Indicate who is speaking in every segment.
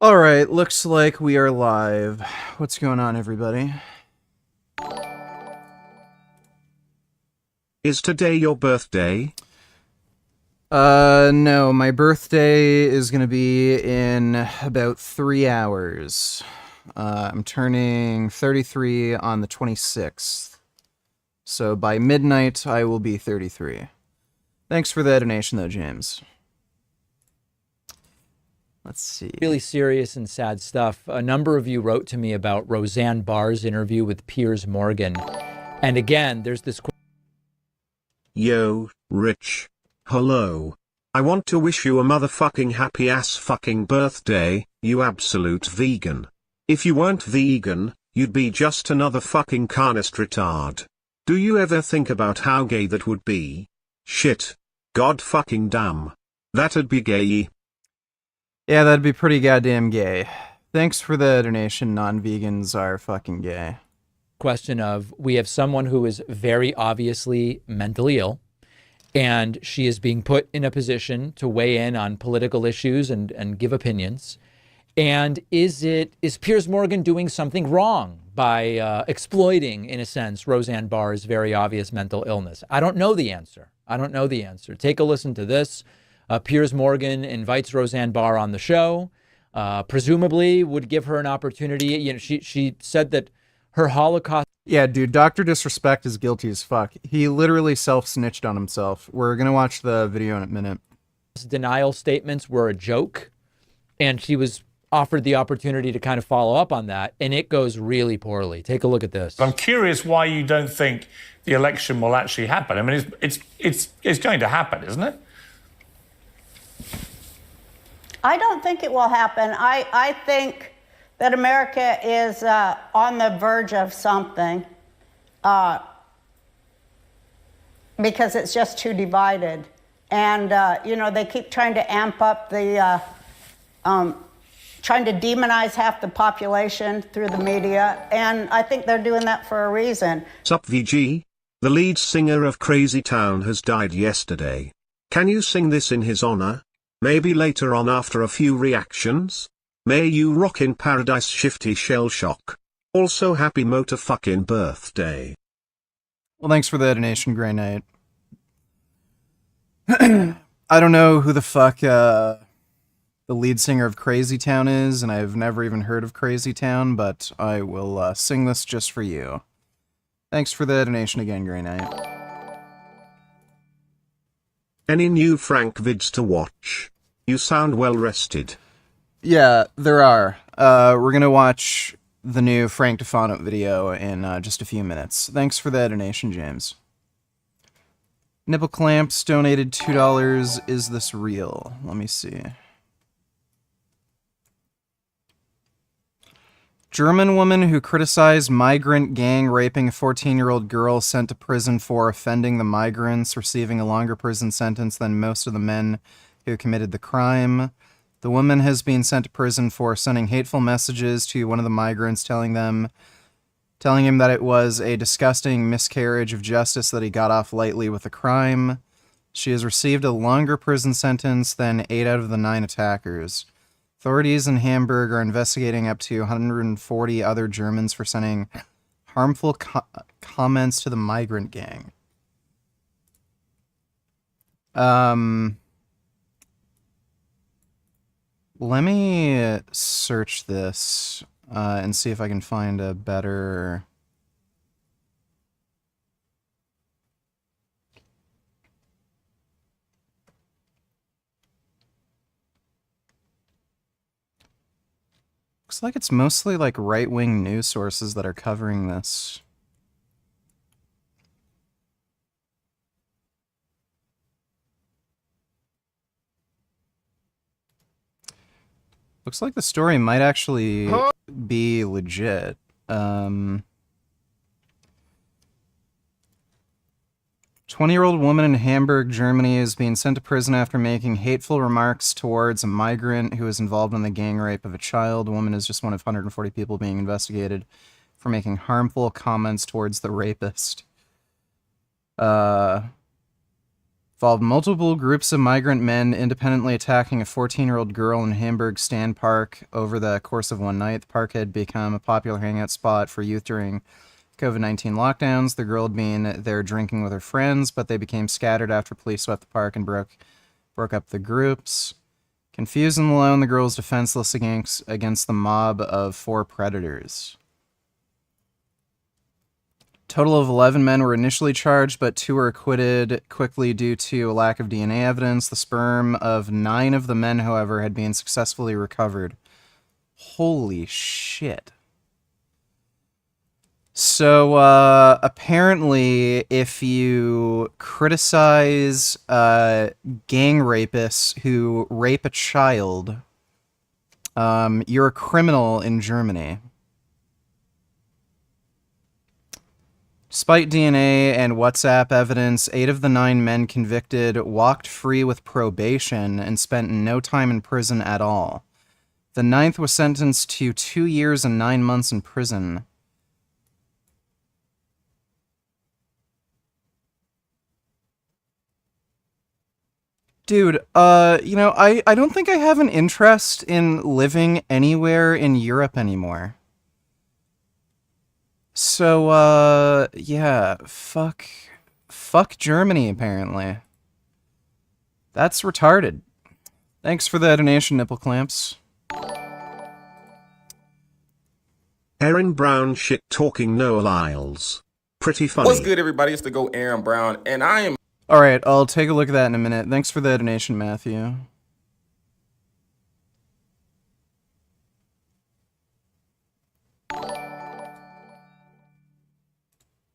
Speaker 1: All right, looks like we are live. What's going on, everybody?
Speaker 2: Is today your birthday?
Speaker 1: No, my birthday is gonna be in about 3 hours. I'm turning 33 on the 26th. So by midnight, I will be 33. Thanks for the donation, though, James. Let's see.
Speaker 3: Really serious and sad stuff. A number of you wrote to me about Roseanne Barr's interview with Piers Morgan. And again, there's this.
Speaker 2: Yo, Rich. Hello. I want to wish you a motherfucking happy ass fucking birthday, you absolute vegan. If you weren't vegan, you'd be just another fucking carnist retard. Do you ever think about how gay that would be? Shit. God fucking damn. That'd be gay.
Speaker 1: Yeah, that'd be pretty goddamn gay. Thanks for the donation. Non-vegans are fucking gay.
Speaker 3: Question of, we have someone who is very obviously mentally ill, and she is being put in a position to weigh in on political issues and give opinions. And is Piers Morgan doing something wrong by exploiting, in a sense, Roseanne Barr's very obvious mental illness? I don't know the answer. Take a listen to this. Piers Morgan invites Roseanne Barr on the show, presumably would give her an opportunity. You know, she said that her Holocaust.
Speaker 1: Yeah, dude, Dr. Disrespect is guilty as fuck. He literally self-snitched on himself. We're gonna watch the video in a minute.
Speaker 3: Denial statements were a joke, and she was offered the opportunity to kind of follow up on that, and it goes really poorly. Take a look at this.
Speaker 4: I'm curious why you don't think the election will actually happen. I mean, it's going to happen, isn't it?
Speaker 5: I don't think it will happen. I think that America is on the verge of something because it's just too divided. And, they keep trying to amp up the, trying to demonize half the population through the media. And I think they're doing that for a reason.
Speaker 2: Sup VG? The lead singer of Crazy Town has died yesterday. Can you sing this in his honor? Maybe later on after a few reactions? May you rock in paradise, Shifty Shell Shock. Also happy motor fucking birthday.
Speaker 1: Well, thanks for the donation, Grey Knight. I don't know who the fuck the lead singer of Crazy Town is, and I've never even heard of Crazy Town, but I will sing this just for you. Thanks for the donation again, Grey Knight.
Speaker 2: Any new Frank vids to watch? You sound well rested.
Speaker 1: Yeah, there are. We're gonna watch the new Frank Tufano video in just a few minutes. Thanks for the donation, James. Nipple Clamps donated $2. Is this real? Let me see. German woman who criticized migrant gang raping a 14-year-old girl sent to prison for offending the migrants, receiving a longer prison sentence than most of the men who committed the crime. The woman has been sent to prison for sending hateful messages to one of the migrants, telling him that it was a disgusting miscarriage of justice that he got off lightly with the crime. She has received a longer prison sentence than 8 out of the 9 attackers. Authorities in Hamburg are investigating up to 140 other Germans for sending harmful comments to the migrant gang. Let me search this and see if I can find a better... Looks like it's mostly like right-wing news sources that are covering this. Looks like the story might actually be legit. 20-year-old woman in Hamburg, Germany is being sent to prison after making hateful remarks towards a migrant who was involved in the gang rape of a child. The woman is just one of 140 people being investigated for making harmful comments towards the rapist. Involved multiple groups of migrant men independently attacking a 14-year-old girl in Hamburg Stand Park over the course of one night. The park had become a popular hangout spot for youth during COVID-19 lockdowns. The girl had been there drinking with her friends, but they became scattered after police swept the park and broke up the groups. Confused and alone, the girl was defenseless against the mob of 4 predators. Total of 11 men were initially charged, but 2 were acquitted quickly due to a lack of DNA evidence. The sperm of 9 of the men, however, had been successfully recovered. Holy shit. So, apparently, if you criticize gang rapists who rape a child, you're a criminal in Germany. Despite DNA and WhatsApp evidence, 8 of the 9 men convicted walked free with probation and spent no time in prison at all. The 9th was sentenced to 2 years and 9 months in prison. Dude, you know, I don't think I have an interest in living anywhere in Europe anymore. So, yeah, fuck Germany, apparently. That's retarded. Thanks for the donation, nipple clamps.
Speaker 2: Aaron Brown shit talking Noah Lyles. Pretty funny.
Speaker 6: What's good, everybody? It's the GOAT Aaron Brown, and I am...
Speaker 1: Alright, I'll take a look at that in a minute. Thanks for the donation, Matthew.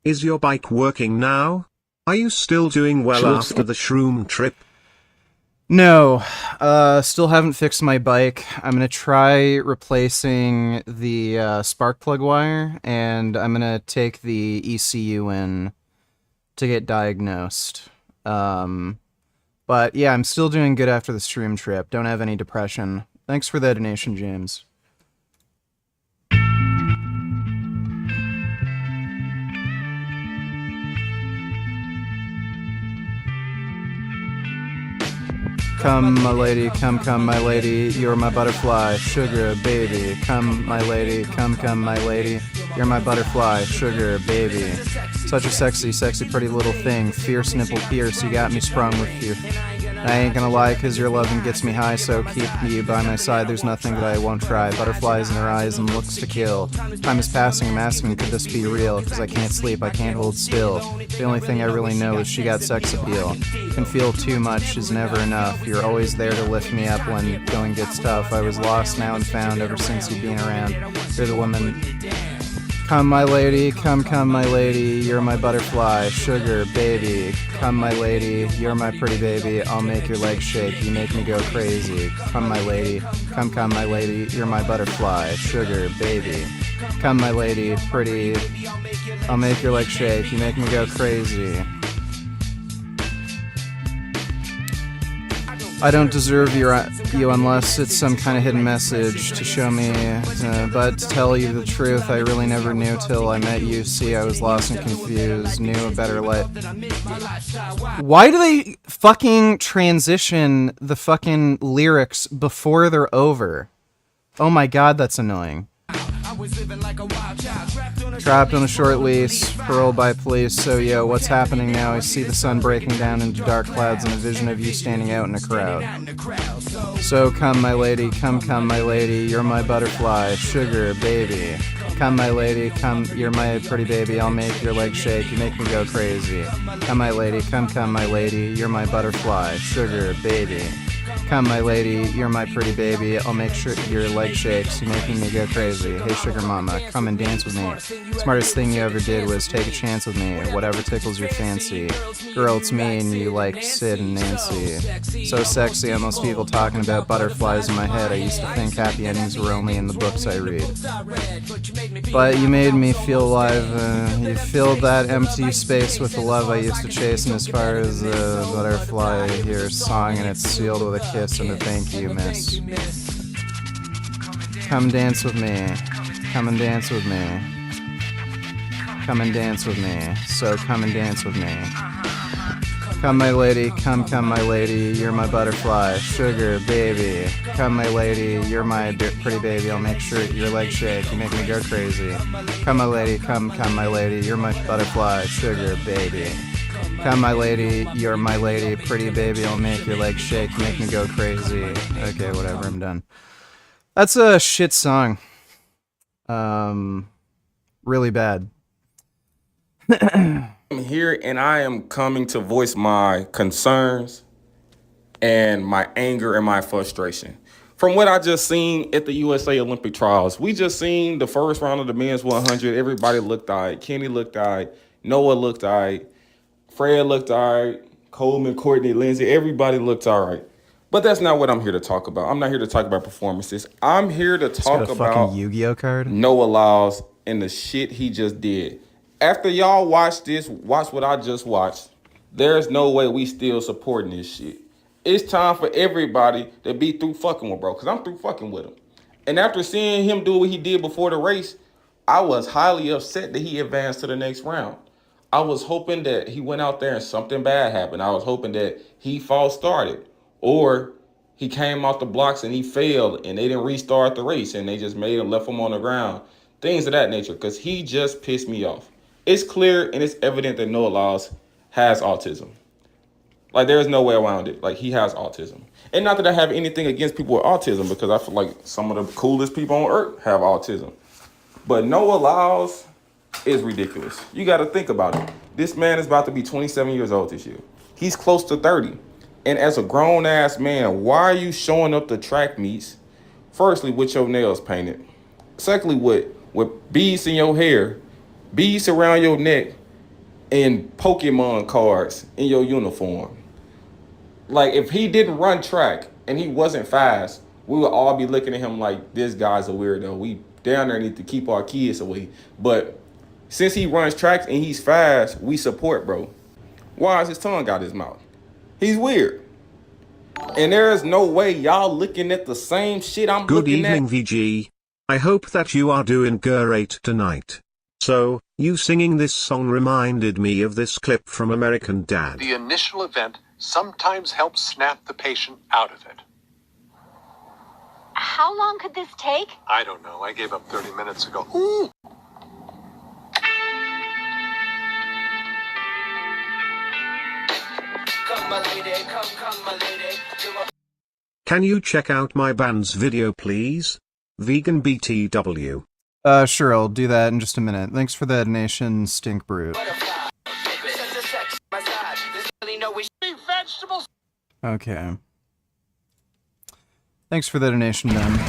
Speaker 2: Is your bike working now? Are you still doing well after the shroom trip?
Speaker 1: No, still haven't fixed my bike. I'm gonna try replacing the spark plug wire, and I'm gonna take the ECU in to get diagnosed. But yeah, I'm still doing good after the stream trip. Don't have any depression. Thanks for the donation, James. Come, my lady, come, my lady, you're my butterfly, sugar, baby. Come, my lady, come, my lady, you're my butterfly, sugar, baby. Such a sexy, pretty little thing, fierce nipple pierce, you got me sprung with you. I ain't gonna lie, 'cause your loving gets me high, so keep you by my side, there's nothing that I won't try. Butterflies in her eyes and looks to kill. Time is passing, I'm asking, could this be real? 'Cause I can't sleep, I can't hold still. The only thing I really know is she got sex appeal. Can feel too much is never enough. You're always there to lift me up when going gets tough. I was lost, now and found ever since you've been around. You're the woman. Come, my lady, come, my lady, you're my butterfly, sugar, baby. Come, my lady, you're my pretty baby, I'll make your legs shake, you make me go crazy. Come, my lady, come, my lady, you're my butterfly, sugar, baby. Come, my lady, pretty, I'll make your legs shake, you make me go crazy. I don't deserve you unless it's some kind of hidden message to show me, but to tell you the truth, I really never knew till I met you. See, I was lost and confused, knew a better life. Why do they fucking transition the fucking lyrics before they're over? Oh my god, that's annoying. Trapped on a short leash, paroled by police, so yo, what's happening now? I see the sun breaking down into dark clouds and a vision of you standing out in a crowd. So come, my lady, come, my lady, you're my butterfly, sugar, baby. Come, my lady, come, you're my pretty baby, I'll make your legs shake, you make me go crazy. Come, my lady, come, my lady, you're my butterfly, sugar, baby. Come, my lady, you're my pretty baby, I'll make sure your leg shakes, you're making me go crazy. Hey, sugar mama, come and dance with me. Smartest thing you ever did was take a chance with me, whatever tickles your fancy. Girl, it's me and you like Sid and Nancy. So sexy, almost evil, talking about butterflies in my head. I used to think happy endings were only in the books I read. But you made me feel alive, you filled that empty space with the love I used to chase, and as far as the butterfly, I hear a song and it's sealed with a kiss and a thank you, miss. Come dance with me, come and dance with me. Come and dance with me, so come and dance with me. Come my lady, come my lady, you're my butterfly, sugar baby. Come my lady, you're my pretty baby, I'll make sure your legs shake, you make me go crazy. Come my lady, come my lady, you're my butterfly, sugar baby. Come my lady, you're my lady, pretty baby, I'll make your legs shake, make me go crazy. Okay, whatever, I'm done. That's a shit song. Really bad.
Speaker 6: I'm here and I am coming to voice my concerns and my anger and my frustration. From what I just seen at the USA Olympic trials, we just seen the first round of the men's 100. Everybody looked all right. Kenny looked all right. Noah looked all right. Fred looked all right. Coleman, Courtney, Lindsay, everybody looked all right. But that's not what I'm here to talk about. I'm not here to talk about performances. I'm here to talk
Speaker 1: Got a
Speaker 6: about
Speaker 1: fucking Yu-Gi-Oh card.
Speaker 6: Noah Lyles and the shit he just did. After y'all watch this, watch what I just watched, there's no way we still supporting this shit. It's time for everybody to be through fucking with bro, because I'm through fucking with him. And after seeing him do what he did before the race, I was highly upset that he advanced to the next round. I was hoping that he went out there and something bad happened. I was hoping that he false started, or he came off the blocks and he failed and they didn't restart the race and they just made him, left him on the ground. Things of that nature, because he just pissed me off. It's clear and it's evident that Noah Lyles has autism. Like, there's no way around it. Like, he has autism. And not that I have anything against people with autism, because I feel like some of the coolest people on earth have autism. But Noah Lyles is ridiculous. You got to think about it. This man is about to be 27 years old this year. He's close to 30. And as a grown-ass man, why are you showing up to track meets, firstly, with your nails painted? Secondly, with beads in your hair, beads around your neck, and Pokemon cards in your uniform. Like, if he didn't run track and he wasn't fast, we would all be looking at him like, this guy's a weirdo. We down there need to keep our kids away. But since he runs tracks and he's fast, we support bro. Why is his tongue out his mouth? He's weird. And there is no way y'all looking at the same shit I'm
Speaker 2: Good
Speaker 6: looking at.
Speaker 2: evening, VG. I hope that you are doing great tonight. So, you singing this song reminded me of this clip from American Dad.
Speaker 7: The initial event sometimes helps snap the patient out of it.
Speaker 8: How long could this take?
Speaker 7: I don't know. I gave up 30 minutes ago. Ooh.
Speaker 9: Come my lady, come my lady.
Speaker 2: Can you check out my band's video please? Vegan BTW.
Speaker 1: Sure, I'll do that in just a minute. Thanks for the donation, Stink Brute. Okay. Thanks for the donation, Ben.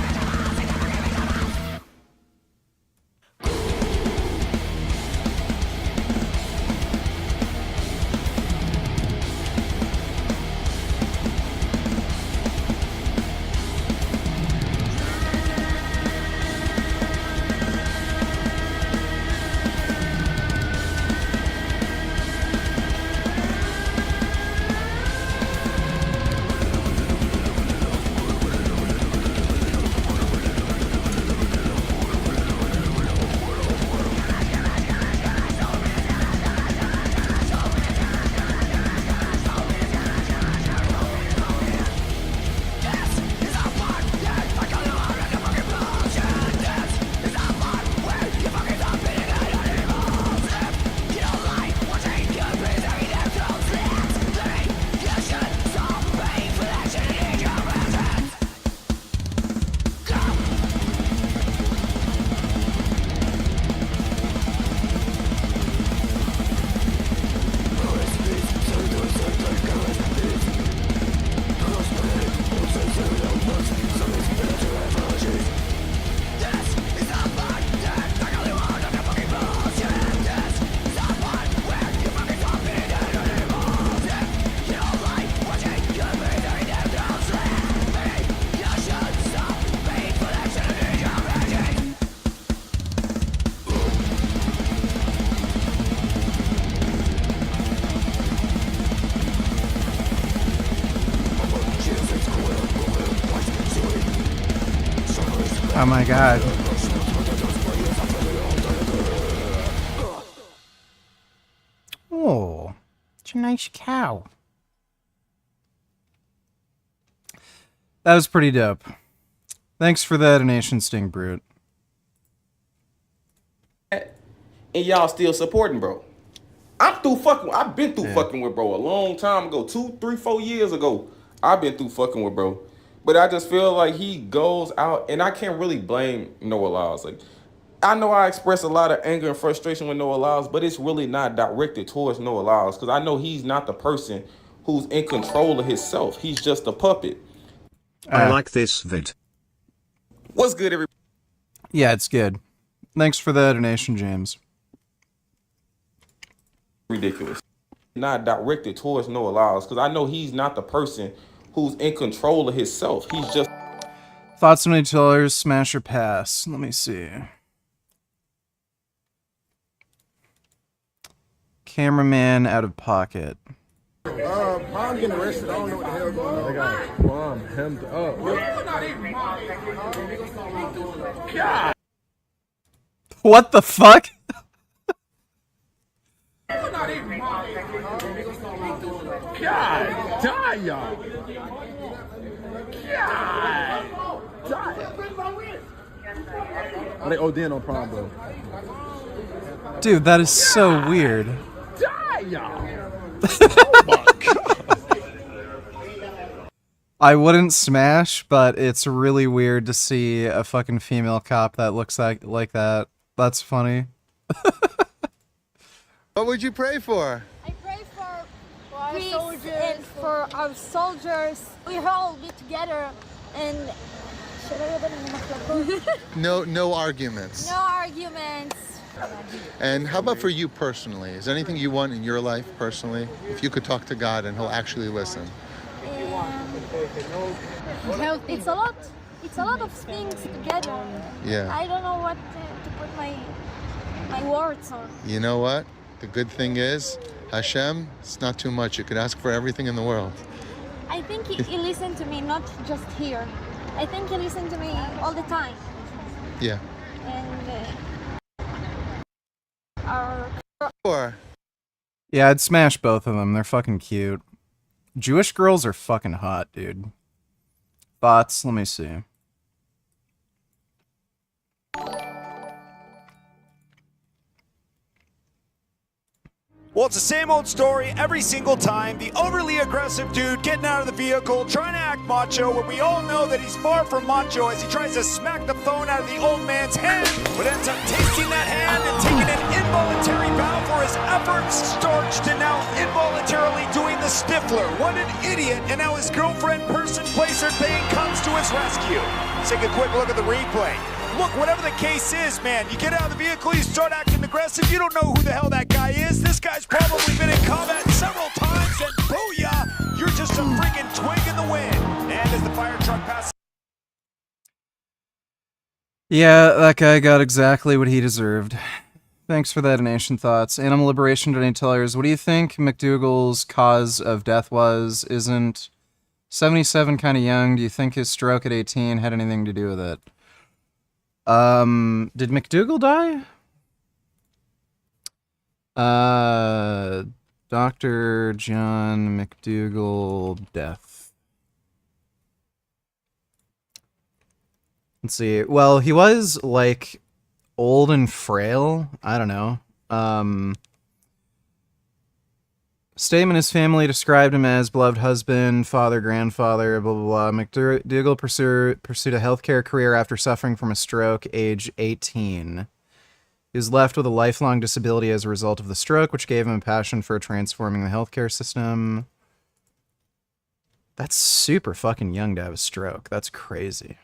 Speaker 1: Oh my god. Oh, it's a nice cow. That was pretty dope. Thanks for that donation, Sting Brute.
Speaker 6: And y'all still supporting, bro. I'm through fucking. I've been through fucking with bro a long time ago, 2, 3, 4 years ago. I've been through fucking with bro, but I just feel like he goes out, and I can't really blame Noah Lyles. Like, I know I express a lot of anger and frustration with Noah Lyles, but it's really not directed towards Noah Lyles because I know he's not the person who's in control of himself. He's just a puppet.
Speaker 2: I like this vid.
Speaker 6: What's good, everybody?
Speaker 1: Yeah, it's good. Thanks for the donation, James.
Speaker 6: Ridiculous. Not directed towards Noah Lyles because I know he's not the person who's in control of himself. He's just.
Speaker 1: Thoughts on $8, smash or pass? Let me see. Cameraman out of pocket.
Speaker 8: Mom getting arrested. I don't know what the hell going on. They got mom hemmed up. God.
Speaker 1: What the fuck?
Speaker 8: God, die, y'all. God, die. Are they ODing on prom, bro?
Speaker 1: Dude, that is so weird.
Speaker 8: Die, y'all.
Speaker 1: I wouldn't smash, but it's really weird to see a fucking female cop that looks like that. That's funny.
Speaker 10: What would you pray for?
Speaker 11: I pray for peace and for our soldiers. We all be together and
Speaker 10: No arguments.
Speaker 11: no arguments.
Speaker 10: And how about for you personally? Is there anything you want in your life personally? If you could talk to God and He'll actually listen.
Speaker 11: It's a lot. It's a lot of things together.
Speaker 10: Yeah.
Speaker 11: I don't know what to put my words on.
Speaker 10: You know what? The good thing is, Hashem, it's not too much. You could ask for everything in the world.
Speaker 11: I think he listened to me, not just here. I think he listened to me all the time.
Speaker 10: Yeah.
Speaker 11: And
Speaker 1: Yeah, I'd smash both of them. They're fucking cute. Jewish girls are fucking hot, dude. Thoughts? Let me see.
Speaker 12: Well, it's the same old story every single time. The overly aggressive dude getting out of the vehicle, trying to act macho, when we all know that he's far from macho as he tries to smack the phone out of the old man's hand, but ends up tasting that hand and taking an involuntary bow for his efforts, starched and now involuntarily doing the Stifler. What an idiot, and now his girlfriend, person, place, or thing comes to his rescue. Let's take a quick look at the replay. Look, whatever the case is, man, you get out of the vehicle, you start acting aggressive, you don't know who the hell that guy is. This guy's probably been in combat several times, and booyah, you're just a freaking twig in the wind. And as the fire truck passes...
Speaker 1: Yeah, that guy got exactly what he deserved. Thanks for that donation, Thoughts. Animal Liberation Donate Tellers, what do you think McDougal's cause of death was? Isn't 77 kind of young? Do you think his stroke at 18 had anything to do with it? Did McDougal die? Dr. John McDougal death. Let's see. Well, he was, like, old and frail. I don't know. Statement: his family described him as beloved husband, father, grandfather, blah, blah, blah. McDougal pursued a healthcare career after suffering from a stroke, age 18. He was left with a lifelong disability as a result of the stroke, which gave him a passion for transforming the healthcare system. That's super fucking young to have a stroke. That's crazy.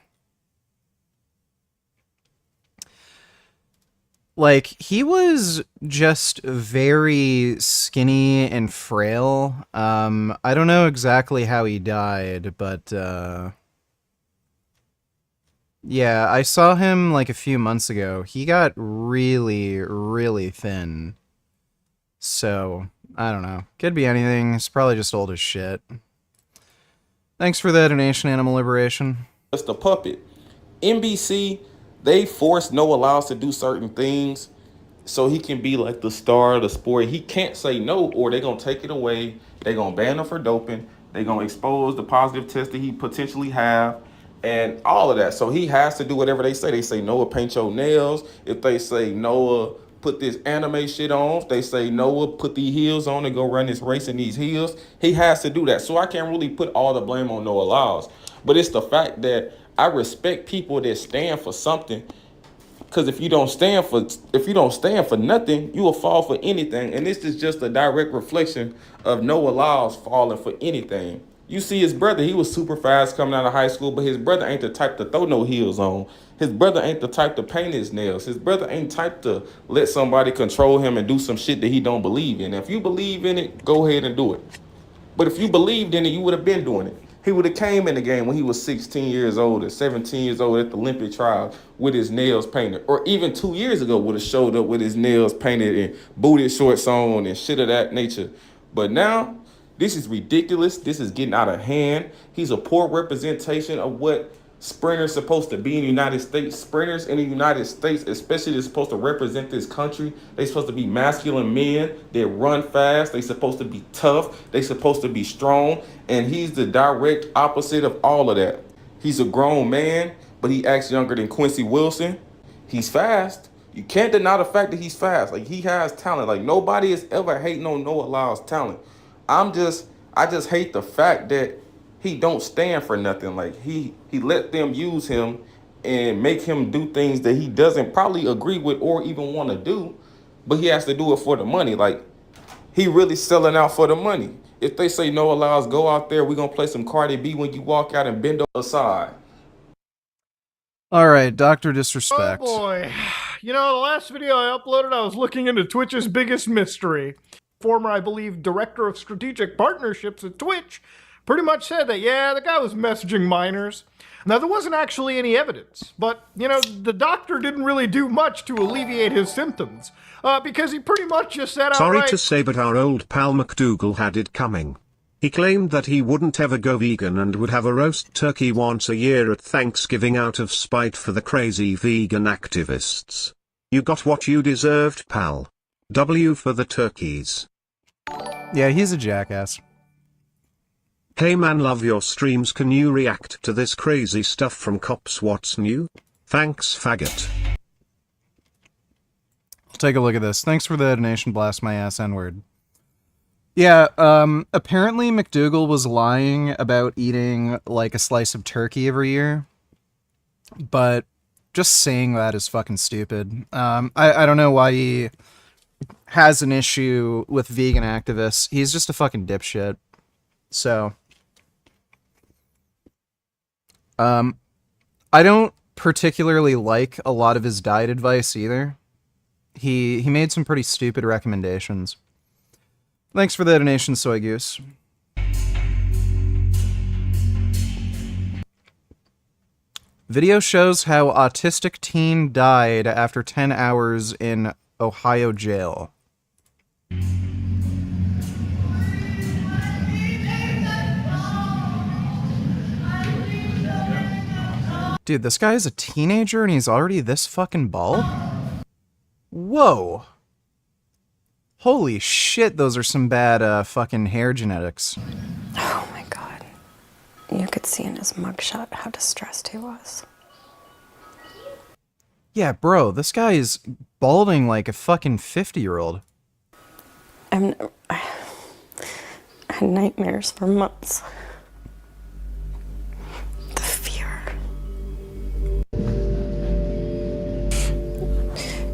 Speaker 1: Like, he was just very skinny and frail. I don't know exactly how he died, but, yeah, I saw him, like, a few months ago. He got really, really thin. So, I don't know. Could be anything. He's probably just old as shit. Thanks for that donation, Animal Liberation.
Speaker 6: Just a puppet. NBC... they force Noah Lyles to do certain things so he can be like the star of the sport. He can't say no or they're going to take it away. They're going to ban him for doping. They're gonna expose the positive test that he potentially have, and all of that. So he has to do whatever they say. They say Noah, paint your nails. If they say Noah, put this anime shit on. If they say Noah, put these heels on and go run this race in these heels. He has to do that. So I can't really put all the blame on Noah Lyles, but it's the fact that I respect people that stand for something. Because if you don't stand for nothing, you will fall for anything. And this is just a direct reflection of Noah Lyles falling for anything. You see his brother, he was super fast coming out of high school, but his brother ain't the type to throw no heels on. His brother ain't the type to paint his nails. His brother ain't type to let somebody control him and do some shit that he don't believe in. If you believe in it, go ahead and do it. But if you believed in it, you would have been doing it. He would have came in the game when he was 16 years old or 17 years old at the Olympic trial with his nails painted. Or even 2 years ago would have showed up with his nails painted and booty shorts on and shit of that nature. But now, this is ridiculous. This is getting out of hand. He's a poor representation of what sprinters supposed to be in the United States. Sprinters in the United States, especially, they're supposed to represent this country. They're supposed to be masculine men. They run fast. They're supposed to be tough. They're supposed to be strong. And he's the direct opposite of all of that. He's a grown man, but he acts younger than Quincy Wilson. He's fast. You can't deny the fact that he's fast. Like, he has talent. Like, nobody is ever hating on Noah Lyles' talent. I just hate the fact that he don't stand for nothing. Like, he let them use him and make him do things that he doesn't probably agree with or even want to do, but he has to do it for the money. Like, he really selling out for the money. If they say Noah Lyles, go out there, we're gonna play some Cardi B when you walk out and bend aside.
Speaker 1: All right, Dr. Disrespect.
Speaker 8: Oh boy. You know, the last video I uploaded, I was looking into Twitch's biggest mystery. Former, I believe, director of strategic partnerships at Twitch pretty much said that, yeah, the guy was messaging minors. Now, there wasn't actually any evidence, but, you know, the doctor didn't really do much to alleviate his symptoms, because he pretty much just said outright...
Speaker 2: Sorry to say, but our old pal McDougal had it coming. He claimed that he wouldn't ever go vegan and would have a roast turkey once a year at Thanksgiving out of spite for the crazy vegan activists. You got what you deserved, pal. W for the turkeys.
Speaker 1: Yeah, he's a jackass.
Speaker 2: Hey man, love your streams. Can you react to this crazy stuff from Cops What's New? Thanks, faggot.
Speaker 1: I'll take a look at this. Thanks for the donation, blast my ass N-word. Yeah, apparently McDougal was lying about eating like a slice of turkey every year, but just saying that is fucking stupid. I don't know why he has an issue with vegan activists. He's just a fucking dipshit. So, I don't particularly like a lot of his diet advice either. He made some pretty stupid recommendations. Thanks for the donation, Soy Goose. Video shows how autistic teen died after 10 hours in Ohio jail. Dude, this guy is a teenager and he's already this fucking bald? Whoa. Holy shit, those are some bad fucking hair genetics.
Speaker 13: Oh my god. You could see in his mugshot how distressed he was.
Speaker 1: Yeah, bro, this guy is balding like a fucking 50-year-old.
Speaker 13: I had nightmares for months. The fear.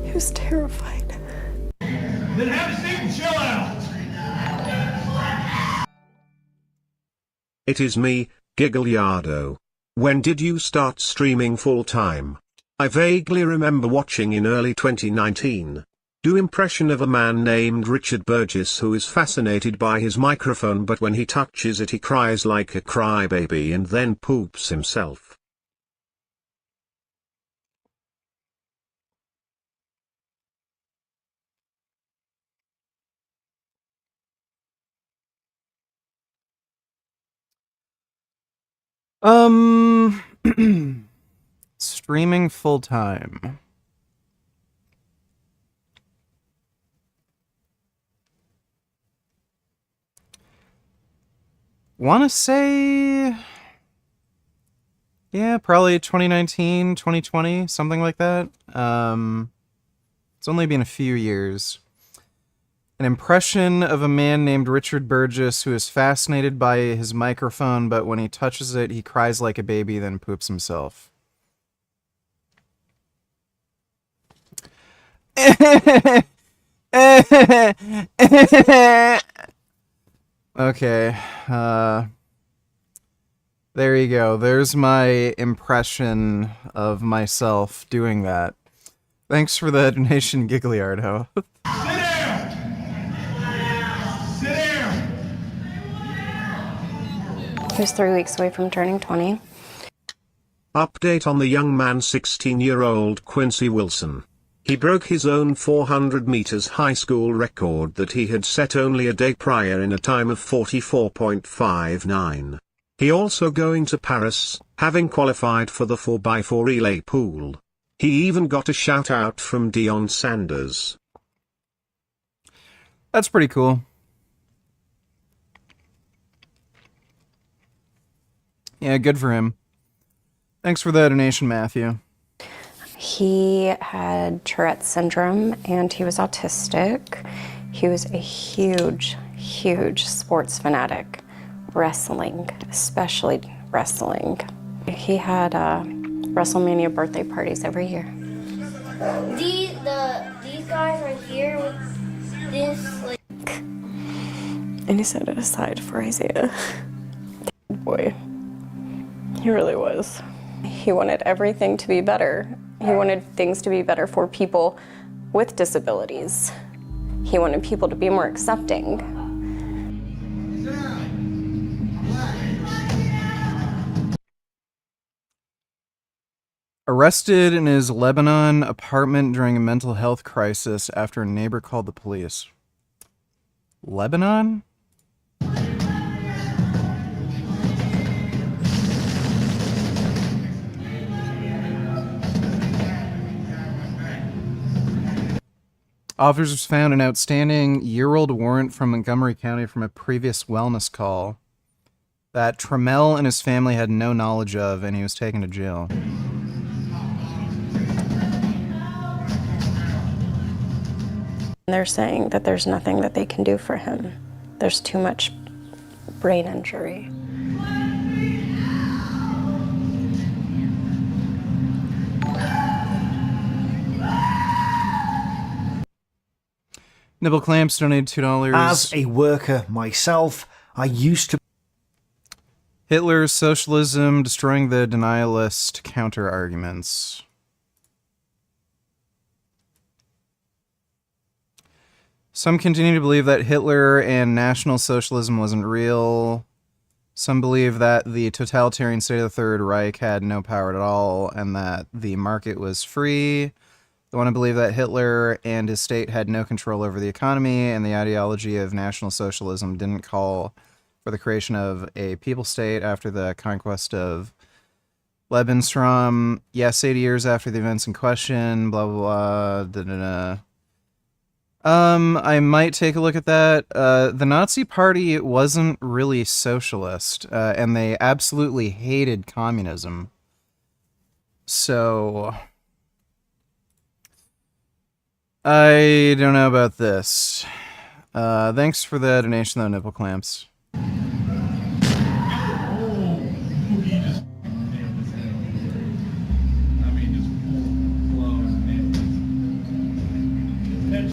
Speaker 13: He was terrified.
Speaker 14: Then have a seat and chill out.
Speaker 2: It is me, Gigglyardo. When did you start streaming full time? I vaguely remember watching in early 2019. Do impression of a man named Richard Burgess who is fascinated by his microphone, but when he touches it he cries like a crybaby and then poops himself.
Speaker 1: Streaming full time. Want to say, yeah, probably 2019, 2020, something like that. It's only been a few years. An impression of a man named Richard Burgess who is fascinated by his microphone, but when he touches it, he cries like a baby, then poops himself. Okay, there you go. There's my impression of myself doing that. Thanks for the donation, Gigliardo.
Speaker 13: He was 3 weeks away from turning 20.
Speaker 2: Update on the young man 16-year-old Quincy Wilson. He broke his own 400 meters high school record that he had set only a day prior in a time of 44.59. He also going to Paris, having qualified for the 4x4 relay pool. He even got a shout out from Deion Sanders.
Speaker 1: That's pretty cool. Yeah, good for him. Thanks for the donation, Matthew.
Speaker 13: He had Tourette's syndrome and he was autistic. He was a huge, huge sports fanatic. Wrestling, especially wrestling. He had WrestleMania birthday parties every year.
Speaker 11: These guys right here with this like.
Speaker 13: And he set it aside for Isaiah. Boy, he really was. He wanted everything to be better. He wanted things to be better for people with disabilities. He wanted people to be more accepting.
Speaker 1: Arrested in his Lebanon apartment during a mental health crisis after a neighbor called the police. Lebanon? Officers found an outstanding year-old warrant from Montgomery County from a previous wellness call that Trammell and his family had no knowledge of, and he was taken to jail.
Speaker 13: They're saying that there's nothing that they can do for him. There's too much brain injury.
Speaker 1: Nibble Clamps donated $2.
Speaker 15: As a worker myself, I used to...
Speaker 1: Hitler's socialism destroying the denialist counter-arguments. Some continue to believe that Hitler and National Socialism wasn't real. Some believe that the totalitarian state of the Third Reich had no power at all and that the market was free. They want to believe that Hitler and his state had no control over the economy and the ideology of National Socialism didn't call for the creation of a people state after the conquest of Lebensraum. Yes, 80 years after the events in question, blah, blah, blah, da-da-da. I might take a look at that. The Nazi Party wasn't really socialist, and they absolutely hated communism. So, I don't know about this. Thanks for the donation, though, Nipple Clamps.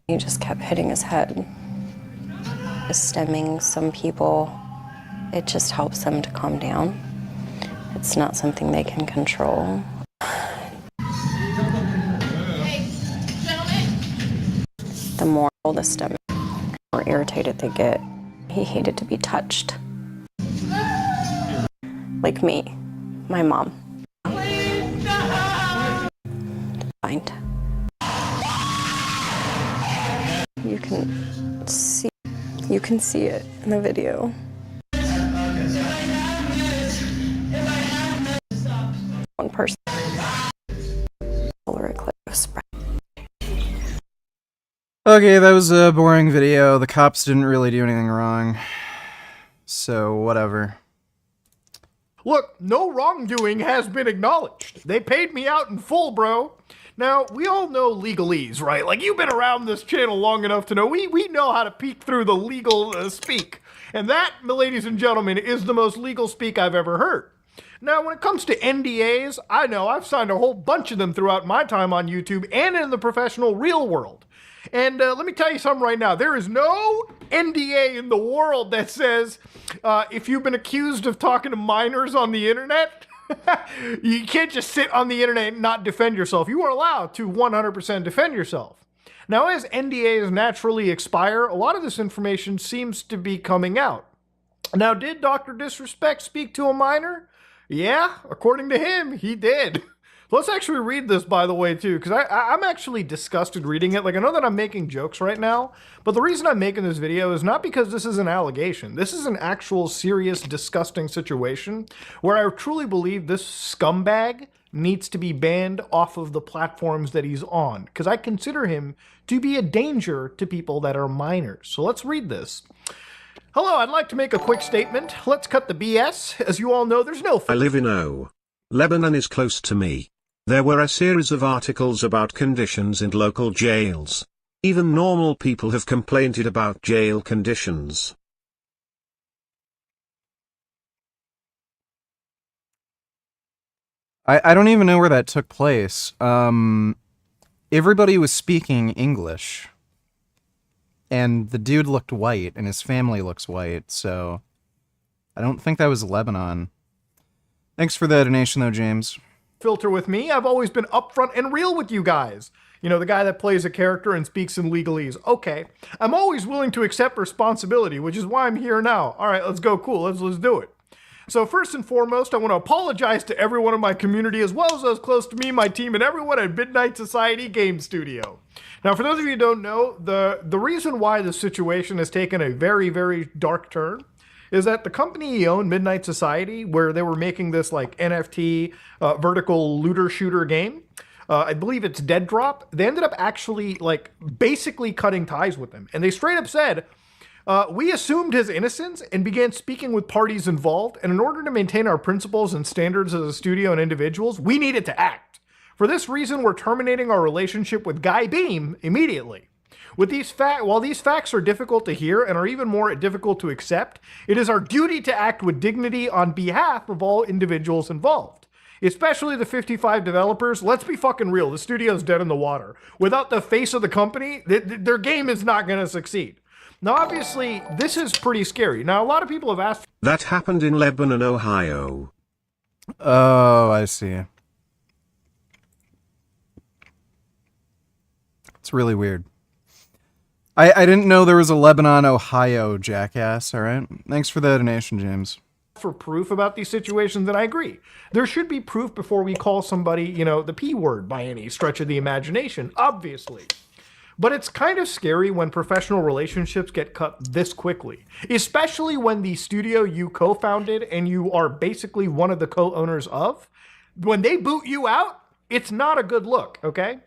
Speaker 13: He just kept hitting his head. Stemming some people, it just helps them to calm down. It's not something they can control. The more the stemming, the more irritated they get. He hated to be touched. Like me, my mom. Find. You can see it in the video. One person. Solar eclipse.
Speaker 1: Okay, that was a boring video. The cops didn't really do anything wrong. So, whatever.
Speaker 8: Look, no wrongdoing has been acknowledged. They paid me out in full, bro. Now, we all know legalese, right? Like, you've been around this channel long enough to know we know how to peek through the legal speak. And that, ladies and gentlemen, is the most legal speak I've ever heard. Now, when it comes to NDAs, I know I've signed a whole bunch of them throughout my time on YouTube and in the professional real world. And let me tell you something right now. There is no NDA in the world that says if you've been accused of talking to minors on the internet, you can't just sit on the internet and not defend yourself. You are allowed to 100% defend yourself. Now, as NDAs naturally expire, a lot of this information seems to be coming out. Now, did Dr. Disrespect speak to a minor? Yeah, according to him, he did. Let's actually read this, by the way, too, because I'm actually disgusted reading it. Like, I know that I'm making jokes right now, but the reason I'm making this video is not because this is an allegation. This is an actual serious, disgusting situation where I truly believe this scumbag needs to be banned off of the platforms that he's on, because I consider him to be a danger to people that are minors. So let's read this. Hello, I'd like to make a quick statement. Let's cut the BS. As you all know, there's no...
Speaker 2: I live in O. Lebanon is close to me. There were a series of articles about conditions in local jails. Even normal people have complained about jail conditions.
Speaker 1: I don't even know where that took place. Everybody was speaking English. And the dude looked white, and his family looks white, so I don't think that was Lebanon. Thanks for the donation, though, James.
Speaker 8: Filter with me. I've always been upfront and real with you guys. You know, the guy that plays a character and speaks in legalese. Okay. I'm always willing to accept responsibility, which is why I'm here now. All right, let's go. Cool. Let's do it. So first and foremost, I want to apologize to everyone in my community, as well as those close to me, my team, and everyone at Midnight Society Game Studio. Now, for those of you who don't know, the reason why this situation has taken a very, very dark turn is that the company he owned, Midnight Society, where they were making this like NFT vertical looter shooter game, I believe it's Dead Drop, they ended up actually like basically cutting ties with him. And they straight up said, we assumed his innocence and began speaking with parties involved, and in order to maintain our principles and standards as a studio and individuals, we needed to act. For this reason, we're terminating our relationship with Guy Beam immediately. While these facts are difficult to hear and are even more difficult to accept, it is our duty to act with dignity on behalf of all individuals involved. Especially the 55 developers. Let's be fucking real, the studio's dead in the water. Without the face of the company, their game is not going to succeed. Now, obviously, this is pretty scary. Now, a lot of people have asked...
Speaker 2: That happened in Lebanon, Ohio.
Speaker 1: Oh, I see. It's really weird. I didn't know there was a Lebanon, Ohio, jackass, alright? Thanks for the donation, James.
Speaker 8: For proof about these situations, and I agree. There should be proof before we call somebody, you know, the P word by any stretch of the imagination, obviously. But it's kind of scary when professional relationships get cut this quickly, especially when the studio you co-founded and you are basically one of the co-owners of, when they boot you out, it's not a good look, okay?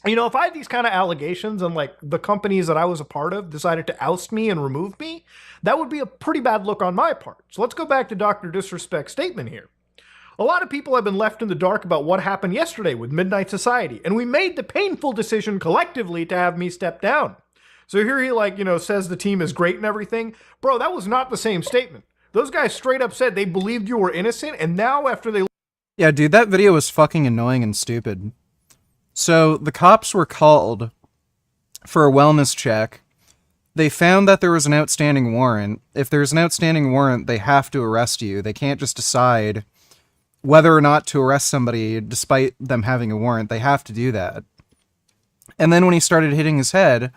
Speaker 8: You know, if I had these kind of allegations and like the companies that I was a part of decided to oust me and remove me, that would be a pretty bad look on my part. So let's go back to Dr. Disrespect's statement here. A lot of people have been left in the dark about what happened yesterday with Midnight Society, and we made the painful decision collectively to have me step down. So here he like, you know, says the team is great and everything. Bro, that was not the same statement. Those guys straight up said they believed you were innocent, and now after they...
Speaker 1: Yeah, dude, that video was fucking annoying and stupid. So, the cops were called for a wellness check. They found that there was an outstanding warrant. If there's an outstanding warrant, they have to arrest you. They can't just decide whether or not to arrest somebody despite them having a warrant. They have to do that. And then when he started hitting his head,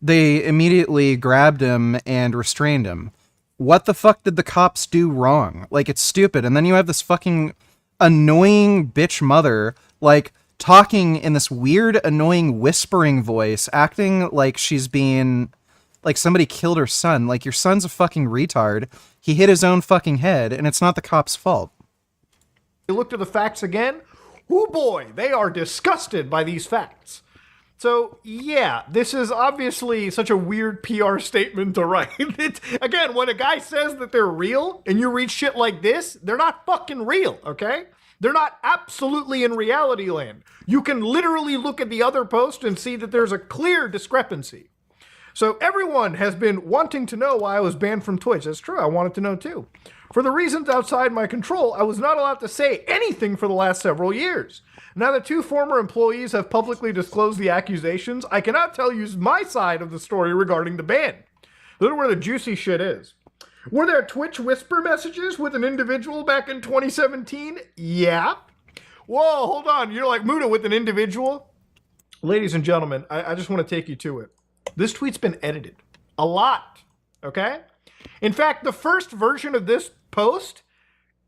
Speaker 1: they immediately grabbed him and restrained him. What the fuck did the cops do wrong? Like, it's stupid. And then you have this fucking annoying bitch mother, like, talking in this weird, annoying, whispering voice, acting like she's being... like somebody killed her son. Like, your son's a fucking retard. He hit his own fucking head, and it's not the cop's fault.
Speaker 8: They looked at the facts again. Oh boy, they are disgusted by these facts. So, yeah, this is obviously such a weird PR statement to write. Again, when a guy says that they're real and you read shit like this, they're not fucking real, okay? They're not absolutely in reality land. You can literally look at the other post and see that there's a clear discrepancy. So everyone has been wanting to know why I was banned from Twitch. That's true, I wanted to know too. For the reasons outside my control, I was not allowed to say anything for the last several years. Now that 2 former employees have publicly disclosed the accusations, I cannot tell you my side of the story regarding the ban. This is where the juicy shit is. Were there Twitch whisper messages with an individual back in 2017? Yeah. Whoa, hold on. You're like Muda with an individual? Ladies and gentlemen, I just want to take you to it. This tweet's been edited. A lot. Okay? In fact, the first version of this post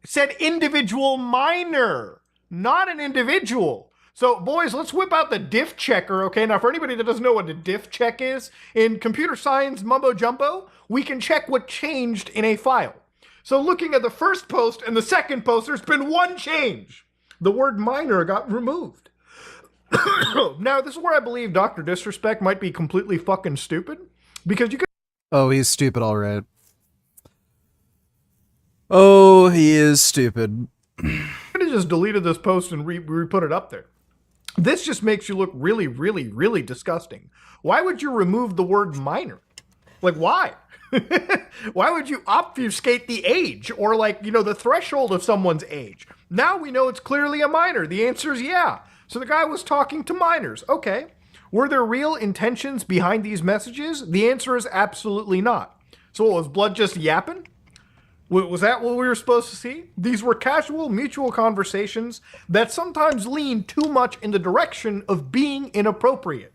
Speaker 8: said individual minor, not an individual. So, boys, let's whip out the diff checker, okay? Now, for anybody that doesn't know what a diff check is, in computer science mumbo-jumbo, we can check what changed in a file. So, looking at the first post and the second post, there's been one change. The word minor got removed. Now, this is where I believe Dr. Disrespect might be completely fucking stupid, because you could...
Speaker 1: Oh, he's stupid, all right. Oh, he is stupid.
Speaker 8: I could have just deleted this post and re-put it up there. This just makes you look really, really, really disgusting. Why would you remove the word minor? Like, why? Why would you obfuscate the age or, like, you know, the threshold of someone's age? Now we know it's clearly a minor. The answer is yeah. So the guy was talking to minors. Okay. Were there real intentions behind these messages? The answer is absolutely not. So what, was blood just yapping? Was that what we were supposed to see? These were casual, mutual conversations that sometimes lean too much in the direction of being inappropriate.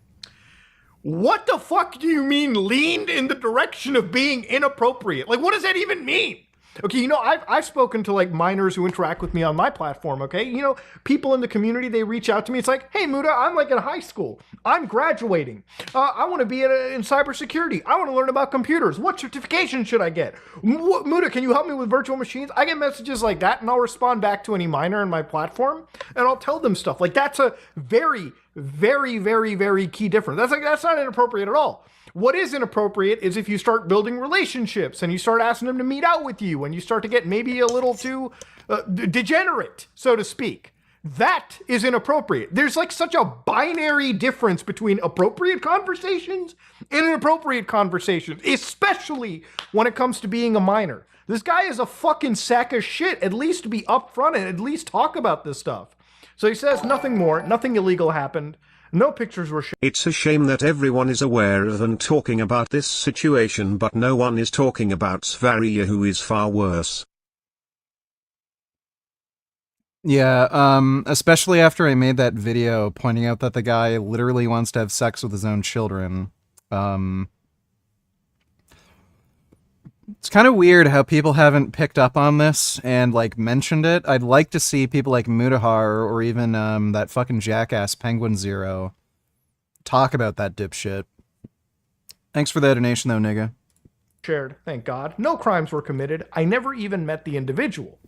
Speaker 8: What the fuck do you mean leaned in the direction of being inappropriate? Like, what does that even mean? Okay, you know, I've spoken to, like, minors who interact with me on my platform, okay? You know, people in the community, they reach out to me. It's like, hey, Muda, I'm, like, in high school. I'm graduating. I want to be in cybersecurity. I want to learn about computers. What certification should I get? Muda, can you help me with virtual machines? I get messages like that, and I'll respond back to any minor in my platform, and I'll tell them stuff. Like, that's a very, very, very, very key difference. That's not inappropriate at all. What is inappropriate is if you start building relationships and you start asking them to meet out with you and you start to get maybe a little too degenerate, so to speak. That is inappropriate. There's like such a binary difference between appropriate conversations and inappropriate conversations, especially when it comes to being a minor. This guy is a fucking sack of shit. At least be upfront and at least talk about this stuff. So he says nothing more, nothing illegal happened. No pictures were shared.
Speaker 2: It's a shame that everyone is aware of and talking about this situation, but no one is talking about Svaria, who is far worse.
Speaker 1: Yeah, especially after I made that video pointing out that the guy literally wants to have sex with his own children. It's kind of weird how people haven't picked up on this and, like, mentioned it. I'd like to see people like Mutahar or even that fucking jackass Penguin Zero talk about that dipshit. Thanks for the donation, though, nigga.
Speaker 8: Shared, thank God. No crimes were committed. I never even met the individual.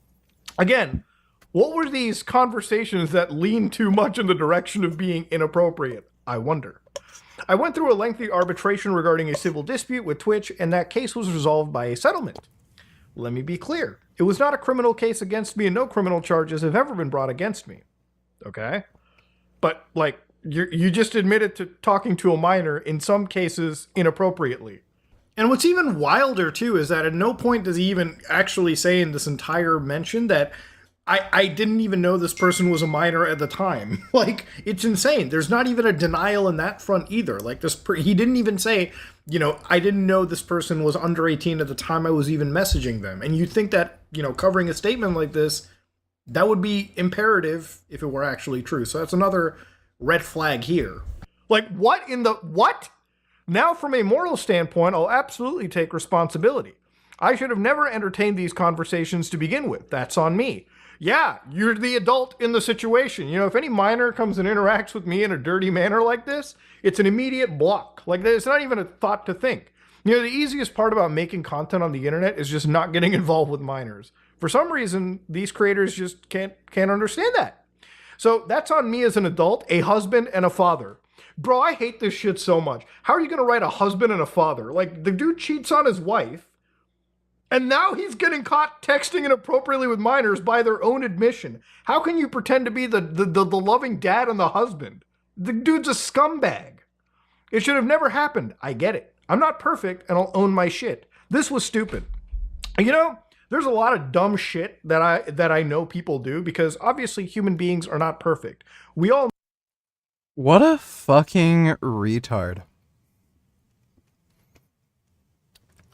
Speaker 8: Again, what were these conversations that lean too much in the direction of being inappropriate? I wonder. I went through a lengthy arbitration regarding a civil dispute with Twitch, and that case was resolved by a settlement. Let me be clear. It was not a criminal case against me, and no criminal charges have ever been brought against me. Okay? But, like, you just admitted to talking to a minor, in some cases, inappropriately. And what's even wilder, too, is that at no point does he even actually say in this entire mention that I didn't even know this person was a minor at the time. Like, it's insane. There's not even a denial in that front either. Like, he didn't even say, you know, I didn't know this person was under 18 at the time I was even messaging them. And you'd think that, you know, covering a statement like this, that would be imperative if it were actually true. So that's another red flag here. Like, what in the... What? Now, from a moral standpoint, I'll absolutely take responsibility. I should have never entertained these conversations to begin with. That's on me. Yeah, you're the adult in the situation. You know, if any minor comes and interacts with me in a dirty manner like this, it's an immediate block. Like, it's not even a thought to think. You know, the easiest part about making content on the internet is just not getting involved with minors. For some reason, these creators just can't understand that. So that's on me as an adult, a husband, and a father. Bro, I hate this shit so much. How are you gonna write a husband and a father? Like, the dude cheats on his wife, and now he's getting caught texting inappropriately with minors by their own admission. How can you pretend to be the loving dad and the husband? The dude's a scumbag. It should have never happened. I get it. I'm not perfect, and I'll own my shit. This was stupid. You know, there's a lot of dumb shit that I know people do, because obviously human beings are not perfect. We all...
Speaker 1: What a fucking retard.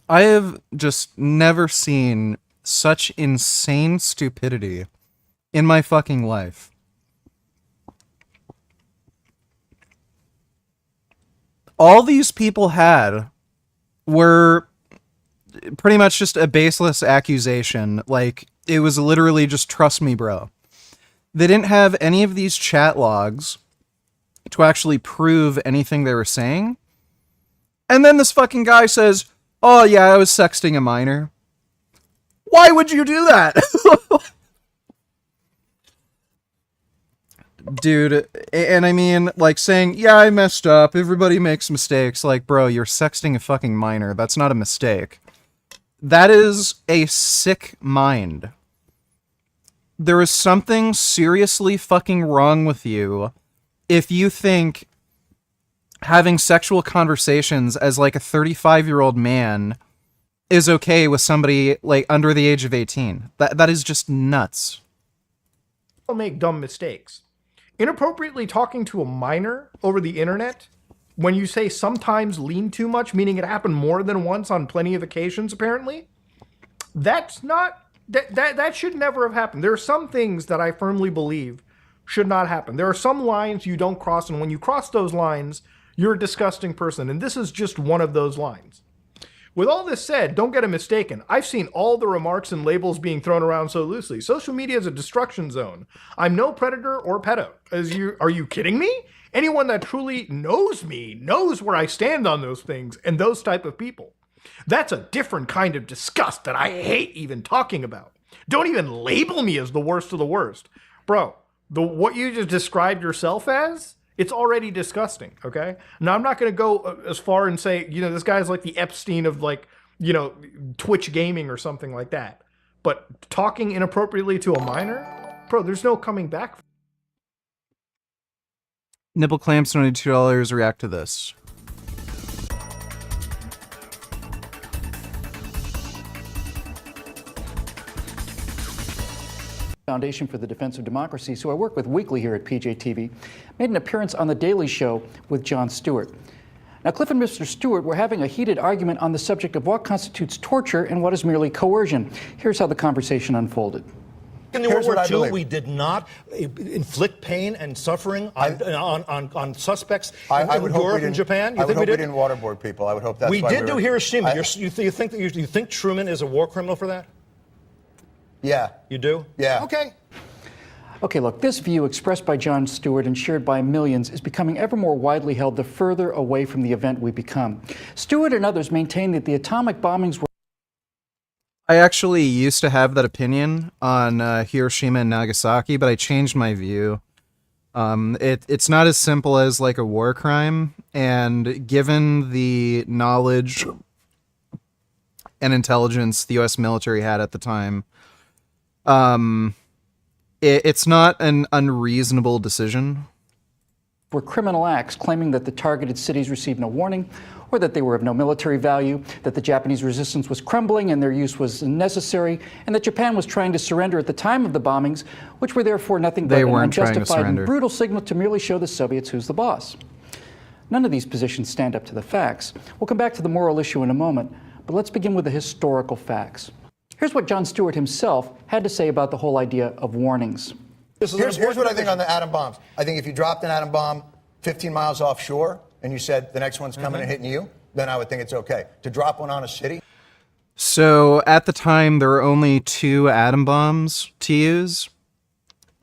Speaker 1: I have just never seen such insane stupidity in my fucking life. All these people had were pretty much just a baseless accusation. Like, it was literally just, trust me, bro. They didn't have any of these chat logs to actually prove anything they were saying. And then this fucking guy says, oh yeah, I was sexting a minor. Why would you do that? Dude, and I mean, like, saying, yeah, I messed up, everybody makes mistakes. Like, bro, you're sexting a fucking minor. That's not a mistake. That is a sick mind. There is something seriously fucking wrong with you if you think having sexual conversations as, like, a 35-year-old man is okay with somebody, like, under the age of 18. That is just nuts.
Speaker 8: People make dumb mistakes. Inappropriately talking to a minor over the internet, when you say sometimes lean too much, meaning it happened more than once on plenty of occasions, apparently, that's not... That should never have happened. There are some things that I firmly believe should not happen. There are some lines you don't cross, and when you cross those lines, you're a disgusting person, and this is just one of those lines. With all this said, don't get it mistaken. I've seen all the remarks and labels being thrown around so loosely. Social media is a destruction zone. I'm no predator or pedo. Are you kidding me? Anyone that truly knows me knows where I stand on those things and those type of people. That's a different kind of disgust that I hate even talking about. Don't even label me as the worst of the worst. Bro, what you just described yourself as, it's already disgusting, okay? Now, I'm not going to go as far and say, you know, this guy's like the Epstein of, like, you know, Twitch gaming or something like that. But talking inappropriately to a minor? Bro, there's no coming back.
Speaker 1: Nipple Clamps, $22, react to this.
Speaker 16: Foundation for the Defense of Democracy, who I work with weekly here at PJTV, made an appearance on The Daily Show with Jon Stewart. Now, Cliff and Mr. Stewart were having a heated argument on the subject of what constitutes torture and what is merely coercion. Here's how the conversation unfolded.
Speaker 17: In the World War II, we did not inflict pain and suffering on suspects in Europe and Japan. You
Speaker 18: I would
Speaker 17: think
Speaker 18: hope
Speaker 17: we
Speaker 18: we didn't waterboard people. I would hope that's
Speaker 17: we
Speaker 18: why
Speaker 17: did do Hiroshima. You think Truman is a war criminal for that?
Speaker 18: Yeah.
Speaker 17: You do?
Speaker 18: Yeah.
Speaker 17: Okay.
Speaker 16: Okay, look, this view expressed by Jon Stewart and shared by millions is becoming ever more widely held the further away from the event we become. Stewart and others maintain that the atomic bombings were...
Speaker 1: I actually used to have that opinion on Hiroshima and Nagasaki, but I changed my view. It's not as simple as, like, a war crime, and given the knowledge and intelligence the U.S. military had at the time, it's not an unreasonable decision.
Speaker 16: Were criminal acts claiming that the targeted cities received no warning, or that they were of no military value, that the Japanese resistance was crumbling and their use was unnecessary, and that Japan was trying to surrender at the time of the bombings, which were therefore nothing but an unjustified and brutal signal to merely show the Soviets who's the boss. None of these positions stand up to the facts. We'll come back to the moral issue in a moment, but let's begin with the historical facts. Here's what Jon Stewart himself had to say about the whole idea of warnings.
Speaker 18: Here's what I think on the atom bombs. I think if you dropped an atom bomb 15 miles offshore and you said the next one's coming and hitting you, then I would think it's okay. To drop one on a city?
Speaker 1: So at the time, there were only 2 atom bombs to use.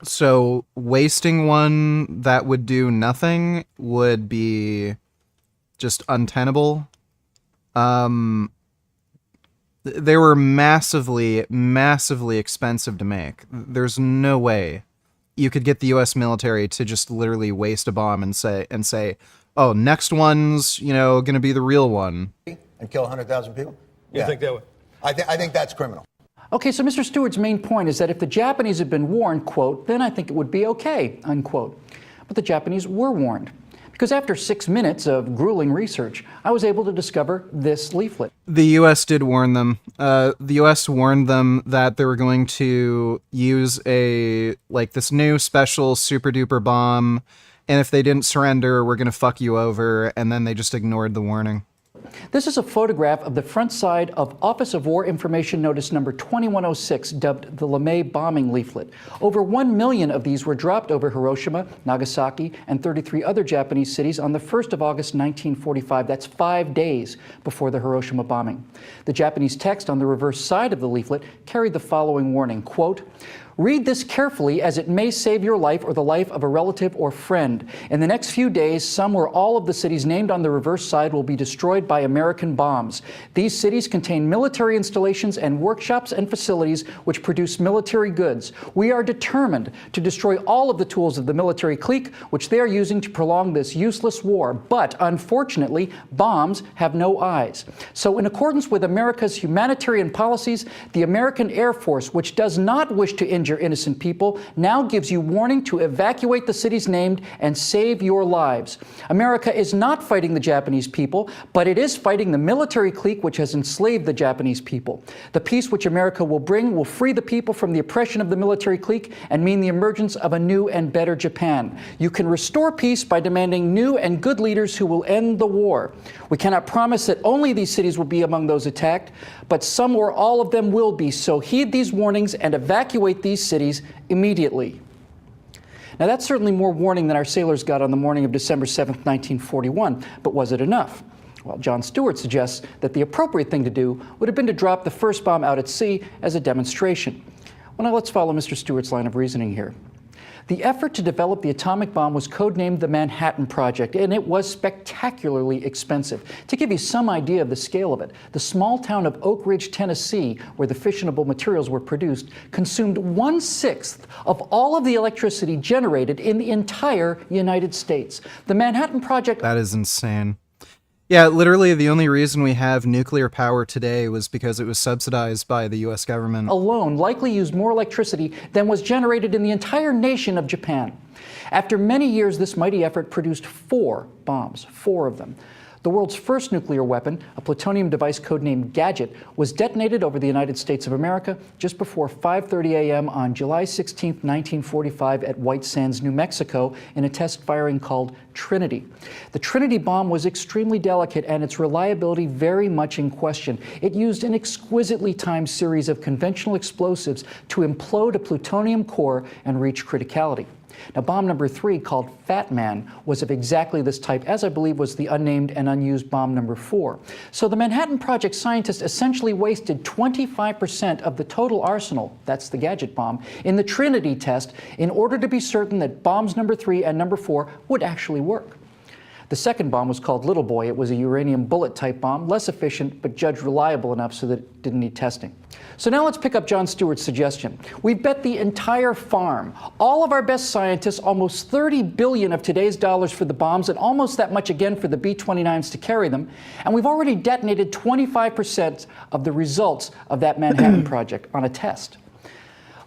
Speaker 1: So wasting one that would do nothing would be just untenable. They were massively, massively expensive to make. There's no way you could get the U.S. military to just literally waste a bomb and say, oh, next one's, going to be the real one.
Speaker 18: And kill 100,000 people?
Speaker 17: You think that would?
Speaker 18: I think that's criminal.
Speaker 16: Okay, so Mr. Stewart's main point is that if the Japanese had been warned, quote, then I think it would be okay, unquote. But the Japanese were warned. Because after 6 minutes of grueling research, I was able to discover this leaflet.
Speaker 1: The U.S. did warn them. The U.S. warned them that they were going to use this new special super duper bomb, and if they didn't surrender, we're going to fuck you over, and then they just ignored the warning.
Speaker 16: This is a photograph of the front side of Office of War Information Notice number 2106, dubbed the LeMay bombing leaflet. Over 1 million of these were dropped over Hiroshima, Nagasaki, and 33 other Japanese cities on the 1st of August 1945. That's 5 days before the Hiroshima bombing. The Japanese text on the reverse side of the leaflet carried the following warning, quote, "Read this carefully as it may save your life or the life of a relative or friend. In the next few days, some or all of the cities named on the reverse side will be destroyed by American bombs. These cities contain military installations and workshops and facilities which produce military goods. We are determined to destroy all of the tools of the military clique which they are using to prolong this useless war. But, unfortunately, bombs have no eyes. So in accordance with America's humanitarian policies, the American Air Force, which does not wish to injure innocent people, now gives you warning to evacuate the cities named and save your lives. America is not fighting the Japanese people, but it is fighting the military clique which has enslaved the Japanese people. The peace which America will bring will free the people from the oppression of the military clique and mean the emergence of a new and better Japan. You can restore peace by demanding new and good leaders who will end the war. We cannot promise that only these cities will be among those attacked, but some or all of them will be. So heed these warnings and evacuate these cities immediately." Now that's certainly more warning than our sailors got on the morning of December 7th, 1941, but was it enough? Well, John Stewart suggests that the appropriate thing to do would have been to drop the first bomb out at sea as a demonstration. Well, now let's follow Mr. Stewart's line of reasoning here. The effort to develop the atomic bomb was codenamed the Manhattan Project, and it was spectacularly expensive. To give you some idea of the scale of it, the small town of Oak Ridge, Tennessee, where the fissionable materials were produced, consumed 1/6 of all of the electricity generated in the entire United States. The Manhattan Project...
Speaker 1: That is insane. Yeah, literally the only reason we have nuclear power today was because it was subsidized by the U.S. government.
Speaker 16: Alone likely used more electricity than was generated in the entire nation of Japan. After many years, this mighty effort produced 4 bombs, 4 of them. The world's first nuclear weapon, a plutonium device codenamed Gadget, was detonated over the United States of America just before 5:30 a.m. on July 16, 1945 at White Sands, New Mexico, in a test firing called Trinity. The Trinity bomb was extremely delicate and its reliability very much in question. It used an exquisitely timed series of conventional explosives to implode a plutonium core and reach criticality. Now, bomb number 3, called Fat Man, was of exactly this type, as I believe was the unnamed and unused bomb number 4. So the Manhattan Project scientists essentially wasted 25% of the total arsenal, that's the Gadget bomb, in the Trinity test in order to be certain that bombs number 3 and number 4 would actually work. The second bomb was called Little Boy. It was a uranium bullet type bomb, less efficient, but judged reliable enough so that it didn't need testing. So now let's pick up John Stewart's suggestion. We bet the entire farm, all of our best scientists, almost $30 billion of today's dollars for the bombs and almost that much again for the B-29s to carry them, and we've already detonated 25% of the results of that Manhattan Project on a test.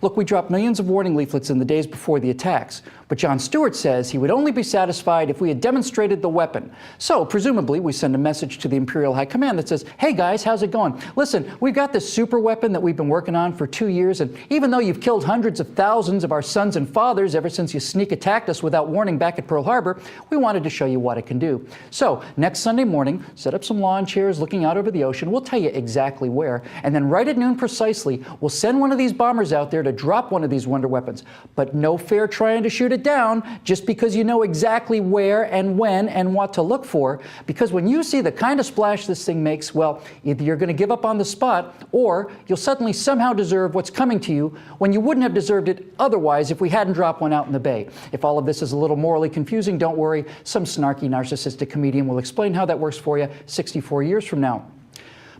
Speaker 16: Look, we dropped millions of warning leaflets in the days before the attacks, but John Stewart says he would only be satisfied if we had demonstrated the weapon. So, presumably, we send a message to the Imperial High Command that says, "Hey guys, how's it going? Listen, we've got this super weapon that we've been working on for 2 years, and even though you've killed hundreds of thousands of our sons and fathers ever since you sneak attacked us without warning back at Pearl Harbor, we wanted to show you what it can do. So, next Sunday morning, set up some lawn chairs looking out over the ocean. We'll tell you exactly where, and then right at noon precisely, we'll send one of these bombers out there to drop one of these wonder weapons. But no fair trying to shoot it down just because you know exactly where and when and what to look for, because when you see the kind of splash this thing makes, well, either you're going to give up on the spot or you'll suddenly somehow deserve what's coming to you when you wouldn't have deserved it otherwise if we hadn't dropped one out in the bay." If all of this is a little morally confusing, don't worry. Some snarky narcissistic comedian will explain how that works for you 64 years from now.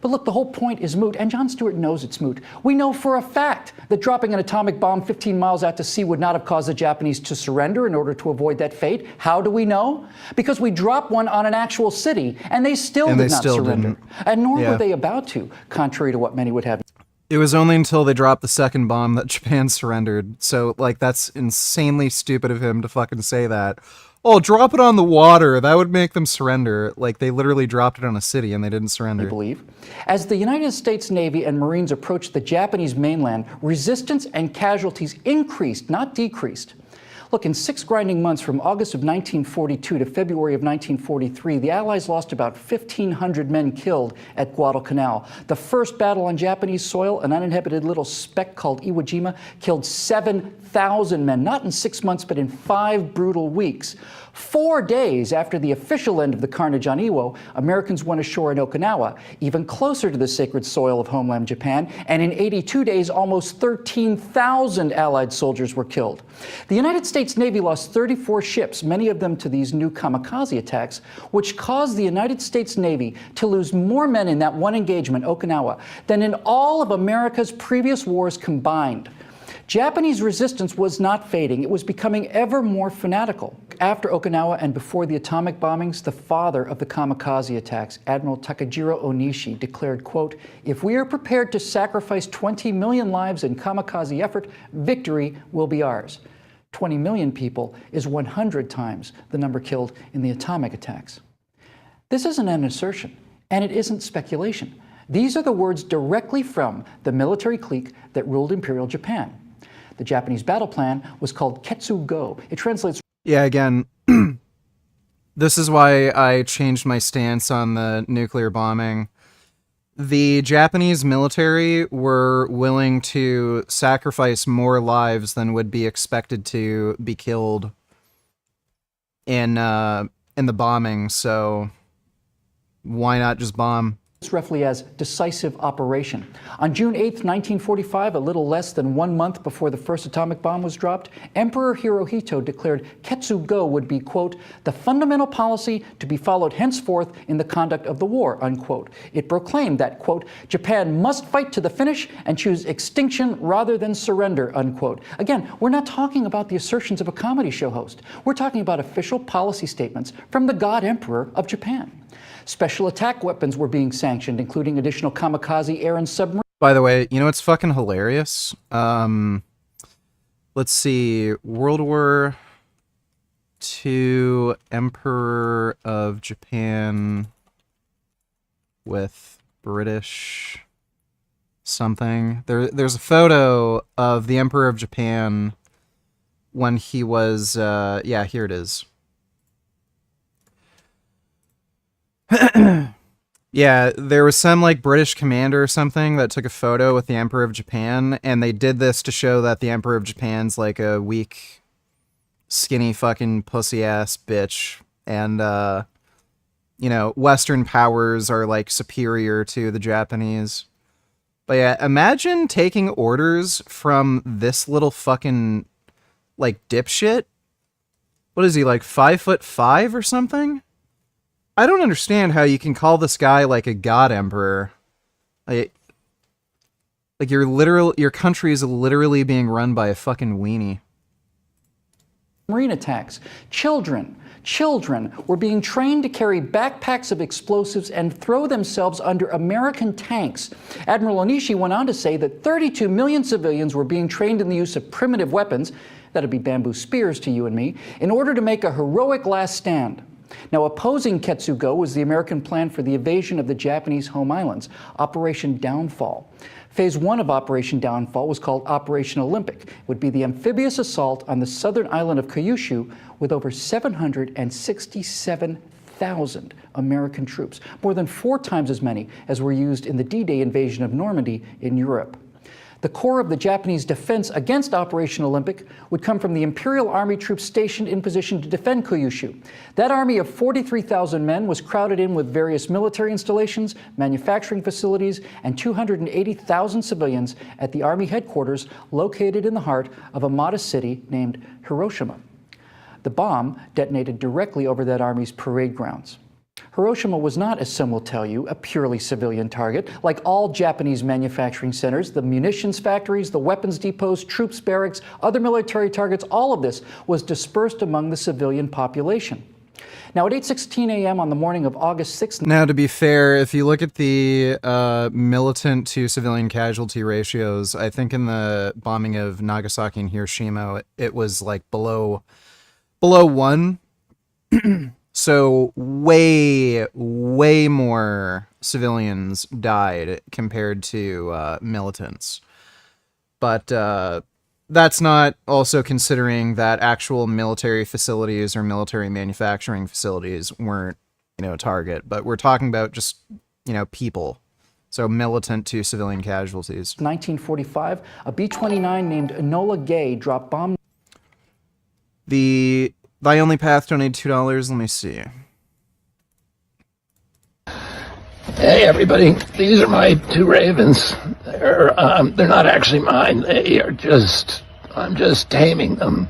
Speaker 16: But look, the whole point is moot, and Jon Stewart knows it's moot. We know for a fact that dropping an atomic bomb 15 miles out to sea would not have caused the Japanese to surrender in order to avoid that fate. How do we know? Because we dropped one on an actual city, and they still did not surrender. And nor were they about to, contrary to what many would have.
Speaker 1: It was only until they dropped the second bomb that Japan surrendered. So, like, that's insanely stupid of him to fucking say that. Oh, drop it on the water. That would make them surrender. Like, they literally dropped it on a city and they didn't surrender.
Speaker 16: I believe. As the United States Navy and Marines approached the Japanese mainland, resistance and casualties increased, not decreased. Look, in 6 grinding months from August of 1942 to February of 1943, the Allies lost about 1,500 men killed at Guadalcanal. The first battle on Japanese soil, an uninhabited little speck called Iwo Jima, killed 7,000 men, not in 6 months, but in 5 brutal weeks. 4 days after the official end of the carnage on Iwo, Americans went ashore in Okinawa, even closer to the sacred soil of homeland Japan, and in 82 days, almost 13,000 Allied soldiers were killed. The United States Navy lost 34 ships, many of them to these new kamikaze attacks, which caused the United States Navy to lose more men in that one engagement, Okinawa, than in all of America's previous wars combined. Japanese resistance was not fading. It was becoming ever more fanatical. After Okinawa and before the atomic bombings, the father of the kamikaze attacks, Admiral Takejiro Onishi, declared, quote, "If we are prepared to sacrifice 20 million lives in kamikaze effort, victory will be ours." 20 million people is 100 times the number killed in the atomic attacks. This isn't an assertion, and it isn't speculation. These are the words directly from the military clique that ruled Imperial Japan. The Japanese battle plan was called Ketsu-go. It translates...
Speaker 1: Yeah, again, this is why I changed my stance on the nuclear bombing. The Japanese military were willing to sacrifice more lives than would be expected to be killed in the bombing, so why not just bomb?
Speaker 16: Roughly as decisive operation. On June 8, 1945, a little less than 1 month before the first atomic bomb was dropped, Emperor Hirohito declared Ketsu-go would be, quote, "the fundamental policy to be followed henceforth in the conduct of the war," unquote. It proclaimed that, quote, "Japan must fight to the finish and choose extinction rather than surrender," unquote. Again, we're not talking about the assertions of a comedy show host. We're talking about official policy statements from the God Emperor of Japan. Special attack weapons were being sanctioned, including additional kamikaze air and submarine.
Speaker 1: By the way, you know what's fucking hilarious? Let's see. World War II Emperor of Japan with British something. There's a photo of the Emperor of Japan when he was, yeah, here it is. Yeah, there was some like British commander or something that took a photo with the Emperor of Japan, and they did this to show that the Emperor of Japan's like a weak, skinny fucking pussy ass bitch, and you know, Western powers are like superior to the Japanese. But yeah, imagine taking orders from this little fucking like dipshit. What is he, like 5'5" or something? I don't understand how you can call this guy like a god emperor. Like your country is literally being run by a fucking weenie.
Speaker 16: Marine attacks. Children were being trained to carry backpacks of explosives and throw themselves under American tanks. Admiral Onishi went on to say that 32 million civilians were being trained in the use of primitive weapons, that'd be bamboo spears to you and me, in order to make a heroic last stand. Now, opposing Ketsu-go was the American plan for the invasion of the Japanese home islands, Operation Downfall. Phase 1 of Operation Downfall was called Operation Olympic. It would be the amphibious assault on the southern island of Kyushu with over 767,000 American troops, more than 4 times as many as were used in the D-Day invasion of Normandy in Europe. The core of the Japanese defense against Operation Olympic would come from the Imperial Army troops stationed in position to defend Kyushu. That army of 43,000 men was crowded in with various military installations, manufacturing facilities, and 280,000 civilians at the Army headquarters located in the heart of a modest city named Hiroshima. The bomb detonated directly over that army's parade grounds. Hiroshima was not, as some will tell you, a purely civilian target. Like all Japanese manufacturing centers, the munitions factories, the weapons depots, troops barracks, other military targets, all of this was dispersed among the civilian population. Now, at 8:16 a.m. on the morning of August 6th...
Speaker 1: Now, to be fair, if you look at the militant to civilian casualty ratios, I think in the bombing of Nagasaki and Hiroshima, it was like below 1. So way more civilians died compared to militants. But that's not also considering that actual military facilities or military manufacturing facilities weren't, a target. But we're talking about just, people. So militant to civilian casualties.
Speaker 16: 1945, a B-29 named Enola Gay dropped bomb...
Speaker 1: The Thy Only Path donated $2. Let me see.
Speaker 19: Hey everybody, these are my 2 ravens. They're not actually mine. I'm just taming them.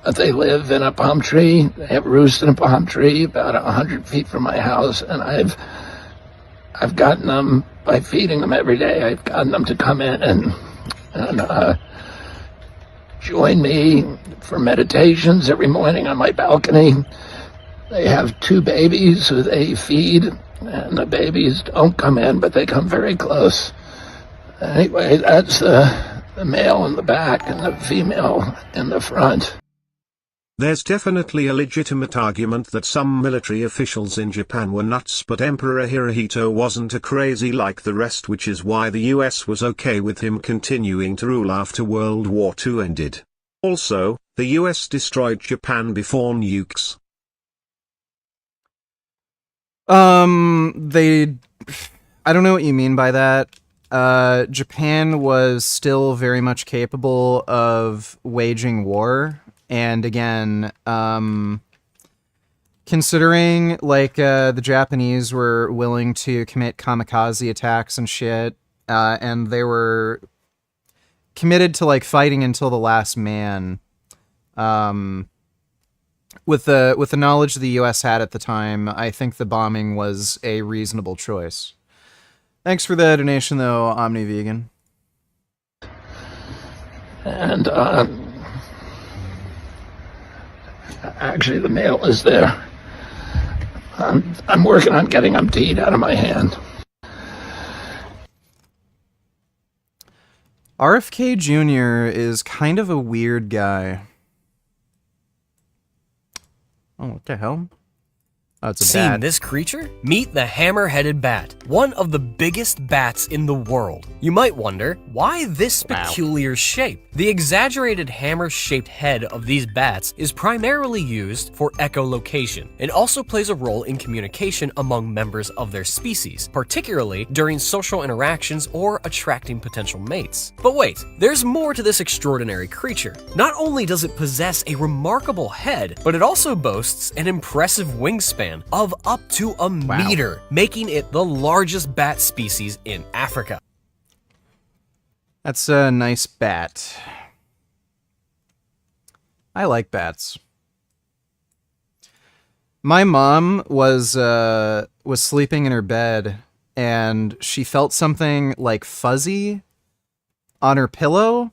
Speaker 19: But they live in a palm tree. They have roost in a palm tree about 100 feet from my house, and I've gotten them by feeding them every day. I've gotten them to come in and join me for meditations every morning on my balcony. They have 2 babies who they feed. And the babies don't come in, but they come very close. Anyway, that's the male in the back and the female in the front.
Speaker 2: There's definitely a legitimate argument that some military officials in Japan were nuts, but Emperor Hirohito wasn't a crazy like the rest, which is why the US was okay with him continuing to rule after World War II ended. Also, the US destroyed Japan before nukes.
Speaker 1: I don't know what you mean by that. Japan was still very much capable of waging war. And again, considering like the Japanese were willing to commit kamikaze attacks and shit, and they were committed to like fighting until the last man, with the knowledge the US had at the time, I think the bombing was a reasonable choice. Thanks for the donation though, Omni Vegan.
Speaker 19: And actually the male is there. I'm working on getting them to eat out of my hand.
Speaker 1: RFK Jr. is kind of a weird guy. Oh, what the hell? Oh, it's a
Speaker 20: Seen
Speaker 1: bat.
Speaker 20: this creature? Meet the hammer-headed bat, one of the biggest bats in the world. You might wonder, why this peculiar shape? The exaggerated hammer-shaped head of these bats is primarily used for echolocation and also plays a role in communication among members of their species, particularly during social interactions or attracting potential mates. But wait, there's more to this extraordinary creature. Not only does it possess a remarkable head, but it also boasts an impressive wingspan of up to a meter, making it the largest bat species in Africa.
Speaker 1: That's a nice bat. I like bats. My mom was sleeping in her bed and she felt something like fuzzy on her pillow,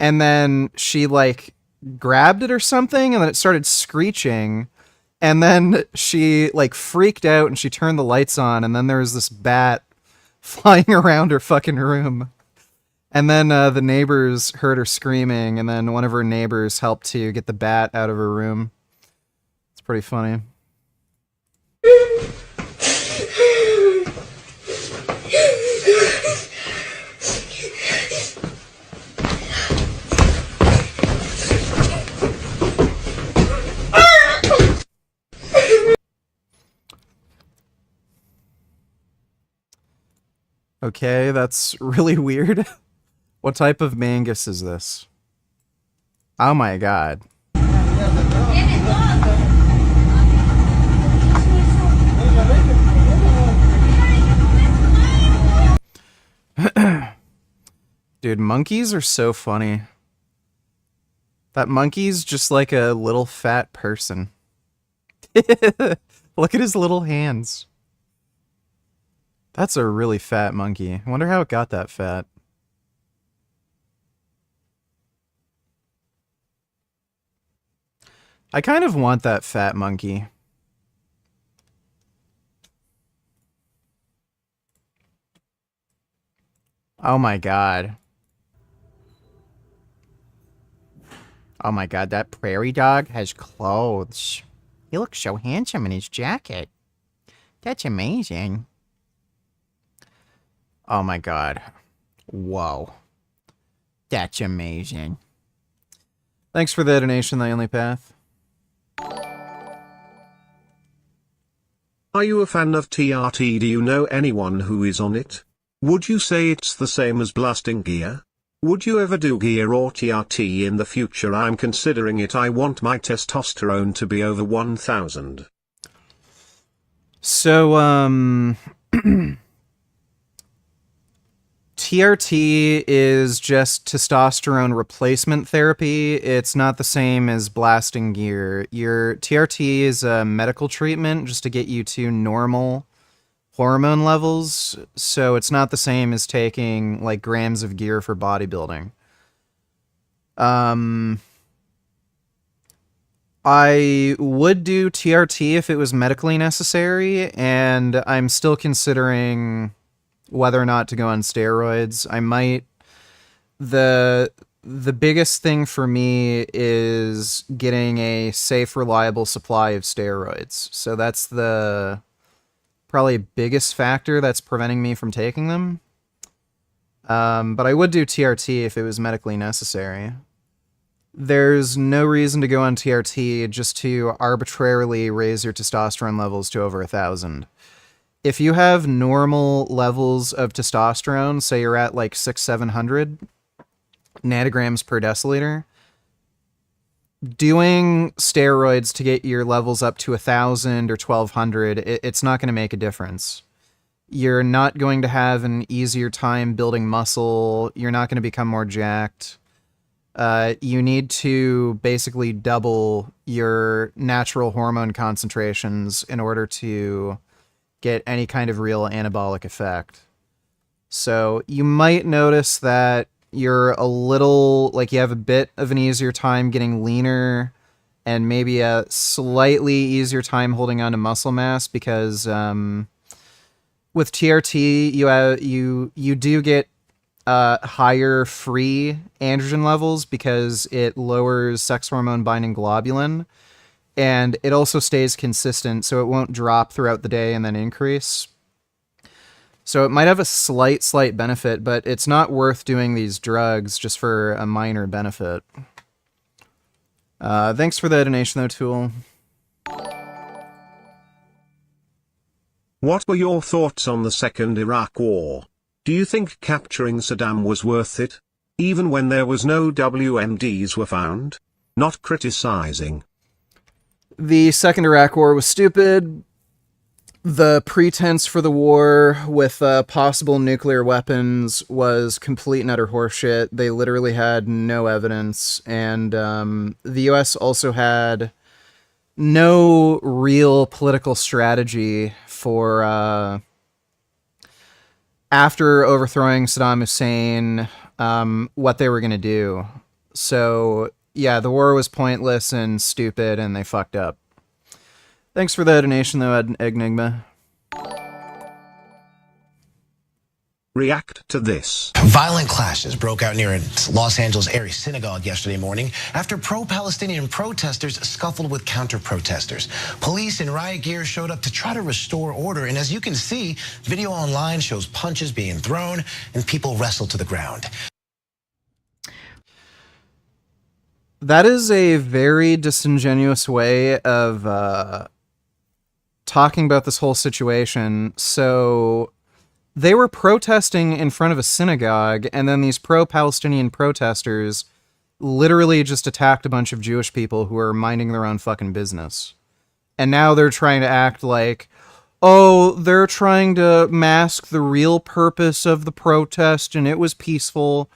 Speaker 1: and then she like grabbed it or something, and then it started screeching. And then she like freaked out and she turned the lights on, and then there was this bat flying around her fucking room. And then the neighbors heard her screaming, and then one of her neighbors helped to get the bat out of her room. It's pretty funny. Okay, that's really weird. What type of mangus is this? Oh my god. Dude, monkeys are so funny. That monkey's just like a little fat person. Look at his little hands. That's a really fat monkey. I wonder how it got that fat. I kind of want that fat monkey. Oh my god. Oh my god, that prairie dog has clothes. He looks so handsome in his jacket. That's amazing. Oh my god. Whoa. That's amazing. Thanks for the donation, The Only Path.
Speaker 2: Are you a fan of TRT? Do you know anyone who is on it? Would you say it's the same as blasting gear? Would you ever do gear or TRT in the future? I'm considering it. I want my testosterone to be over 1000.
Speaker 1: So, TRT is just testosterone replacement therapy. It's not the same as blasting gear. Your TRT is a medical treatment just to get you to normal hormone levels, so it's not the same as taking like grams of gear for bodybuilding. I would do TRT if it was medically necessary, and I'm still considering whether or not to go on steroids. I might. The biggest thing for me is getting a safe, reliable supply of steroids. So that's the probably biggest factor that's preventing me from taking them. But I would do TRT if it was medically necessary. There's no reason to go on TRT just to arbitrarily raise your testosterone levels to over 1,000. If you have normal levels of testosterone, say you're at like 600-700 nanograms per deciliter, doing steroids to get your levels up to 1,000 or 1,200, it's not going to make a difference. You're not going to have an easier time building muscle. You're not going to become more jacked. You need to basically double your natural hormone concentrations in order to get any kind of real anabolic effect. So you might notice that you're a little, like you have a bit of an easier time getting leaner and maybe a slightly easier time holding on to muscle mass because with TRT, you do get higher free androgen levels because it lowers sex hormone binding globulin, and it also stays consistent, so it won't drop throughout the day and then increase. So it might have a slight benefit, but it's not worth doing these drugs just for a minor benefit. Thanks for the donation, though, Tool.
Speaker 2: What were your thoughts on the Second Iraq War? Do you think capturing Saddam was worth it? Even when there was no WMDs were found? Not criticizing.
Speaker 1: The Second Iraq War was stupid. The pretense for the war with possible nuclear weapons was complete and utter horseshit. They literally had no evidence, and the US also had no real political strategy for after overthrowing Saddam Hussein, what they were going to do. So, yeah, the war was pointless and stupid, and they fucked up. Thanks for the donation, though, Enigma.
Speaker 2: React to this.
Speaker 21: Violent clashes broke out near a Los Angeles area synagogue yesterday morning after pro-Palestinian protesters scuffled with counter-protesters. Police in riot gear showed up to try to restore order, and as you can see, video online shows punches being thrown and people wrestled to the ground.
Speaker 1: That is a very disingenuous way of talking about this whole situation. So they were protesting in front of a synagogue, and then these pro-Palestinian protesters literally just attacked a bunch of Jewish people who were minding their own fucking business. And now they're trying to act like, oh, they're trying to mask the real purpose of the protest, and it was peaceful.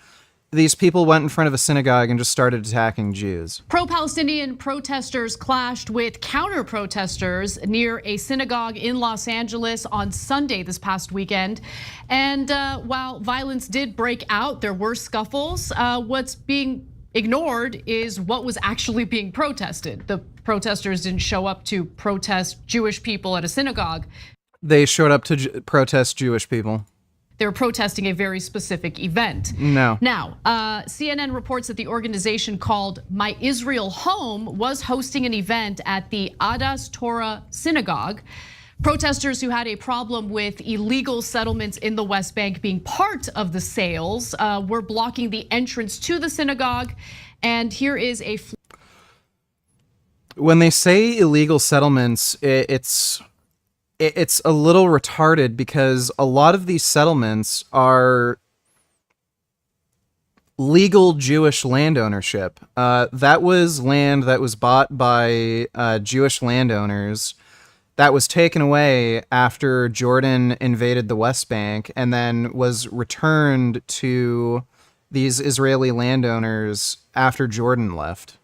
Speaker 1: these people went in front of a synagogue and just started attacking Jews.
Speaker 3: Pro-Palestinian protesters clashed with counter-protesters near a synagogue in Los Angeles on Sunday this past weekend. And while violence did break out, there were scuffles. What's being ignored is what was actually being protested. The protesters didn't show up to protest Jewish people at a synagogue.
Speaker 1: They showed up to protest Jewish people.
Speaker 3: They were protesting a very specific event.
Speaker 1: No.
Speaker 3: Now, CNN reports that the organization called My Israel Home was hosting an event at the Adas Torah Synagogue. Protesters who had a problem with illegal settlements in the West Bank being part of the sales were blocking the entrance to the synagogue. And here is a...
Speaker 1: When they say illegal settlements, it's a little retarded because a lot of these settlements are legal Jewish land ownership. That was land that was bought by Jewish landowners that was taken away after Jordan invaded the West Bank and then was returned to these Israeli landowners after Jordan left.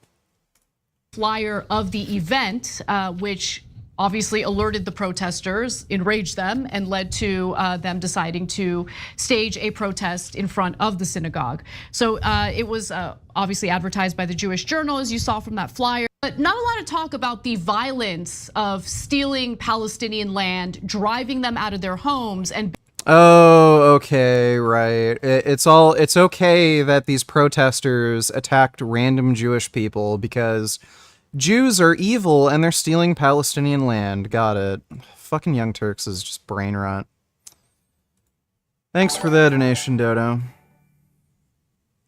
Speaker 3: Flyer of the event, which obviously alerted the protesters, enraged them, and led to them deciding to stage a protest in front of the synagogue. So it was obviously advertised by the Jewish Journal, as you saw from that flyer. But not a lot of talk about the violence of stealing Palestinian land, driving them out of their homes, and...
Speaker 1: Oh, okay, right. It's okay that these protesters attacked random Jewish people because Jews are evil and they're stealing Palestinian land. Got it. Fucking Young Turks is just brain rot. Thanks for the donation, Dodo.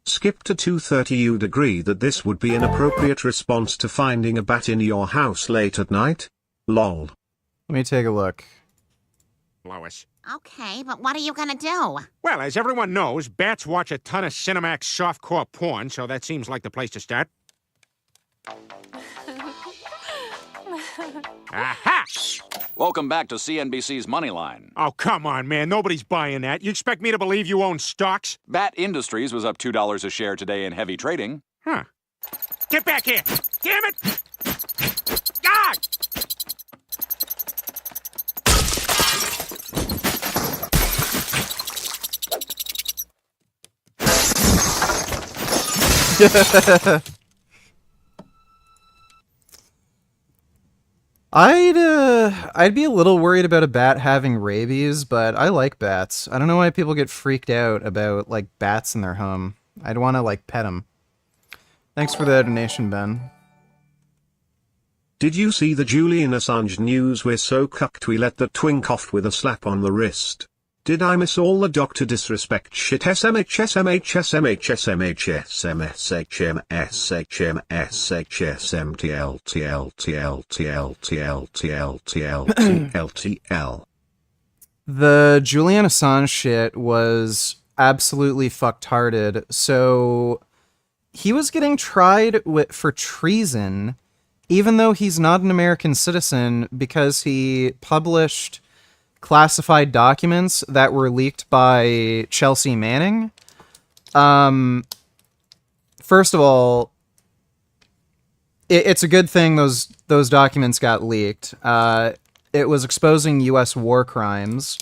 Speaker 2: Skip to 2:30. You'd agree that this would be an appropriate response to finding a bat in your house late at night? Lol.
Speaker 1: Let me take a look.
Speaker 22: Lois.
Speaker 23: Okay, but what are you gonna do?
Speaker 22: Well, as everyone knows, bats watch a ton of Cinemax softcore porn, so that seems like the place to start. Aha!
Speaker 24: Welcome back to CNBC's Moneyline.
Speaker 22: Oh, come on, man. Nobody's buying that. You expect me to believe you own stocks?
Speaker 24: Bat Industries was up $2 a share today in heavy trading.
Speaker 22: Huh. Get back here! Damn it! Ah!
Speaker 1: I'd be a little worried about a bat having rabies, but I like bats. I don't know why people get freaked out about like bats in their home. I'd want to like pet them. Thanks for the donation, Ben.
Speaker 2: Did you see the Julian Assange news? We're so cucked we let the twink off with a slap on the wrist. Did I miss all the doctor disrespect shit? SMH, SMH, SMH, SMH, SMS, HMS, HMS, HSM, TL, TL, TL, TL, TL, TL, TL, TL, TL.
Speaker 1: The Julian Assange shit was absolutely fucktarded. So he was getting tried for treason, even though he's not an American citizen, because he published classified documents that were leaked by Chelsea Manning. First of all, it's a good thing those documents got leaked. It was exposing U.S. war crimes.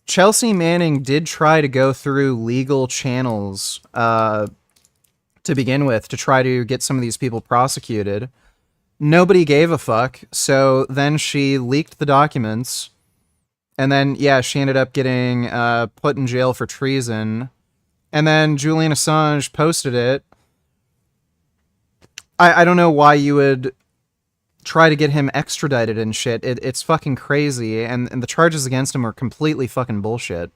Speaker 1: Chelsea Manning did try to go through legal channels to begin with to try to get some of these people prosecuted. Nobody gave a fuck, so then she leaked the documents. And then, yeah, she ended up getting put in jail for treason. And then Julian Assange posted it. I don't know why you would try to get him extradited and shit. It's fucking crazy. And the charges against him are completely fucking bullshit.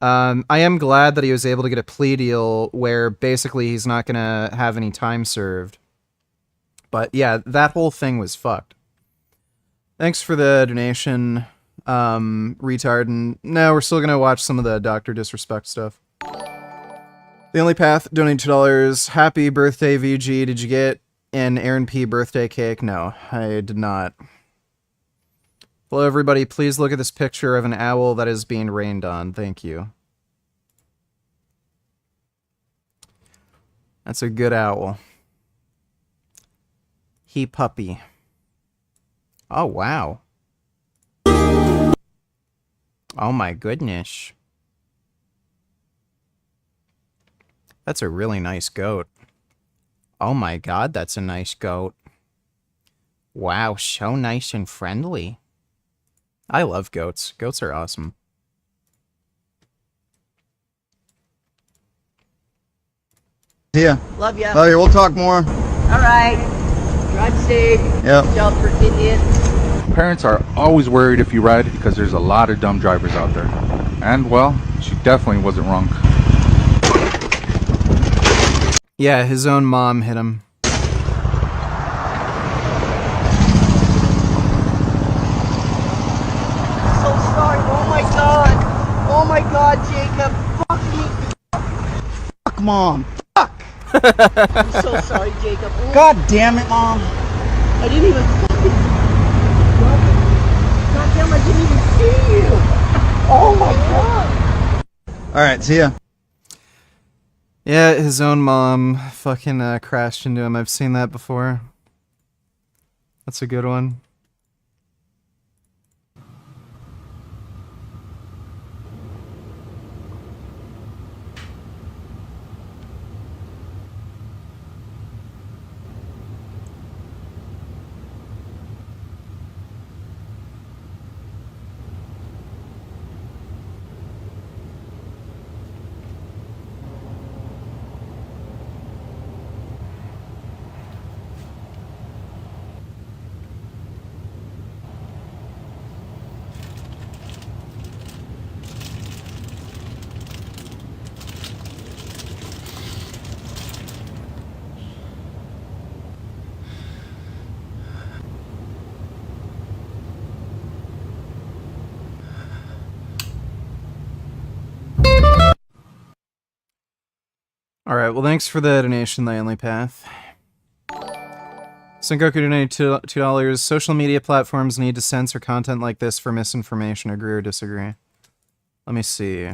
Speaker 1: I am glad that he was able to get a plea deal where basically he's not going to have any time served. But yeah, that whole thing was fucked. Thanks for the donation. Retard, and no, we're still gonna watch some of the Dr. Disrespect stuff. The Only Path donated $2. Happy birthday, VG. Did you get an Aaron P birthday cake? No, I did not. Hello, everybody. Please look at this picture of an owl that is being rained on. Thank you. That's a good owl. He puppy. Oh, wow. Oh my goodness. That's a really nice goat. Oh my god, that's a nice goat. Wow, so nice and friendly. I love goats. Goats are awesome.
Speaker 4: Yeah.
Speaker 5: Love ya.
Speaker 4: Love you. We'll talk more.
Speaker 5: All right. Drive safe.
Speaker 4: Yep.
Speaker 5: Don't forget it.
Speaker 7: Parents are always worried if you ride because there's a lot of dumb drivers out there. And, well, she definitely wasn't wrong.
Speaker 1: Yeah, his own mom hit him.
Speaker 5: So sorry. Oh my god. Oh my god, Jacob. Fuck me.
Speaker 4: Fuck, Mom. Fuck.
Speaker 5: I'm so sorry, Jacob. Oh,
Speaker 4: God damn it, Mom.
Speaker 5: I didn't even fucking. God damn, I didn't even see you. Oh my god.
Speaker 4: All right, see ya.
Speaker 1: Yeah, his own mom fucking crashed into him. I've seen that before. That's a good one. Alright, well thanks for the donation, The Only Path. Sengoku donated $2. Social media platforms need to censor content like this for misinformation. Agree or disagree? Let me see.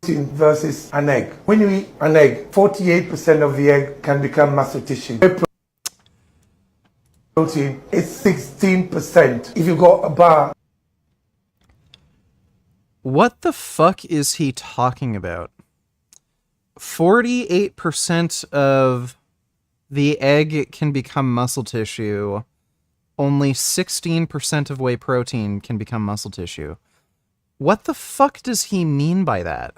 Speaker 9: Versus an egg. When you eat an egg, 48% of the egg can become muscle tissue. Protein is 16%. If you got a bar.
Speaker 1: What the fuck is he talking about? 48% of the egg can become muscle tissue. Only 16% of whey protein can become muscle tissue. What the fuck does he mean by that?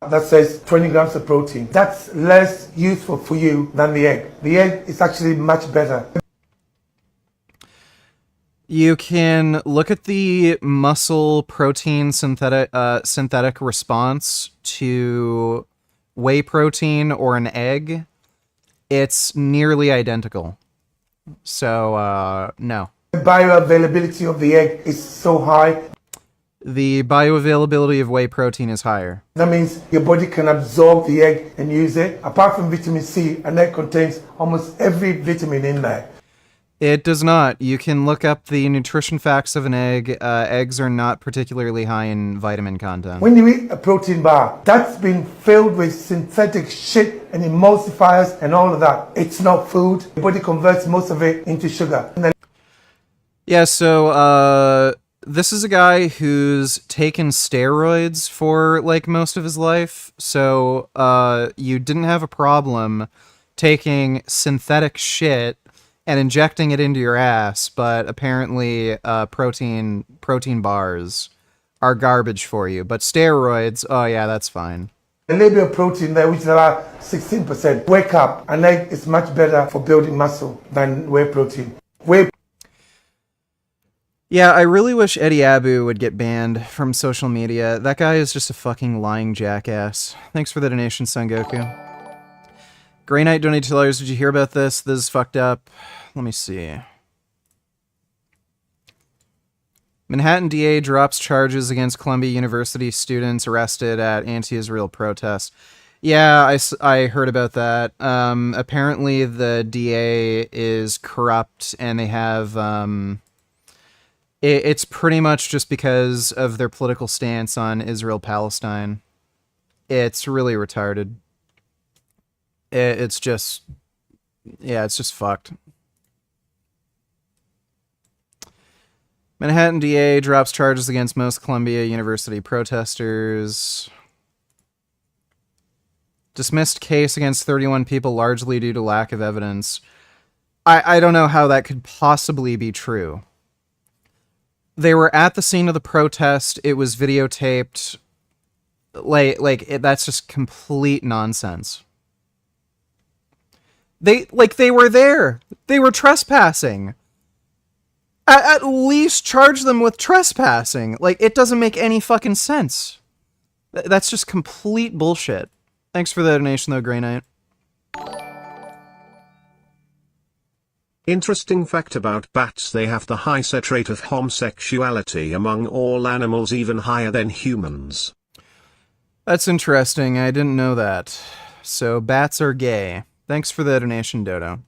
Speaker 9: That says 20 grams of protein. That's less useful for you than the egg. The egg is actually much better.
Speaker 1: You can look at the muscle protein synthetic response to whey protein or an egg. It's nearly identical. So, no.
Speaker 9: The bioavailability of the egg is so high.
Speaker 1: The bioavailability of whey protein is higher.
Speaker 9: That means your body can absorb the egg and use it. Apart from vitamin C, an egg contains almost every vitamin in there.
Speaker 1: It does not. You can look up the nutrition facts of an egg. Eggs are not particularly high in vitamin content.
Speaker 9: When you eat a protein bar, that's been filled with synthetic shit and emulsifiers and all of that. It's not food. The body converts most of it into sugar.
Speaker 1: Yeah, so this is a guy who's taken steroids for like most of his life. So you didn't have a problem taking synthetic shit and injecting it into your ass, but apparently protein bars are garbage for you. But steroids, oh yeah, that's fine.
Speaker 9: A little bit of protein there, which is about 16%. Wake up, an egg is much better for building muscle than whey protein.
Speaker 1: Yeah, I really wish Eddie Abu would get banned from social media. That guy is just a fucking lying jackass. Thanks for the donation, Sengoku. Grey Knight donated $2. Did you hear about this? This is fucked up. Let me see. Manhattan DA drops charges against Columbia University students arrested at anti-Israel protests. Yeah, I heard about that. Apparently the DA is corrupt and they have... It's pretty much just because of their political stance on Israel-Palestine. It's really retarded. It's just, yeah, it's just fucked. Manhattan DA drops charges against most Columbia University protesters. Dismissed case against 31 people largely due to lack of evidence. I don't know how that could possibly be true. They were at the scene of the protest. It was videotaped. That's just complete nonsense. They were there. They were trespassing. At least charge them with trespassing. Like, it doesn't make any fucking sense. That's just complete bullshit. Thanks for the donation, though, Grey Knight.
Speaker 2: Interesting fact about bats: they have the highest rate of homosexuality among all animals, even higher than humans.
Speaker 1: That's interesting. I didn't know that. So, bats are gay. Thanks for the donation, Dodo.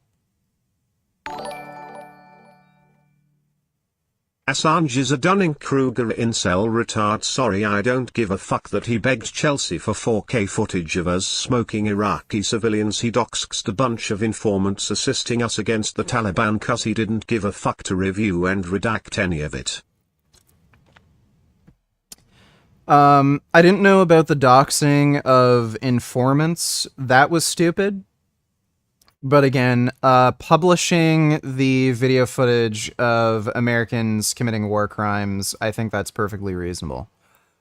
Speaker 2: Assange is a Dunning-Kruger incel retard. Sorry, I don't give a fuck that he begged Chelsea for 4K footage of us smoking Iraqi civilians. He doxed a bunch of informants assisting us against the Taliban cause he didn't give a fuck to review and redact any of it.
Speaker 1: I didn't know about the doxing of informants. That was stupid. But again, publishing the video footage of Americans committing war crimes, I think that's perfectly reasonable.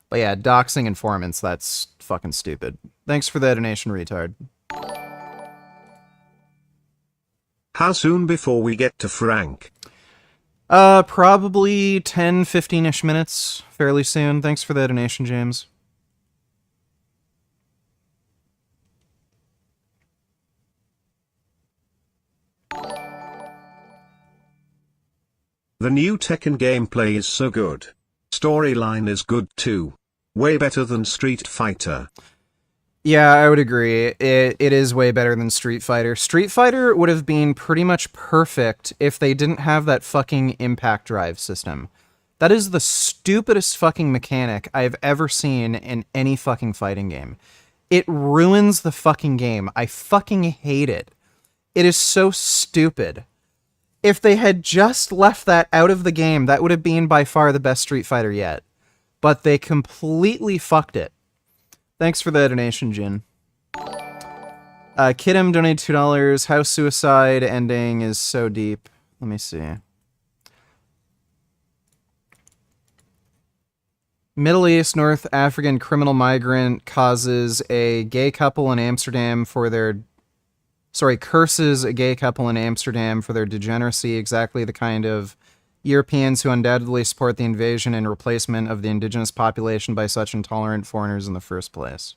Speaker 1: But yeah, doxing informants, that's fucking stupid. Thanks for the donation, retard.
Speaker 2: How soon before we get to Frank?
Speaker 1: Probably 10, 15-ish minutes, fairly soon. Thanks for the donation, James.
Speaker 2: The new Tekken gameplay is so good. Storyline is good too. Way better than Street Fighter.
Speaker 1: Yeah, I would agree. It is way better than Street Fighter. Street Fighter would have been pretty much perfect if they didn't have that fucking impact drive system. That is the stupidest fucking mechanic I've ever seen in any fucking fighting game. It ruins the fucking game. I fucking hate it. It is so stupid. If they had just left that out of the game, that would have been by far the best Street Fighter yet. But they completely fucked it. Thanks for the donation, Jin. Kidham donated $2. House suicide ending is so deep. Let me see. Middle East North African criminal migrant causes a gay couple in Amsterdam for their... curses a gay couple in Amsterdam for their degeneracy, exactly the kind of Europeans who undoubtedly support the invasion and replacement of the indigenous population by such intolerant foreigners in the first place.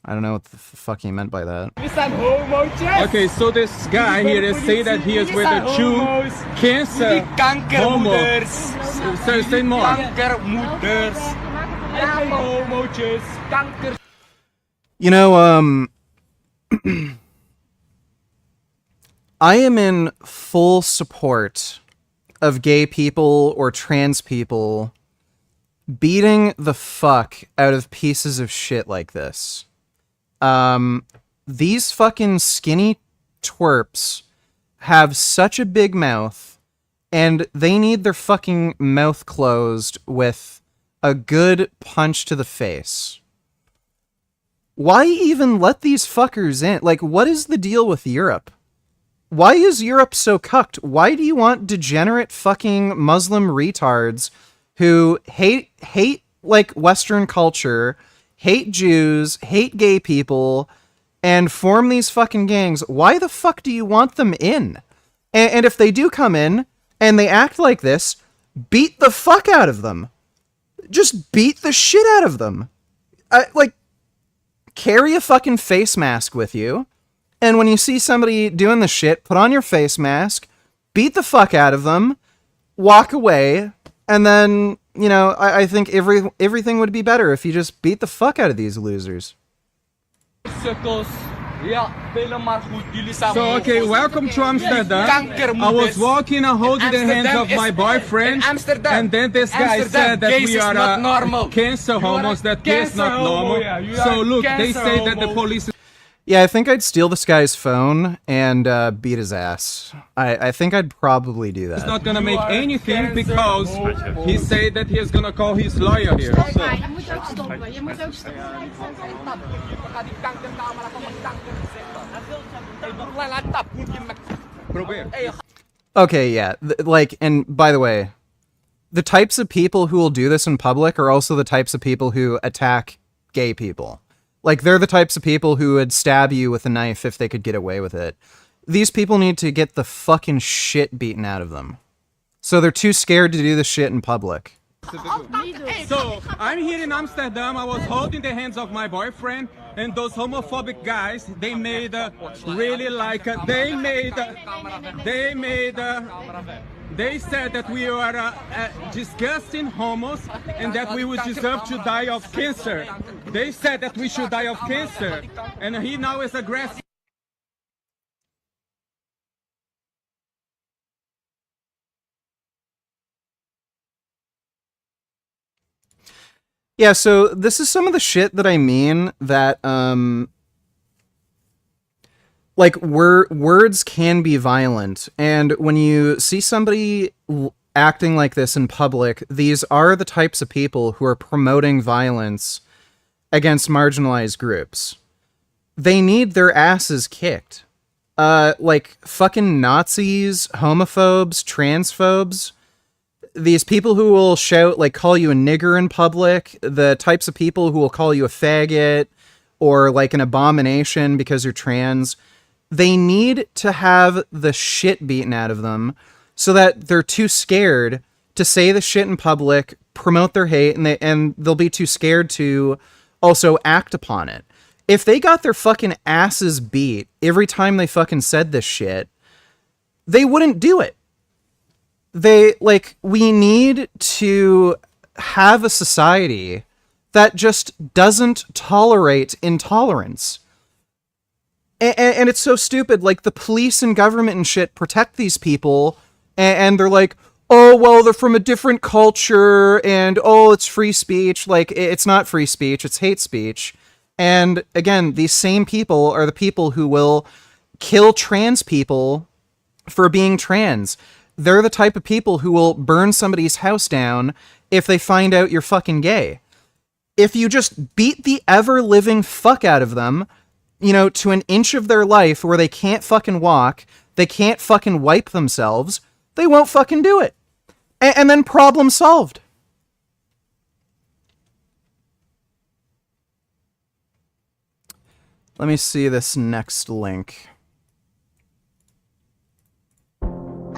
Speaker 1: I don't know what the fuck he meant by that.
Speaker 6: Okay, so this guy here is saying that he is with a Jew, cancer, homo. Say more.
Speaker 1: You know, I am in full support of gay people or trans people beating the fuck out of pieces of shit like this. These fucking skinny twerps have such a big mouth, and they need their fucking mouth closed with a good punch to the face. Why even let these fuckers in? Like, what is the deal with Europe? Why is Europe so cucked? Why do you want degenerate fucking Muslim retards who hate like Western culture, hate Jews, hate gay people, and form these fucking gangs? Why the fuck do you want them in? And if they do come in and they act like this, beat the fuck out of them. Just beat the shit out of them. Like, carry a fucking face mask with you. And when you see somebody doing the shit, put on your face mask, beat the fuck out of them, walk away, and then, you know, I think everything would be better if you just beat the fuck out of these losers.
Speaker 6: So, okay, welcome to Amsterdam. I was walking and holding the hands of my boyfriend, and then this guy said that we are cancer homos, that gay is not normal. So look, they say that the police...
Speaker 1: Yeah, I think I'd steal this guy's phone and beat his ass. I think I'd probably do
Speaker 6: He's
Speaker 1: that.
Speaker 6: not gonna make anything because he said that he is gonna call his lawyer here. So.
Speaker 1: Okay, yeah. Like, and by the way, the types of people who will do this in public are also the types of people who attack gay people. Like, they're the types of people who would stab you with a knife if they could get away with it. These people need to get the fucking shit beaten out of them. So they're too scared to do this shit in public.
Speaker 6: So, I'm here in Amsterdam. I was holding the hands of my boyfriend, and those homophobic guys, they made really like, they said that we are disgusting homos and that we would deserve to die of cancer. They said that we should die of cancer, and he now is aggressive.
Speaker 1: Yeah, so this is some of the shit that I mean that, like, words can be violent, and when you see somebody acting like this in public, these are the types of people who are promoting violence against marginalized groups. They need their asses kicked. Like, fucking Nazis, homophobes, transphobes, these people who will shout, like, call you a nigger in public, the types of people who will call you a faggot or, like, an abomination because you're trans, they need to have the shit beaten out of them so that they're too scared to say the shit in public, promote their hate, and they'll be too scared to also act upon it. If they got their fucking asses beat every time they fucking said this shit, they wouldn't do it. We need to have a society that just doesn't tolerate intolerance. And it's so stupid. Like, the police and government and shit protect these people, and they're like, oh, well, they're from a different culture, and oh, it's free speech. Like, it's not free speech, it's hate speech. And again, these same people are the people who will kill trans people for being trans. They're the type of people who will burn somebody's house down if they find out you're fucking gay. If you just beat the ever-living fuck out of them, you know, to an inch of their life where they can't fucking walk, they can't fucking wipe themselves, they won't fucking do it. And then problem solved. Let me see this next link.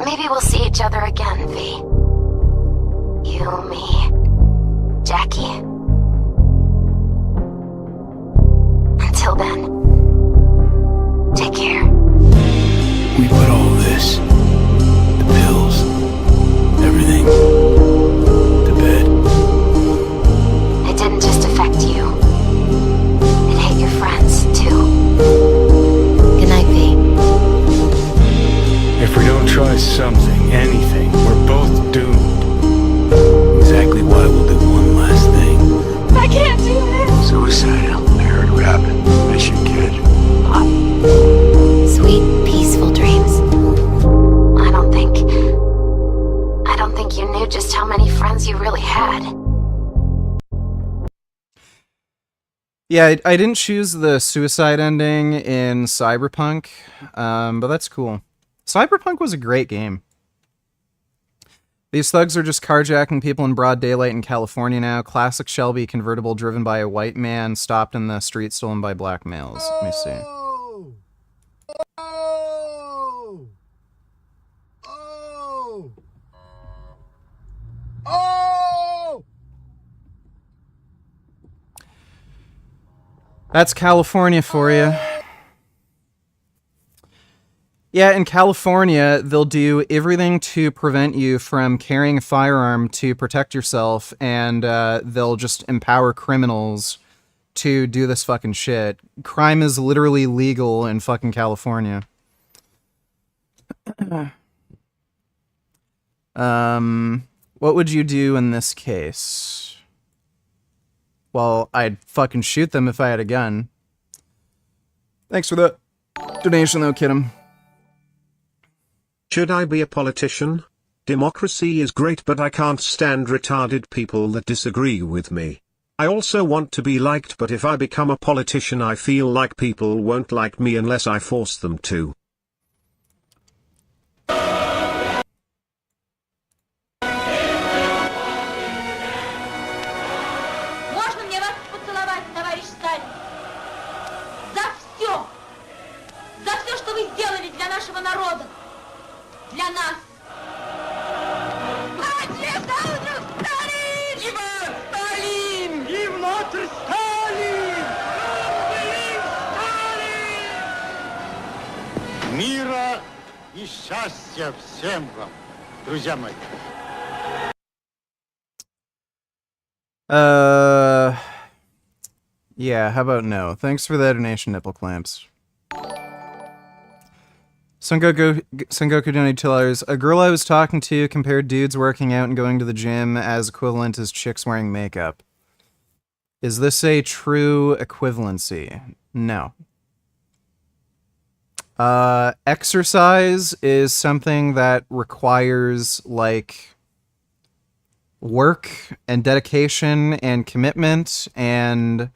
Speaker 10: Maybe we'll see each other again, V. You, me, Jackie. Until then, take care.
Speaker 11: We put all this, the pills, everything, to bed.
Speaker 10: It didn't just affect you. It hit your friends, too. Good night, V.
Speaker 11: If we don't try something, anything, we're both doomed. Exactly why we'll do one last thing.
Speaker 10: I can't do this!
Speaker 11: Suicidal. I heard what happened. Miss you, kid.
Speaker 10: Sweet, peaceful dreams. I don't think you knew just how many friends you really had.
Speaker 1: Yeah, I didn't choose the suicide ending in Cyberpunk, but that's cool. Cyberpunk was a great game. These thugs are just carjacking people in broad daylight in California now. Classic Shelby convertible driven by a white man, stopped in the street, stolen by black males. Let me see. That's California for you. Yeah, in California, they'll do everything to prevent you from carrying a firearm to protect yourself, and they'll just empower criminals to do this fucking shit. Crime is literally legal in fucking California. What would you do in this case? Well, I'd fucking shoot them if I had a gun. Thanks for the donation, though, Kidum.
Speaker 2: Should I be a politician? Democracy is great, but I can't stand retarded people that disagree with me. I also want to be liked, but if I become a politician I feel like people won't like me unless I force them to.
Speaker 12: Можно мне вас поцеловать, товарищ Сталин? За все! За все, что вы сделали для нашего народа! Для нас! Товарищ Сталин! Иван Сталин! Ивнотр Сталин!
Speaker 13: Мира и счастья всем вам, друзья мои.
Speaker 1: Yeah, how about no? Thanks for the donation, nipple clamps. Sengoku donated $2. A girl I was talking to compared dudes working out and going to the gym as equivalent as chicks wearing makeup. Is this a true equivalency? No. Exercise is something that requires, like, work and dedication and commitment, and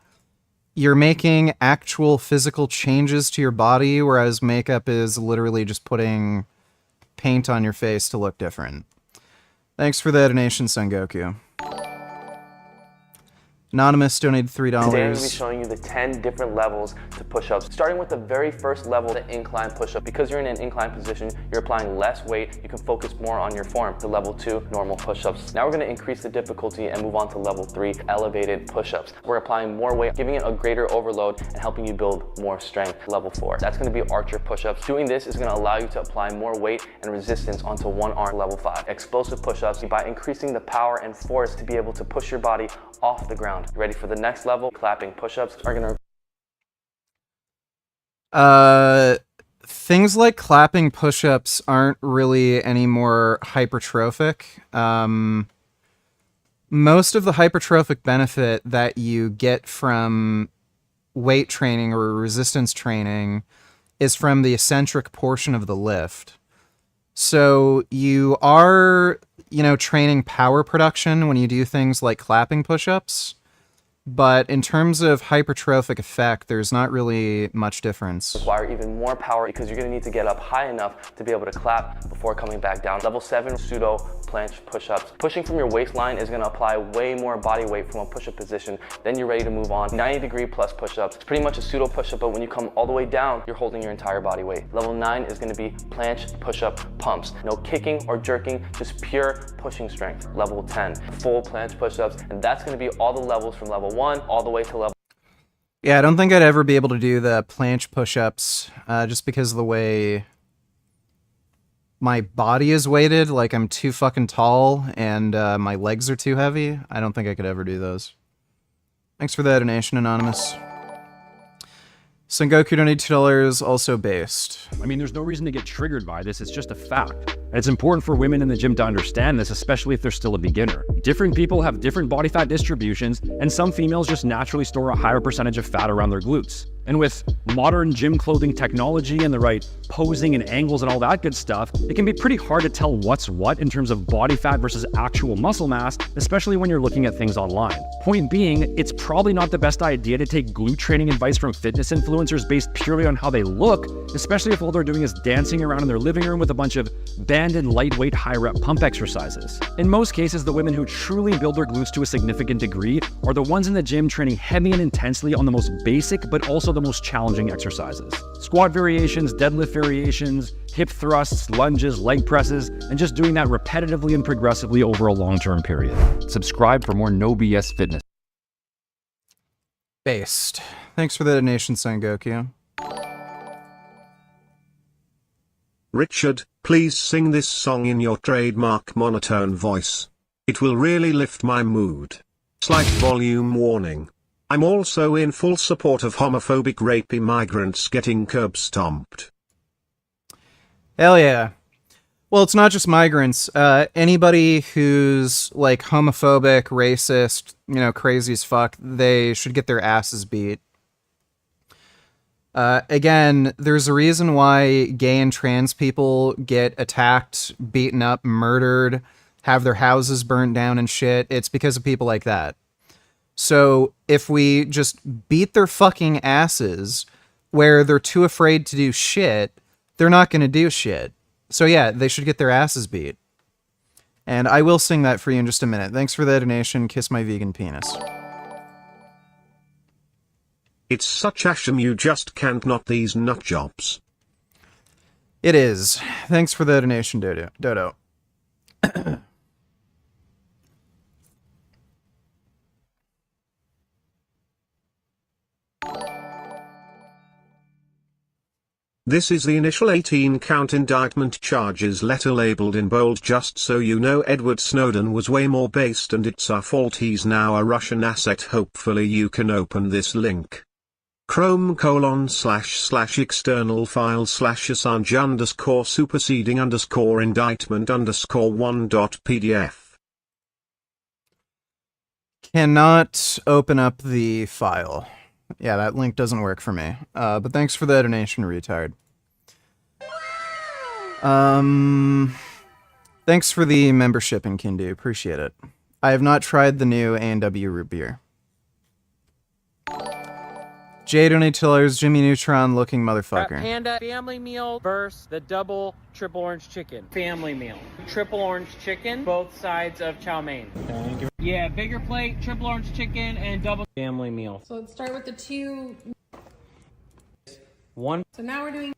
Speaker 1: you're making actual physical changes to your body, whereas makeup is literally just putting paint on your face to look different. Thanks for the donation, Sengoku. Anonymous donated $3.
Speaker 14: Today I'm going to be showing you the 10 different levels to push-ups. Starting with the very first level, the incline push-up. Because you're in an incline position, you're applying less weight, you can focus more on your form. The level 2, normal push-ups. Now we're going to increase the difficulty and move on to level 3, elevated push-ups. We're applying more weight, giving it a greater overload and helping you build more strength. Level 4, that's going to be archer push-ups. Doing this is going to allow you to apply more weight and resistance onto one arm. Level 5, explosive push-ups, by increasing the power and force to be able to push your body off the ground. Ready for the next level? Clapping push-ups are gonna...
Speaker 1: Things like clapping push-ups aren't really any more hypertrophic. Most of the hypertrophic benefit that you get from weight training or resistance training is from the eccentric portion of the lift. So you are, training power production when you do things like clapping push-ups, but in terms of hypertrophic effect, there's not really much difference.
Speaker 14: Require even more power because you're going to need to get up high enough to be able to clap before coming back down. Level 7, pseudo planche push-ups. Pushing from your waistline is going to apply way more body weight from a push-up position. Then you're ready to move on. 90-degree plus push-ups. It's pretty much a pseudo push-up, but when you come all the way down, you're holding your entire body weight. Level 9 is going to be planche push-up pumps. No kicking or jerking, just pure pushing strength. Level 10, full planche push-ups, and that's going to be all the levels from level 1 all the way to level...
Speaker 1: Yeah, I don't think I'd ever be able to do the planche push-ups just because of the way my body is weighted. Like, I'm too fucking tall and my legs are too heavy. I don't think I could ever do those. Thanks for that donation, Anonymous. Sengoku donated $2, also based.
Speaker 15: I mean, there's no reason to get triggered by this, it's just a fact. And it's important for women in the gym to understand this, especially if they're still a beginner. Different people have different body fat distributions, and some females just naturally store a higher percentage of fat around their glutes. And with modern gym clothing technology and the right posing and angles and all that good stuff, it can be pretty hard to tell what's what in terms of body fat versus actual muscle mass, especially when you're looking at things online. Point being, it's probably not the best idea to take glute training advice from fitness influencers based purely on how they look, especially if all they're doing is dancing around in their living room with a bunch of banded lightweight high rep pump exercises. In most cases, the women who truly build their glutes to a significant degree are the ones in the gym training heavy and intensely on the most basic but also the most challenging exercises. Squat variations, deadlift variations, hip thrusts, lunges, leg presses, and just doing that repetitively and progressively over a long-term period. Subscribe for more no BS fitness.
Speaker 1: Based. Thanks for the donation, Sengoku.
Speaker 2: Richard, please sing this song in your trademark monotone voice. It will really lift my mood. Slight volume warning. I'm also in full support of homophobic rapey migrants getting curb stomped.
Speaker 1: Hell yeah. Well, it's not just migrants. Anybody who's, like, homophobic, racist, crazy as fuck, they should get their asses beat. Again, there's a reason why gay and trans people get attacked, beaten up, murdered, have their houses burnt down and shit. It's because of people like that. So if we just beat their fucking asses where they're too afraid to do shit, they're not going to do shit. So yeah, they should get their asses beat. And I will sing that for you in just a minute. Thanks for the donation. Kiss my vegan penis.
Speaker 2: It's such asham you just can't not these nut jobs.
Speaker 1: It is. Thanks for the donation, Dodo.
Speaker 2: This is the initial 18-count indictment charges letter labeled in bold just so you know Edward Snowden was way more based and it's our fault he's now a Russian asset. Hopefully you can open this link. Chrome://external file /Assange superseding indictment _1.pdf.
Speaker 1: Cannot open up the file. Yeah, that link doesn't work for me. But thanks for the donation, retard. Thanks for the membership in Kindu. Appreciate it. I have not tried the new A&W root beer. Jay $20, Jimmy Neutron looking motherfucker.
Speaker 8: Panda family meal versus the double triple orange chicken. Family meal. Triple orange chicken, both sides of chow mein. Thank you. Yeah, bigger plate, triple orange chicken, and double family meal.
Speaker 16: So let's start with the 2.
Speaker 8: One.
Speaker 16: So now we're doing.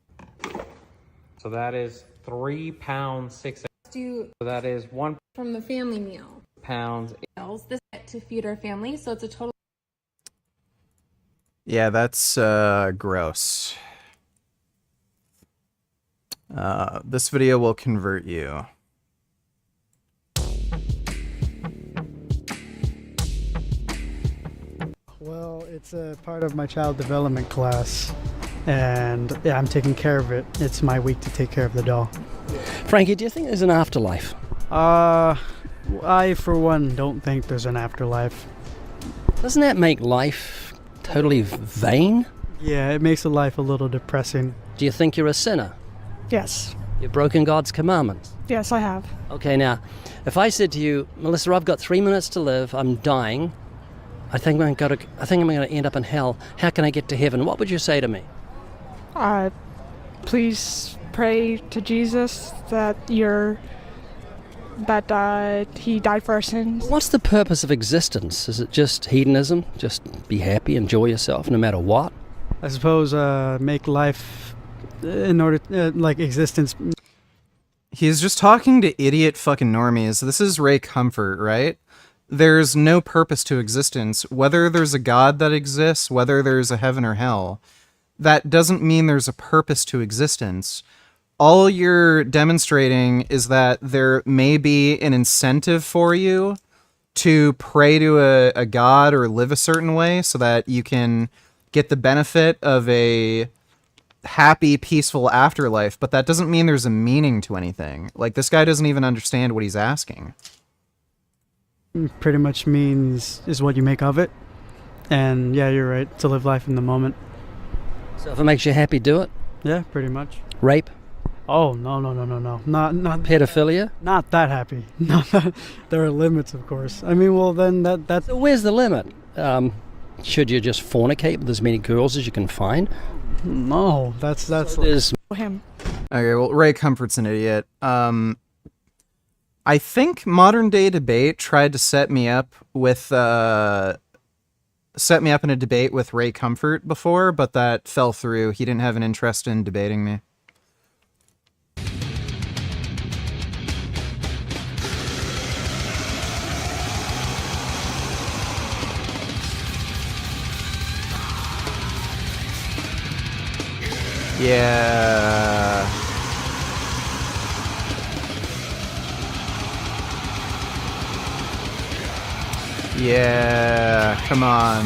Speaker 8: So that is £3.6.
Speaker 16: Let's do.
Speaker 8: So that is £1
Speaker 16: from the family meal.
Speaker 8: Pounds.
Speaker 16: This to feed our family, so it's a total.
Speaker 1: Yeah, that's gross. This video will convert you.
Speaker 17: Well, it's a part of my child development class, and yeah, I'm taking care of it. It's my week to take care of the doll.
Speaker 18: Frankie, do you think there's an afterlife?
Speaker 17: I, for one, don't think there's an afterlife.
Speaker 18: Doesn't that make life totally vain?
Speaker 17: Yeah, it makes a life a little depressing.
Speaker 18: Do you think you're a sinner?
Speaker 17: Yes.
Speaker 18: You've broken God's commandments?
Speaker 17: Yes, I have.
Speaker 18: Okay, now, if I said to you, Melissa, I've got 3 minutes to live, I'm dying, I think I'm going to end up in hell, how can I get to heaven? What would you say to me?
Speaker 25: Please pray to Jesus that he died for our sins.
Speaker 18: What's the purpose of existence? Is it just hedonism? Just be happy, enjoy yourself no matter what?
Speaker 17: I suppose make life in order like existence.
Speaker 1: He's just talking to idiot fucking normies. This is Ray Comfort, right? There's no purpose to existence. Whether there's a God that exists, whether there's a heaven or hell, that doesn't mean there's a purpose to existence. All you're demonstrating is that there may be an incentive for you to pray to a god or live a certain way so that you can get the benefit of a happy, peaceful afterlife, but that doesn't mean there's a meaning to anything. Like, this guy doesn't even understand what he's asking.
Speaker 17: Pretty much means is what you make of it. And yeah, you're right, to live life in the moment.
Speaker 18: So if it makes you happy, do it?
Speaker 17: Yeah, pretty much.
Speaker 18: Rape?
Speaker 17: Oh, no. Not
Speaker 18: pedophilia?
Speaker 17: Not that happy. There are limits, of course. I mean, well, then that's...
Speaker 18: So where's the limit? Should you just fornicate with as many girls as you can find?
Speaker 17: No, that's
Speaker 18: so there's
Speaker 25: him.
Speaker 1: Okay, well, Ray Comfort's an idiot. I think Modern Day Debate tried to set me up in a debate with Ray Comfort before, but that fell through. He didn't have an interest in debating me. Yeah. Yeah, come on.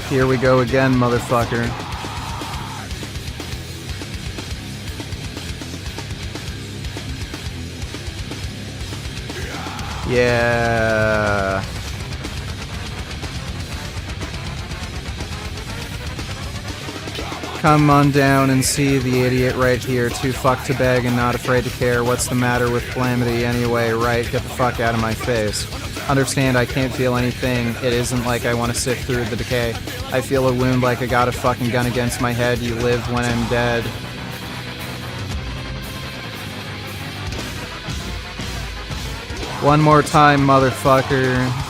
Speaker 1: Here we go again, motherfucker. Yeah. Come on down and see the idiot right here. Too fucked to beg and not afraid to care. What's the matter with calamity anyway, right? Get the fuck out of my face. Understand, I can't feel anything. It isn't like I want to sift through the decay. I feel a wound like I got a fucking gun against my head. You live when I'm dead. One more time, motherfucker.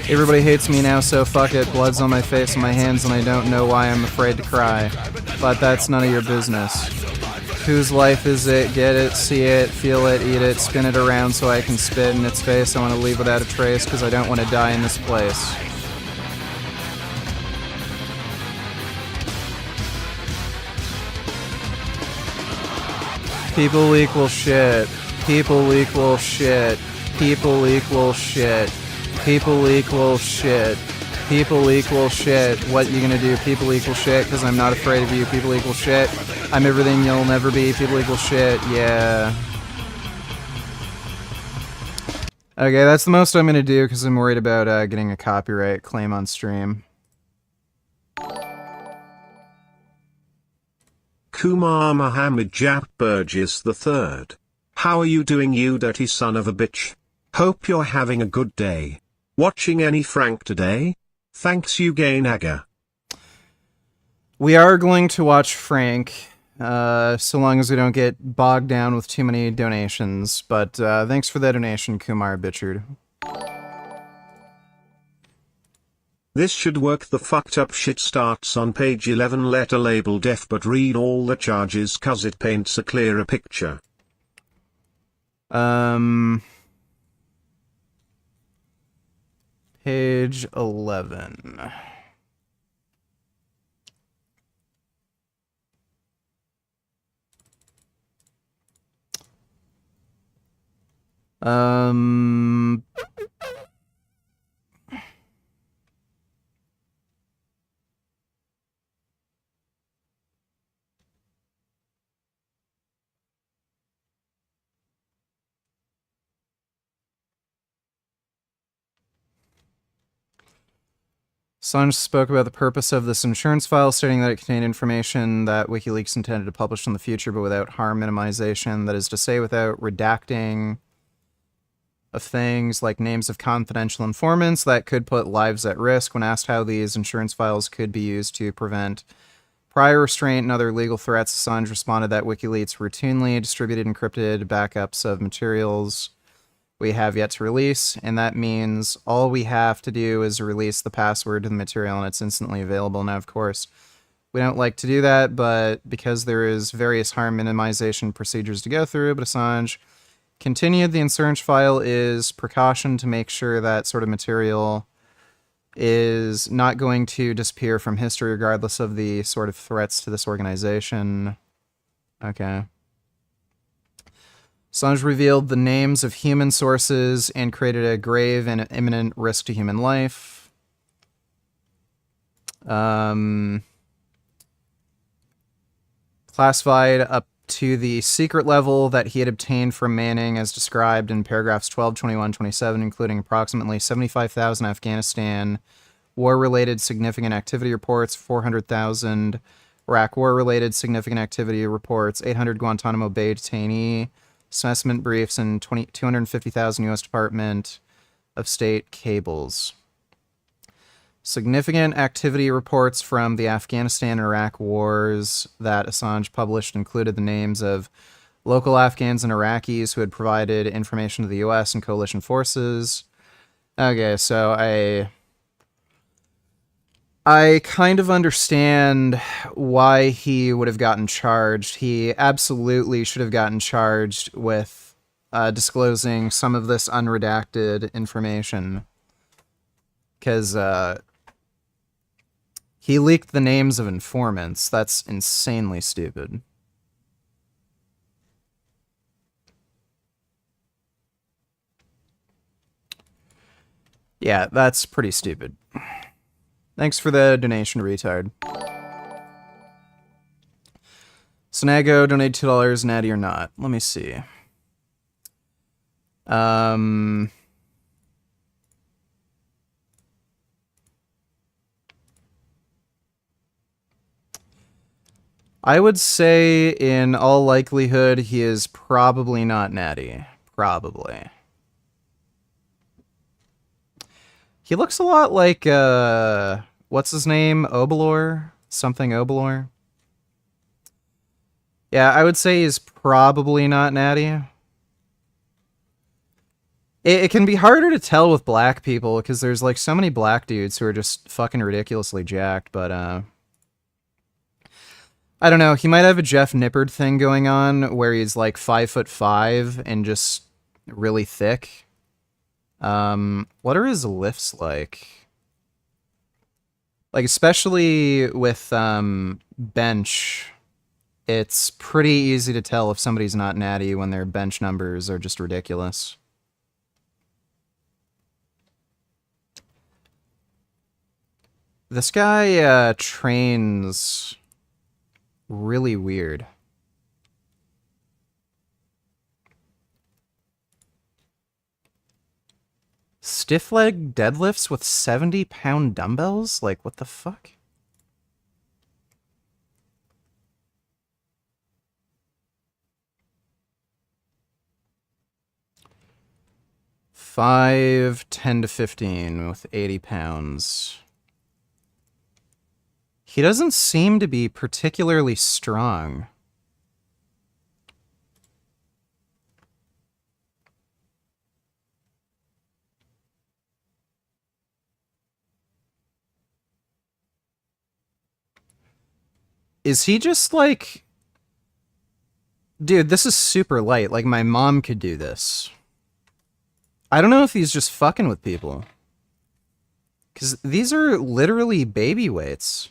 Speaker 1: Everybody hates me now, so fuck it. Blood's on my face and my hands, and I don't know why I'm afraid to cry. But that's none of your business. Whose life is it? Get it, see it, feel it, eat it, spin it around so I can spit in its face. I want to leave without a trace, because I don't want to die in this place. People equal shit. People equal shit. People equal shit. People equal shit. People equal shit. What you gonna do? People equal shit, because I'm not afraid of you. People equal shit. I'm everything you'll never be. People equal shit. Yeah. Okay, that's the most I'm gonna do, because I'm worried about getting a copyright claim on stream.
Speaker 2: Kumar Muhammad Jap Burgess III. How are you doing, you dirty son of a bitch? Hope you're having a good day. Watching any Frank today? Thanks you Gainaga.
Speaker 1: We are going to watch Frank, so long as we don't get bogged down with too many donations. But thanks for the donation, Kumar Bitchard.
Speaker 2: This should work. The fucked up shit starts on page 11, letter labeled F, but read all the charges cause it paints a clearer picture.
Speaker 1: Page 11. Assange spoke about the purpose of this insurance file, stating that it contained information that WikiLeaks intended to publish in the future, but without harm minimization. That is to say, without redacting of things like names of confidential informants that could put lives at risk. When asked how these insurance files could be used to prevent prior restraint and other legal threats, Assange responded that WikiLeaks routinely distributed encrypted backups of materials we have yet to release, and that means all we have to do is release the password to the material and it's instantly available. Now, of course, we don't like to do that, but because there is various harm minimization procedures to go through, but Assange continued, the insurance file is precaution to make sure that sort of material is not going to disappear from history regardless of the sort of threats to this organization. Okay. Assange revealed the names of human sources and created a grave and imminent risk to human life. Classified up to the secret level that he had obtained from Manning as described in paragraphs 12, 21, 27, including approximately 75,000 Afghanistan war-related significant activity reports, 400,000 Iraq war-related significant activity reports, 800 Guantanamo Bay detainee assessment briefs, and 250,000 U.S. Department of State cables. Significant activity reports from the Afghanistan and Iraq wars that Assange published included the names of local Afghans and Iraqis who had provided information to the U.S. and coalition forces. Okay, so I kind of understand why he would have gotten charged. He absolutely should have gotten charged with disclosing some of this unredacted information. Because he leaked the names of informants. That's insanely stupid. Yeah, that's pretty stupid. Thanks for the donation, retard. Sonago donated $2, natty or not. Let me see. I would say, in all likelihood, he is probably not natty. Probably. He looks a lot like, what's his name? Obalor? Something Obalor? Yeah, I would say he's probably not natty. It can be harder to tell with black people, because there's, like, so many black dudes who are just fucking ridiculously jacked, but, I don't know, he might have a Jeff Nippard thing going on, where he's, like, 5'5" and just really thick. What are his lifts like? Like, especially with, bench, it's pretty easy to tell if somebody's not natty when their bench numbers are just ridiculous. This guy, trains really weird. Stiff leg deadlifts with 70-pound dumbbells? Like, what the fuck? Five, 10 to 15 with 80 pounds. He doesn't seem to be particularly strong. Is he just like... Dude, this is super light. Like, my mom could do this. I don't know if he's just fucking with people. Because these are literally baby weights.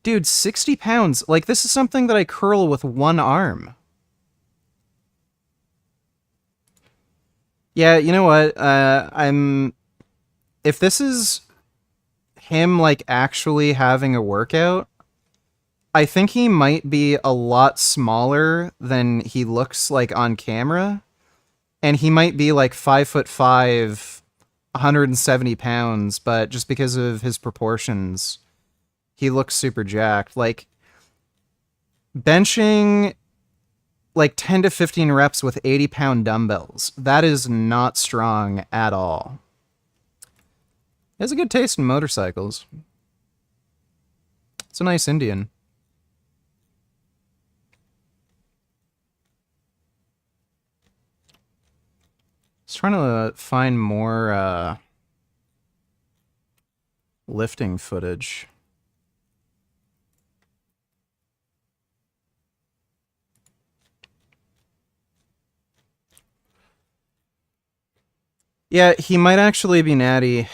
Speaker 1: Dude, 60 pounds. Like, this is something that I curl with one arm. Yeah, you know what? If this is him, like, actually having a workout, I think he might be a lot smaller than he looks like on camera. And he might be like 5'5", 170 pounds, but just because of his proportions, he looks super jacked. Like, benching like 10 to 15 reps with 80-pound dumbbells, that is not strong at all. He has a good taste in motorcycles. It's a nice Indian. Just trying to find more lifting footage. Yeah, he might actually be natty.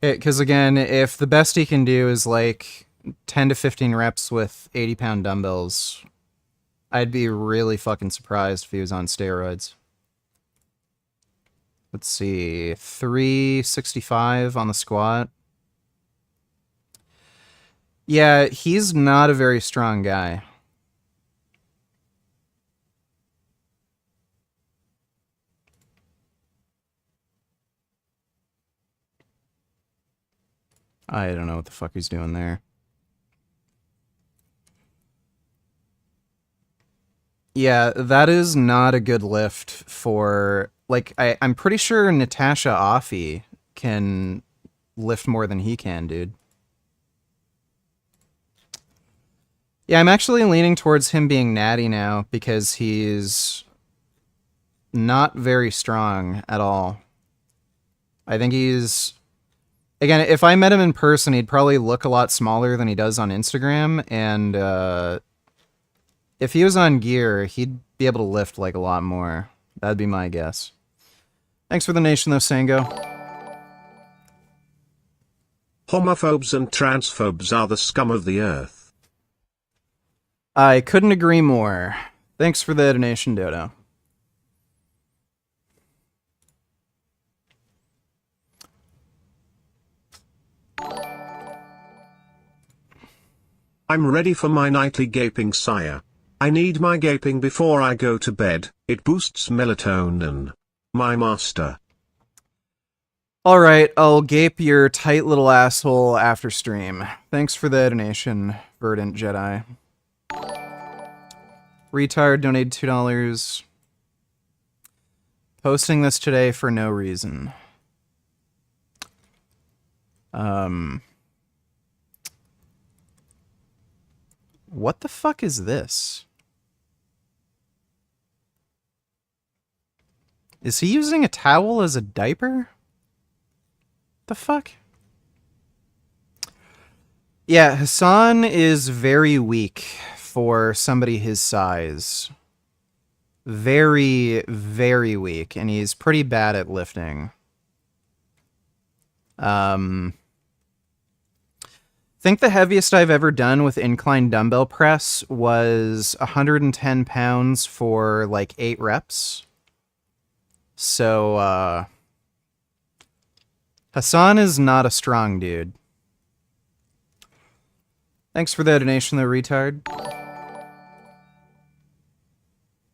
Speaker 1: Because again, if the best he can do is like 10 to 15 reps with 80-pound dumbbells, I'd be really fucking surprised if he was on steroids. Let's see, 365 on the squat. Yeah, he's not a very strong guy. I don't know what the fuck he's doing there. Yeah, that is not a good lift for... Like, I'm pretty sure Natasha Offey can lift more than he can, dude. Yeah, I'm actually leaning towards him being natty now because he's not very strong at all. I think he's... Again, if I met him in person, he'd probably look a lot smaller than he does on Instagram, and if he was on gear, he'd be able to lift like a lot more. That'd be my guess. Thanks for the nation, though, Sango.
Speaker 2: Homophobes and transphobes are the scum of the earth.
Speaker 1: I couldn't agree more. Thanks for the donation, Dodo.
Speaker 2: I'm ready for my nightly gaping, sire. I need my gaping before I go to bed. It boosts melatonin. my master.
Speaker 1: All right, I'll gape your tight little asshole after stream. Thanks for the donation, Verdant Jedi. Retard donated $2. Posting this today for no reason. What the fuck is this? Is he using a towel as a diaper? The fuck? Yeah, Hassan is very weak for somebody his size. Very, very weak, and he's pretty bad at lifting. Think the heaviest I've ever done with incline dumbbell press was 110 pounds for like 8 reps. So, Hassan is not a strong dude. Thanks for the donation, though, retard.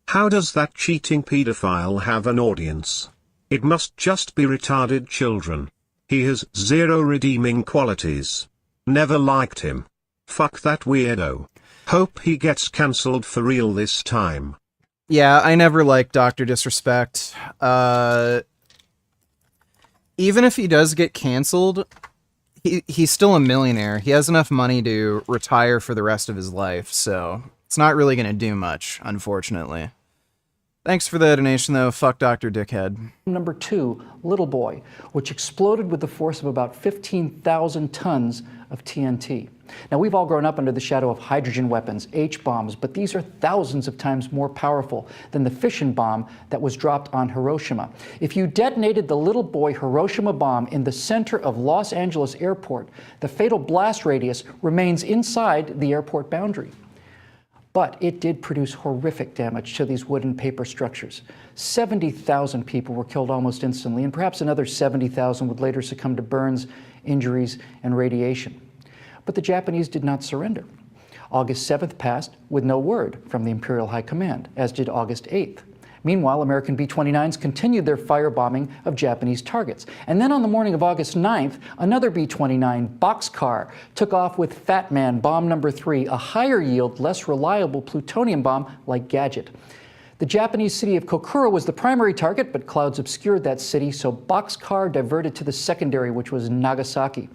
Speaker 2: How does that cheating pedophile have an audience? It must just be retarded children. He has 0 redeeming qualities. Never liked him. Fuck that weirdo. Hope he gets cancelled for real this time.
Speaker 1: Yeah, I never liked Dr. Disrespect. Even if he does get canceled, he's still a millionaire. He has enough money to retire for the rest of his life, so it's not really going to do much, unfortunately. Thanks for the donation, though. Fuck Dr. Dickhead.
Speaker 3: Number 2, Little Boy, which exploded with the force of about 15,000 tons of TNT. Now, we've all grown up under the shadow of hydrogen weapons, H-bombs, but these are thousands of times more powerful than the fission bomb that was dropped on Hiroshima. If you detonated the Little Boy Hiroshima bomb in the center of Los Angeles airport, the fatal blast radius remains inside the airport boundary. But it did produce horrific damage to these wood and paper structures. 70,000 people were killed almost instantly, and perhaps another 70,000 would later succumb to burns, injuries, and radiation. But the Japanese did not surrender. August 7th passed with no word from the Imperial High Command, as did August 8th. Meanwhile, American B-29s continued their firebombing of Japanese targets. And then on the morning of August 9th, another B-29 boxcar took off with Fat Man bomb number 3, a higher yield, less reliable plutonium bomb-like gadget. The Japanese city of Kokura was the primary target, but clouds obscured that city, so boxcar diverted to the secondary, which was Nagasaki.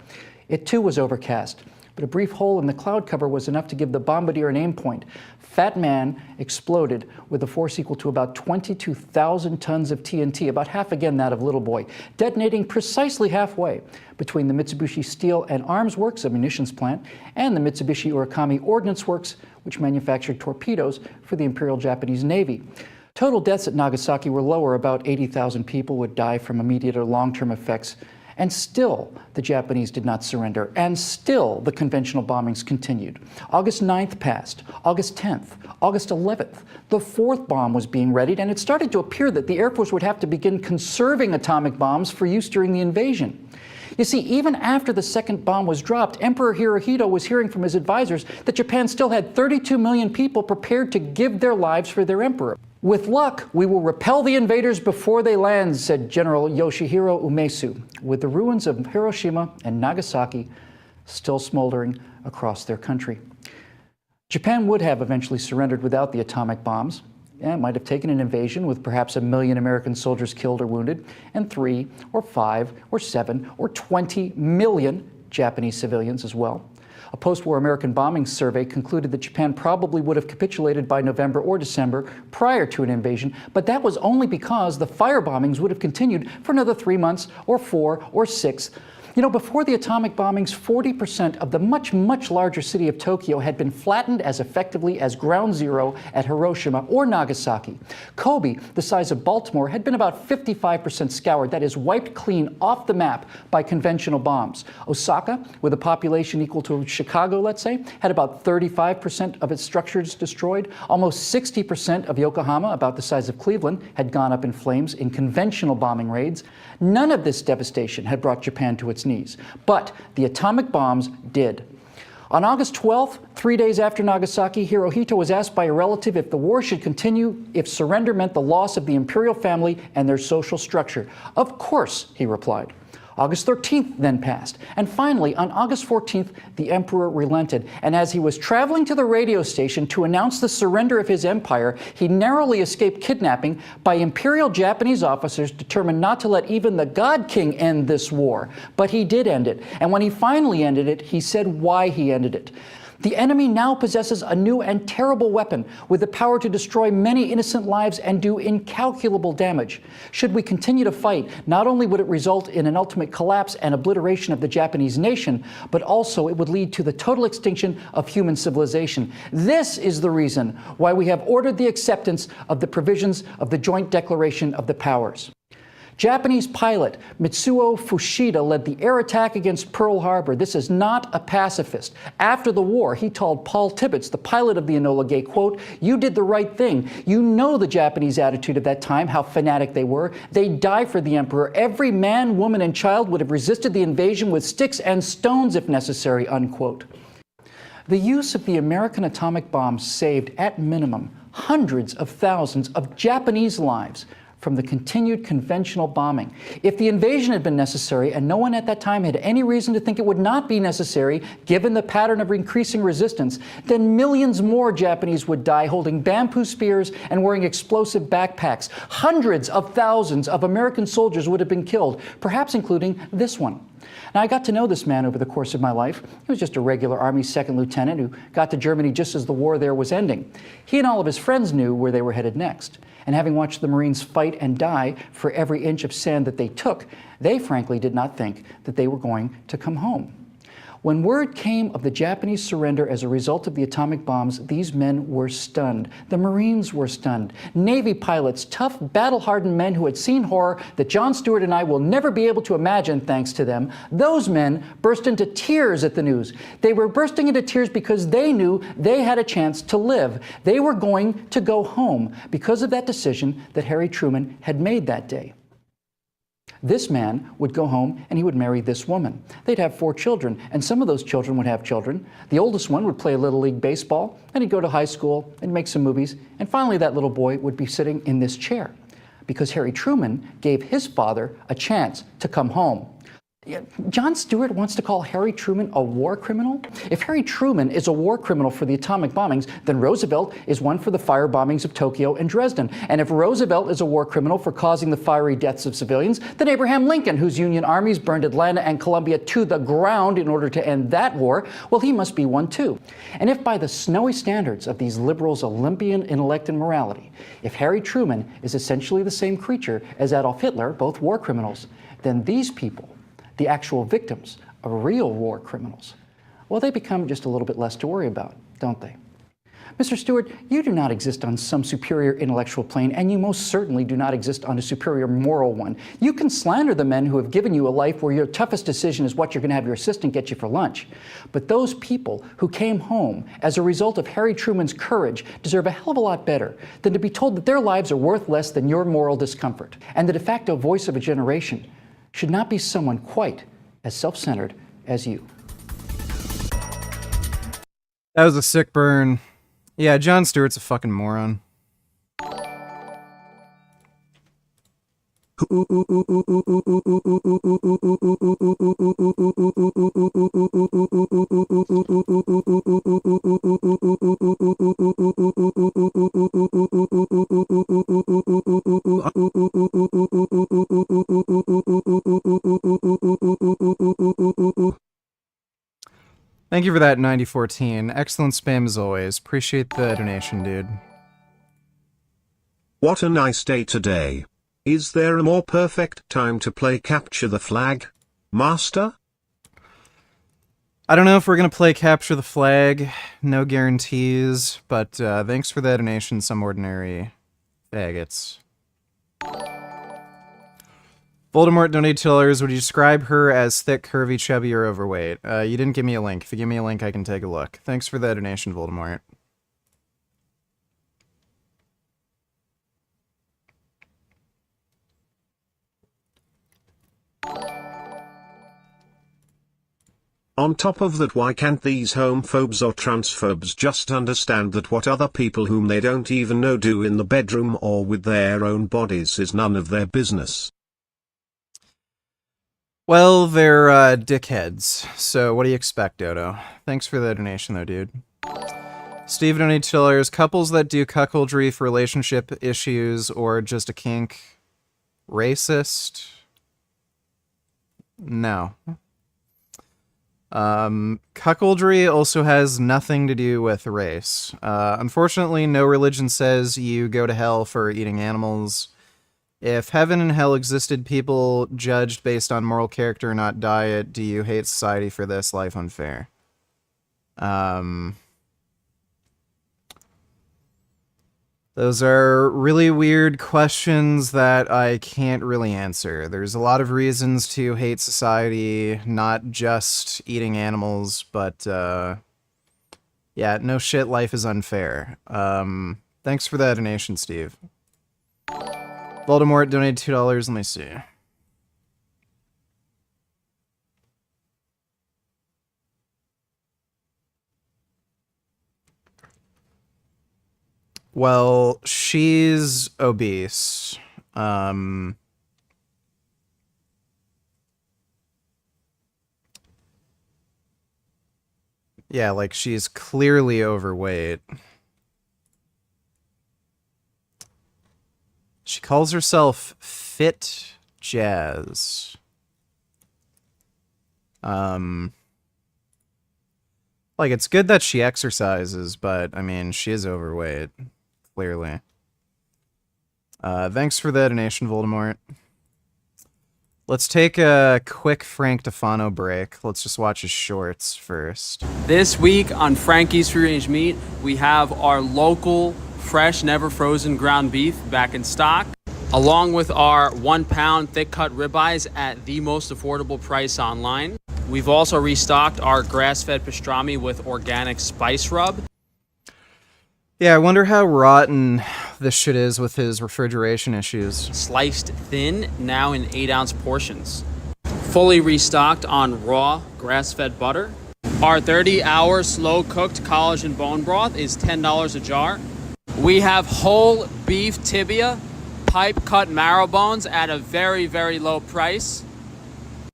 Speaker 3: It too was overcast, but a brief hole in the cloud cover was enough to give the bombardier an aim point. Fat Man exploded with a force equal to about 22,000 tons of TNT, about half again that of Little Boy, detonating precisely halfway between the Mitsubishi Steel and Arms Works, a munitions plant, and the Mitsubishi Urakami Ordnance Works, which manufactured torpedoes for the Imperial Japanese Navy. Total deaths at Nagasaki were lower. About 80,000 people would die from immediate or long-term effects. And still, the Japanese did not surrender, and still the conventional bombings continued. August 9th passed, August 10th, August 11th. The 4th bomb was being readied, and it started to appear that the Air Force would have to begin conserving atomic bombs for use during the invasion. You see, even after the 2nd bomb was dropped, Emperor Hirohito was hearing from his advisors that Japan still had 32 million people prepared to give their lives for their emperor. With luck, we will repel the invaders before they land, said General Yoshihiro Umesu, with the ruins of Hiroshima and Nagasaki still smoldering across their country. Japan would have eventually surrendered without the atomic bombs. It might have taken an invasion with perhaps 1 million American soldiers killed or wounded, and 3 or 5 or 7 or 20 million Japanese civilians as well. A post-war American bombing survey concluded that Japan probably would have capitulated by November or December prior to an invasion, but that was only because the firebombings would have continued for another 3 months or 4 or 6. You know, before the atomic bombings, 40% of the much, much larger city of Tokyo had been flattened as effectively as ground zero at Hiroshima or Nagasaki. Kobe, the size of Baltimore, had been about 55% scoured, that is, wiped clean off the map by conventional bombs. Osaka, with a population equal to Chicago, let's say, had about 35% of its structures destroyed. Almost 60% of Yokohama, about the size of Cleveland, had gone up in flames in conventional bombing raids. None of this devastation had brought Japan to its knees, but the atomic bombs did. On August 12th, 3 days after Nagasaki, Hirohito was asked by a relative if the war should continue if surrender meant the loss of the imperial family and their social structure. Of course, he replied. August 13th then passed, and finally, on August 14th, the emperor relented, and as he was traveling to the radio station to announce the surrender of his empire, he narrowly escaped kidnapping by imperial Japanese officers determined not to let even the God King end this war. But he did end it, and when he finally ended it, he said why he ended it. The enemy now possesses a new and terrible weapon with the power to destroy many innocent lives and do incalculable damage. Should we continue to fight, not only would it result in an ultimate collapse and obliteration of the Japanese nation, but also it would lead to the total extinction of human civilization. This is the reason why we have ordered the acceptance of the provisions of the Joint Declaration of the Powers. Japanese pilot Mitsuo Fushida led the air attack against Pearl Harbor. This is not a pacifist. After the war, he told Paul Tibbets, the pilot of the Enola Gay, quote, "You did the right thing. You know the Japanese attitude at that time, how fanatic they were. They'd die for the emperor. Every man, woman, and child would have resisted the invasion with sticks and stones if necessary," unquote. The use of the American atomic bomb saved, at minimum, hundreds of thousands of Japanese lives from the continued conventional bombing. If the invasion had been necessary, and no one at that time had any reason to think it would not be necessary, given the pattern of increasing resistance, then millions more Japanese would die holding bamboo spears and wearing explosive backpacks. Hundreds of thousands of American soldiers would have been killed, perhaps including this one. Now, I got to know this man over the course of my life. He was just a regular Army second lieutenant who got to Germany just as the war there was ending. He and all of his friends knew where they were headed next. And having watched the Marines fight and die for every inch of sand that they took, they frankly did not think that they were going to come home. When word came of the Japanese surrender as a result of the atomic bombs, these men were stunned. The Marines were stunned. Navy pilots, tough, battle-hardened men who had seen horror that Jon Stewart and I will never be able to imagine thanks to them, those men burst into tears at the news. They were bursting into tears because they knew they had a chance to live. They were going to go home because of that decision that Harry Truman had made that day. This man would go home and he would marry this woman. They'd have 4 children, and some of those children would have children. The oldest one would play Little League baseball, and he'd go to high school and make some movies, and finally that little boy would be sitting in this chair because Harry Truman gave his father a chance to come home. Jon Stewart wants to call Harry Truman a war criminal? If Harry Truman is a war criminal for the atomic bombings, then Roosevelt is one for the fire bombings of Tokyo and Dresden. And if Roosevelt is a war criminal for causing the fiery deaths of civilians, then Abraham Lincoln, whose Union armies burned Atlanta and Columbia to the ground in order to end that war, well, he must be one too. And if by the snowy standards of these liberals' Olympian intellect and morality, if Harry Truman is essentially the same creature as Adolf Hitler, both war criminals, then these people, the actual victims of real war criminals, well, they become just a little bit less to worry about, don't they? Mr. Stewart, you do not exist on some superior intellectual plane, and you most certainly do not exist on a superior moral one. You can slander the men who have given you a life where your toughest decision is what you're going to have your assistant get you for lunch. But those people who came home as a result of Harry Truman's courage deserve a hell of a lot better than to be told that their lives are worth less than your moral discomfort. And the de facto voice of a generation should not be someone quite as self-centered as you.
Speaker 1: That was a sick burn. Yeah, Jon Stewart's a fucking moron. Thank you for that, 9014. Excellent spam as always. Appreciate the donation, dude.
Speaker 2: What a nice day today. Is there a more perfect time to play Capture the Flag, Master?
Speaker 1: I don't know if we're going to play Capture the Flag. No guarantees. But thanks for the donation, some ordinary faggots. Voldemort donated $2. Would you describe her as thick, curvy, chubby, or overweight? You didn't give me a link. If you give me a link, I can take a look. Thanks for the donation, Voldemort.
Speaker 2: On top of that, why can't these homophobes or transphobes just understand that what other people whom they don't even know do in the bedroom or with their own bodies is none of their business?
Speaker 1: Well, they're dickheads. So what do you expect, Dodo? Thanks for the donation, though, dude. Steve donated $2. Couples that do cuckoldry for relationship issues or just a kink, racist? No. Cuckoldry also has nothing to do with race. Unfortunately, no religion says you go to hell for eating animals. If heaven and hell existed, people judged based on moral character, not diet. Do you hate society for this? Life unfair. Those are really weird questions that I can't really answer. There's a lot of reasons to hate society, not just eating animals, but yeah, no shit, life is unfair. Thanks for that donation, Steve. Voldemort donated $2. Let me see. Well, she's obese. Yeah, like she's clearly overweight. She calls herself Fit Jazz. Like, it's good that she exercises, but, I mean, she is overweight. Clearly. Thanks for the donation, Voldemort. Let's take a quick Frank Tufano break. Let's just watch his shorts first.
Speaker 19: This week on Frankie's Free Range Meat, we have our local, fresh, never frozen ground beef back in stock, along with our 1 pound thick cut ribeyes at the most affordable price online. We've also restocked our grass-fed pastrami with organic spice rub.
Speaker 1: Yeah, I wonder how rotten this shit is with his refrigeration issues.
Speaker 19: Sliced thin, now in 8-ounce portions. Fully restocked on raw grass-fed butter. Our 30-hour slow-cooked collagen bone broth is $10 a jar. We have whole beef tibia, pipe-cut marrow bones at a very, very low price.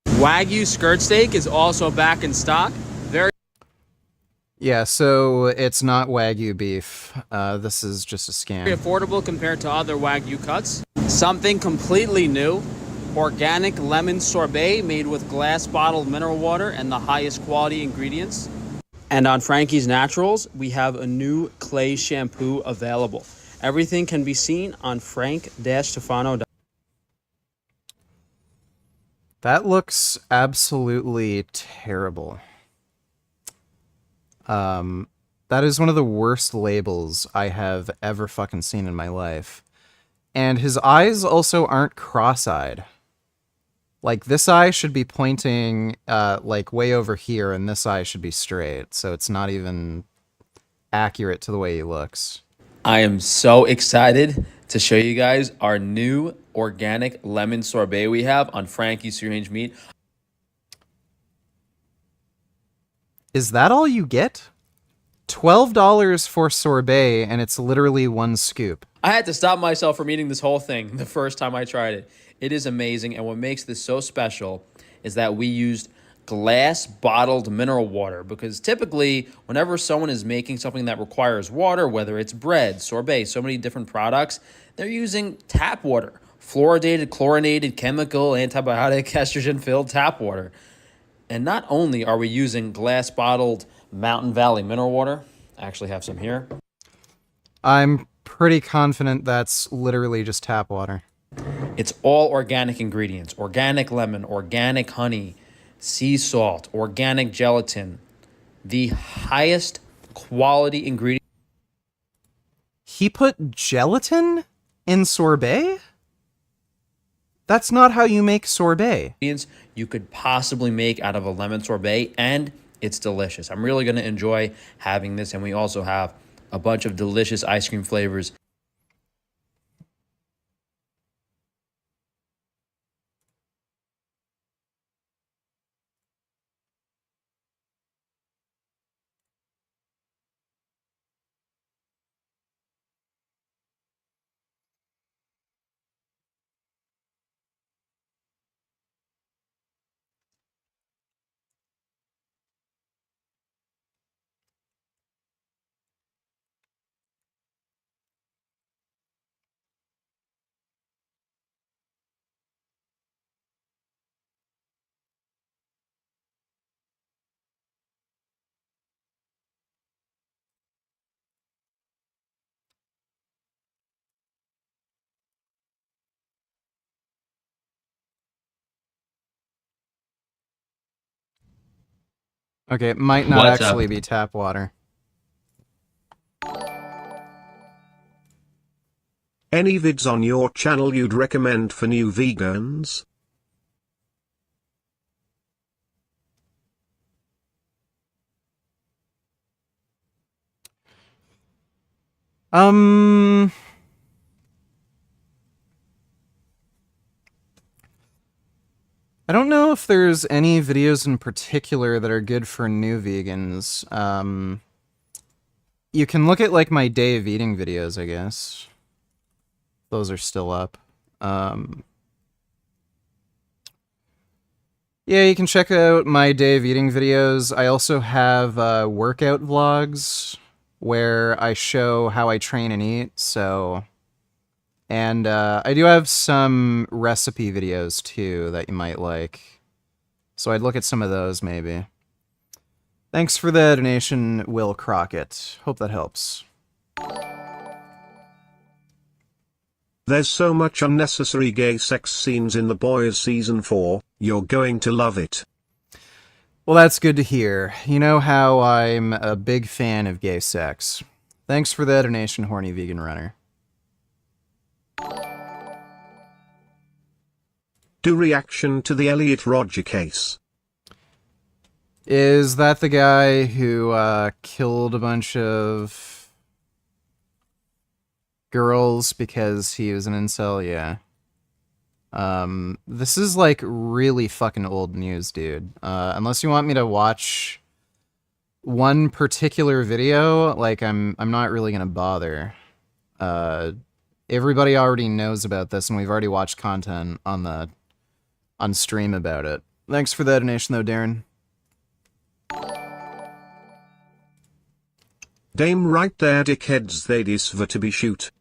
Speaker 19: Wagyu skirt steak is also back in stock.
Speaker 1: Yeah, so it's not Wagyu beef. This is just a scam.
Speaker 19: Very affordable compared to other Wagyu cuts. Something completely new. Organic lemon sorbet made with glass bottled mineral water and the highest quality ingredients. And on Frankie's Naturals, we have a new clay shampoo available. Everything can be seen on frank-tufano.com.
Speaker 1: That looks absolutely terrible. That is one of the worst labels I have ever fucking seen in my life. And his eyes also aren't cross-eyed. Like, this eye should be pointing, like, way over here, and this eye should be straight. So it's not even accurate to the way he looks.
Speaker 19: I am so excited to show you guys our new organic lemon sorbet we have on Frankie's Free Range Meat.
Speaker 1: Is that all you get? $12 for sorbet, and it's literally one scoop.
Speaker 19: I had to stop myself from eating this whole thing the first time I tried it. It is amazing, and what makes this so special is that we used glass bottled mineral water, because typically whenever someone is making something that requires water, whether it's bread, sorbet, so many different products, they're using tap water, fluoridated, chlorinated, chemical, antibiotic, estrogen-filled tap water. And not only are we using glass bottled Mountain Valley mineral water, I actually have some here.
Speaker 1: I'm pretty confident that's literally just tap water.
Speaker 19: It's all organic ingredients: organic lemon, organic honey, sea salt, organic gelatin, the highest quality ingredient.
Speaker 1: He put gelatin in sorbet? That's not how you make sorbet.
Speaker 19: You could possibly make out of a lemon sorbet, and it's delicious. I'm really going to enjoy having this, and we also have a bunch of delicious ice cream flavors.
Speaker 1: Okay, it might not
Speaker 20: What's
Speaker 1: actually
Speaker 20: up?
Speaker 1: be tap water.
Speaker 2: Any vids on your channel you'd recommend for new vegans?
Speaker 1: I don't know if there's any videos in particular that are good for new vegans. You can look at, like, my day of eating videos, I guess. Those are still up. Yeah, you can check out my day of eating videos. I also have workout vlogs where I show how I train and eat, so... And I do have some recipe videos, too, that you might like. So I'd look at some of those, maybe. Thanks for the donation, Will Crockett. Hope that helps.
Speaker 2: There's so much unnecessary gay sex scenes in The Boys Season 4, you're going to love it.
Speaker 1: Well, that's good to hear. You know how I'm a big fan of gay sex. Thanks for the donation, Horny Vegan Runner.
Speaker 2: Do reaction to the Elliot Rodger case.
Speaker 1: Is that the guy who killed a bunch of girls because he was an incel? Yeah. This is like really fucking old news, dude. Unless you want me to watch one particular video, like I'm not really gonna bother. Everybody already knows about this, and we've already watched content on stream about it. Thanks for the donation, though, Darren.
Speaker 2: Dame right there, dickheads, they deserve to be shoot.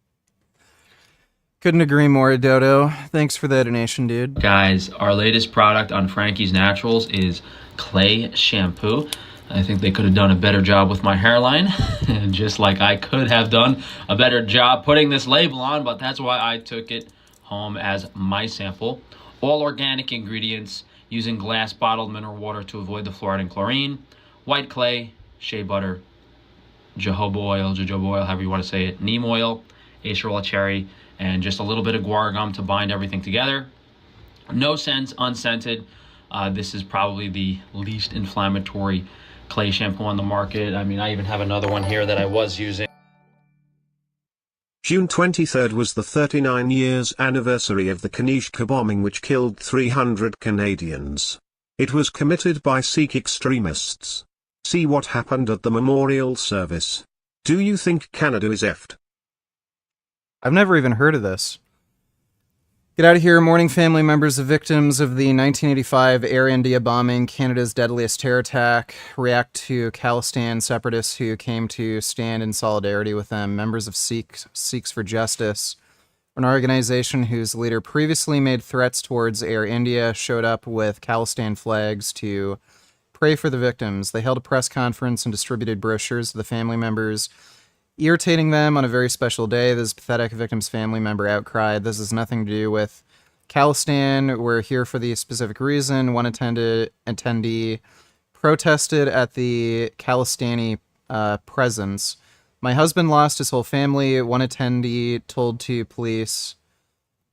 Speaker 1: Couldn't agree more, Dodo. Thanks for the donation, dude.
Speaker 20: Guys, our latest product on Frankie's Naturals is clay shampoo. I think they could have done a better job with my hairline, just like I could have done a better job putting this label on, but that's why I took it home as my sample. All organic ingredients, using glass bottled mineral water to avoid the fluoride and chlorine, white clay, shea butter, jojoba oil, however you want to say it, neem oil, acerola cherry, and just a little bit of guar gum to bind everything together. No scents, unscented. This is probably the least inflammatory clay shampoo on the market. I mean, I even have another one here that I was using.
Speaker 2: June 23rd was the 39 years anniversary of the Kanishka bombing, which killed 300 Canadians. It was committed by Sikh extremists. See what happened at the memorial service. Do you think Canada is effed?
Speaker 1: I've never even heard of this. Get out of here, mourning family members of victims of the 1985 Air India bombing, Canada's deadliest terror attack. React to Khalistan separatists who came to stand in solidarity with them. Members of Sikhs for Justice, an organization whose leader previously made threats towards Air India, showed up with Khalistan flags to pray for the victims. They held a press conference and distributed brochures to the family members, irritating them on a very special day. This pathetic victim's family member outcried. This has nothing to do with Khalistan. We're here for the specific reason. One attendee protested at the Khalistani presence. My husband lost his whole family. One attendee told to police,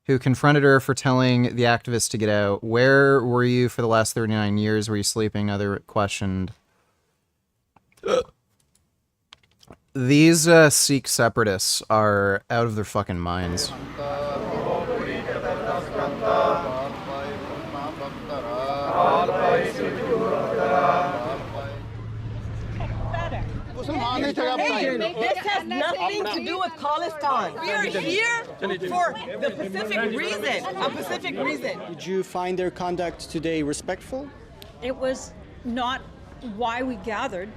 Speaker 1: who confronted her for telling the activist to get out. Where were you for the last 39 years? Were you sleeping? Another questioned. These Sikh separatists are out of their fucking minds.
Speaker 5: This has nothing to do with Khalistan. We are here for the specific reason, a specific reason.
Speaker 21: Did you find their conduct today respectful?
Speaker 22: It was not why we gathered.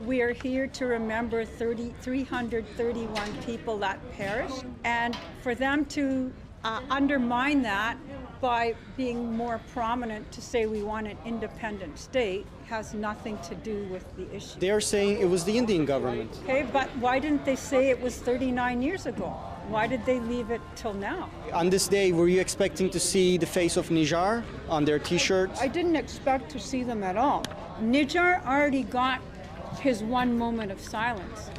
Speaker 22: We are here to remember 331 people that perished, and for them to undermine that by being more prominent to say we want an independent state has nothing to do with the issue.
Speaker 21: They are saying it was the Indian government.
Speaker 22: Okay, but why didn't they say it was 39 years ago? Why did they leave it till now?
Speaker 21: On this day, were you expecting to see the face of Nijar on their t-shirts?
Speaker 22: I didn't expect to see them at all. Nijar already got his one moment of silence.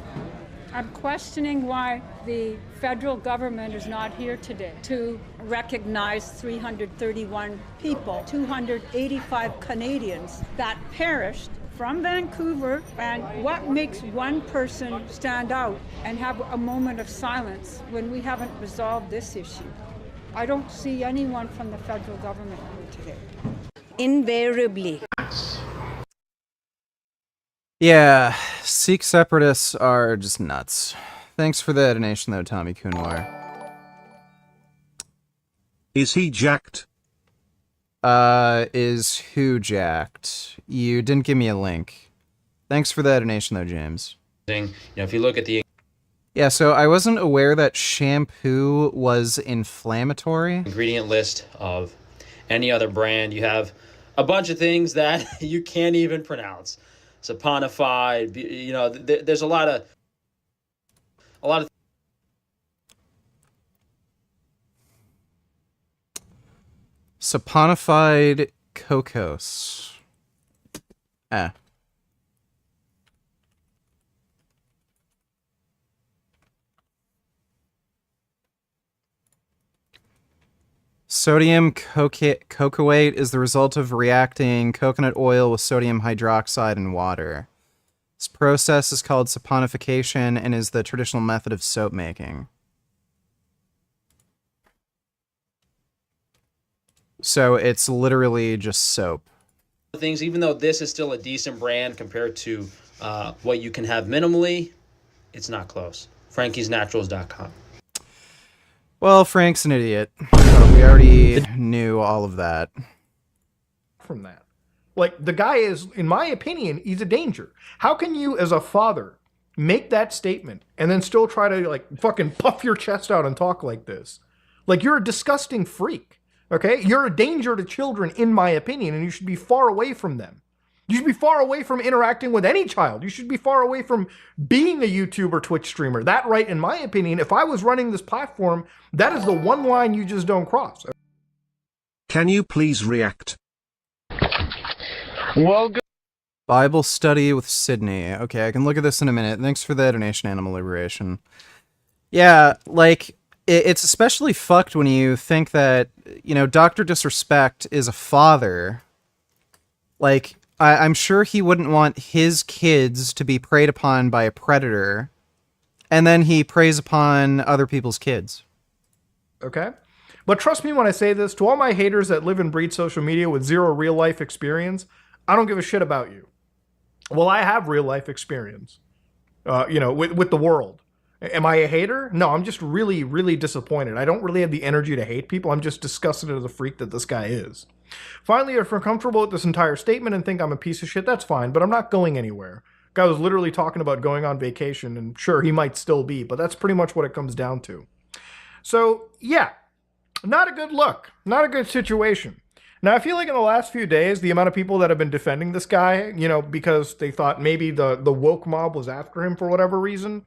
Speaker 22: I'm questioning why the federal government is not here today to recognize 331 people, 285 Canadians that perished from Vancouver, and what makes one person stand out and have a moment of silence when we haven't resolved this issue? I don't see anyone from the federal government here today.
Speaker 5: Invariably.
Speaker 1: Yeah, Sikh separatists are just nuts. Thanks for the donation, though, Tommy Kunwar.
Speaker 2: Is he jacked?
Speaker 1: Is who jacked? You didn't give me a link. Thanks for the donation, though, James.
Speaker 19: You know, if you look at the
Speaker 1: Yeah, so I wasn't aware that shampoo was inflammatory.
Speaker 19: ingredient list of any other brand, you have a bunch of things that you can't even pronounce. Saponified, you know, there's a lot of
Speaker 1: Saponified cocos. Sodium cocoate is the result of reacting coconut oil with sodium hydroxide and water. This process is called saponification and is the traditional method of soap making. So it's literally just soap.
Speaker 19: things, even though this is still a decent brand compared to what you can have minimally, it's not close. Frankie'sNaturals.com.
Speaker 1: Well, Frank's an idiot. We already knew all of that.
Speaker 4: From that. Like, the guy is, in my opinion, he's a danger. How can you, as a father, make that statement and then still try to, like, fucking puff your chest out and talk like this? Like, you're a disgusting freak, okay? You're a danger to children, in my opinion, and you should be far away from them. You should be far away from interacting with any child. You should be far away from being a YouTube or Twitch streamer. That right, in my opinion, if I was running this platform, that is the one line you just don't cross.
Speaker 2: Can you please react?
Speaker 1: Well, Bible study with Sydney. Okay, I can look at this in a minute. Thanks for the donation, Animal Liberation. Yeah, like, it's especially fucked when you think that, you know, Dr. Disrespect is a father. Like, I'm sure he wouldn't want his kids to be preyed upon by a predator, and then he preys upon other people's kids.
Speaker 4: Okay? But trust me when I say this, to all my haters that live and breed social media with zero real-life experience, I don't give a shit about you. Well, I have real-life experience, you know, with the world. Am I a hater? No, I'm just really, really disappointed. I don't really have the energy to hate people. I'm just disgusted as a freak that this guy is. Finally, if you're comfortable with this entire statement and think I'm a piece of shit, that's fine, but I'm not going anywhere. Guy was literally talking about going on vacation, and sure, he might still be, but that's pretty much what it comes down to. So, yeah, not a good look. Not a good situation. Now, I feel like in the last few days, the amount of people that have been defending this guy, you know, because they thought maybe the woke mob was after him for whatever reason.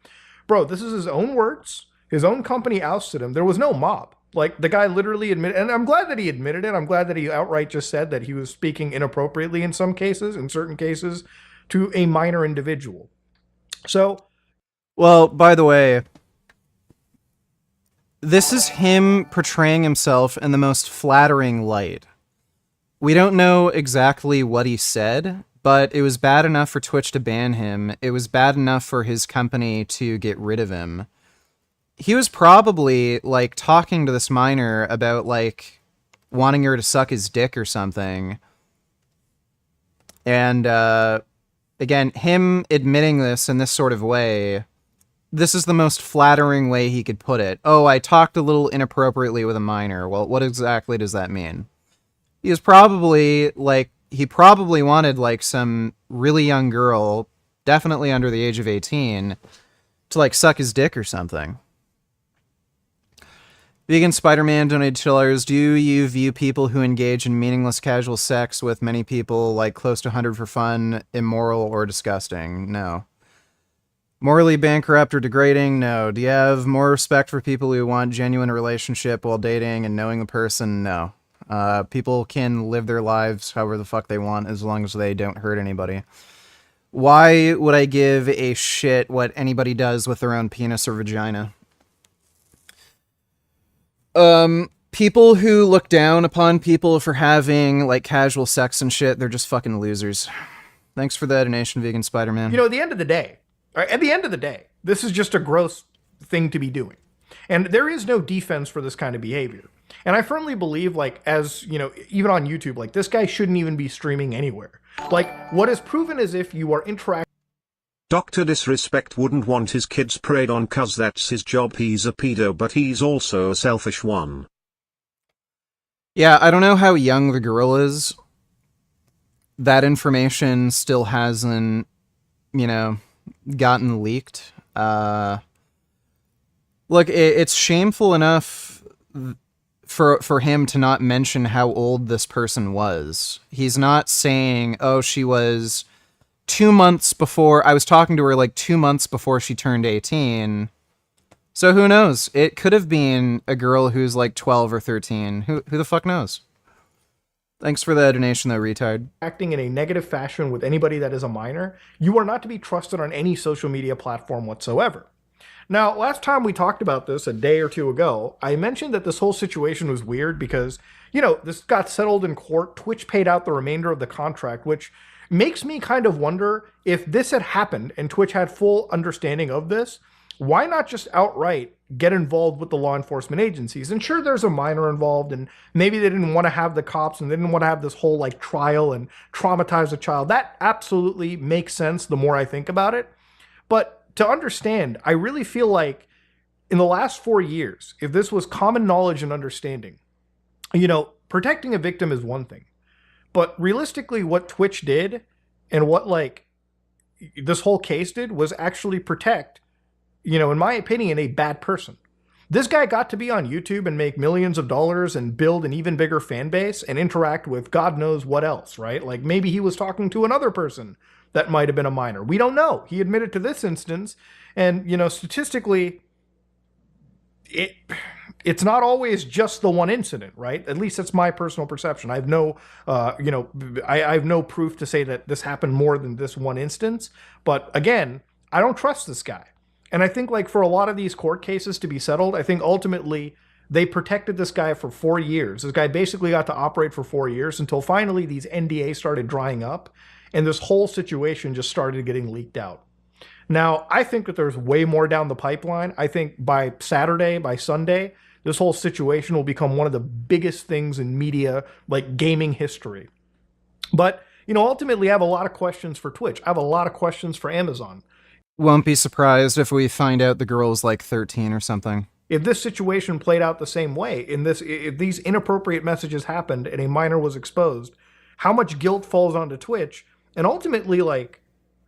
Speaker 4: Bro, this is his own words. His own company ousted him. There was no mob. Like, the guy literally admitted, and I'm glad that he admitted it. I'm glad that he outright just said that he was speaking inappropriately in some cases, in certain cases, to a minor individual. So,
Speaker 1: well, by the way, this is him portraying himself in the most flattering light. We don't know exactly what he said, but it was bad enough for Twitch to ban him. It was bad enough for his company to get rid of him. He was probably, like, talking to this minor about, like, wanting her to suck his dick or something. And, again, him admitting this in this sort of way, this is the most flattering way he could put it. Oh, I talked a little inappropriately with a minor. Well, what exactly does that mean? He was probably, like, he probably wanted, like, some really young girl, definitely under the age of 18, to, like, suck his dick or something. Vegan Spider-Man donated $2. Do you view people who engage in meaningless casual sex with many people, like close to 100 for fun, immoral or disgusting? No. Morally bankrupt or degrading? No. Do you have more respect for people who want genuine relationship while dating and knowing the person? No. People can live their lives however the fuck they want as long as they don't hurt anybody. Why would I give a shit what anybody does with their own penis or vagina? People who look down upon people for having, like, casual sex and shit, they're just fucking losers. Thanks for that donation, Vegan Spider-Man.
Speaker 4: You know, at the end of the day, this is just a gross thing to be doing. And there is no defense for this kind of behavior. And I firmly believe, like, as, you know, even on YouTube, like, this guy shouldn't even be streaming anywhere. Like, what is proven is if you are interacting...
Speaker 2: Dr. Disrespect wouldn't want his kids preyed on cause that's his job. He's a pedo, but he's also a selfish one.
Speaker 1: Yeah, I don't know how young the girl is. That information still hasn't, you know, gotten leaked. Look, it's shameful enough for him to not mention how old this person was. He's not saying, oh, she was 2 months before, I was talking to her like 2 months before she turned 18. So who knows? It could have been a girl who's like 12 or 13. Who the fuck knows? Thanks for the donation though, retard.
Speaker 4: Acting in a negative fashion with anybody that is a minor, you are not to be trusted on any social media platform whatsoever. Now, last time we talked about this a day or two ago, I mentioned that this whole situation was weird because, you know, this got settled in court. Twitch paid out the remainder of the contract, which makes me kind of wonder if this had happened and Twitch had full understanding of this, why not just outright get involved with the law enforcement agencies? And sure, there's a minor involved, and maybe they didn't want to have the cops and they didn't want to have this whole like trial and traumatize the child. That absolutely makes sense the more I think about it. But to understand, I really feel like in the last 4 years, if this was common knowledge and understanding, you know, protecting a victim is one thing. But realistically, what Twitch did and what like this whole case did was actually protect, you know, in my opinion, a bad person. This guy got to be on YouTube and make millions of dollars and build an even bigger fan base and interact with God knows what else, right? Like maybe he was talking to another person that might have been a minor. We don't know. He admitted to this instance. And, you know, statistically, it's not always just the one incident, right? At least that's my personal perception. I have no, you know, I have no proof to say that this happened more than this one instance. But again, I don't trust this guy. And I think like for a lot of these court cases to be settled, I think ultimately they protected this guy for 4 years. This guy basically got to operate for 4 years until finally these NDAs started drying up and this whole situation just started getting leaked out. Now, I think that there's way more down the pipeline. I think by Saturday, by Sunday, this whole situation will become one of the biggest things in media, like gaming history. But, you know, ultimately I have a lot of questions for Twitch. I have a lot of questions for Amazon.
Speaker 1: Won't be surprised if we find out the girl's like 13 or something.
Speaker 4: If this situation played out the same way, if these inappropriate messages happened and a minor was exposed, how much guilt falls onto Twitch? And ultimately, like,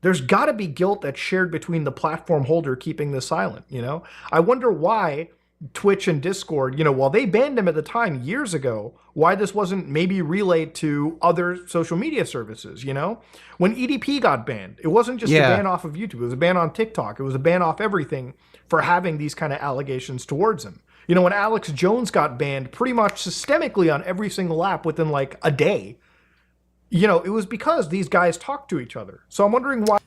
Speaker 4: there's got to be guilt that's shared between the platform holder keeping this silent, you know? I wonder why Twitch and Discord, you know, while they banned him at the time years ago, why this wasn't maybe relayed to other social media services, you know? When EDP got banned, it wasn't just a ban off of YouTube, it was a ban on TikTok, it was a ban off everything for having these kind of allegations towards him. You know, when Alex Jones got banned pretty much systemically on every single app within like a day, you know, it was because these guys talked to each other. So I'm wondering why.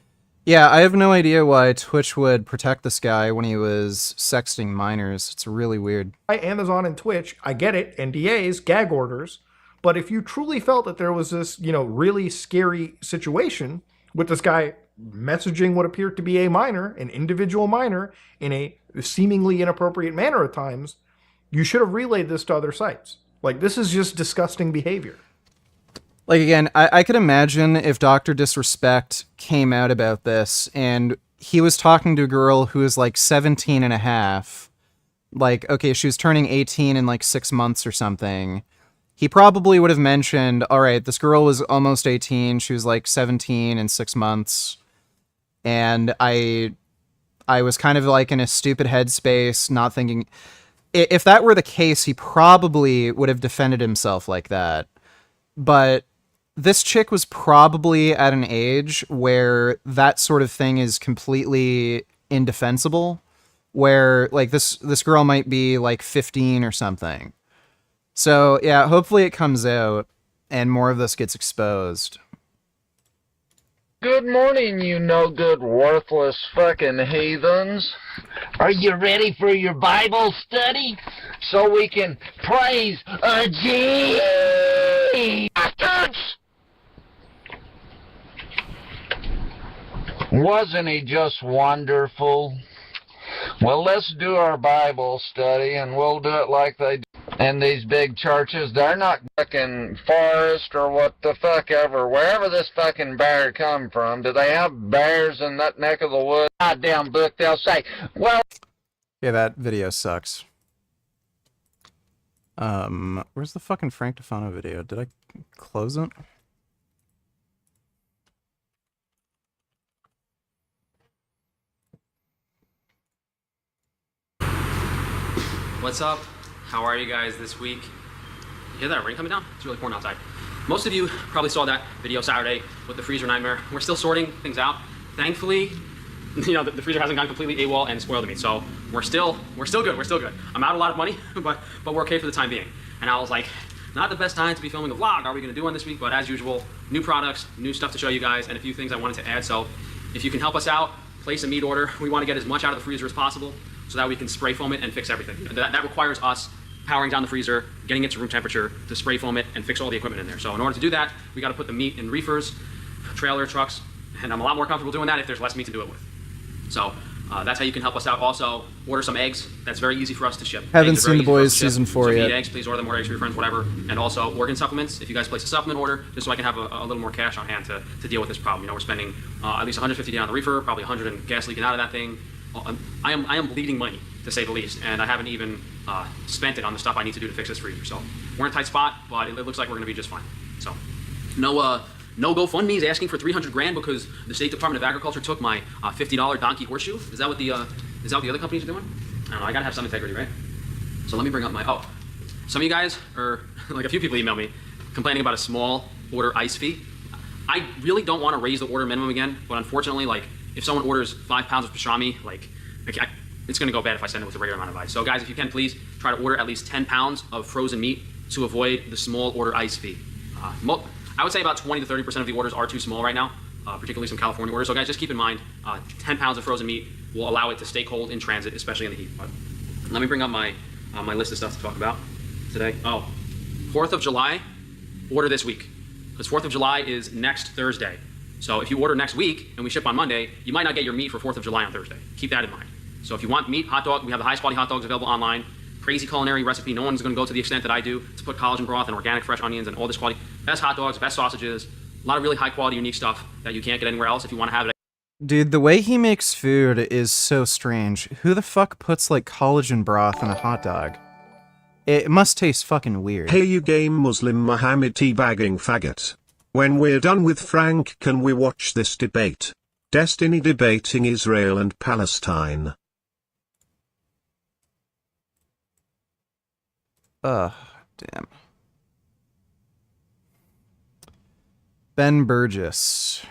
Speaker 1: Yeah, I have no idea why Twitch would protect this guy when he was sexting minors. It's really weird.
Speaker 4: Amazon and Twitch, I get it, NDAs, gag orders, but if you truly felt that there was this, you know, really scary situation with this guy messaging what appeared to be a minor, an individual minor, in a seemingly inappropriate manner at times, you should have relayed this to other sites. Like, this is just disgusting behavior.
Speaker 1: Like, again, I could imagine if Dr. Disrespect came out about this and he was talking to a girl who was like 17 and a half. Like, okay, she was turning 18 in like 6 months or something. He probably would have mentioned, all right, this girl was almost 18. She was like 17 in 6 months. And I was kind of like in a stupid headspace, not thinking. If that were the case, he probably would have defended himself like that. But this chick was probably at an age where that sort of thing is completely indefensible, where like this girl might be like 15 or something. So, yeah, hopefully it comes out and more of this gets exposed.
Speaker 6: Good morning, you no-good, worthless fucking heathens. Are you ready for your Bible study? So we can praise Jesus? Wasn't he just wonderful? Well, let's do our Bible study, and we'll do it like they do. And these big churches, they're not fucking forest or what the fuck ever. Wherever this fucking bear come from, do they have bears in that neck of the woods? Goddamn book, they'll say, well...
Speaker 1: Yeah, that video sucks. Where's the fucking Frank Tufano video? Did I close it?
Speaker 7: What's up? How are you guys this week? You hear that rain coming down? It's really pouring outside. Most of you probably saw that video Saturday with the freezer nightmare. We're still sorting things out. Thankfully, you know, the freezer hasn't gone completely AWOL and spoiled me. So we're still good. I'm out a lot of money, but we're okay for the time being. And I was like, not the best time to be filming a vlog. Are we gonna do one this week? But as usual, new products, new stuff to show you guys, and a few things I wanted to add. So if you can help us out, place a meat order. We want to get as much out of the freezer as possible so that we can spray foam it and fix everything. That requires us powering down the freezer, getting it to room temperature to spray foam it and fix all the equipment in there. So in order to do that, we got to put the meat in reefers, trailer trucks, and I'm a lot more comfortable doing that if there's less meat to do it with. So that's how you can help us out. Also, order some eggs. That's very easy for us to ship.
Speaker 1: Haven't
Speaker 7: Eggs are
Speaker 1: seen
Speaker 7: very
Speaker 1: The
Speaker 7: easy for us
Speaker 1: Boys
Speaker 7: to ship.
Speaker 1: season 4
Speaker 7: so if you
Speaker 1: yet.
Speaker 7: need eggs, please order them, more eggs for your friends, whatever. And also organ supplements. If you guys place a supplement order, just so I can have a little more cash on hand to deal with this problem. You know, we're spending at least $150 on the reefer, probably $100 in gas leaking out of that thing. I am bleeding money, to say the least, and I haven't even spent it on the stuff I need to do to fix this freezer. So we're in a tight spot, but it looks like we're going to be just fine. So no GoFundMe is asking for $300 grand because the State Department of Agriculture took my $50 donkey horseshoe. Is that what the other companies are doing? I don't know. I gotta have some integrity, right? So let me bring up my some of you guys, or like a few people email me complaining about a small order ice fee. I really don't want to raise the order minimum again, but unfortunately, like if someone orders 5 pounds of pastrami, like it's going to go bad if I send it with a regular amount of ice. So guys, if you can, please try to order at least 10 pounds of frozen meat to avoid the small order ice fee. I would say about 20 to 30% of the orders are too small right now, particularly some California orders. So guys, just keep in mind, 10 pounds of frozen meat will allow it to stay cold in transit, especially in the heat. But let me bring up my list of stuff to talk about today. 4th of July, order this week. Because 4th of July is next Thursday. So if you order next week and we ship on Monday, you might not get your meat for 4th of July on Thursday. Keep that in mind. So if you want meat, hot dog, we have the highest quality hot dogs available online. Crazy culinary recipe. No one's going to go to the extent that I do to put collagen broth and organic fresh onions and all this quality. Best hot dogs, best sausages, a lot of really high quality, unique stuff that you can't get anywhere else if you want to have it.
Speaker 1: Dude, the way he makes food is so strange. Who the fuck puts like collagen broth in a hot dog? It must taste fucking weird.
Speaker 2: Hey you game Muslim Muhammad teabagging faggot. When we're done with Frank, can we watch this debate? Destiny debating Israel and Palestine.
Speaker 1: Damn. Ben Burgess.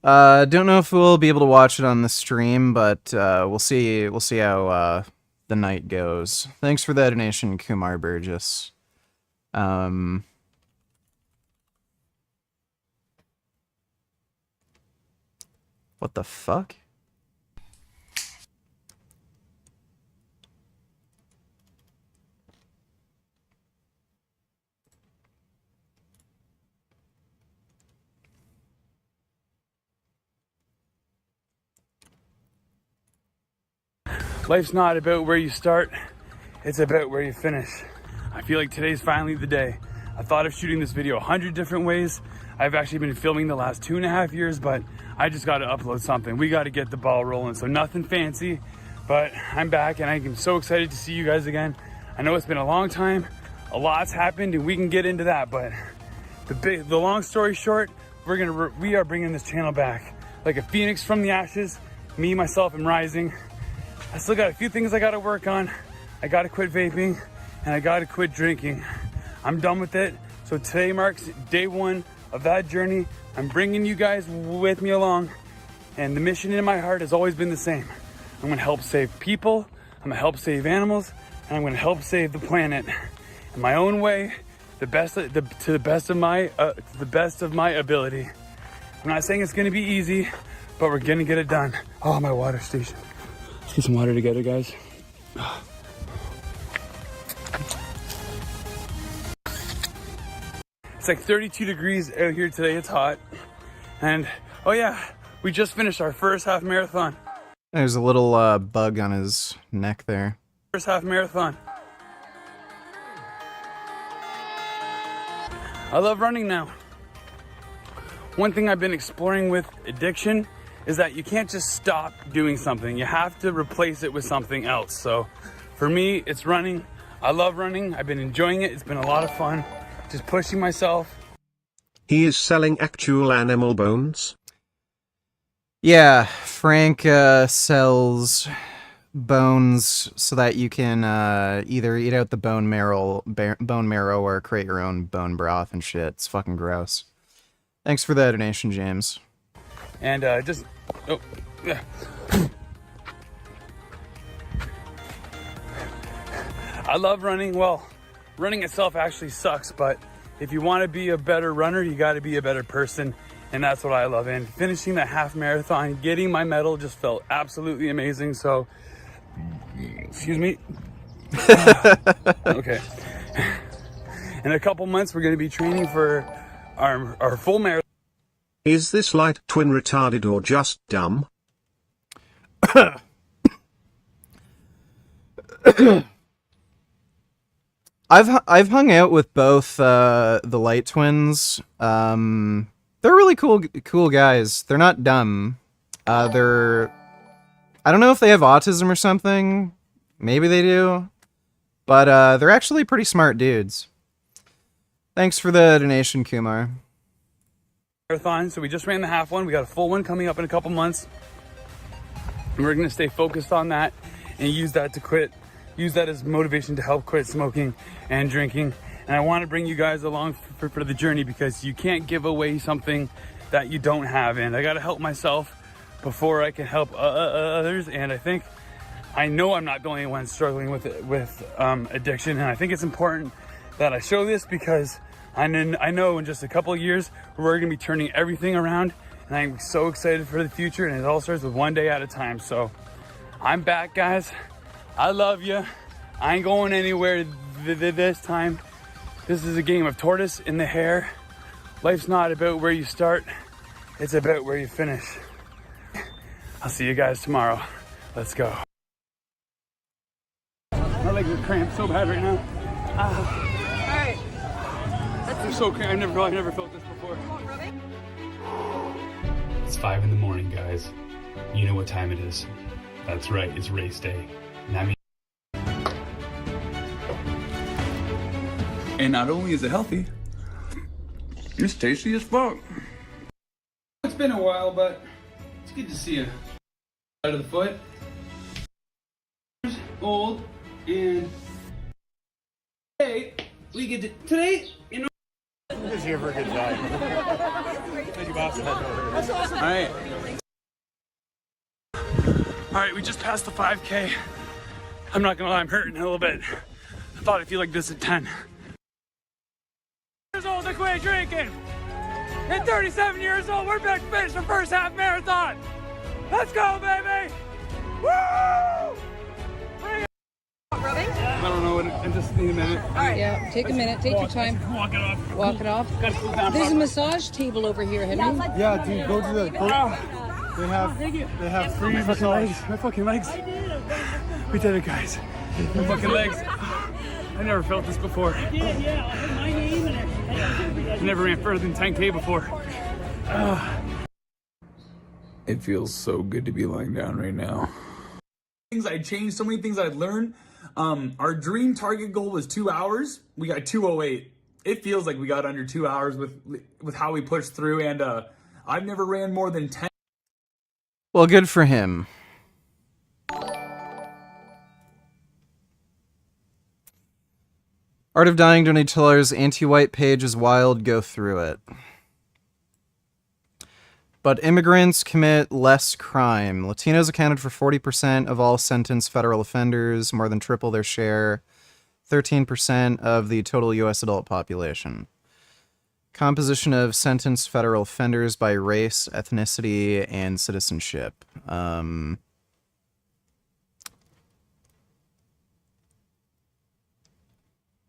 Speaker 1: Don't know if we'll be able to watch it on the stream, but we'll see how the night goes. Thanks for that donation, Kumar Burgess. What the fuck?
Speaker 11: Life's not about where you start, it's about where you finish. I feel like today's finally the day. I thought of shooting this video 100 different ways. I've actually been filming the last 2.5 years, but I just got to upload something. We got to get the ball rolling, so nothing fancy, but I'm back and I'm so excited to see you guys again. I know it's been a long time, a lot's happened, and we can get into that, but the long story short, we are bringing this channel back. Like a phoenix from the ashes, me, myself, am rising. I still got a few things I gotta work on. I gotta quit vaping and I gotta quit drinking. I'm done with it. So today marks day 1 of that journey. I'm bringing you guys with me along. And the mission in my heart has always been the same. I'm gonna help save people. I'm gonna help save animals. and I'm going to help save the planet in my own way, to the best of my ability. I'm not saying it's going to be easy, but we're going to get it done. Oh, my water station. Let's get some water together, guys. It's like 32 degrees out here today. It's hot. And, oh yeah, we just finished our first half marathon.
Speaker 1: There's a little bug on his neck there.
Speaker 11: First half marathon. I love running now. One thing I've been exploring with addiction is that you can't just stop doing something. You have to replace it with something else. So for me, it's running. I love running. I've been enjoying it. It's been a lot of fun. Just pushing myself.
Speaker 2: He is selling actual animal bones?
Speaker 1: Yeah, Frank sells bones so that you can either eat out the bone marrow or create your own bone broth and shit. It's fucking gross. Thanks for the donation, James.
Speaker 11: And oh, yeah. I love running. Well, running itself actually sucks, but if you want to be a better runner, you got to be a better person, and that's what I love. And finishing that half marathon, getting my medal just felt absolutely amazing. So, excuse me. Okay. In a couple months, we're going to be training for our full marathon.
Speaker 2: Is this light twin retarded or just dumb?
Speaker 1: I've hung out with both the Light twins. They're really cool guys. They're not dumb. I don't know if they have autism or something. Maybe they do. But they're actually pretty smart dudes. Thanks for the donation, Kumar.
Speaker 11: Marathon. So we just ran the half one. We got a full one coming up in a couple months. And we're going to stay focused on that and use that to quit. Use that as motivation to help quit smoking and drinking. And I want to bring you guys along for the journey, because you can't give away something that you don't have. And I got to help myself before I can help others. And I know I'm not the only one struggling with addiction. And I think it's important that I show this, because I know in just a couple of years, we're going to be turning everything around. And I'm so excited for the future. And it all starts with one day at a time. So I'm back, guys. I love you. I ain't going anywhere this time. This is a game of tortoise in the hare. Life's not about where you start. It's about where you finish. I'll see you guys tomorrow. Let's go. My legs are cramped so bad right now. Alright. They're so cramped. I've never felt this before.
Speaker 9: It's 5 in the morning, guys. You know what time it is. That's right, it's race day. And not only is it healthy, it's tasty as fuck.
Speaker 11: It's been a while, but it's good to see you. Out of the foot. Old, and today we get to you know.
Speaker 13: Just here for a good time. Thank you, boss.
Speaker 11: All right, we just passed the 5K. I'm not gonna lie, I'm hurting a little bit. I thought I'd feel like this at 10. Years old, I quit drinking. At 37 years old, we're back to finish the first half marathon. Let's go, baby! Woo! Bring it! I don't know, I just need a minute.
Speaker 10: All right. Yeah, take a minute. Take your time.
Speaker 11: Walk it off.
Speaker 10: Walk it off.
Speaker 11: Gotta cool down.
Speaker 10: There's a massage table over here, Henry.
Speaker 17: Yeah, dude, go to the... They have free massage.
Speaker 11: My fucking legs. We did it, guys. My fucking legs. I never felt this before. I never ran further than 10K before.
Speaker 9: It feels so good to be lying down right now. Things I changed, so many things I've learned. Our dream target goal was 2 hours. We got 2:08. It feels like we got under 2 hours with how we pushed through, and I've never ran more than 10.
Speaker 1: Well, good for him. Art of Dying Donatello's anti-white page is wild. Go through it. But immigrants commit less crime. Latinos accounted for 40% of all sentenced federal offenders, more than triple their share, 13% of the total U.S. adult population. Composition of sentenced federal offenders by race, ethnicity, and citizenship.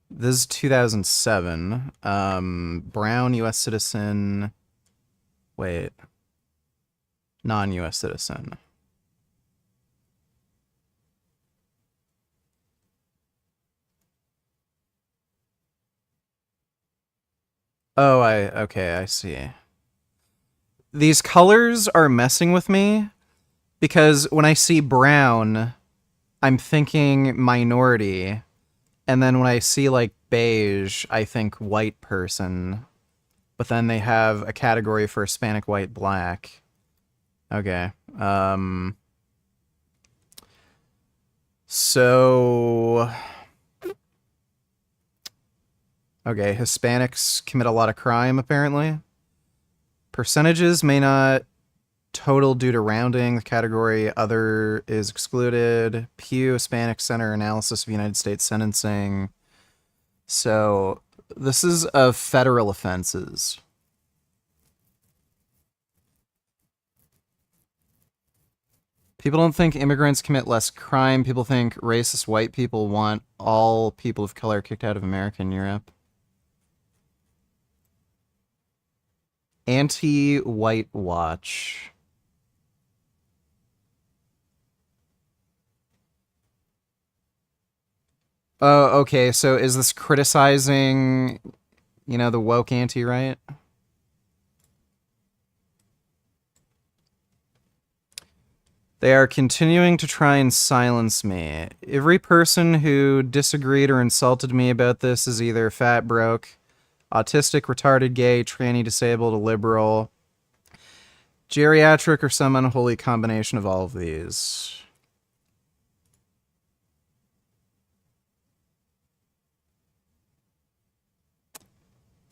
Speaker 1: This is 2007. Brown, U.S. citizen. Wait. Non-U.S. citizen. Oh, okay, I see. These colors are messing with me because when I see brown, I'm thinking minority. And then when I see like beige, I think white person. But then they have a category for Hispanic, white, black. Okay. So... Okay, Hispanics commit a lot of crime, apparently. Percentages may not total due to rounding. The category other is excluded. Pew Hispanic Center Analysis of United States Sentencing. So, this is of federal offenses. People don't think immigrants commit less crime. People think racist white people want all people of color kicked out of America and Europe. Anti-white watch. Oh, okay, so is this criticizing, the woke anti-right? They are continuing to try and silence me. Every person who disagreed or insulted me about this is either fat, broke, autistic, retarded, gay, tranny, disabled, a liberal, geriatric, or some unholy combination of all of these.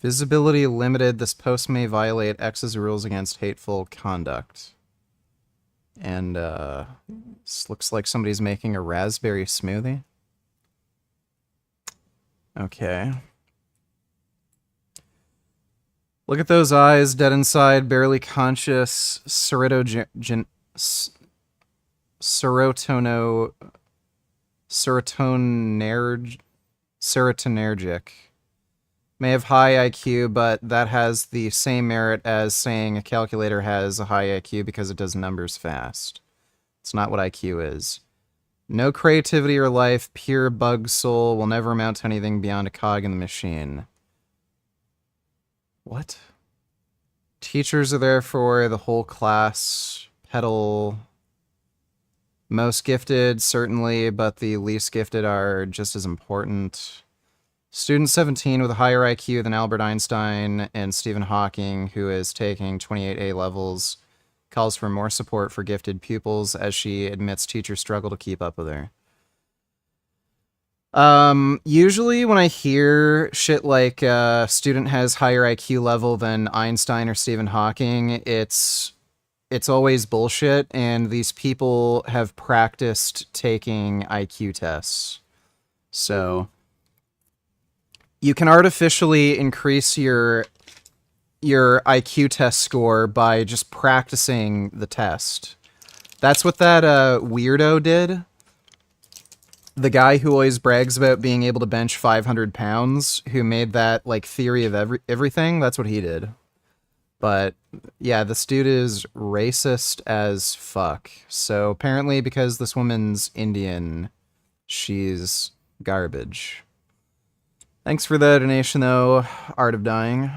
Speaker 1: Visibility limited. This post may violate X's rules against hateful conduct. And this looks like somebody's making a raspberry smoothie. Okay. Look at those eyes, dead inside, barely conscious, serotonergic. May have high IQ, but that has the same merit as saying a calculator has a high IQ because it does numbers fast. It's not what IQ is. No creativity or life, pure bug soul, will never amount to anything beyond a cog in the machine. What? Teachers are there for the whole class. Pedal. Most gifted, certainly, but the least gifted are just as important. Student 17 with a higher IQ than Albert Einstein and Stephen Hawking, who is taking 28 A levels, calls for more support for gifted pupils as she admits teachers struggle to keep up with her. Usually when I hear shit like student has higher IQ level than Einstein or Stephen Hawking, it's always bullshit, and these people have practiced taking IQ tests. So you can artificially increase your IQ test score by just practicing the test. That's what that weirdo did. The guy who always brags about being able to bench 500 pounds, who made that like theory of everything, that's what he did. But yeah, this dude is racist as fuck. So apparently because this woman's Indian, she's garbage. Thanks for the donation, though, Art of Dying.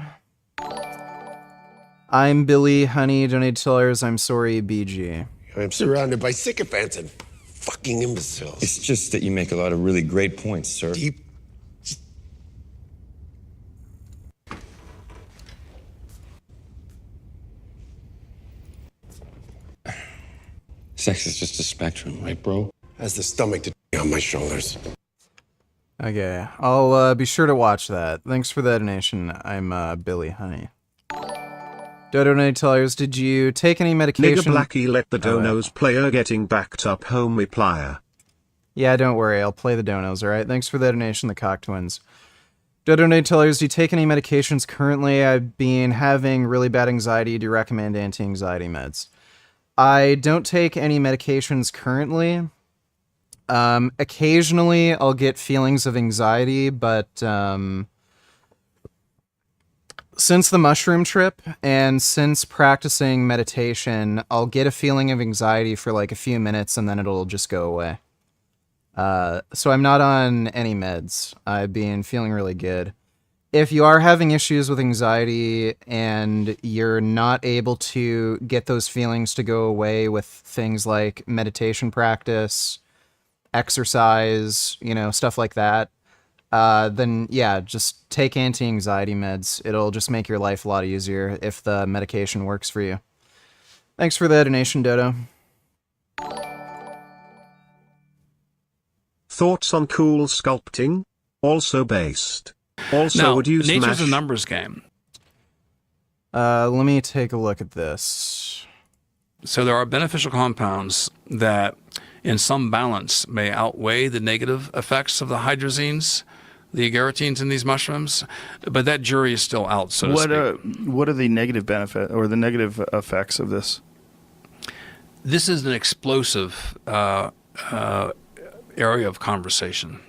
Speaker 1: I'm Billy, honey, donate $2. I'm sorry, BG.
Speaker 12: I'm surrounded by sycophants and fucking imbeciles.
Speaker 14: It's just that you make a lot of really great points, sir.
Speaker 12: Deep.
Speaker 14: Sex is just a spectrum, right, bro?
Speaker 12: Has the stomach to on my shoulders.
Speaker 1: Okay, I'll be sure to watch that. Thanks for the donation. I'm Billy, honey. Dodo Tellers, did you take any
Speaker 2: Nigga
Speaker 1: medication?
Speaker 2: Blackie let the
Speaker 1: Oh,
Speaker 2: donos player getting backed up homie plier.
Speaker 1: Yeah, don't worry. I'll play the donos, alright? Thanks for the donation, the Cock Twins. Dodo Tellers, do you take any medications currently? I've been having really bad anxiety. Do you recommend anti-anxiety meds? I don't take any medications currently. Occasionally I'll get feelings of anxiety, but since the mushroom trip and since practicing meditation, I'll get a feeling of anxiety for like a few minutes and then it'll just go away. So I'm not on any meds. I've been feeling really good. If you are having issues with anxiety and you're not able to get those feelings to go away with things like meditation practice, exercise, you know, stuff like that, then yeah, just take anti-anxiety meds. It'll just make your life a lot easier if the medication works for you. Thanks for the donation, Dodo.
Speaker 2: Thoughts on cool sculpting? Also based. Also,
Speaker 8: now,
Speaker 2: would you
Speaker 8: nature's
Speaker 2: smash?
Speaker 8: a numbers game.
Speaker 1: Let me take a look at this.
Speaker 8: So there are beneficial compounds that, in some balance, may outweigh the negative effects of the hydrazines, the agarotines in these mushrooms, but that jury is still out, so to speak.
Speaker 15: What are the negative benefit or the negative effects of this?
Speaker 8: This is an explosive area of conversation,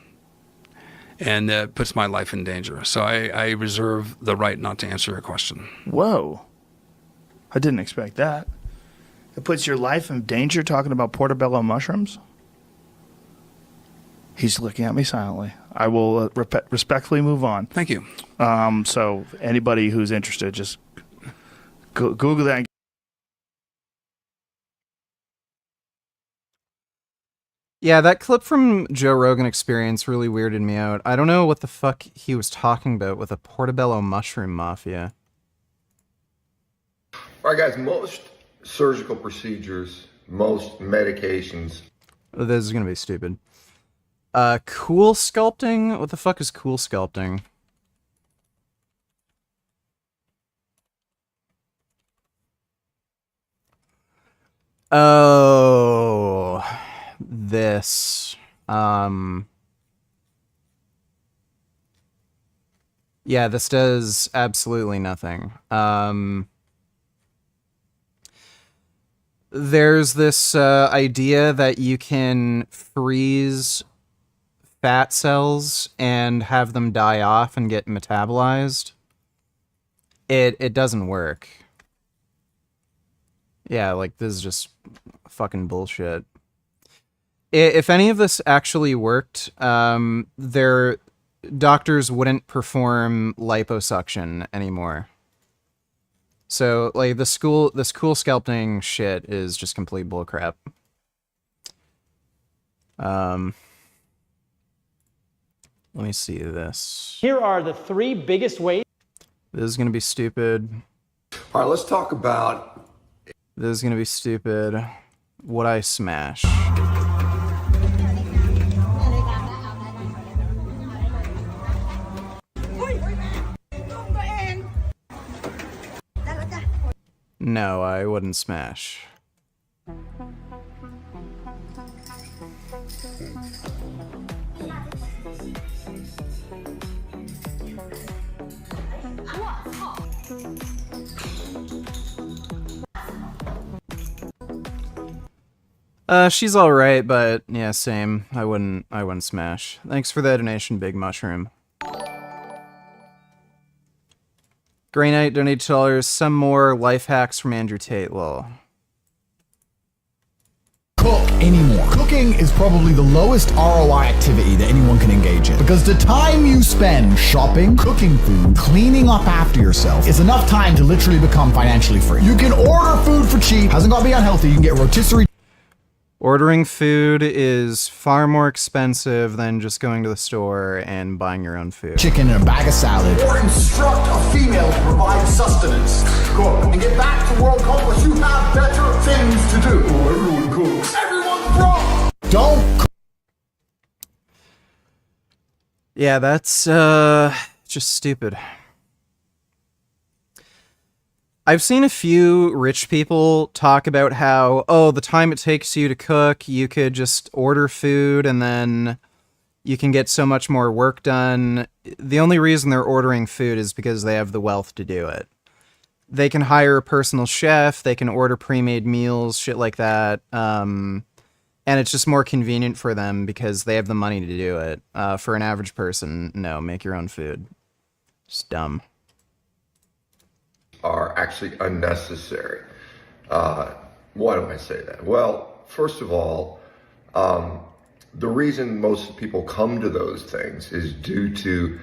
Speaker 8: and that puts my life in danger. So I reserve the right not to answer your question.
Speaker 15: Whoa. I didn't expect that. It puts your life in danger talking about portobello mushrooms? He's looking at me silently. I will respectfully move on.
Speaker 8: Thank you.
Speaker 15: So anybody who's interested, just Google that.
Speaker 1: Yeah, that clip from Joe Rogan Experience really weirded me out. I don't know what the fuck he was talking about with a portobello mushroom mafia.
Speaker 16: All right, guys, most surgical procedures, most medications.
Speaker 1: Oh, this is gonna be stupid. Cool sculpting? What the fuck is cool sculpting? Oh, this. Yeah, this does absolutely nothing. There's this idea that you can freeze fat cells and have them die off and get metabolized. It doesn't work. Yeah, like, this is just fucking bullshit. If any of this actually worked, their doctors wouldn't perform liposuction anymore. So, like, this cool sculpting shit is just complete bullcrap. Let me see this.
Speaker 23: Here are the 3 biggest ways.
Speaker 1: This is gonna be stupid.
Speaker 16: All right, let's talk about.
Speaker 1: This is gonna be stupid. What I smash. No, I wouldn't smash. She's alright, but yeah, same. I wouldn't smash. Thanks for the donation, Big Mushroom. Grey Knight donated $2. Some more life hacks from Andrew Tate. Lol.
Speaker 24: Cook anymore. Cooking is probably the lowest ROI activity that anyone can engage in, because the time you spend shopping, cooking food, cleaning up after yourself is enough time to literally become financially free. You can order food for cheap, hasn't got to be unhealthy, you can get rotisserie.
Speaker 1: Ordering food is far more expensive than just going to the store and buying your own food.
Speaker 24: Chicken and a bag of salad. Or instruct a female to provide sustenance. Cook and get back to world conquest. You have better things to do. Oh, everyone cooks. Everyone's wrong. Don't cook.
Speaker 1: Yeah, that's just stupid. I've seen a few rich people talk about how, oh, the time it takes you to cook, you could just order food and then you can get so much more work done. The only reason they're ordering food is because they have the wealth to do it. They can hire a personal chef, they can order pre-made meals, shit like that. And it's just more convenient for them because they have the money to do it. For an average person, no, make your own food. It's dumb.
Speaker 16: Are actually unnecessary. Why do I say that? Well, first of all, the reason most people come to those things is due to,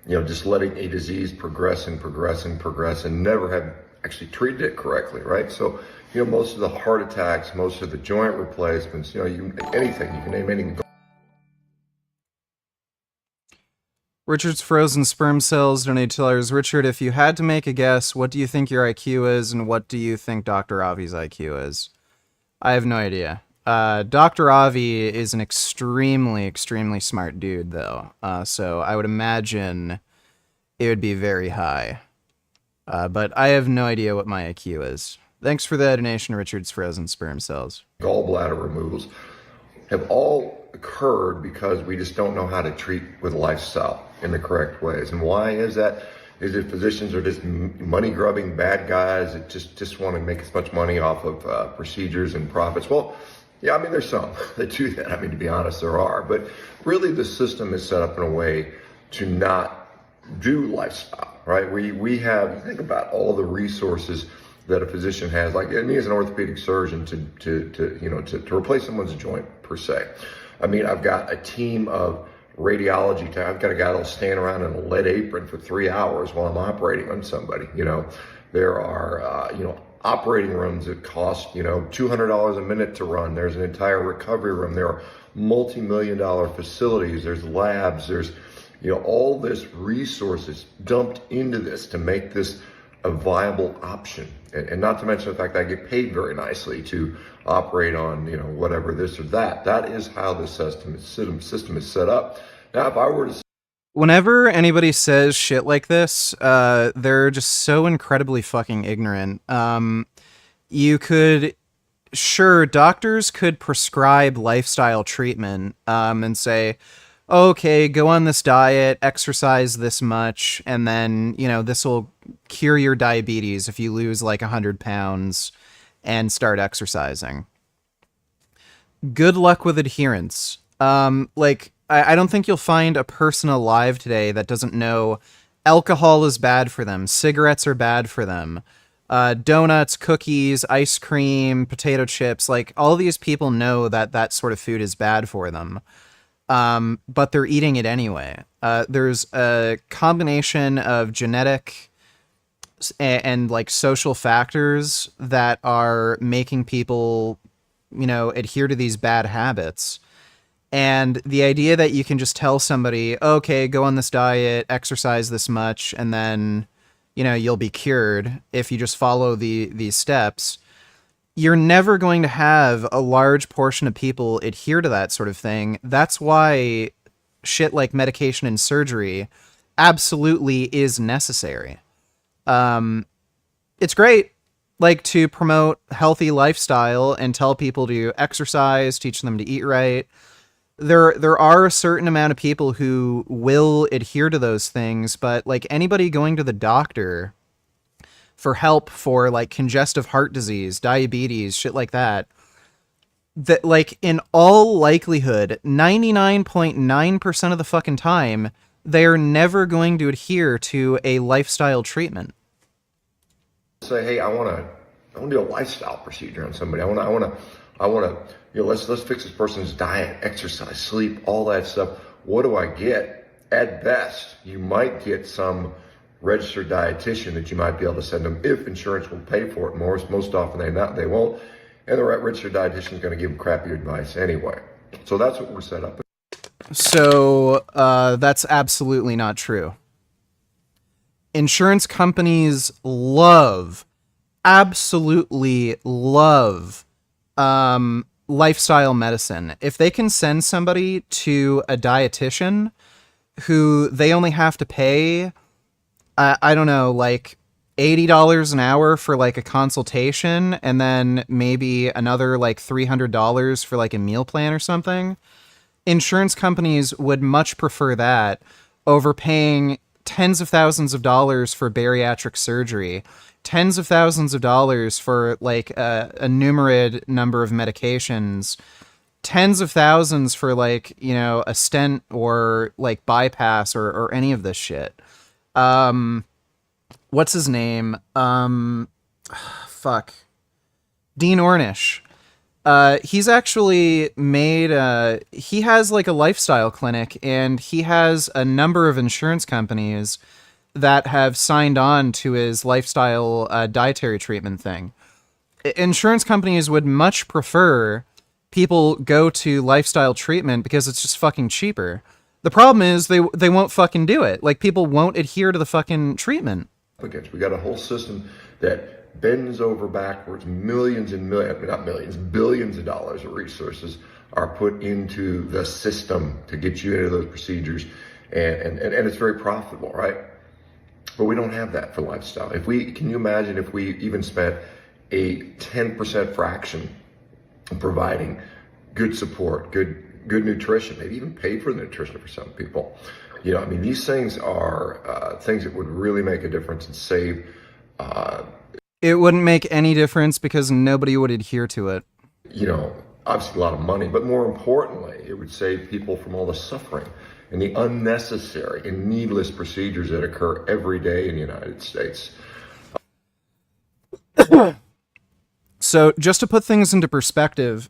Speaker 16: just letting a disease progress and progress and progress and never have actually treated it correctly, right? So, most of the heart attacks, most of the joint replacements, anything, you can name anything.
Speaker 1: Richard's frozen sperm cells donated $2. Richard, if you had to make a guess, what do you think your IQ is, and what do you think Dr. Avi's IQ is? I have no idea. Dr. Avi is an extremely, extremely smart dude, though. So I would imagine it would be very high. But I have no idea what my IQ is. Thanks for the donation, Richard's frozen sperm cells.
Speaker 16: Gallbladder removals have all occurred because we just don't know how to treat with lifestyle in the correct ways. And why is that? Is it physicians are just money-grubbing bad guys that just want to make as much money off of procedures and profits? Well, yeah, I mean, there's some that do that. I mean, to be honest, there are. But really, the system is set up in a way to not do lifestyle, right? We have, think about all the resources that a physician has, like me as an orthopedic surgeon, to replace someone's joint per se. I mean, I've got a team of radiology. I've got a guy that'll stand around in a lead apron for 3 hours while I'm operating on somebody. There are operating rooms that cost $200 a minute to run. There's an entire recovery room. There are multi-million-dollar facilities. There's labs. There's all this resources dumped into this to make this a viable option, and not to mention the fact that I get paid very nicely to operate on whatever this or that. That is how the system is set up. Now, if I were to,
Speaker 1: whenever anybody says shit like this, they're just so incredibly fucking ignorant. Doctors could prescribe lifestyle treatment and say, okay, go on this diet, exercise this much, and then, this will cure your diabetes if you lose like 100 pounds and start exercising. Good luck with adherence. I don't think you'll find a person alive today that doesn't know alcohol is bad for them, cigarettes are bad for them, donuts, cookies, ice cream, potato chips, like all these people know that sort of food is bad for them. But they're eating it anyway. There's a combination of genetic and like social factors that are making people, adhere to these bad habits. And the idea that you can just tell somebody, okay, go on this diet, exercise this much, and then, you'll be cured if you just follow these steps. You're never going to have a large portion of people adhere to that sort of thing. That's why shit like medication and surgery absolutely is necessary. It's great, to promote healthy lifestyle and tell people to exercise, teach them to eat right. There are a certain amount of people who will adhere to those things, but anybody going to the doctor for help for congestive heart disease, diabetes, shit like that in all likelihood, 99.9% of the fucking time, they are never going to adhere to a lifestyle treatment.
Speaker 16: say, hey, I want to do a lifestyle procedure on somebody. I want to, let's fix this person's diet, exercise, sleep, all that stuff. What do I get? At best, you might get some registered dietitian that you might be able to send them if insurance will pay for it. Most often they won't. And the registered dietitian is going to give them crappy advice anyway. So that's what we're set up.
Speaker 1: So that's absolutely not true. Insurance companies absolutely love lifestyle medicine. If they can send somebody to a dietitian who they only have to pay, I don't know, like $80 an hour for like a consultation, and then maybe another like $300 for like a meal plan or something. Insurance companies would much prefer that over paying tens of thousands of dollars for bariatric surgery, tens of thousands of dollars for like a numerate number of medications, tens of thousands for like, you know, a stent or like bypass or any of this shit. What's his name? Fuck. Dean Ornish. He's actually made, he has like a lifestyle clinic, and he has a number of insurance companies that have signed on to his lifestyle dietary treatment thing. Insurance companies would much prefer people go to lifestyle treatment because it's just fucking cheaper. The problem is they won't fucking do it. Like, people won't adhere to the fucking treatment.
Speaker 16: Against. We got a whole system that bends over backwards. Millions and millions, not millions, billions of dollars of resources are put into the system to get you into those procedures, and it's very profitable, right? But we don't have that for lifestyle. Can you imagine if we even spent a 10% fraction of providing good support, good nutrition, maybe even paid for the nutrition for some people? You know, I mean, these things are things that would really make a difference and save.
Speaker 1: It wouldn't make any difference because nobody would adhere to it.
Speaker 16: You know, obviously a lot of money, but more importantly, it would save people from all the suffering and the unnecessary and needless procedures that occur every day in the United States.
Speaker 1: So, just to put things into perspective,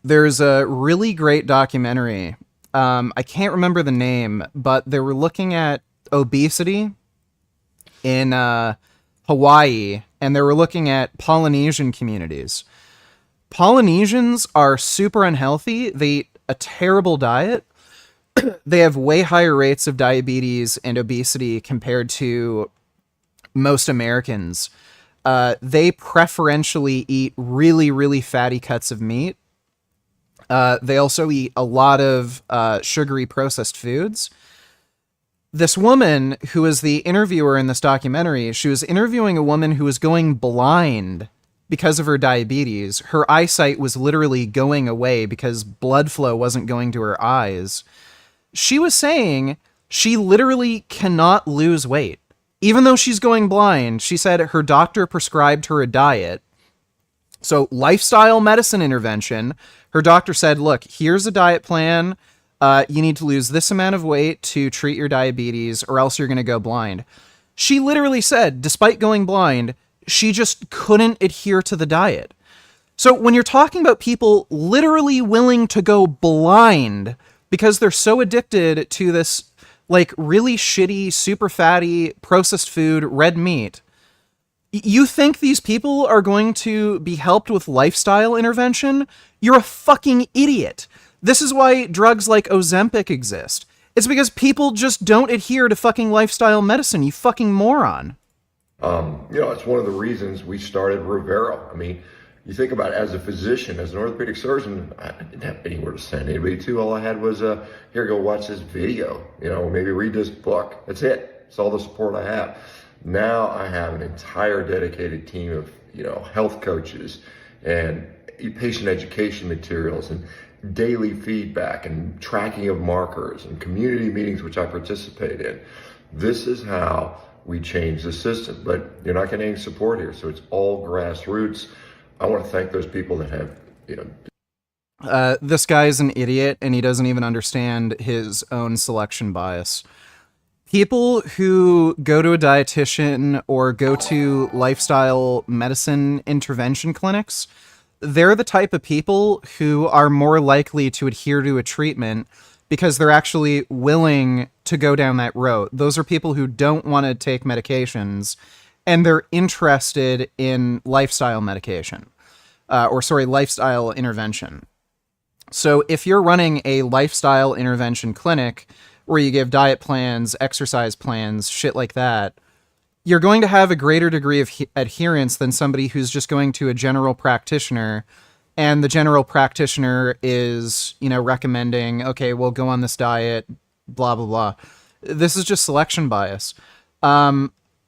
Speaker 1: there's a really great documentary. I can't remember the name, but they were looking at obesity in Hawaii, and they were looking at Polynesian communities. Polynesians are super unhealthy. They eat a terrible diet. They have way higher rates of diabetes and obesity compared to most Americans. They preferentially eat really, really fatty cuts of meat. They also eat a lot of sugary processed foods. This woman who was the interviewer in this documentary, she was interviewing a woman who was going blind because of her diabetes. Her eyesight was literally going away because blood flow wasn't going to her eyes. She was saying she literally cannot lose weight. Even though she's going blind, she said her doctor prescribed her a diet. So, lifestyle medicine intervention. Her doctor said, look, here's a diet plan. You need to lose this amount of weight to treat your diabetes, or else you're going to go blind. She literally said, despite going blind, she just couldn't adhere to the diet. So when you're talking about people literally willing to go blind because they're so addicted to this, like, really shitty, super fatty, processed food, red meat, you think these people are going to be helped with lifestyle intervention? You're a fucking idiot. This is why drugs like Ozempic exist. It's because people just don't adhere to fucking lifestyle medicine, you fucking moron.
Speaker 16: You know, it's one of the reasons we started Rivero. I mean, you think about it, as a physician, as an orthopedic surgeon, I didn't have anywhere to send anybody to. All I had was, here, go watch this video, you know, maybe read this book. That's it. It's all the support I have. Now I have an entire dedicated team of, you know, health coaches and patient education materials and daily feedback and tracking of markers and community meetings, which I participate in. This is how we change the system, but you're not getting any support here. So it's all grassroots. I want to thank those people that have, you know.
Speaker 1: This guy's an idiot, and he doesn't even understand his own selection bias. People who go to a dietitian or go to lifestyle medicine intervention clinics, they're the type of people who are more likely to adhere to a treatment because they're actually willing to go down that road. Those are people who don't want to take medications, and they're interested in lifestyle medication, lifestyle intervention. So if you're running a lifestyle intervention clinic where you give diet plans, exercise plans, shit like that, you're going to have a greater degree of adherence than somebody who's just going to a general practitioner, and the general practitioner is, you know, recommending, okay, we'll go on this diet, blah, blah, blah. This is just selection bias.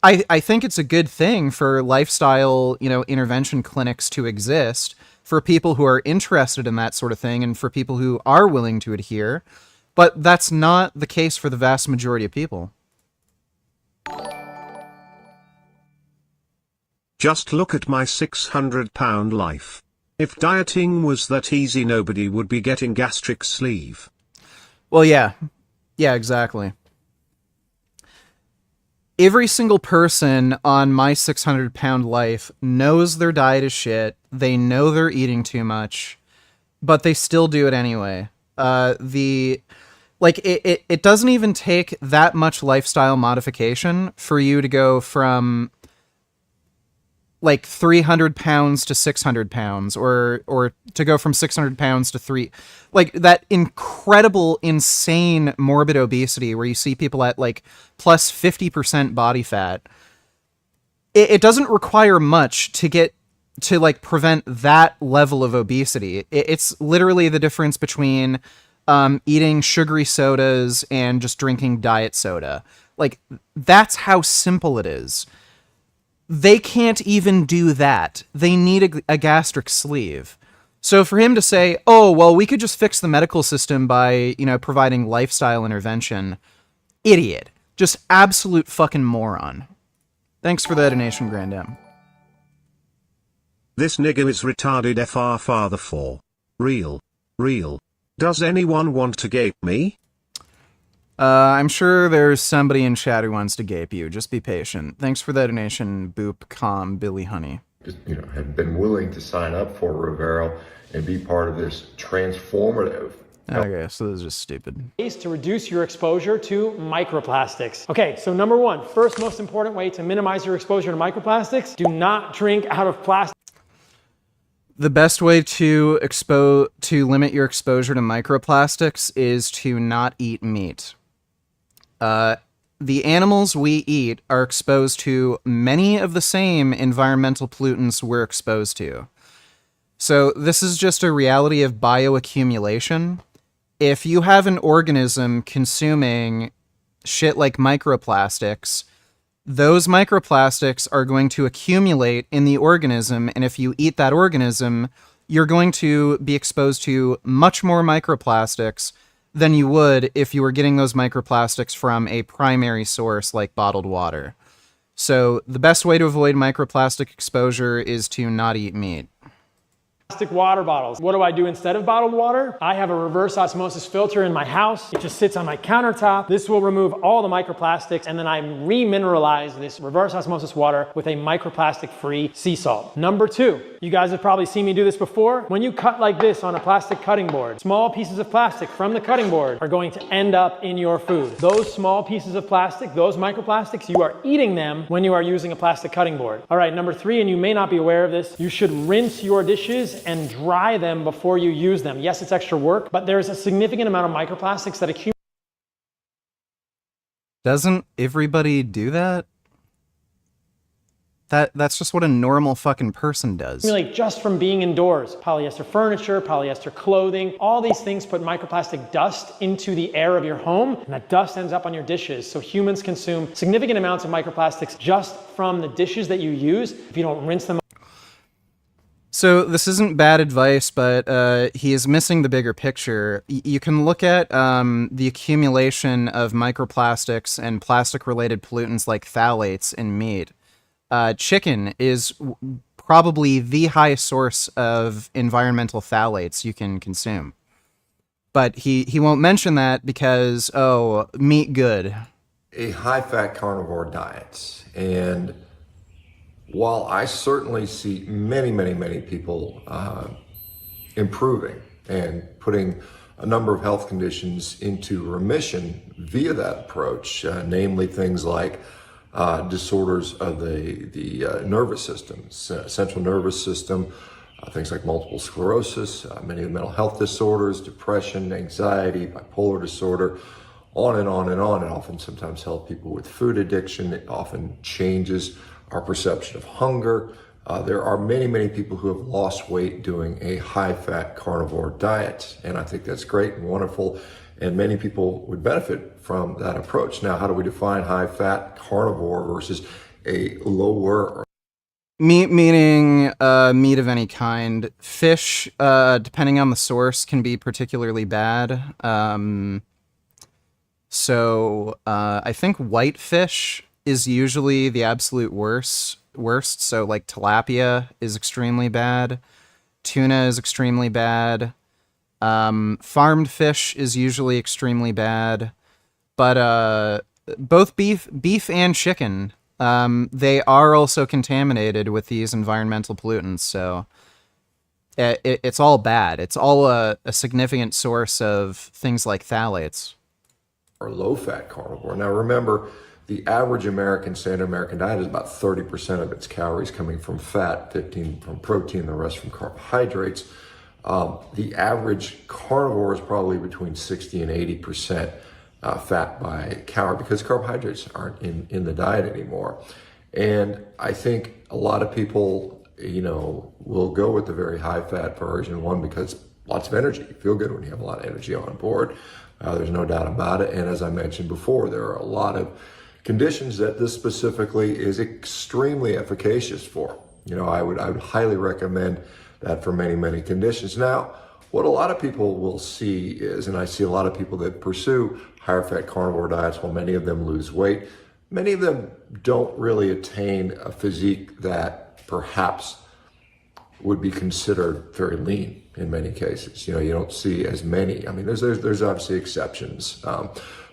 Speaker 1: I think it's a good thing for lifestyle, intervention clinics to exist for people who are interested in that sort of thing and for people who are willing to adhere. But that's not the case for the vast majority of people.
Speaker 2: Just look at my 600-pound life. If dieting was that easy, nobody would be getting gastric sleeve.
Speaker 1: Well, yeah. Yeah, exactly. Every single person on my 600-pound life knows their diet is shit. They know they're eating too much, but they still do it anyway. It doesn't even take that much lifestyle modification for you to go from 300 pounds to 600 pounds or to go from 600 pounds to that incredible, insane morbid obesity where you see people at plus 50% body fat. It doesn't require much to get to prevent that level of obesity. It's literally the difference between eating sugary sodas and just drinking diet soda. That's how simple it is. They can't even do that. They need a gastric sleeve. So for him to say, oh, well, we could just fix the medical system by, providing lifestyle intervention. Idiot. Just absolute fucking moron. Thanks for the donation, Grand M.
Speaker 2: This nigger is retarded FR father 4. Real. Does anyone want to gape me?
Speaker 1: I'm sure there's somebody in chat who wants to gape you. Just be patient. Thanks for the donation, Boop, Com, Billy Honey.
Speaker 16: Just, have been willing to sign up for Rivero and be part of this transformative.
Speaker 1: Okay, so this is just stupid.
Speaker 23: Ways to reduce your exposure to microplastics. Okay, so number one, first most important way to minimize your exposure to microplastics, do not drink out of plastic.
Speaker 1: The best way to limit your exposure to microplastics is to not eat meat. The animals we eat are exposed to many of the same environmental pollutants we're exposed to. So this is just a reality of bioaccumulation. If you have an organism consuming shit like microplastics, those microplastics are going to accumulate in the organism, and if you eat that organism, you're going to be exposed to much more microplastics than you would if you were getting those microplastics from a primary source like bottled water. So the best way to avoid microplastic exposure is to not eat meat.
Speaker 23: Plastic water bottles. What do I do instead of bottled water? I have a reverse osmosis filter in my house. It just sits on my countertop. This will remove all the microplastics, and then I remineralize this reverse osmosis water with a microplastic-free sea salt. Number two, you guys have probably seen me do this before. When you cut like this on a plastic cutting board, small pieces of plastic from the cutting board are going to end up in your food. Those small pieces of plastic, those microplastics, you are eating them when you are using a plastic cutting board. All right, number three, and you may not be aware of this, you should rinse your dishes and dry them before you use them. Yes, it's extra work, but there's a significant amount of microplastics that accumulate.
Speaker 1: Doesn't everybody do that? That's just what a normal fucking person does.
Speaker 23: Just from being indoors. Polyester furniture, polyester clothing, all these things put microplastic dust into the air of your home, and that dust ends up on your dishes. So humans consume significant amounts of microplastics just from the dishes that you use if you don't rinse them.
Speaker 1: So this isn't bad advice, but he is missing the bigger picture. You can look at the accumulation of microplastics and plastic-related pollutants like phthalates in meat. Chicken is probably the highest source of environmental phthalates you can consume. But he won't mention that because, meat good.
Speaker 16: A high-fat carnivore diet, and while I certainly see many people improving and putting a number of health conditions into remission via that approach, namely things like disorders of the nervous system, central nervous system, things like multiple sclerosis, many of the mental health disorders, depression, anxiety, bipolar disorder, on and on and on. It often sometimes helps people with food addiction. It often changes our perception of hunger. There are many people who have lost weight doing a high-fat carnivore diet, and I think that's great and wonderful, and many people would benefit from that approach. Now, how do we define high-fat carnivore versus a lower.
Speaker 1: Meat meaning meat of any kind. Fish, depending on the source, can be particularly bad. So I think white fish is usually the absolute worst. So like tilapia is extremely bad. Tuna is extremely bad. Farmed fish is usually extremely bad. But both beef and chicken, they are also contaminated with these environmental pollutants. So it's all bad. It's all a significant source of things like phthalates.
Speaker 16: Or low-fat carnivore. Now remember, the average American, standard American diet is about 30% of its calories coming from fat, 15 from protein, the rest from carbohydrates. The average carnivore is probably between 60 and 80% fat by calorie because carbohydrates aren't in the diet anymore. And I think a lot of people, will go with the very high-fat version, one, because lots of energy. You feel good when you have a lot of energy on board. There's no doubt about it. And as I mentioned before, there are a lot of conditions that this specifically is extremely efficacious for. I would highly recommend that for many, many conditions. Now, what a lot of people will see is, and I see a lot of people that pursue higher fat carnivore diets, while many of them lose weight, many of them don't really attain a physique that perhaps would be considered very lean in many cases. You don't see as many. I mean, there's obviously exceptions,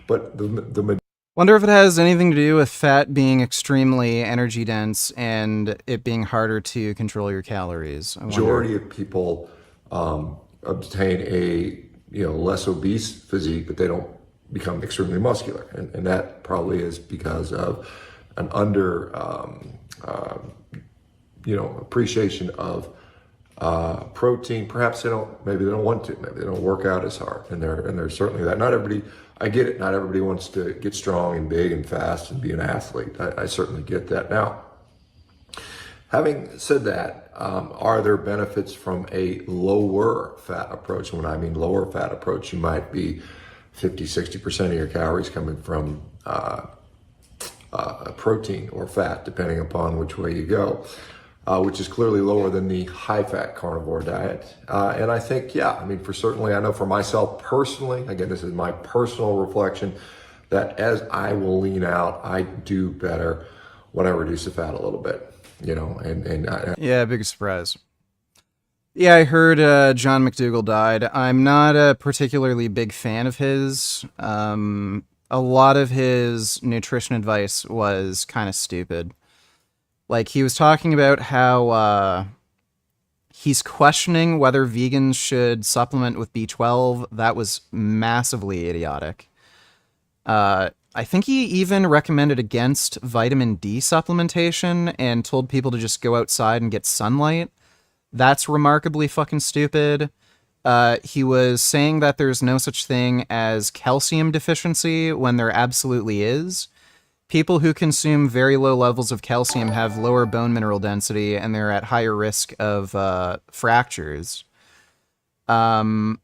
Speaker 16: but the
Speaker 1: Wonder if it has anything to do with fat being extremely energy dense and it being harder to control your calories.
Speaker 16: majority of people obtain a less obese physique, but they don't become extremely muscular, and that probably is because of an under appreciation of protein. Perhaps maybe they don't want to, maybe they don't work out as hard, and there's certainly that. Not everybody, I get it, not everybody wants to get strong and big and fast and be an athlete. I certainly get that. Now, having said that, are there benefits from a lower fat approach? And when I mean lower fat approach, you might be 50, 60% of your calories coming from protein or fat, depending upon which way you go. Which is clearly lower than the high-fat carnivore diet. And I think, I know for myself personally, again, this is my personal reflection, that as I will lean out, I do better when I reduce the fat a little bit,
Speaker 1: Yeah, big surprise. Yeah, I heard John McDougall died. I'm not a particularly big fan of his. A lot of his nutrition advice was kind of stupid. Like, he was talking about how he's questioning whether vegans should supplement with B12. That was massively idiotic. I think he even recommended against vitamin D supplementation and told people to just go outside and get sunlight. That's remarkably fucking stupid. He was saying that there's no such thing as calcium deficiency when there absolutely is. People who consume very low levels of calcium have lower bone mineral density and they're at higher risk of fractures. Some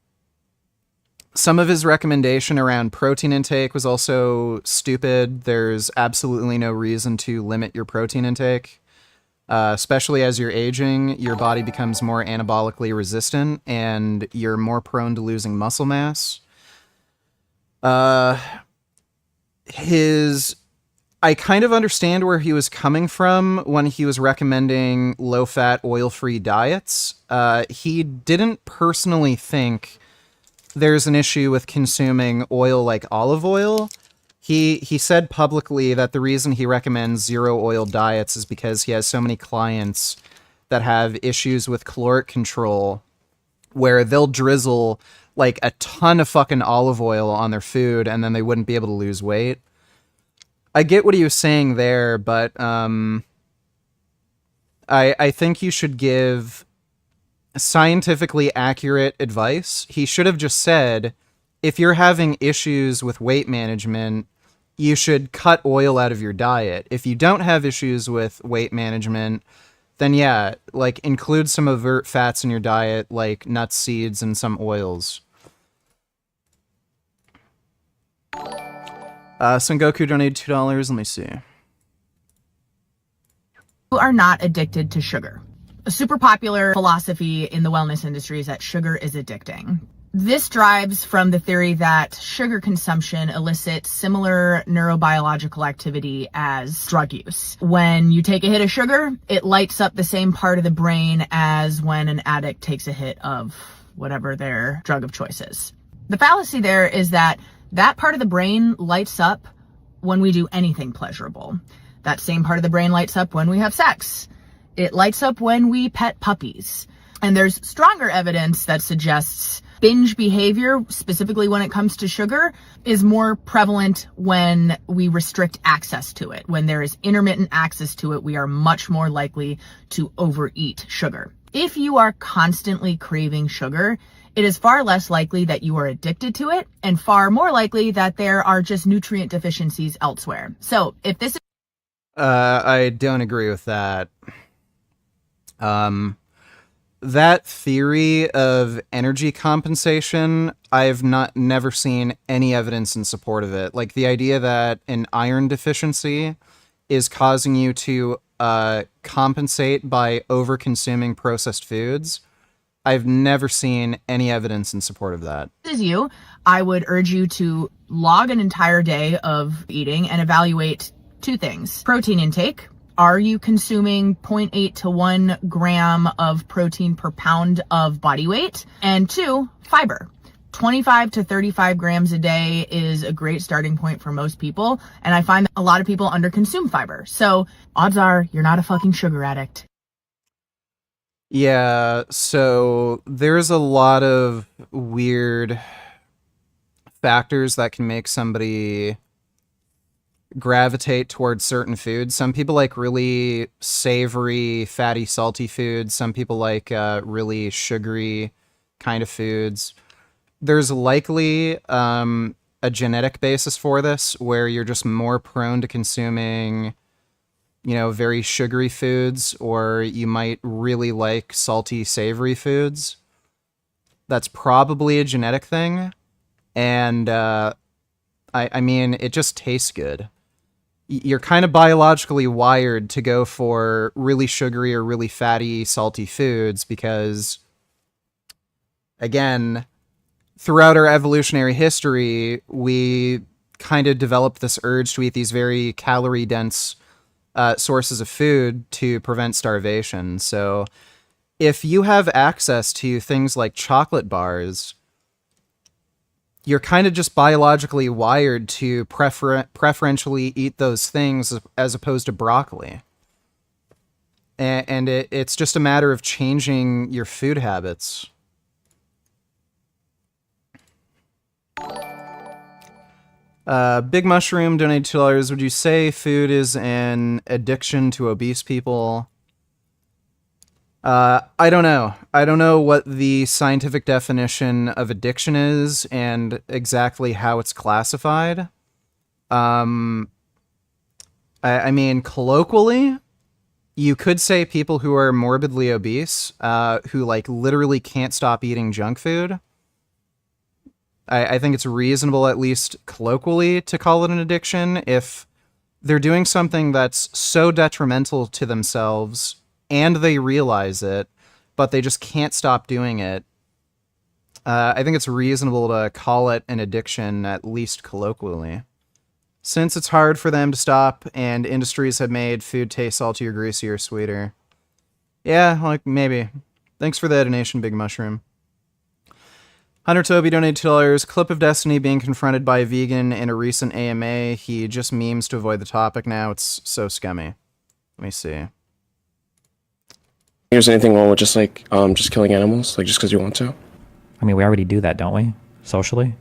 Speaker 1: of his recommendation around protein intake was also stupid. There's absolutely no reason to limit your protein intake. Especially as you're aging, your body becomes more anabolically resistant and you're more prone to losing muscle mass. I kind of understand where he was coming from when he was recommending low-fat, oil-free diets. He didn't personally think there's an issue with consuming oil like olive oil. He said publicly that the reason he recommends zero-oil diets is because he has so many clients that have issues with caloric control where they'll drizzle like a ton of fucking olive oil on their food and then they wouldn't be able to lose weight. I get what he was saying there, but I think you should give scientifically accurate advice. He should have just said, if you're having issues with weight management, you should cut oil out of your diet. If you don't have issues with weight management, then yeah, like include some overt fats in your diet, like nuts, seeds, and some oils. Son Goku donated $2. Let me see.
Speaker 3: who are not addicted to sugar. A super popular philosophy in the wellness industry is that sugar is addicting. This derives from the theory that sugar consumption elicits similar neurobiological activity as drug use. When you take a hit of sugar, it lights up the same part of the brain as when an addict takes a hit of whatever their drug of choice is. The fallacy there is that that part of the brain lights up when we do anything pleasurable. That same part of the brain lights up when we have sex. It lights up when we pet puppies. And there's stronger evidence that suggests binge behavior, specifically when it comes to sugar, is more prevalent when we restrict access to it. When there is intermittent access to it, we are much more likely to overeat sugar. If you are constantly craving sugar, it is far less likely that you are addicted to it and far more likely that there are just nutrient deficiencies elsewhere. So if this is...
Speaker 1: I don't agree with that. That theory of energy compensation, I've never seen any evidence in support of it. Like the idea that an iron deficiency is causing you to compensate by over-consuming processed foods. I've never seen any evidence in support of that.
Speaker 3: Is you, I would urge you to log an entire day of eating and evaluate two things. Protein intake. Are you consuming 0.8 to 1 gram of protein per pound of body weight? And 2, fiber. 25 to 35 grams a day is a great starting point for most people. And I find that a lot of people underconsume fiber. So odds are you're not a fucking sugar addict.
Speaker 1: Yeah, so there's a lot of weird factors that can make somebody gravitate towards certain foods. Some people like really savory, fatty, salty foods. Some people like really sugary kind of foods. There's likely a genetic basis for this where you're just more prone to consuming, you know, very sugary foods, or you might really like salty, savory foods. That's probably a genetic thing. And I mean, it just tastes good. You're kind of biologically wired to go for really sugary or really fatty, salty foods because, again, throughout our evolutionary history, we kind of developed this urge to eat these very calorie-dense sources of food to prevent starvation. So if you have access to things like chocolate bars, you're kind of just biologically wired to preferentially eat those things as opposed to broccoli. And it's just a matter of changing your food habits. Big Mushroom donated $2. Would you say food is an addiction to obese people? I don't know. I don't know what the scientific definition of addiction is and exactly how it's classified. I mean, colloquially, you could say people who are morbidly obese, who like literally can't stop eating junk food. I think it's reasonable, at least colloquially, to call it an addiction if they're doing something that's so detrimental to themselves and they realize it, but they just can't stop doing it. I think it's reasonable to call it an addiction, at least colloquially. Since it's hard for them to stop, and industries have made food taste saltier, greasier, sweeter. Yeah, like, maybe. Thanks for the donation, Big Mushroom. Hunter Toby donated $2. Clip of Destiny being confronted by a vegan in a recent AMA. He just memes to avoid the topic now. It's so scummy. Let me see.
Speaker 18: There's anything wrong with just killing animals, like just because you want to?
Speaker 20: I mean, we already do that, don't we? Socially?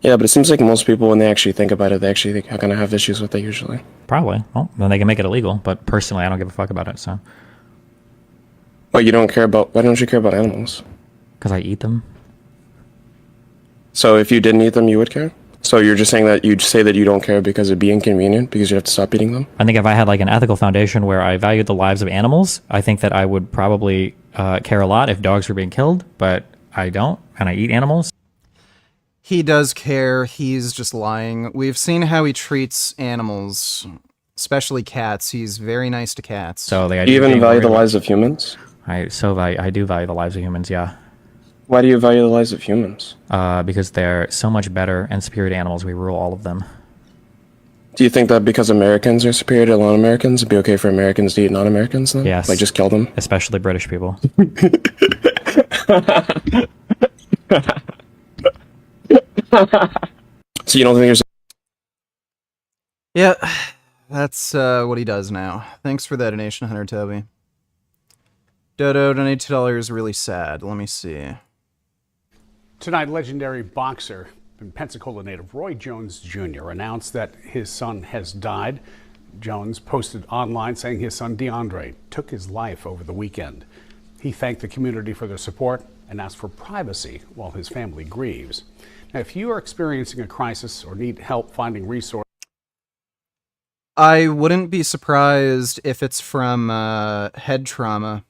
Speaker 18: Yeah, but it seems like most people, when they actually think about it, they actually are going to have issues with it usually.
Speaker 20: Probably. Well, then they can make it illegal, but personally, I don't give a fuck about it, so.
Speaker 18: Well, why don't you care about animals?
Speaker 20: Because I eat them.
Speaker 18: So if you didn't eat them, you would care? So you're just saying that you'd say that you don't care because it'd be inconvenient because you have to stop eating them?
Speaker 20: I think if I had like an ethical foundation where I valued the lives of animals, I think that I would probably care a lot if dogs were being killed, but I don't, and I eat animals.
Speaker 1: He does care. He's just lying. We've seen how he treats animals especially cats. He's very nice to cats.
Speaker 20: So the
Speaker 18: Do
Speaker 20: idea
Speaker 18: you
Speaker 20: of
Speaker 18: even
Speaker 20: being
Speaker 18: value
Speaker 20: worried
Speaker 18: the
Speaker 20: about-
Speaker 18: lives of humans?
Speaker 20: I do value the lives of humans, yeah.
Speaker 18: Why do you value the lives of humans?
Speaker 20: Because they're so much better and superior to animals. We rule all of them.
Speaker 18: Do you think that because Americans are superior to non-Americans, it'd be okay for Americans to eat non-Americans then?
Speaker 20: Yes.
Speaker 18: Like, just kill them?
Speaker 20: Especially British people.
Speaker 18: So you don't think there's...
Speaker 1: Yeah, that's what he does now. Thanks for that donation, Hunter Toby. Dodo, donate $2 really sad. Let me see.
Speaker 5: Tonight, legendary boxer and Pensacola native Roy Jones Jr. announced that his son has died. Jones posted online saying his son DeAndre took his life over the weekend. He thanked the community for their support and asked for privacy while his family grieves. Now, if you are experiencing a crisis or need help finding resources,
Speaker 1: I wouldn't be surprised if it's from head trauma.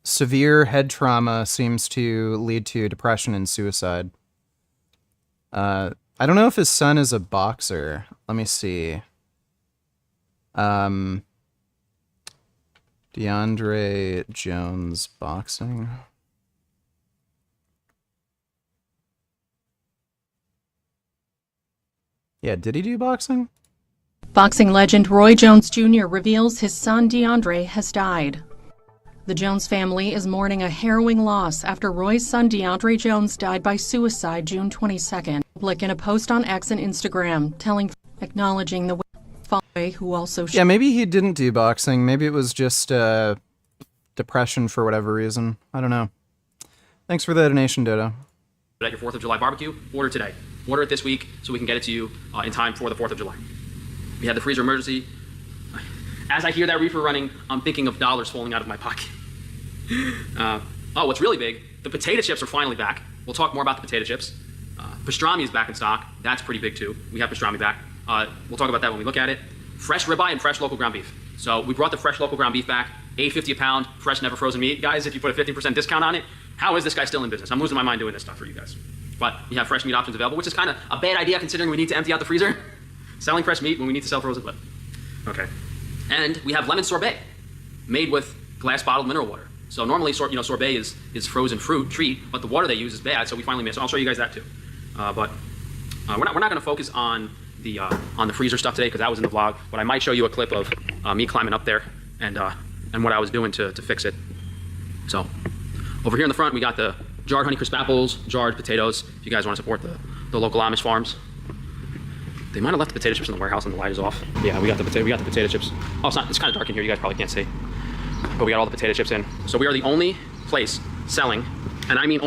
Speaker 1: Severe head trauma seems to lead to depression and suicide. I don't know if his son is a boxer. Let me see. DeAndre Jones boxing. Yeah, did he do boxing?
Speaker 19: Boxing legend Roy Jones Jr. reveals his son DeAndre has died. The Jones family is mourning a harrowing loss after Roy's son DeAndre Jones died by suicide June 22nd. Public in a post on X and Instagram, acknowledging the father who also...
Speaker 1: Yeah, maybe he didn't do boxing. Maybe it was just depression for whatever reason. I don't know. Thanks for the donation, Dodo.
Speaker 7: At your 4th of July barbecue, order today. Order it this week so we can get it to you in time for the 4th of July. We had the freezer emergency. As I hear that reefer running, I'm thinking of dollars falling out of my pocket. What's really big, the potato chips are finally back. We'll talk more about the potato chips. Pastrami is back in stock. That's pretty big too. We have pastrami back. We'll talk about that when we look at it. Fresh ribeye and fresh local ground beef. So we brought the fresh local ground beef back, $8.50 a pound, fresh never frozen meat. Guys, if you put a 50% discount on it, how is this guy still in business? I'm losing my mind doing this stuff for you guys. But we have fresh meat options available, which is kind of a bad idea considering we need to empty out the freezer. Selling fresh meat when we need to sell frozen, but okay. And we have lemon sorbet, made with glass bottled mineral water. So normally, sorbet is frozen fruit treat, but the water they use is bad. So we finally made. So I'll show you guys that too. But we're not going to focus on the freezer stuff today because that was in the vlog. But I might show you a clip of me climbing up there and what I was doing to fix it. So over here in the front, we got the jarred Honeycrisp apples, jarred potatoes. If you guys want to support the local Amish farms. They might have left the potato chips in the warehouse and the light is off. Yeah, we got the potato chips. Oh, it's kind of dark in here. You guys probably can't see. But we got all the potato chips in. So we are the only place selling, and I mean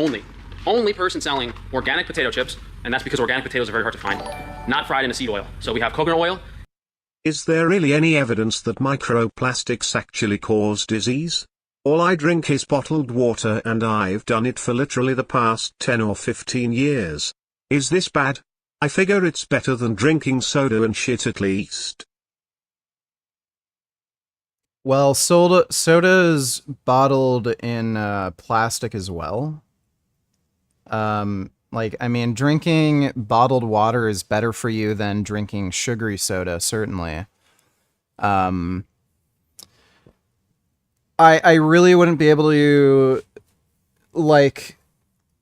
Speaker 7: only person selling organic potato chips, and that's because organic potatoes are very hard to find. Not fried in a seed oil. So we have coconut oil.
Speaker 2: Is there really any evidence that microplastics actually cause disease? All I drink is bottled water and I've done it for literally the past 10 or 15 years. Is this bad? I figure it's better than drinking soda and shit at least.
Speaker 1: Well, soda is bottled in plastic as well. Drinking bottled water is better for you than drinking sugary soda, certainly. I really wouldn't be able to,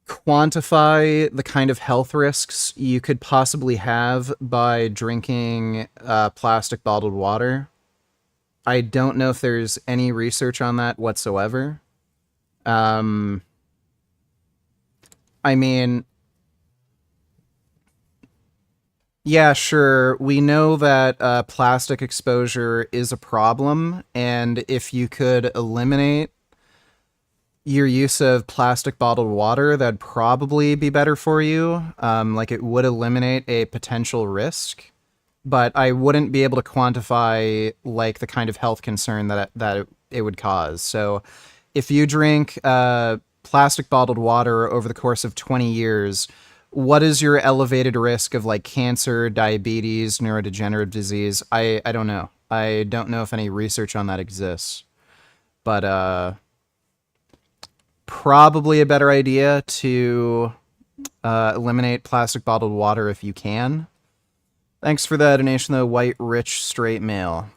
Speaker 1: quantify the kind of health risks you could possibly have by drinking plastic bottled water. I don't know if there's any research on that whatsoever. Yeah, sure. We know that plastic exposure is a problem, and if you could eliminate your use of plastic bottled water, that'd probably be better for you. It would eliminate a potential risk, but I wouldn't be able to quantify the kind of health concern that it would cause. So if you drink plastic bottled water over the course of 20 years, what is your elevated risk of cancer, diabetes, neurodegenerative disease? I don't know. I don't know if any research on that exists, but probably a better idea to eliminate plastic bottled water if you can. Thanks for that donation, though, white, rich, straight male.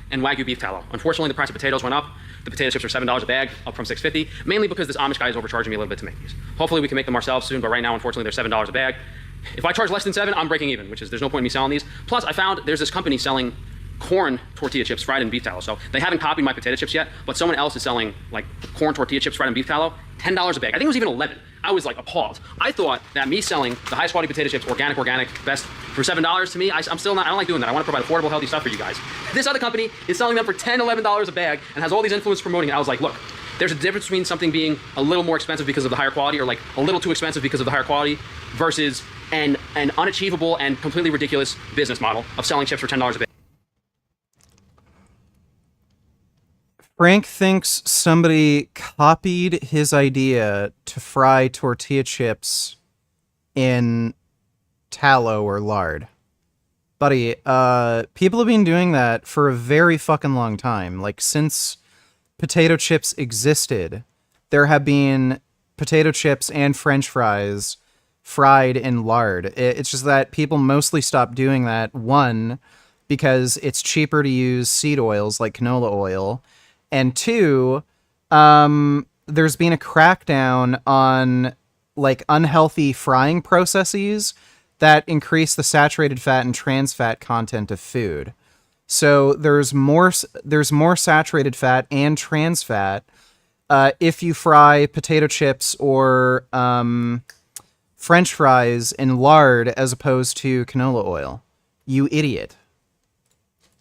Speaker 7: And Wagyu beef tallow. Unfortunately, the price of potatoes went up. The potato chips are $7 a bag, up from $6.50, mainly because this Amish guy is overcharging me a little bit to make these. Hopefully we can make them ourselves soon, but right now, unfortunately, they're $7 a bag. If I charge less than $7, I'm breaking even, which is, there's no point in me selling these. Plus, I found there's this company selling corn tortilla chips fried in beef tallow. So they haven't copied my potato chips yet, but someone else is selling like corn tortilla chips fried in beef tallow, $10 a bag. I think it was even 11. I was like appalled. I thought that me selling the highest quality potato chips, organic, best, for $7 to me, I'm still not, I don't like doing that. I want to provide affordable, healthy stuff for you guys. This other company is selling them for $10, $11 a bag and has all these influencers promoting it. I was like, look, there's a difference between something being a little more expensive because of the higher quality, or like a little too expensive because of the higher quality, versus an unachievable and completely ridiculous business model of selling chips for $10 a bag.
Speaker 1: Frank thinks somebody copied his idea to fry tortilla chips in tallow or lard. Buddy, people have been doing that for a very fucking long time. Like, since potato chips existed, there have been potato chips and French fries fried in lard. It's just that people mostly stopped doing that, one, because it's cheaper to use seed oils like canola oil, and two, there's been a crackdown on like unhealthy frying processes that increase the saturated fat and trans fat content of food. So there's more saturated fat and trans fat if you fry potato chips or French fries in lard as opposed to canola oil. You idiot.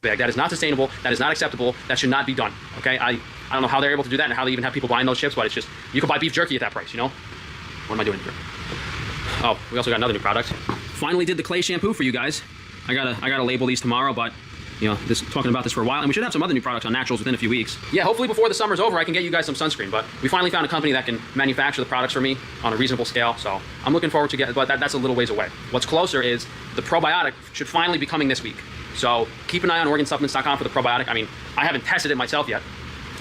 Speaker 7: Bag. That is not sustainable. That is not acceptable. That should not be done. Okay, I don't know how they're able to do that and how they even have people buying those chips, but it's just, you can buy beef jerky at that price, you know? What am I doing here? Oh, we also got another new product. Finally did the clay shampoo for you guys. I gotta label these tomorrow, but you know, talking about this for a while, and we should have some other new products on naturals within a few weeks. Yeah, hopefully before the summer's over, I can get you guys some sunscreen, but we finally found a company that can manufacture the products for me on a reasonable scale, so I'm looking forward to get, but that's a little ways away. What's closer is the probiotic should finally be coming this week. So keep an eye on organsupplements.com for the probiotic. I mean, I haven't tested it myself yet,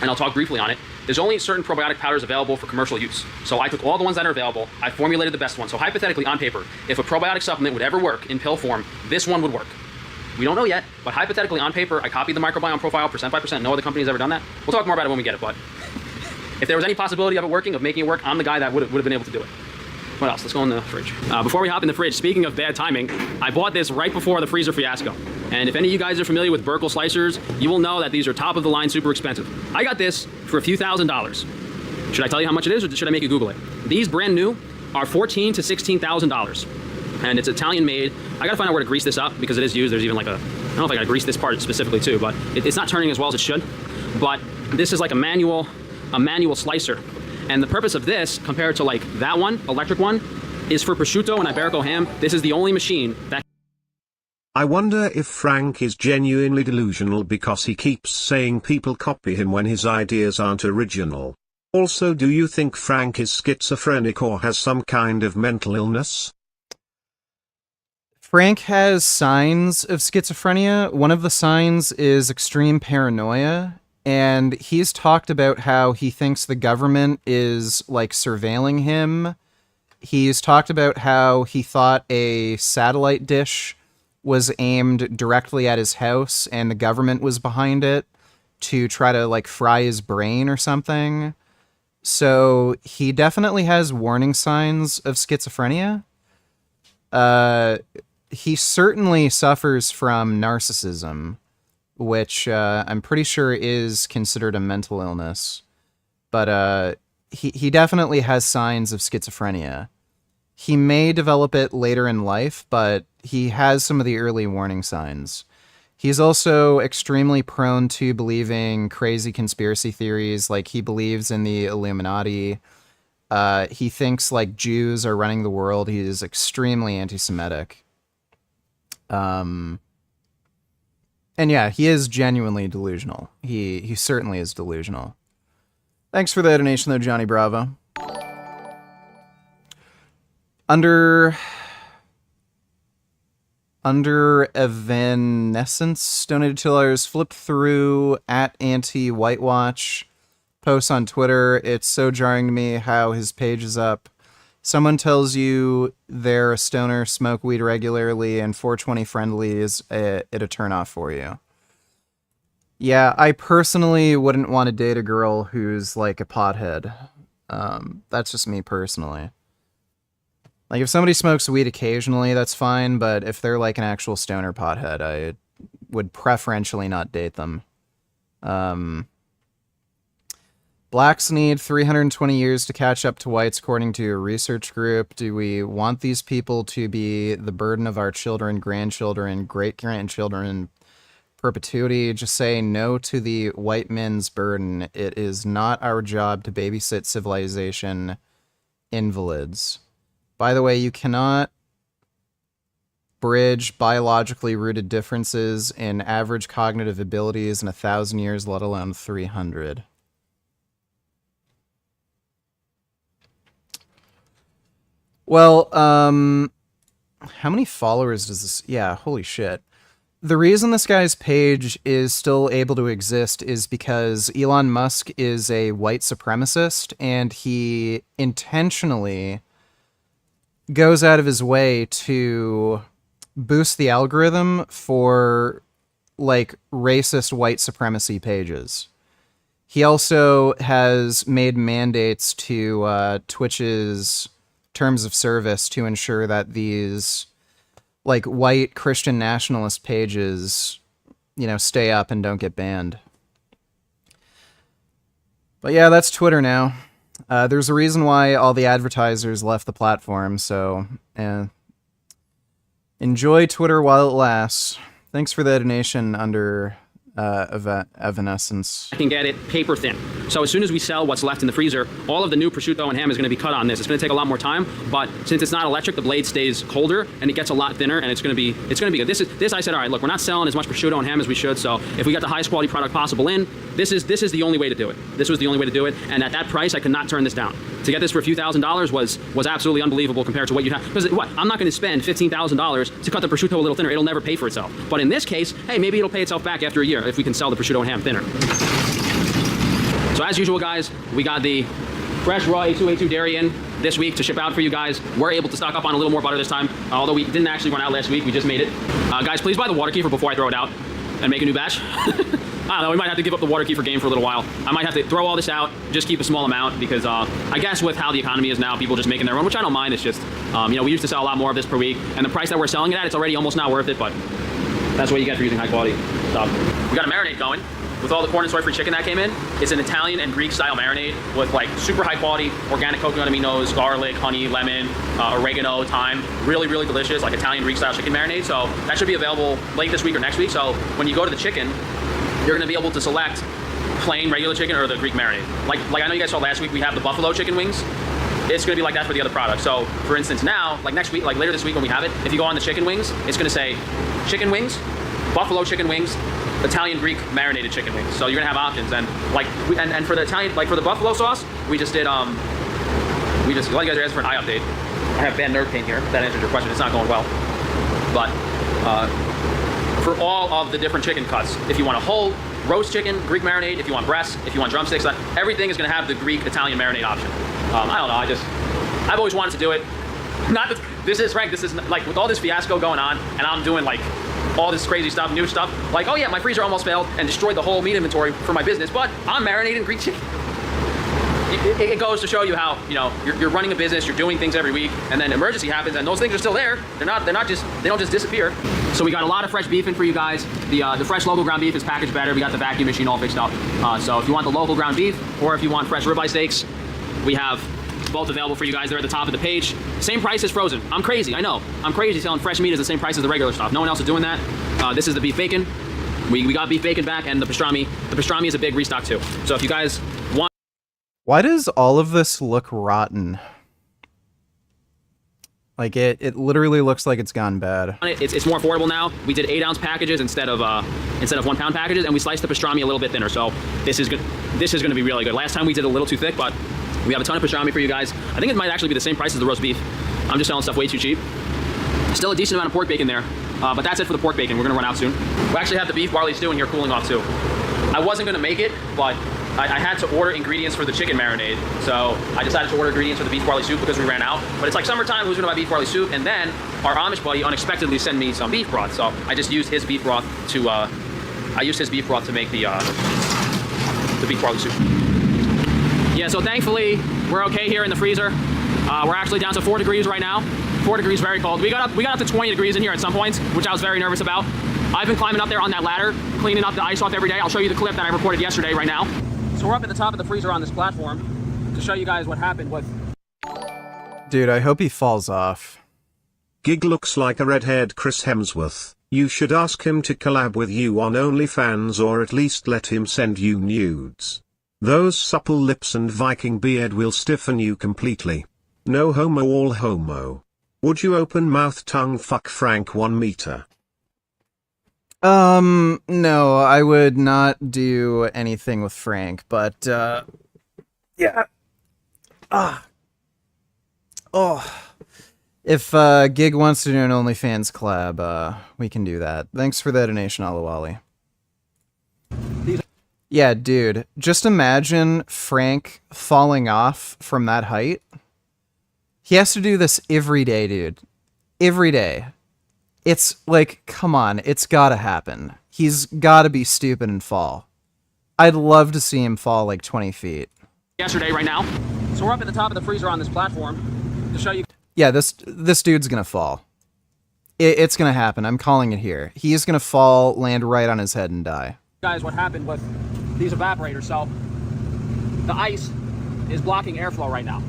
Speaker 7: and I'll talk briefly on it. There's only certain probiotic powders available for commercial use. So I took all the ones that are available, I formulated the best one. So hypothetically, on paper, if a probiotic supplement would ever work in pill form, this one would work. We don't know yet, but hypothetically, on paper, I copied the microbiome profile percent by percent. No other company has ever done that. We'll talk more about it when we get it, but if there was any possibility of it working, of making it work, I'm the guy that would have been able to do it. What else? Let's go in the fridge. Before we hop in the fridge, speaking of bad timing, I bought this right before the freezer fiasco. And if any of you guys are familiar with Burkle slicers, you will know that these are top of the line, super expensive. I got this for a few $1,000s. Should I tell you how much it is, or should I make you Google it? These brand new are $14,000 to $16,000. And it's Italian made. I gotta find out where to grease this up because it is used. There's even like I don't know if I gotta grease this part specifically too, but it's not turning as well as it should. But this is like a manual slicer. And the purpose of this, compared to like that one, electric one, is for prosciutto and Iberico ham. This is the only machine that...
Speaker 2: I wonder if Frank is genuinely delusional because he keeps saying people copy him when his ideas aren't original. Also, do you think Frank is schizophrenic or has some kind of mental illness?
Speaker 1: Frank has signs of schizophrenia. One of the signs is extreme paranoia. And he's talked about how he thinks the government is, like, surveilling him. He's talked about how he thought a satellite dish was aimed directly at his house and the government was behind it to try to, like, fry his brain or something. So he definitely has warning signs of schizophrenia. He certainly suffers from narcissism, which I'm pretty sure is considered a mental illness. But he definitely has signs of schizophrenia. He may develop it later in life, but he has some of the early warning signs. He's also extremely prone to believing crazy conspiracy theories, like he believes in the Illuminati. He thinks like Jews are running the world. He is extremely anti-Semitic. And yeah, he is genuinely delusional. He certainly is delusional. Thanks for the donation, though, Johnny Bravo. Under Evanescence donated $2. Flip through at anti-whitewash posts on Twitter. It's so jarring to me how his page is up Someone tells you they're a stoner, smoke weed regularly, and 420 friendly is it a turnoff for you. Yeah, I personally wouldn't want to date a girl who's like a pothead. That's just me personally. Like, if somebody smokes weed occasionally, that's fine, but if they're like an actual stoner pothead, I would preferentially not date them. Blacks need 320 years to catch up to whites, according to a research group. Do we want these people to be the burden of our children, grandchildren, great-grandchildren in perpetuity? Just say no to the white men's burden. It is not our job to babysit civilization invalids. By the way, you cannot bridge biologically rooted differences in average cognitive abilities in 1,000 years, let alone 300. Well, how many followers does this... Yeah, holy shit. The reason this guy's page is still able to exist is because Elon Musk is a white supremacist, and he intentionally goes out of his way to boost the algorithm for, like, racist white supremacy pages. He also has made mandates to Twitch's terms of service to ensure that these, like, white Christian nationalist pages, you know, stay up and don't get banned. But yeah, that's Twitter now. There's a reason why all the advertisers left the platform, so enjoy Twitter while it lasts. Thanks for the donation under Evanescence.
Speaker 7: I can get it paper thin. So as soon as we sell what's left in the freezer, all of the new prosciutto and ham is going to be cut on this. It's going to take a lot more time, but since it's not electric, the blade stays colder and it gets a lot thinner, and it's going to be good. This I said, all right, look, we're not selling as much prosciutto and ham as we should, so if we got the highest quality product possible in, this is the only way to do it. This was the only way to do it, and at that price, I could not turn this down. To get this for a few $1,000s was absolutely unbelievable compared to what you have. Because what? I'm not going to spend $15,000 to cut the prosciutto a little thinner. It'll never pay for itself. But in this case, hey, maybe it'll pay itself back after a year if we can sell the prosciutto and ham thinner. So as usual, guys, we got the fresh raw A2 dairy in this week to ship out for you guys. We're able to stock up on a little more butter this time, although we didn't actually run out last week. We just made it. Guys, please buy the water kefir before I throw it out and make a new batch. I don't know, we might have to give up the water kefir game for a little while. I might have to throw all this out, just keep a small amount, because I guess with how the economy is now, people just making their own, which I don't mind. It's just, you know, we used to sell a lot more of this per week, and the price that we're selling it at, it's already almost not worth it, but that's what you get for using high quality stuff. We got a marinade going with all the corn and soy free chicken that came in. It's an Italian and Greek style marinade with like super high quality organic coconut aminos, garlic, honey, lemon, oregano, thyme. Really, really delicious, like Italian Greek style chicken marinade. So that should be available late this week or next week. So when you go to the chicken, you're gonna be able to select plain regular chicken or the Greek marinade. Like I know you guys saw last week, we have the buffalo chicken wings. It's gonna be like that for the other products. So for instance now, like next week, like later this week when we have it, if you go on the chicken wings, it's gonna say chicken wings, buffalo chicken wings, Italian Greek marinated chicken wings. So you're gonna have options. And like and for the Italian, like for the buffalo sauce, we just did a lot of you guys are asking for an eye update. I have bad nerve pain here. If that answers your question. It's not going well. But for all of the different chicken cuts, if you want a whole roast chicken, Greek marinade, if you want breasts, if you want drumsticks, everything is gonna have the Greek Italian marinade option. I don't know, I've always wanted to do it. Not that, this is like with all this fiasco going on, and I'm doing like all this crazy stuff, new stuff, like, oh yeah, my freezer almost failed and destroyed the whole meat inventory for my business, but I'm marinating Greek chicken. It goes to show you how, you know, you're running a business, you're doing things every week, and then emergency happens, and those things are still there. They don't just disappear. So we got a lot of fresh beef in for you guys. The fresh local ground beef is packaged better. We got the vacuum machine all fixed up. So if you want the local ground beef, or if you want fresh ribeye steaks, we have both available for you guys. They're at the top of the page. Same price as frozen. I'm crazy, I know. I'm crazy selling fresh meat as the same price as the regular stuff. No one else is doing that. This is the beef bacon. We got beef bacon back, and the pastrami. The pastrami is a big restock too. So if you guys want...
Speaker 1: Why does all of this look rotten? Like, it literally looks like it's gone bad.
Speaker 7: It's more affordable now. We did 8-ounce packages instead of 1-pound packages, and we sliced the pastrami a little bit thinner. So this is good. This is going to be really good. Last time we did a little too thick, but we have a ton of pastrami for you guys. I think it might actually be the same price as the roast beef. I'm just selling stuff way too cheap. Still a decent amount of pork bacon there, but that's it for the pork bacon. We're going to run out soon. We actually have the beef barley stew in here cooling off too. I wasn't going to make it, but I had to order ingredients for the chicken marinade, so I decided to order ingredients for the beef barley soup because we ran out. But it's like summertime, who's gonna buy beef barley soup? And then our Amish buddy unexpectedly sent me some beef broth, so I just used his beef broth to make the beef barley soup. Yeah, so thankfully we're okay here in the freezer. We're actually down to 4 degrees right now. 4 degrees, very cold. We got up to 20 degrees in here at some points, which I was very nervous about. I've been climbing up there on that ladder, cleaning up the ice off every day. I'll show you the clip that I recorded yesterday right now. So we're up at the top of the freezer on this platform to show you guys what happened with...
Speaker 1: Dude, I hope he falls off.
Speaker 2: Gig looks like a red-haired Chris Hemsworth. You should ask him to collab with you on OnlyFans or at least let him send you nudes. Those supple lips and Viking beard will stiffen you completely. No homo, all homo. Would you open mouth tongue fuck Frank 1 meter?
Speaker 1: No, I would not do anything with Frank, but, yeah. If, Gig wants to do an OnlyFans collab, we can do that. Thanks for the donation, Alawali. Yeah, dude, just imagine Frank falling off from that height. He has to do this every day, dude. Every day. It's like, come on, it's gotta happen. He's gotta be stupid and fall. I'd love to see him fall like 20 feet.
Speaker 7: Yesterday right now. So we're up at the top of the freezer on this platform to show you...
Speaker 1: Yeah, this dude's gonna fall. It's gonna happen. I'm calling it here. He's gonna fall, land right on his head, and die.
Speaker 7: Guys, what happened with these evaporators. So the ice is blocking airflow right now.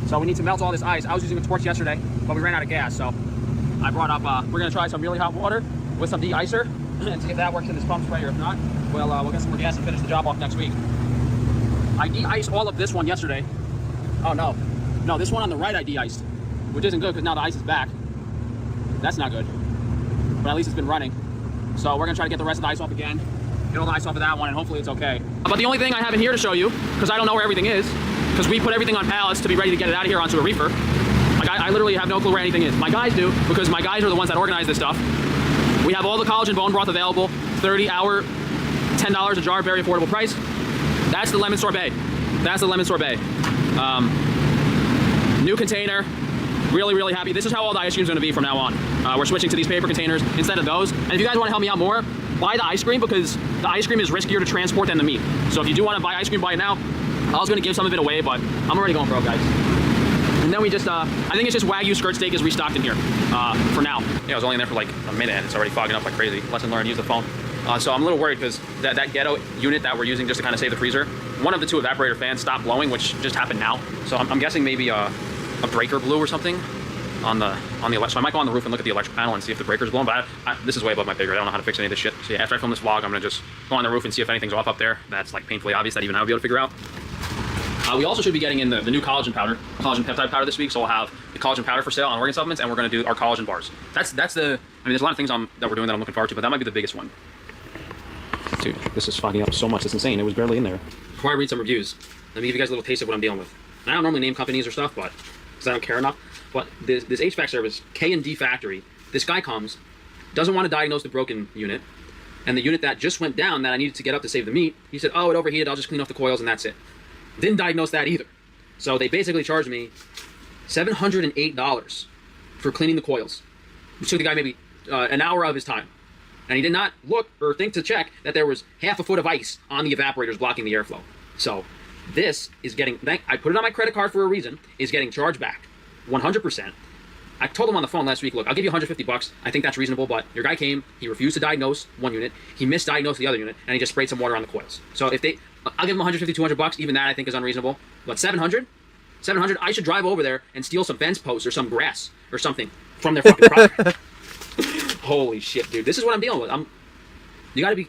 Speaker 7: So we need to melt all this ice. I was using a torch yesterday, but we ran out of gas. So I brought up, we're gonna try some really hot water with some de-icer and see if that works in this pump sprayer. If not, we'll get some more gas and finish the job off next week. I de-iced all of this one yesterday. Oh no, this one on the right I de-iced, which isn't good because now the ice is back. That's not good, but at least it's been running. So we're gonna try to get the rest of the ice off again, get all the ice off of that one, and hopefully it's okay. But the only thing I have in here to show you, because I don't know where everything is, because we put everything on pallets to be ready to get it out of here onto a reefer. Like I literally have no clue where anything is. My guys do, because my guys are the ones that organize this stuff. We have all the collagen bone broth available, 30-hour, $10 a jar, very affordable price. That's the lemon sorbet. That's the lemon sorbet. New container. Really, really happy. This is how all the ice cream is going to be from now on. We're switching to these paper containers instead of those. And if you guys want to help me out more, buy the ice cream, because the ice cream is riskier to transport than the meat. So if you do want to buy ice cream, buy it now. I was going to give some of it away, but I'm already going broke, guys. And then we just, I think it's just Wagyu skirt steak is restocked in here for now. Yeah, I was only in there for like a minute and it's already fogging up like crazy. Lesson learned, use the phone. So I'm a little worried because that ghetto unit that we're using just to kind of save the freezer, one of the two evaporator fans stopped blowing, which just happened now. So I'm guessing maybe a breaker blew or something on the electric. So I might go on the roof and look at the electric panel and see if the breaker's blown, but this is way above my pay grade. I don't know how to fix any of this shit. So yeah, after I film this vlog, I'm gonna just go on the roof and see if anything's off up there. That's like painfully obvious that even I would be able to figure out. We also should be getting in the new collagen powder, collagen peptide powder this week. So we'll have the collagen powder for sale on Organ Supplements, and we're going to do our collagen bars. That's the. I mean, there's a lot of things that we're doing that I'm looking forward to, but that might be the biggest one. Dude, this is fogging up so much. It's insane. It was barely in there. Before I read some reviews, let me give you guys a little taste of what I'm dealing with. And I don't normally name companies or stuff, but because I don't care enough. But this HVAC service, K&D Factory, this guy comes, doesn't want to diagnose the broken unit, and the unit that just went down that I needed to get up to save the meat, he said, oh, it overheated. I'll just clean off the coils and that's it. Didn't diagnose that either. So they basically charged me $708 for cleaning the coils, which took the guy maybe an hour of his time. And he did not look or think to check that there was half a foot of ice on the evaporators blocking the airflow. So this is getting, I put it on my credit card for a reason, is getting charged back 100%. I told him on the phone last week, look, I'll give you $150. I think that's reasonable, but your guy came, he refused to diagnose one unit, he misdiagnosed the other unit, and he just sprayed some water on the coils. So if I'll give him $150, $200. Even that I think is unreasonable. But $700, I should drive over there and steal some fence posts or some grass or something from their fucking property. Holy shit, dude! This is what I'm dealing with. You gotta be.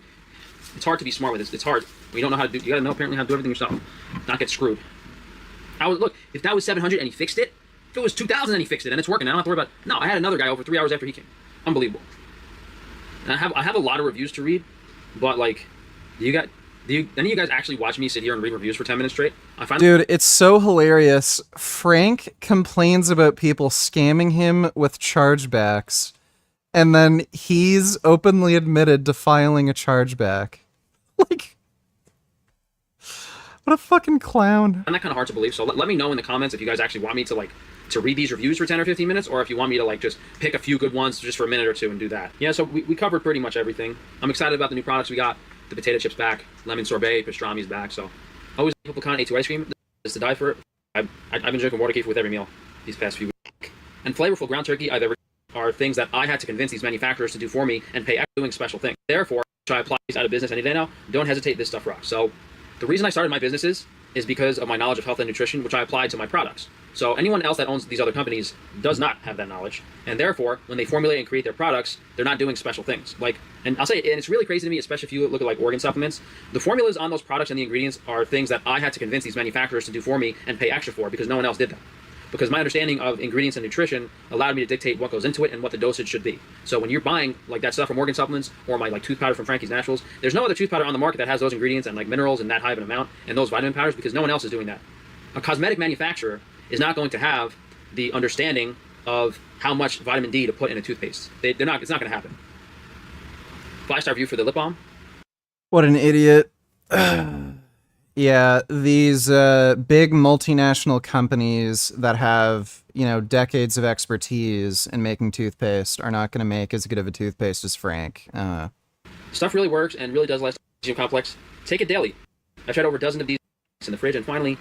Speaker 7: It's hard to be smart with this. It's hard. You don't know how to do. You gotta know apparently how to do everything yourself, not get screwed. Look. If that was $700 and he fixed it, if it was $2,000 and he fixed it and it's working, I don't have to worry about. No, I had another guy over 3 hours after he came. Unbelievable. And I have a lot of reviews to read, but like, any of you guys actually watch me sit here and read reviews for 10 minutes straight?
Speaker 1: Dude, it's so hilarious. Frank complains about people scamming him with chargebacks, and then he's openly admitted to filing a chargeback. Like, What a fucking clown.
Speaker 7: And that kind of hard to believe. So let me know in the comments if you guys actually want me to like to read these reviews for 10 or 15 minutes, or if you want me to like just pick a few good ones just for a minute or two and do that. Yeah, so we covered pretty much everything. I'm excited about the new products we got. The potato chips back, lemon sorbet, pastrami's back. So always pecan A2 ice cream. Just to die for it. I've been drinking water kefir with every meal these past few weeks. And flavorful ground turkey are things that I had to convince these manufacturers to do for me and pay extra doing special things. Therefore, should I apply these out of business any day now? Don't hesitate, this stuff rocks. So the reason I started my businesses is because of my knowledge of health and nutrition, which I applied to my products. So anyone else that owns these other companies does not have that knowledge. And therefore, when they formulate and create their products, they're not doing special things. And I'll say, and it's really crazy to me, especially if you look at like organ supplements, the formulas on those products and the ingredients are things that I had to convince these manufacturers to do for me and pay extra for because no one else did that. Because my understanding of ingredients and nutrition allowed me to dictate what goes into it and what the dosage should be. So when you're buying like that stuff from organ supplements or my like tooth powder from Frankie's Naturals, there's no other tooth powder on the market that has those ingredients and like minerals in that high of an amount and those vitamin powders because no one else is doing that. A cosmetic manufacturer is not going to have the understanding of how much vitamin D to put in a toothpaste. It's not going to happen. 5-star review for the lip balm.
Speaker 1: What an idiot. Yeah, these big multinational companies that have, decades of expertise in making toothpaste are not going to make as good of a toothpaste as Frank.
Speaker 7: Stuff really works and really does last complex. Take it daily. I've tried over a dozen of these in the fridge and finally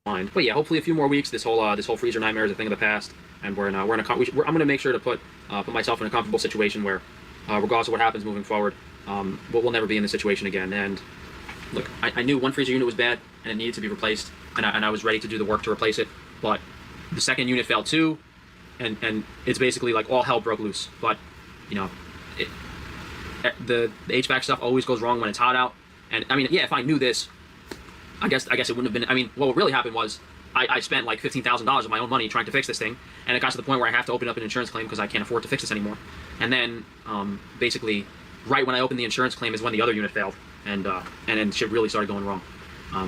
Speaker 7: mind. But yeah, hopefully a few more weeks. This whole freezer nightmare is a thing of the past, and I'm going to make sure to put myself in a comfortable situation where, regardless of what happens moving forward, we'll never be in this situation again. And look, I knew one freezer unit was bad and it needed to be replaced, and I was ready to do the work to replace it. But the second unit failed too, and it's basically like all hell broke loose. But the HVAC stuff always goes wrong when it's hot out. And I mean, yeah, if I knew this, I guess it wouldn't have been. I mean, what really happened was I spent like $15,000 of my own money trying to fix this thing, and it got to the point where I have to open up an insurance claim because I can't afford to fix this anymore. And then basically, right when I opened the insurance claim is when the other unit failed, and then shit really started going wrong.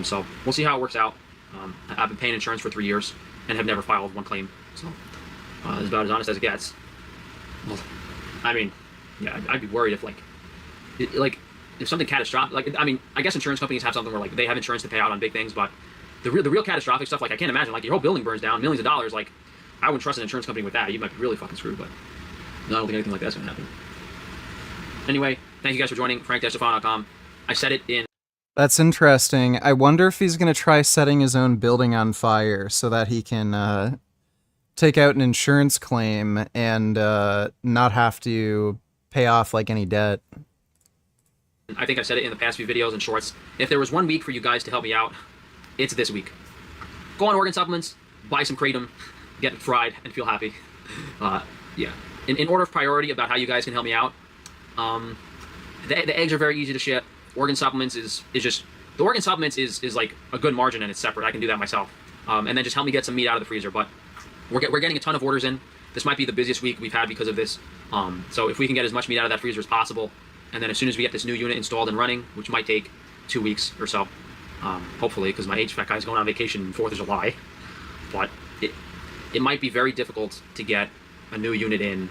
Speaker 7: So we'll see how it works out. I've been paying insurance for 3 years and have never filed one claim. So it's about as honest as it gets. Well, I mean, yeah, I'd be worried if if something catastrophic, I guess insurance companies have something where like they have insurance to pay out on big things, but the real catastrophic stuff, like I can't imagine, like your whole building burns down, millions of dollars, like I wouldn't trust an insurance company with that. You might be really fucking screwed, but I don't think anything like that's gonna happen. Anyway, thank you guys for joining frank-tufano.com. I said it in.
Speaker 1: That's interesting. I wonder if he's gonna try setting his own building on fire so that he can take out an insurance claim and not have to pay off like any debt.
Speaker 7: I think I've said it in the past few videos and shorts. If there was 1 week for you guys to help me out, it's this week. Go on organ supplements, buy some kratom, get fried, and feel happy. Yeah. In order of priority about how you guys can help me out, the eggs are very easy to ship. Organ supplements is like a good margin and it's separate. I can do that myself. And then just help me get some meat out of the freezer. But we're getting a ton of orders in. This might be the busiest week we've had because of this. So if we can get as much meat out of that freezer as possible, and then as soon as we get this new unit installed and running, which might take 2 weeks or so, hopefully, because my HVAC guy's going on vacation 4th of July, but it might be very difficult to get a new unit in.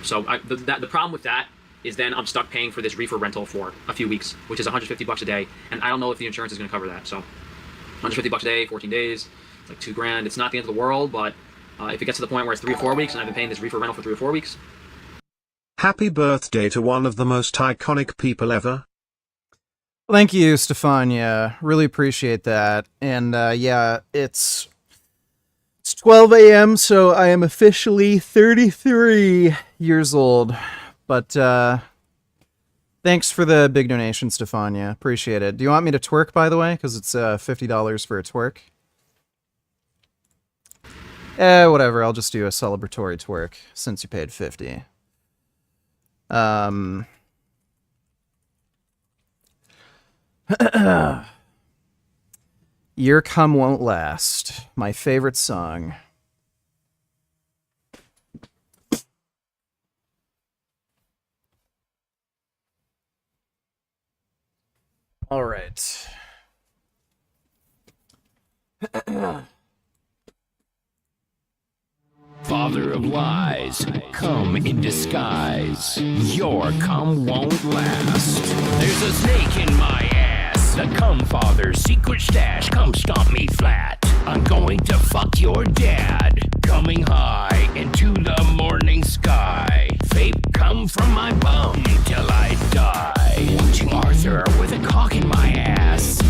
Speaker 7: So the problem with that is then I'm stuck paying for this reefer rental for a few weeks, which is $150 a day, and I don't know if the insurance is going to cover that. So $150 a day, 14 days, it's like $2,000. It's not the end of the world, but if it gets to the point where it's 3 or 4 weeks and I've been paying this reefer rental for 3 or 4 weeks.
Speaker 2: Happy birthday to one of the most iconic people ever.
Speaker 1: Thank you, Stefania. Really appreciate that. And yeah, it's 12 a.m., so I am officially 33 years old. But thanks for the big donation, Stefania. Appreciate it. Do you want me to twerk, by the way? Because it's $50 for a twerk. Whatever. I'll just do a celebratory twerk since you paid $50. Your Cum Won't Last. My favorite song. All right.
Speaker 4: Father of lies, come in disguise. Your cum won't last. There's a snake in my ass. the cum father's secret stash. Come stomp me flat. I'm going to fuck your dad. Coming high into the morning sky. Vape come from my bum till I die. Watching Arthur with a cock in my ass.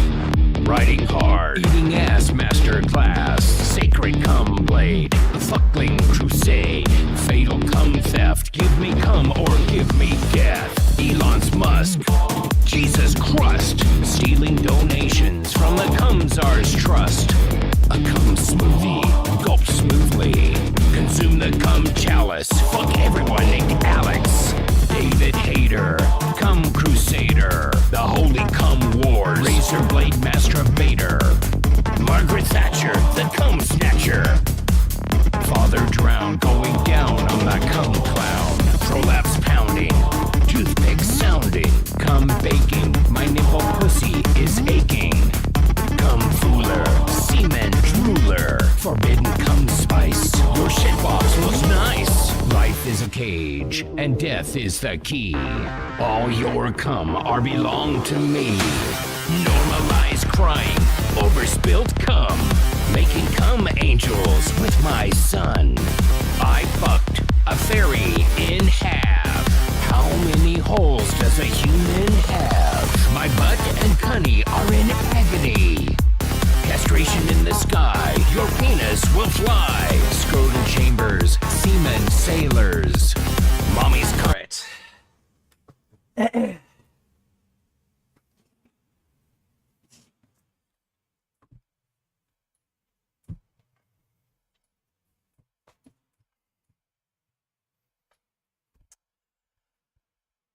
Speaker 4: Riding hard, eating ass masterclass. Sacred cum blade, fuckling crusade. Fatal cum theft, give me cum or give me death. Elon's Musk, Jesus crust. Stealing donations from the cum czar's trust. A cum smoothie, gulp smoothly. Consume the cum chalice, fuck everyone named Alex. David Hayter, cum crusader. The holy cum wars, razor blade masturbator. Margaret Thatcher, the cum snatcher. Father drowned, going down on that cum clown. Prolapse pounding, toothpick sounding. Cum baking, my nipple pussy is aching. Cum fooler, semen drooler. Forbidden cum spice, your shitbox looks nice. Life is a cage, and death is the key. All your cum are belong to me. Normalize crying over spilled cum. Making cum angels with my son. I fucked a fairy in half. How many holes does a human have? My butt and cunny are in agony. Castration in the sky, your penis will fly. Scrotum chambers, semen sailors. Mommy's current.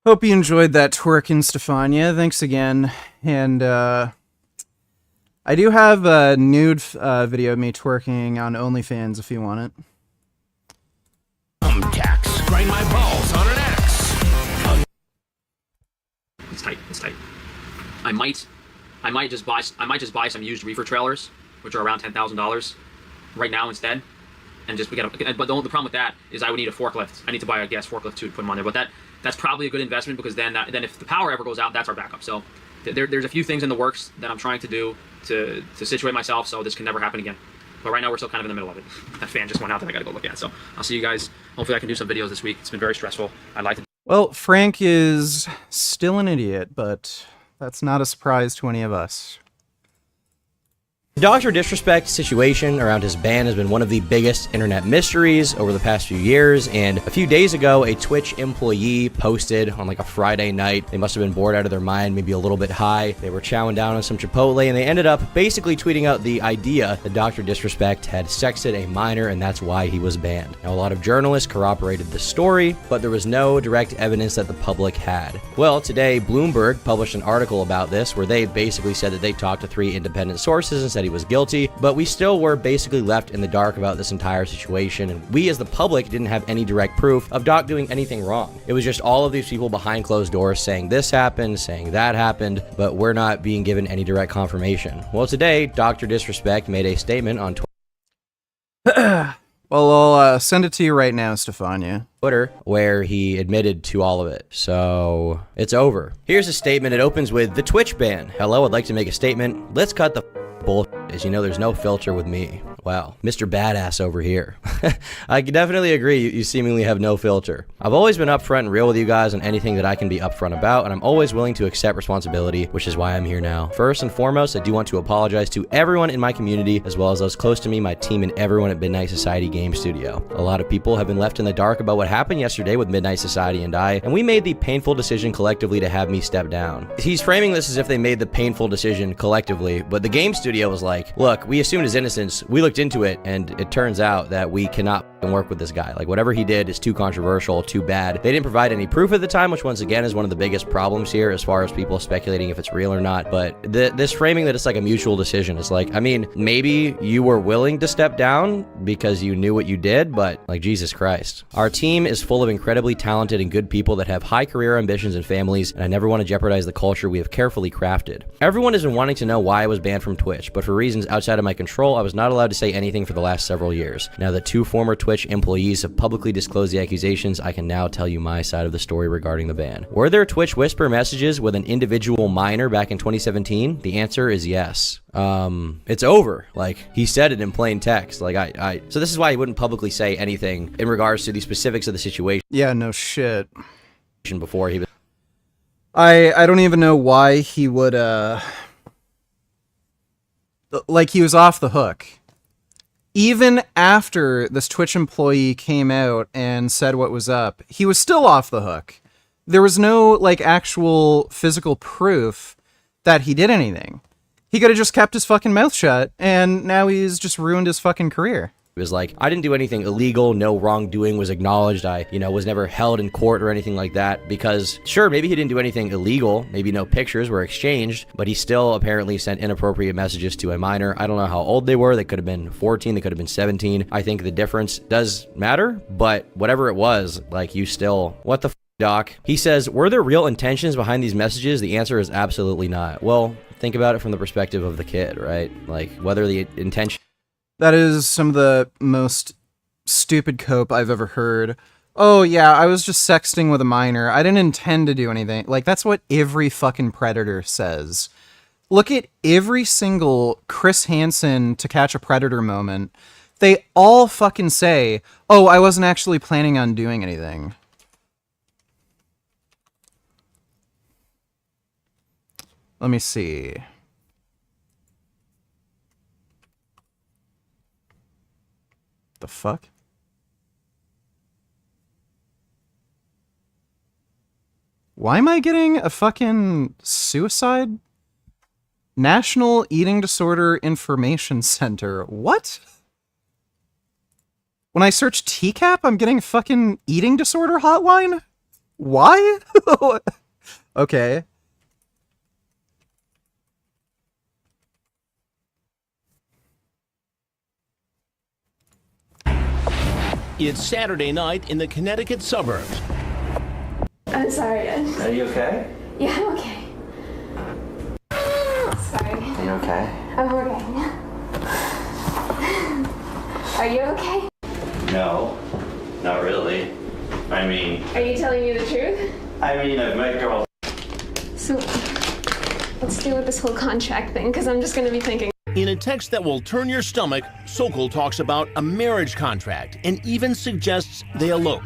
Speaker 1: Hope you enjoyed that twerking, Stefania. Thanks again. And I do have a nude video of me twerking on OnlyFans if you want it.
Speaker 4: Tax, grind my balls on an axe.
Speaker 7: It's tight. It's tight. I might just buy some used reefer trailers, which are around $10,000 right now instead, and just but the problem with that is I would need a forklift. I need to buy a gas forklift too to put them on there. But that's probably a good investment because then if the power ever goes out, that's our backup. So there's a few things in the works that I'm trying to do to situate myself so this can never happen again. But right now we're still kind of in the middle of it. That fan just went out that I got to go look at. So I'll see you guys. Hopefully I can do some videos this week. It's been very stressful. I'd like to.
Speaker 1: Well, Frank is still an idiot, but that's not a surprise to any of us.
Speaker 6: The Dr. Disrespect situation around his ban has been one of the biggest internet mysteries over the past few years, and a few days ago, a Twitch employee posted on like a Friday night. They must have been bored out of their mind, maybe a little bit high. They were chowing down on some Chipotle, and they ended up basically tweeting out the idea that Dr. Disrespect had sexted a minor, and that's why he was banned. Now, a lot of journalists corroborated the story, but there was no direct evidence that the public had. Well, today, Bloomberg published an article about this, where they basically said that they talked to 3 independent sources and said he was guilty, but we still were basically left in the dark about this entire situation, and we as the public didn't have any direct proof of Doc doing anything wrong. It was just all of these people behind closed doors saying this happened, saying that happened, but we're not being given any direct confirmation. Well, today, Dr. Disrespect made a statement on
Speaker 1: Well, I'll send it to you right now, Stefania.
Speaker 6: Twitter, where he admitted to all of it. So, it's over. Here's a statement. It opens with, the Twitch ban. Hello, I'd like to make a statement. Let's cut the bullshit. As you know, there's no filter with me. Wow, Mr. Badass over here. I definitely agree, you seemingly have no filter. I've always been upfront and real with you guys on anything that I can be upfront about, and I'm always willing to accept responsibility, which is why I'm here now. First and foremost, I do want to apologize to everyone in my community, as well as those close to me, my team, and everyone at Midnight Society Game Studio. A lot of people have been left in the dark about what happened yesterday with Midnight Society and I, and we made the painful decision collectively to have me step down. He's framing this as if they made the painful decision collectively, but the game studio was like, look, we assumed his innocence, we looked into it, and it turns out that we cannot work with this guy. Like, whatever he did is too controversial, too bad. They didn't provide any proof at the time, which once again is one of the biggest problems here as far as people speculating if it's real or not. But this framing that it's like a mutual decision is like, I mean, maybe you were willing to step down because you knew what you did, but like, Jesus Christ. Our team is full of incredibly talented and good people that have high career ambitions and families, and I never want to jeopardize the culture we have carefully crafted. Everyone has been wanting to know why I was banned from Twitch, but for reasons outside of my control, I was not allowed to say anything for the last several years. Now that 2 former Twitch Twitch employees have publicly disclosed the accusations, I can now tell you my side of the story regarding the ban. Were there Twitch whisper messages with an individual minor back in 2017? The answer is yes. It's over. Like, he said it in plain text. Like, so this is why he wouldn't publicly say anything in regards to the specifics of the situation.
Speaker 1: Yeah, no shit.
Speaker 6: Before he was...
Speaker 1: I don't even know why he would, like, he was off the hook. Even after this Twitch employee came out and said what was up, he was still off the hook. There was no, like, actual physical proof that he did anything. He could have just kept his fucking mouth shut, and now he's just ruined his fucking career.
Speaker 6: It was like, I didn't do anything illegal, no wrongdoing was acknowledged, I, was never held in court or anything like that, because, sure, maybe he didn't do anything illegal, maybe no pictures were exchanged, but he still apparently sent inappropriate messages to a minor. I don't know how old they were, they could have been 14, they could have been 17. I think the difference does matter, but whatever it was, like, you still, what the f***, Doc? He says, were there real intentions behind these messages? The answer is absolutely not. Well, think about it from the perspective of the kid, right? Like, whether the intention...
Speaker 1: That is some of the most stupid cope I've ever heard. Oh yeah, I was just sexting with a minor. I didn't intend to do anything. Like, that's what every fucking predator says. Look at every single Chris Hansen To Catch a Predator moment. They all fucking say, oh, I wasn't actually planning on doing anything. Let me see. The fuck? Why am I getting a fucking suicide? National Eating Disorder Information Center. What? When I search TCAP, I'm getting a fucking eating disorder hotline? Why? Okay.
Speaker 4: It's Saturday night in the Connecticut suburbs.
Speaker 10: I'm sorry.
Speaker 13: Are you okay?
Speaker 10: Yeah, I'm okay. Sorry.
Speaker 13: Are you okay?
Speaker 10: I'm okay. Are you okay?
Speaker 13: No, not really. I mean...
Speaker 10: Are you telling me the truth?
Speaker 13: I mean, I've met girls...
Speaker 10: So, let's deal with this whole contract thing, because I'm just going to be thinking...
Speaker 4: In a text that will turn your stomach, Sokol talks about a marriage contract and even suggests they elope.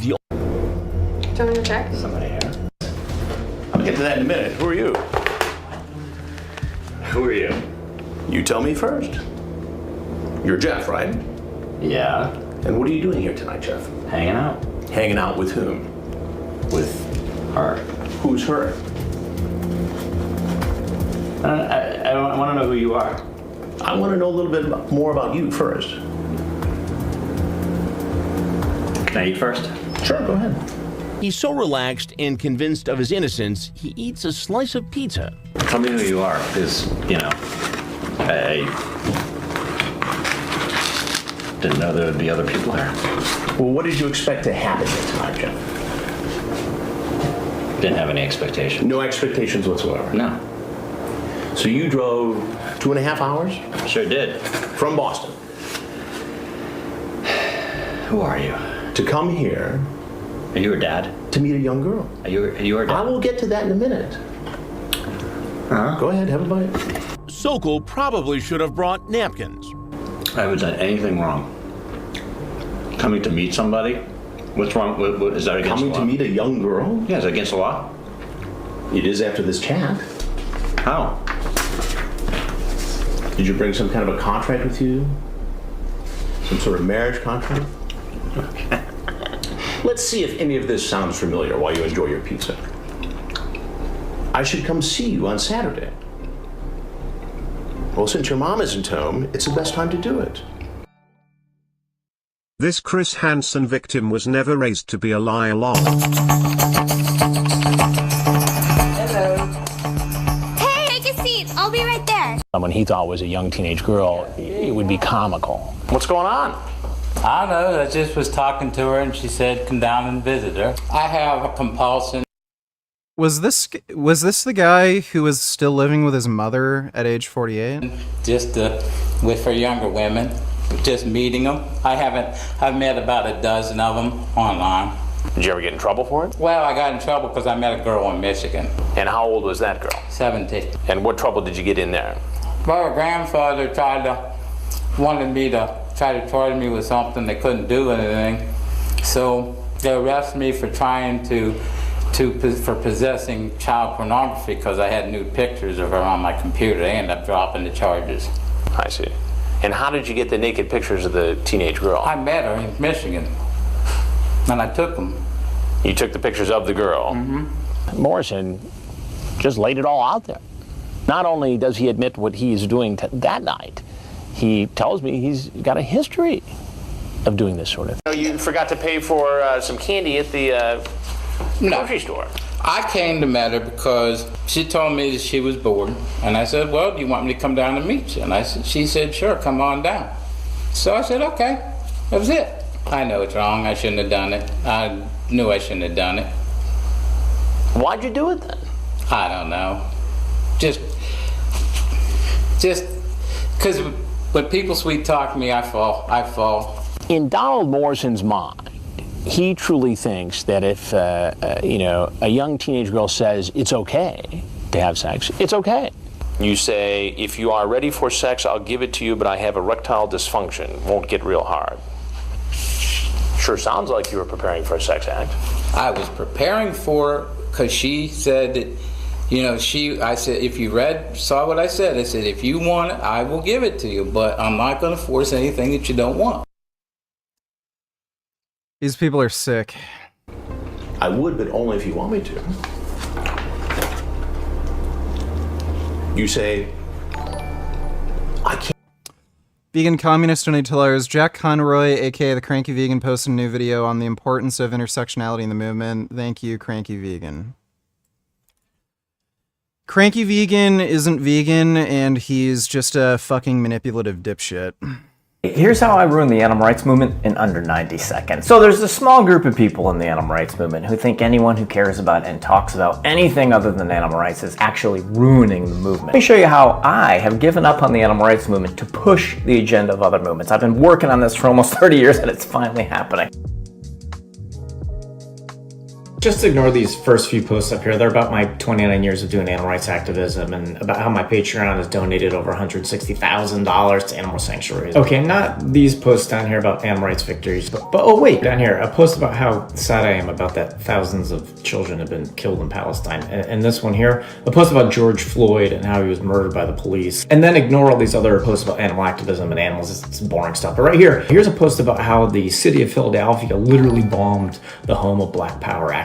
Speaker 10: Do you want me to check?
Speaker 13: Somebody here.
Speaker 21: I'll get to that in a minute. Who are you?
Speaker 13: Who are you?
Speaker 21: You tell me first. You're Jeff, right?
Speaker 13: Yeah.
Speaker 21: And what are you doing here tonight, Jeff?
Speaker 13: Hanging out.
Speaker 21: Hanging out with whom?
Speaker 13: With her.
Speaker 21: Who's her?
Speaker 13: I want to know who you are.
Speaker 21: I want to know a little bit more about you first.
Speaker 13: Can I eat first?
Speaker 21: Sure, go ahead.
Speaker 4: He's so relaxed and convinced of his innocence, he eats a slice of pizza.
Speaker 13: Tell me who you are, because, I didn't know there would be other people there.
Speaker 21: Well, what did you expect to happen here tonight, Jeff?
Speaker 13: Didn't have any expectations.
Speaker 21: No expectations whatsoever?
Speaker 13: No.
Speaker 21: So you drove 2.5 hours?
Speaker 13: Sure did.
Speaker 21: From Boston?
Speaker 13: Who are you?
Speaker 21: To come here.
Speaker 13: Are you her dad?
Speaker 21: To meet a young girl.
Speaker 13: Are you her dad?
Speaker 21: I will get to that in a minute. Go ahead, have a bite.
Speaker 4: Sokol probably should have brought napkins.
Speaker 13: I haven't done anything wrong. Coming to meet somebody? What's wrong? What is that against the law?
Speaker 21: Coming to meet a young girl?
Speaker 13: Yeah, is that against the law?
Speaker 21: It is after this chat.
Speaker 13: How?
Speaker 21: Did you bring some kind of a contract with you? Some sort of marriage contract?
Speaker 13: Okay.
Speaker 21: Let's see if any of this sounds familiar while you enjoy your pizza. I should come see you on Saturday. Well, since your mom isn't home, it's the best time to do it.
Speaker 2: This Chris Hansen victim was never raised to be a lie-along.
Speaker 22: I'll be right there.
Speaker 25: Someone he thought was a young teenage girl, it would be comical. What's going on?
Speaker 26: I don't know. I just was talking to her and she said come down and visit her. I have a compulsion.
Speaker 1: Was this the guy who was still living with his mother at age 48?
Speaker 26: Just with for younger women. Just meeting them. I've met about a dozen of them online.
Speaker 25: Did you ever get in trouble for it?
Speaker 26: Well, I got in trouble because I met a girl in Michigan.
Speaker 25: And how old was that girl?
Speaker 26: 17.
Speaker 25: And what trouble did you get in there?
Speaker 26: Well, her grandfather wanted me to try to charge me with something. They couldn't do anything. So they arrested me for trying for possessing child pornography because I had nude pictures of her on my computer. They ended up dropping the charges.
Speaker 25: I see. And how did you get the naked pictures of the teenage girl?
Speaker 26: I met her in Michigan, and I took them.
Speaker 25: You took the pictures of the girl?
Speaker 26: Mm-hmm.
Speaker 25: Morrison just laid it all out there. Not only does he admit what he's doing that night, he tells me he's got a history of doing this sort of thing. You forgot to pay for some candy at the grocery store.
Speaker 26: I came to meet her because she told me that she was bored. And I said, well, do you want me to come down and meet you? And she said, sure, come on down. So I said, okay. That was it. I know it's wrong. I shouldn't have done it. I knew I shouldn't have done it.
Speaker 25: Why'd you do it then?
Speaker 26: I don't know. Just because when people sweet talk me, I fall.
Speaker 25: In Donald Morrison's mind, he truly thinks that if a young teenage girl says it's okay to have sex, it's okay. You say, if you are ready for sex, I'll give it to you, but I have erectile dysfunction. Won't get real hard. Sure sounds like you were preparing for a sex act.
Speaker 26: I was preparing for it because she said that, I said, if you saw what I said, if you want it, I will give it to you, but I'm not going to force anything that you don't want.
Speaker 1: These people are sick.
Speaker 21: I would, but only if you want me to. You say, I can't.
Speaker 1: Vegan Communist $20. Jack Conroy, aka the Cranky Vegan, posted a new video on the importance of intersectionality in the movement. Thank you, Cranky Vegan. Cranky Vegan isn't vegan, and he's just a fucking manipulative dipshit.
Speaker 8: Here's how I ruined the animal rights movement in under 90 seconds. So there's a small group of people in the animal rights movement who think anyone who cares about and talks about anything other than animal rights is actually ruining the movement. Let me show you how I have given up on the animal rights movement to push the agenda of other movements. I've been working on this for almost 30 years and it's finally happening.
Speaker 20: Just ignore these first few posts up here. They're about my 29 years of doing animal rights activism and about how my Patreon has donated over $160,000 to animal sanctuaries. Okay, not these posts down here about animal rights victories, but oh wait, down here, a post about how sad I am about that thousands of children have been killed in Palestine. And this one here, a post about George Floyd and how he was murdered by the police. And then ignore all these other posts about animal activism and animals. It's boring stuff. But right here, here's a post about how the city of Philadelphia literally bombed the home of Black Power activists.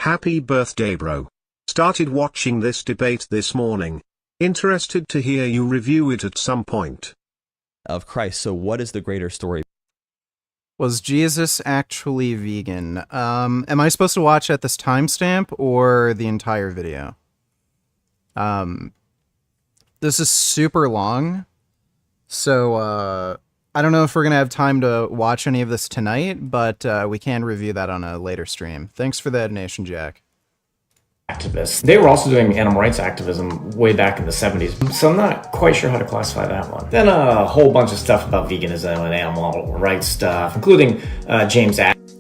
Speaker 2: Happy birthday, bro. Started watching this debate this morning. Interested to hear you review it at some point.
Speaker 9: Of Christ, so what is the greater story?
Speaker 1: Was Jesus actually vegan? Am I supposed to watch at this timestamp or the entire video? This is super long, so I don't know if we're going to have time to watch any of this tonight, but we can review that on a later stream. Thanks for the donation, Jack.
Speaker 20: Activists. They were also doing animal rights activism way back in the 70s, so I'm not quite sure how to classify that one. Then a whole bunch of stuff about veganism and animal rights stuff, including James Adams.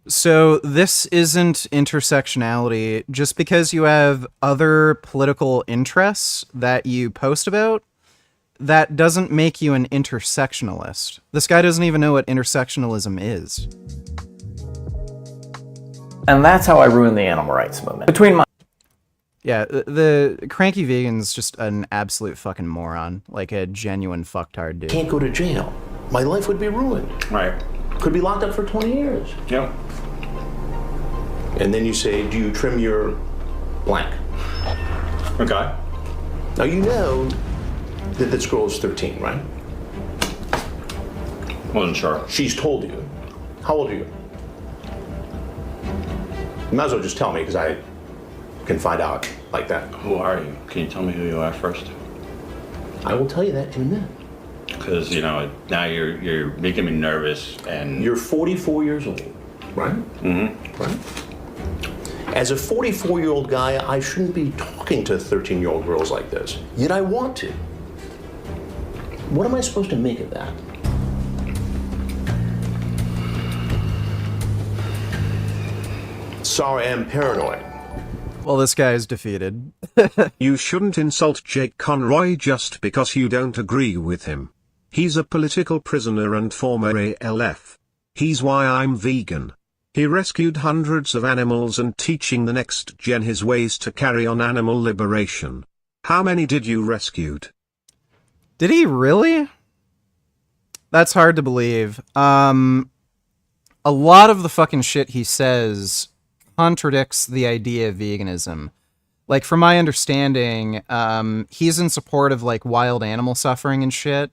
Speaker 1: So this isn't intersectionality. Just because you have other political interests that you post about, that doesn't make you an intersectionalist. This guy doesn't even know what intersectionalism is.
Speaker 8: And that's how I ruined the animal rights movement.
Speaker 1: Yeah, the Cranky Vegan's just an absolute fucking moron. Like a genuine fucktard dude.
Speaker 21: Can't go to jail. My life would be ruined.
Speaker 25: Right.
Speaker 21: Could be locked up for 20 years.
Speaker 25: Yep.
Speaker 21: And then you say, do you trim your blank?
Speaker 25: Okay.
Speaker 21: Now you know that this girl is 13, right?
Speaker 25: Wasn't sure.
Speaker 21: She's told you. How old are you? You might as well just tell me, because I can find out like that.
Speaker 13: Who are you? Can you tell me who you are first?
Speaker 21: I will tell you that in a minute.
Speaker 13: Because, now you're making me nervous and...
Speaker 21: You're 44 years old, right?
Speaker 13: Mm-hmm.
Speaker 21: Right? As a 44-year-old guy, I shouldn't be talking to 13-year-old girls like this. Yet I want to. What am I supposed to make of that? Sorry, I'm paranoid.
Speaker 1: Well, this guy is defeated.
Speaker 2: You shouldn't insult Jake Conroy just because you don't agree with him. He's a political prisoner and former ALF. He's why I'm vegan. He rescued hundreds of animals and teaching the next gen his ways to carry on animal liberation. How many did you rescued?
Speaker 1: Did he really? That's hard to believe. A lot of the fucking shit he says contradicts the idea of veganism. Like, from my understanding, he's in support of, like, wild animal suffering and shit.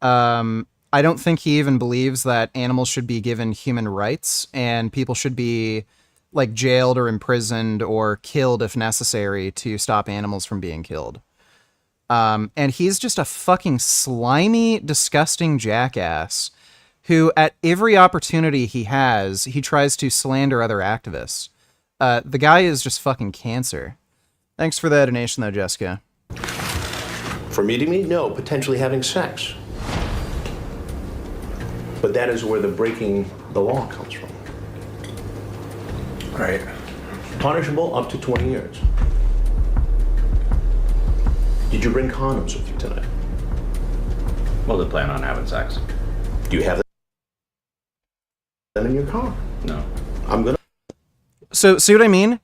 Speaker 1: I don't think he even believes that animals should be given human rights and people should be, like, jailed or imprisoned or killed if necessary to stop animals from being killed. And he's just a fucking slimy, disgusting jackass who, at every opportunity he has, he tries to slander other activists. The guy is just fucking cancer. Thanks for the donation, though, Jessica.
Speaker 21: For meeting me? No, potentially having sex. But that is where the breaking the law comes from.
Speaker 11: Right.
Speaker 21: Punishable up to 20 years. Did you bring condoms with you tonight?
Speaker 13: Well, they plan on having sex.
Speaker 21: Do you have them in your car?
Speaker 13: No.
Speaker 21: I'm gonna...
Speaker 1: So, see what I mean?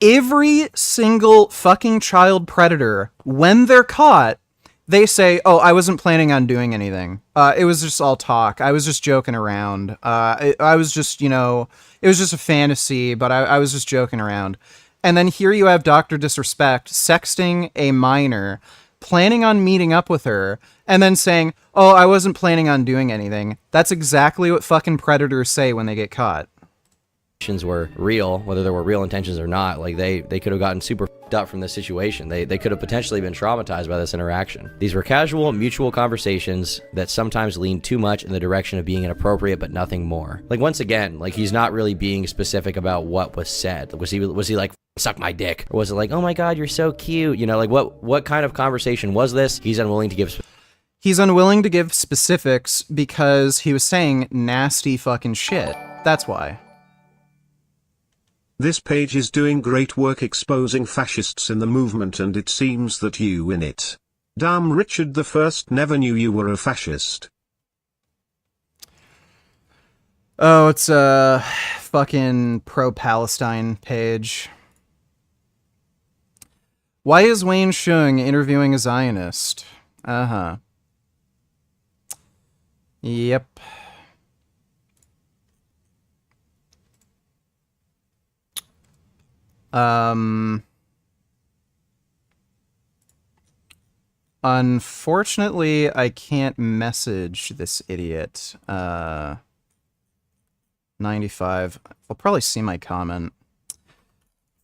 Speaker 1: Every single fucking child predator, when they're caught, they say, oh, I wasn't planning on doing anything. It was just all talk. I was just joking around. I was just, it was just a fantasy, but I was just joking around. And then here you have Dr. Disrespect sexting a minor, planning on meeting up with her, and then saying, oh, I wasn't planning on doing anything. That's exactly what fucking predators say when they get caught.
Speaker 6: Were real, whether there were real intentions or not. Like, they could have gotten super f***ed up from this situation. They could have potentially been traumatized by this interaction. These were casual, mutual conversations that sometimes leaned too much in the direction of being inappropriate, but nothing more. Like, once again, like, he's not really being specific about what was said. Was he like, suck my dick? Or was it like, oh my god, you're so cute? Like, what kind of conversation was this? He's unwilling to give
Speaker 1: He's unwilling to give specifics because he was saying nasty fucking shit. That's why.
Speaker 2: This page is doing great work exposing fascists in the movement, and it seems that you in it. Damn, Richard I never knew you were a fascist.
Speaker 1: Oh, it's a fucking pro-Palestine page. Why is Wayne Shung interviewing a Zionist? Uh-huh. Yep. Unfortunately, I can't message this idiot. 95. I'll probably see my comment.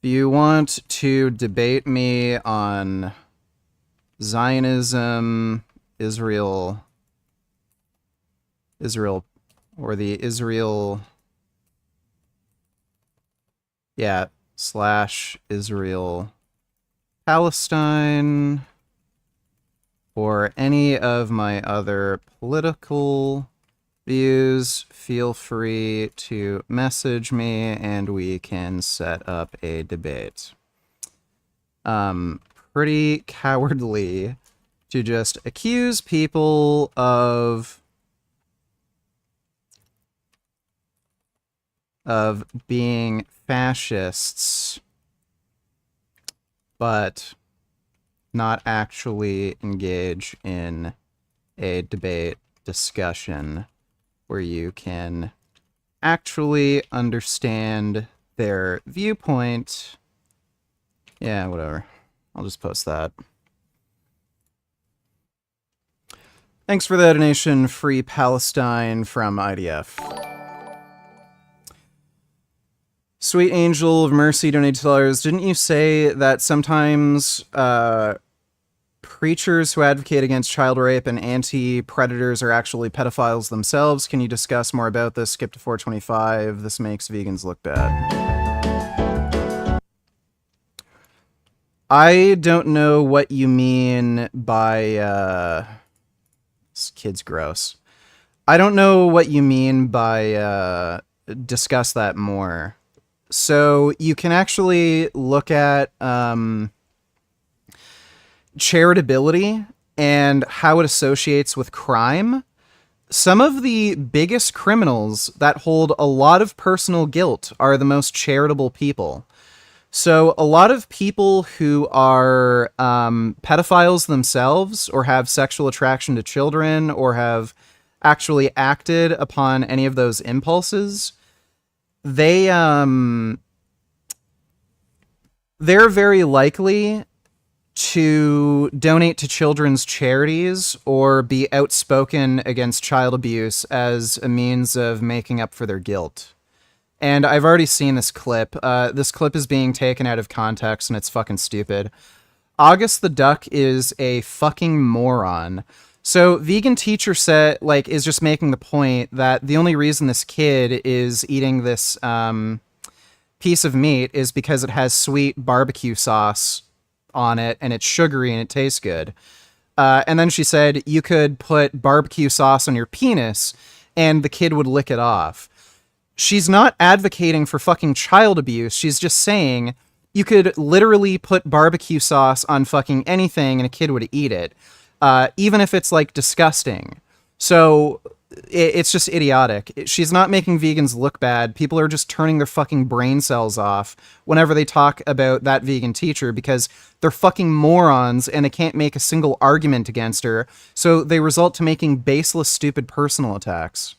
Speaker 1: If you want to debate me on Zionism, Israel, or the Israel, yeah, / Israel, Palestine, or any of my other political views, feel free to message me and we can set up a debate. Pretty cowardly to just accuse people of being fascists, but not actually engage in a debate discussion where you can actually understand their viewpoint. Yeah, whatever. I'll just post that. Thanks for the donation, Free Palestine from IDF. Sweet Angel of Mercy donated $2. Didn't you say that sometimes preachers who advocate against child rape and anti-predators are actually pedophiles themselves? Can you discuss more about this? Skip to 425. This makes vegans look bad. I don't know what you mean by this kid's gross. I don't know what you mean by discuss that more. So you can actually look at charitability and how it associates with crime. Some of the biggest criminals that hold a lot of personal guilt are the most charitable people. So a lot of people who are pedophiles themselves, or have sexual attraction to children, or have actually acted upon any of those impulses, they're very likely to donate to children's charities or be outspoken against child abuse as a means of making up for their guilt. And I've already seen this clip. This clip is being taken out of context, and it's fucking stupid. August the Duck is a fucking moron. So vegan teacher is just making the point that the only reason this kid is eating this piece of meat is because it has sweet barbecue sauce on it, and it's sugary and it tastes good. And then she said you could put barbecue sauce on your penis and the kid would lick it off. She's not advocating for fucking child abuse. She's just saying you could literally put barbecue sauce on fucking anything and a kid would eat it, even if it's like disgusting. So it's just idiotic. She's not making vegans look bad. People are just turning their fucking brain cells off whenever they talk about that vegan teacher because they're fucking morons and they can't make a single argument against her. So they result to making baseless, stupid personal attacks.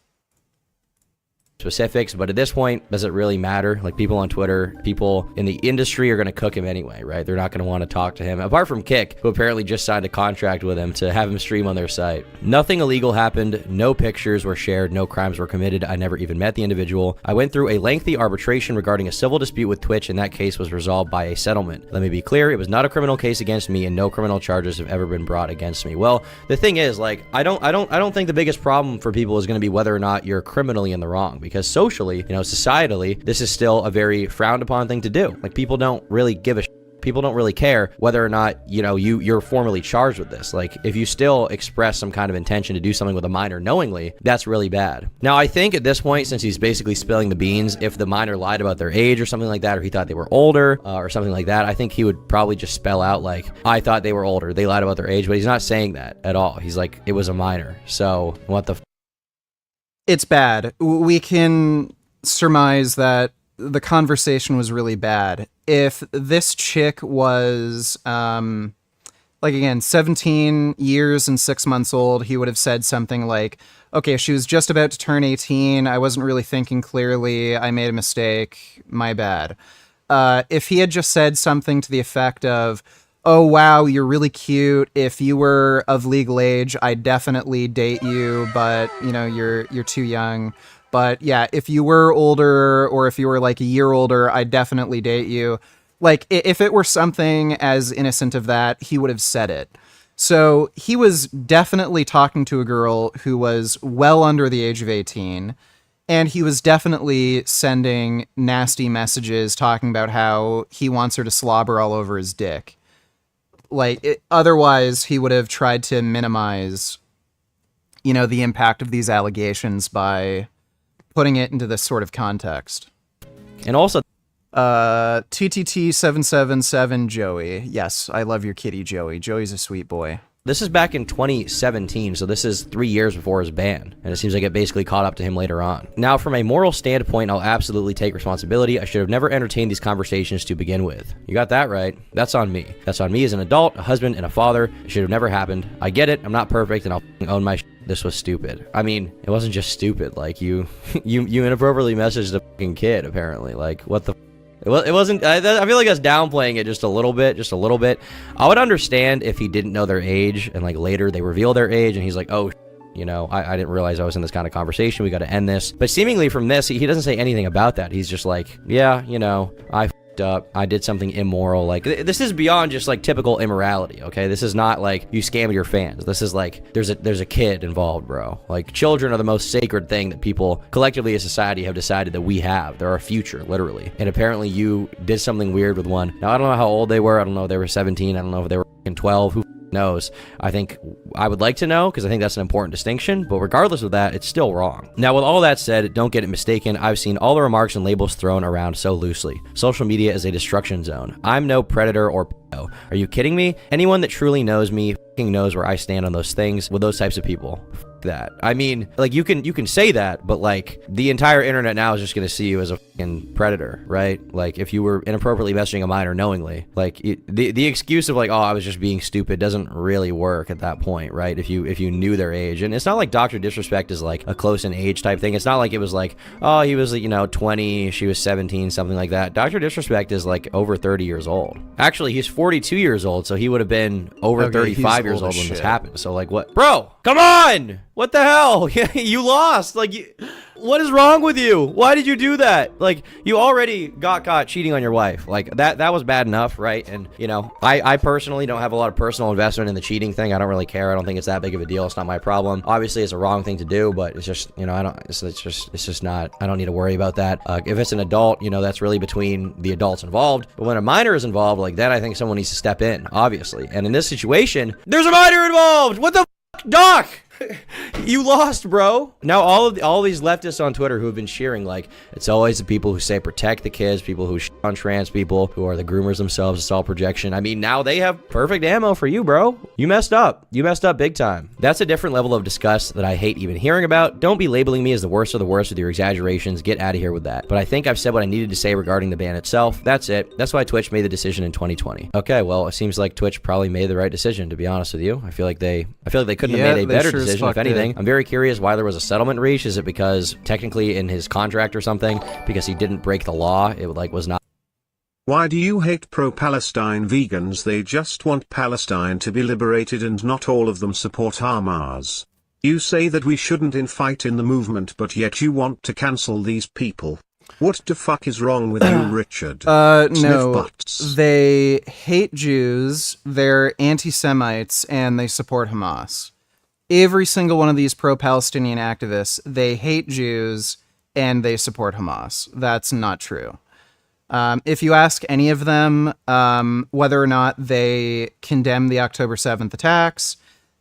Speaker 6: Specifics, but at this point, does it really matter? Like, people on Twitter, people in the industry are going to cook him anyway, right? They're not going to want to talk to him, apart from Kick, who apparently just signed a contract with him to have him stream on their site. Nothing illegal happened, no pictures were shared, no crimes were committed. I never even met the individual. I went through a lengthy arbitration regarding a civil dispute with Twitch, and that case was resolved by a settlement. Let me be clear, it was not a criminal case against me, and no criminal charges have ever been brought against me. Well, the thing is, like, I don't think the biggest problem for people is going to be whether or not you're criminally in the wrong, because socially, societally, this is still a very frowned upon thing to do. Like, people don't really give a shit. People don't really care whether or not, you're formally charged with this. Like, if you still express some kind of intention to do something with a minor knowingly, that's really bad. Now, I think at this point, since he's basically spilling the beans, if the minor lied about their age or something like that, or he thought they were older or something like that, I think he would probably just spell out, like, I thought they were older. They lied about their age, but he's not saying that at all. He's like, it was a minor. So what the
Speaker 1: It's bad. We can surmise that the conversation was really bad. If this chick was, 17 years and 6 months old, he would have said something like, okay, she was just about to turn 18. I wasn't really thinking clearly. I made a mistake. My bad. If he had just said something to the effect of, oh, wow, you're really cute. If you were of legal age, I'd definitely date you, but, you're too young. But yeah, if you were older, or if you were like a year older, I'd definitely date you. Like, if it were something as innocent of that, he would have said it. So he was definitely talking to a girl who was well under the age of 18. And he was definitely sending nasty messages talking about how he wants her to slobber all over his dick. Otherwise, he would have tried to minimize, the impact of these allegations by putting it into this sort of context.
Speaker 6: And also,
Speaker 1: TTT777 Joey. Yes, I love your kitty, Joey. Joey's a sweet boy.
Speaker 6: This is back in 2017, so this is 3 years before his ban, and it seems like it basically caught up to him later on. Now, from a moral standpoint, I'll absolutely take responsibility. I should have never entertained these conversations to begin with. You got that right. That's on me. That's on me as an adult, a husband, and a father. It should have never happened. I get it. I'm not perfect, and I'll own my shit. This was stupid. I mean, it wasn't just stupid. Like, you inappropriately messaged a fucking kid, apparently. Like, what the It wasn't. I feel like that's downplaying it just a little bit. I would understand if he didn't know their age and like later they reveal their age and he's like, oh, I didn't realize I was in this kind of conversation. We got to end this. But seemingly from this, he doesn't say anything about that. He's just like, yeah, I f***ed up. I did something immoral. Like, this is beyond just like typical immorality. Okay, this is not like you scammed your fans. This is like there's a kid involved, bro. Like, children are the most sacred thing that people collectively as society have decided that we have. They're our future, literally. And apparently you did something weird with one. Now, I don't know how old they were. I don't know if they were 17. I don't know if they were 12. Who knows. I think I would like to know, because I think that's an important distinction, but regardless of that, it's still wrong. Now, with all that said, don't get it mistaken, I've seen all the remarks and labels thrown around so loosely. Social media is a destruction zone. I'm no predator or p***o. Are you kidding me? Anyone that truly knows me f***ing knows where I stand on those things with those types of people. That. I mean, like, you can say that, but like the entire internet now is just gonna see you as a fucking predator, right? Like, if you were inappropriately messaging a minor knowingly, like the excuse of like, oh, I was just being stupid doesn't really work at that point, right? If you knew their age. And it's not like Dr. Disrespect is like a close in age type thing. It's not like it was like, oh, he was, 20, she was 17, something like that. Dr. Disrespect is like over 30 years old. Actually, he's 42 years old, so he would have been over 35 years old when this happened. So like, what? Bro, come on! What the hell? You lost. Like, what is wrong with you? Why did you do that? Like, you already got caught cheating on your wife. Like, that was bad enough, right? And, I personally don't have a lot of personal investment in the cheating thing. I don't really care. I don't think it's that big of a deal. It's not my problem. Obviously, it's a wrong thing to do, but it's just, it's just not, I don't need to worry about that. If it's an adult, that's really between the adults involved. But when a minor is involved, like, then I think someone needs to step in, obviously. And in this situation, there's a minor involved! What the f***, Doc? You lost, bro. Now all these leftists on Twitter who have been cheering, like, it's always the people who say protect the kids, people who shit on trans people, who are the groomers themselves. It's all projection. I mean, now they have perfect ammo for you, bro. You messed up. You messed up big time. That's a different level of disgust that I hate even hearing about. Don't be labeling me as the worst of the worst with your exaggerations. Get out of here with that. But I think I've said what I needed to say regarding the ban itself. That's it. That's why Twitch made the decision in 2020. Okay, well, it seems like Twitch probably made the right decision, to be honest with you. I feel like they couldn't have made a better decision, if anything. I'm very curious why there was a settlement reached. Is it because technically in his contract or something, because he didn't break the law, it was not.
Speaker 2: Why do you hate pro-Palestine vegans? They just want Palestine to be liberated and not all of them support Hamas. You say that we shouldn't fight in the movement, but yet you want to cancel these people. What the fuck is wrong with you, Richard?
Speaker 1: No, they hate Jews, they're anti-Semites, and they support Hamas. Every single one of these pro-Palestinian activists, they hate Jews and they support Hamas. That's not true. If you ask any of them whether or not they condemn the October 7th attacks,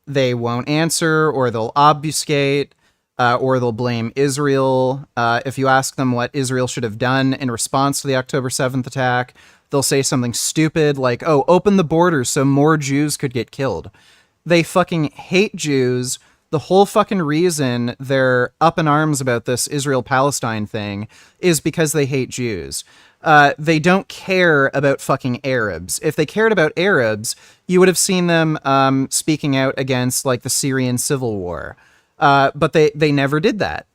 Speaker 1: they won't answer, or they'll obfuscate, or they'll blame Israel. If you ask them what Israel should have done in response to the October 7th attack, they'll say something stupid like, oh, open the borders so more Jews could get killed. They fucking hate Jews. The whole fucking reason they're up in arms about this Israel-Palestine thing is because they hate Jews. They don't care about fucking Arabs. If they cared about Arabs, you would have seen them speaking out against, like, the Syrian civil war. But they never did that.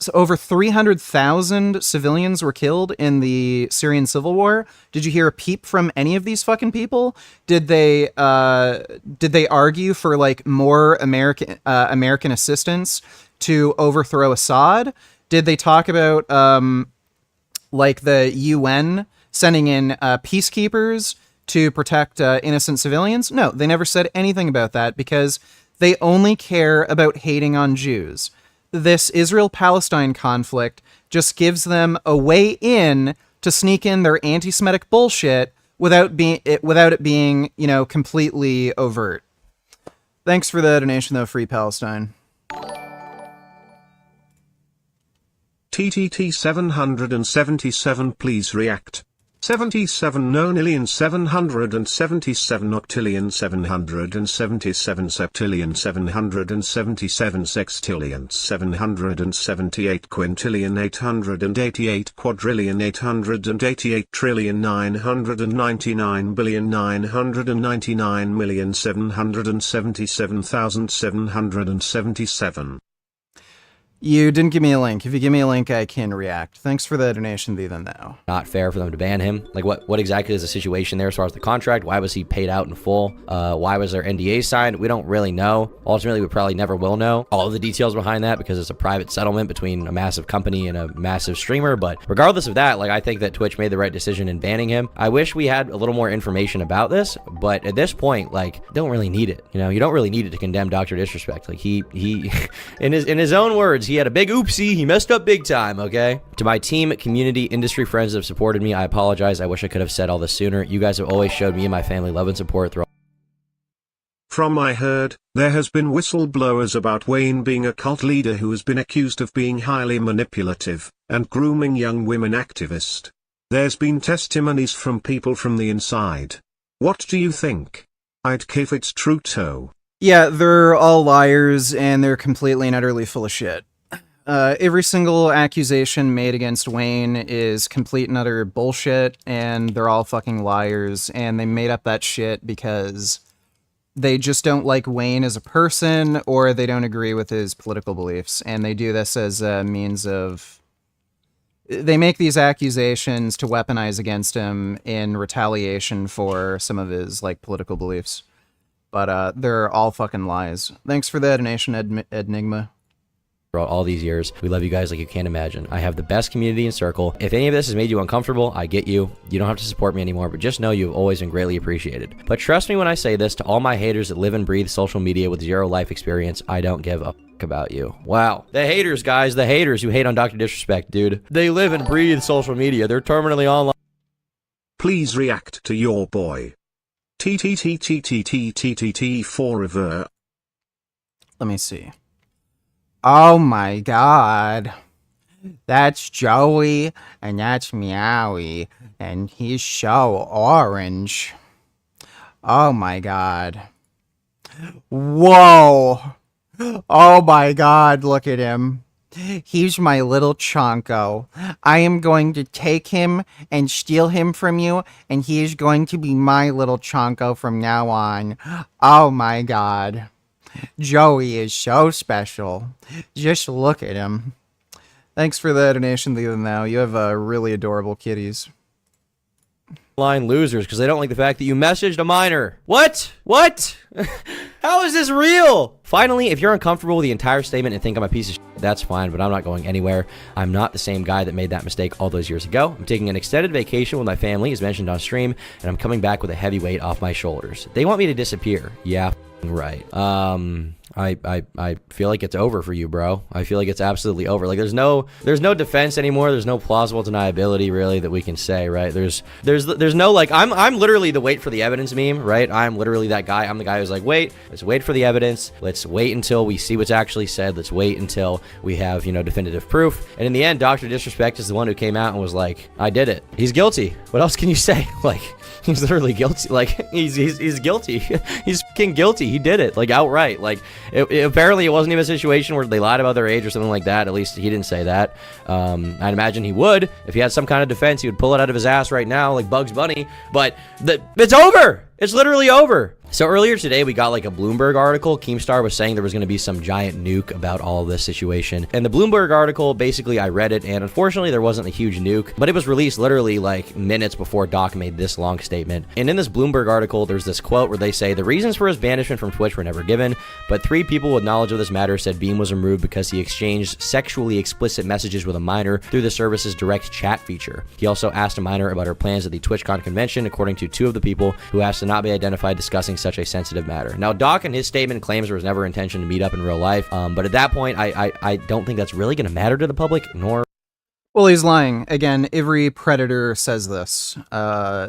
Speaker 1: So over 300,000 civilians were killed in the Syrian civil war. Did you hear a peep from any of these fucking people? Did they argue for, like, more American assistance to overthrow Assad? Did they talk about like the UN sending in peacekeepers to protect innocent civilians? No, they never said anything about that because they only care about hating on Jews. This Israel-Palestine conflict just gives them a way in to sneak in their anti-Semitic bullshit without it being, completely overt. Thanks for the donation, though, Free Palestine.
Speaker 2: TTT 777, please react. 77 nonillion 777 octillion 777 septillion 777 sextillion 778 quintillion 888 quadrillion 888 trillion 999 billion 999 million 777,777.
Speaker 1: You didn't give me a link. If you give me a link, I can react. Thanks for the donation, even though.
Speaker 6: Not fair for them to ban him. Like, what exactly is the situation there as far as the contract? Why was he paid out in full? Why was there NDA signed? We don't really know. Ultimately, we probably never will know all of the details behind that because it's a private settlement between a massive company and a massive streamer. But regardless of that, like, I think that Twitch made the right decision in banning him. I wish we had a little more information about this, but at this point, like, don't really need it. You don't really need it to condemn Dr. Disrespect. Like, he in his own words, he had a big oopsie. He messed up big time, okay? To my team, community, industry friends that have supported me, I apologize. I wish I could have said all this sooner. You guys have always showed me and my family love and support through
Speaker 2: From I heard, there has been whistleblowers about Wayne being a cult leader who has been accused of being highly manipulative, and grooming young women activist. There's been testimonies from people from the inside. What do you think? I'd if it's true too.
Speaker 1: Yeah, they're all liars, and they're completely and utterly full of shit. Every single accusation made against Wayne is complete and utter bullshit, and they're all fucking liars, and they made up that shit because they just don't like Wayne as a person, or they don't agree with his political beliefs, and they do this as a means of... They make these accusations to weaponize against him in retaliation for some of his, like, political beliefs. But they're all fucking lies. Thanks for the donation, Enigma.
Speaker 6: Throughout all these years, we love you guys like you can't imagine. I have the best community and circle. If any of this has made you uncomfortable, I get you. You don't have to support me anymore, but just know you've always been greatly appreciated. But trust me when I say this, to all my haters that live and breathe social media with zero life experience, I don't give a fuck about you. Wow. The haters, guys, the haters who hate on Dr. Disrespect, dude. They live and breathe social media. They're terminally online.
Speaker 2: Please react to your boy. TTTTTTTTT forever.
Speaker 1: Let me see. Oh my god. That's Joey, and that's Meowie, and he's so orange. Oh my god. Whoa. Oh my god, look at him. He's my little Chonko. I am going to take him and steal him from you, and he is going to be my little Chonko from now on. Oh my god. Joey is so special. Just look at him. Thanks for the donation, Leave Them Now. You have really adorable kitties.
Speaker 6: Line losers because they don't like the fact that you messaged a minor. What? What? How is this real? Finally, if you're uncomfortable with the entire statement and think I'm a piece of shit, that's fine, but I'm not going anywhere. I'm not the same guy that made that mistake all those years ago. I'm taking an extended vacation with my family, as mentioned on stream, and I'm coming back with a heavy weight off my shoulders. They want me to disappear. Yeah, right. I feel like it's over for you, bro. I feel like it's absolutely over. Like there's no defense anymore. There's no plausible deniability really that we can say, right? There's no like I'm literally the wait for the evidence meme, right? I'm literally that guy. I'm the guy who's like, wait, let's wait for the evidence. Let's wait until we see what's actually said. Let's wait until we have, definitive proof. And in the end, Dr. Disrespect is the one who came out and was like, I did it. He's guilty. What else can you say? Like, he's literally guilty. Like, he's guilty. He's fucking guilty. He did it, like, outright. Like, apparently it wasn't even a situation where they lied about their age or something like that. At least he didn't say that. I'd imagine he would. If he had some kind of defense, he would pull it out of his ass right now, like Bugs Bunny. But it's over. It's literally over. So earlier today, we got like a Bloomberg article. Keemstar was saying there was going to be some giant nuke about all of this situation. And the Bloomberg article, basically, I read it, and unfortunately, there wasn't a huge nuke, but it was released literally like minutes before Doc made this long statement. And in this Bloomberg article, there's this quote where they say, the reasons for his banishment from Twitch were never given, but 3 people with knowledge of this matter said Beam was removed because he exchanged sexually explicit messages with a minor through the service's direct chat feature. He also asked a minor about her plans at the TwitchCon convention, according to 2 of the people who asked to not be identified discussing such a sensitive matter. Now, Doc in his statement claims there was never intention to meet up in real life, but at that point, I don't think that's really going to matter to the public, nor...
Speaker 1: Well, he's lying. Again, every Predator says this.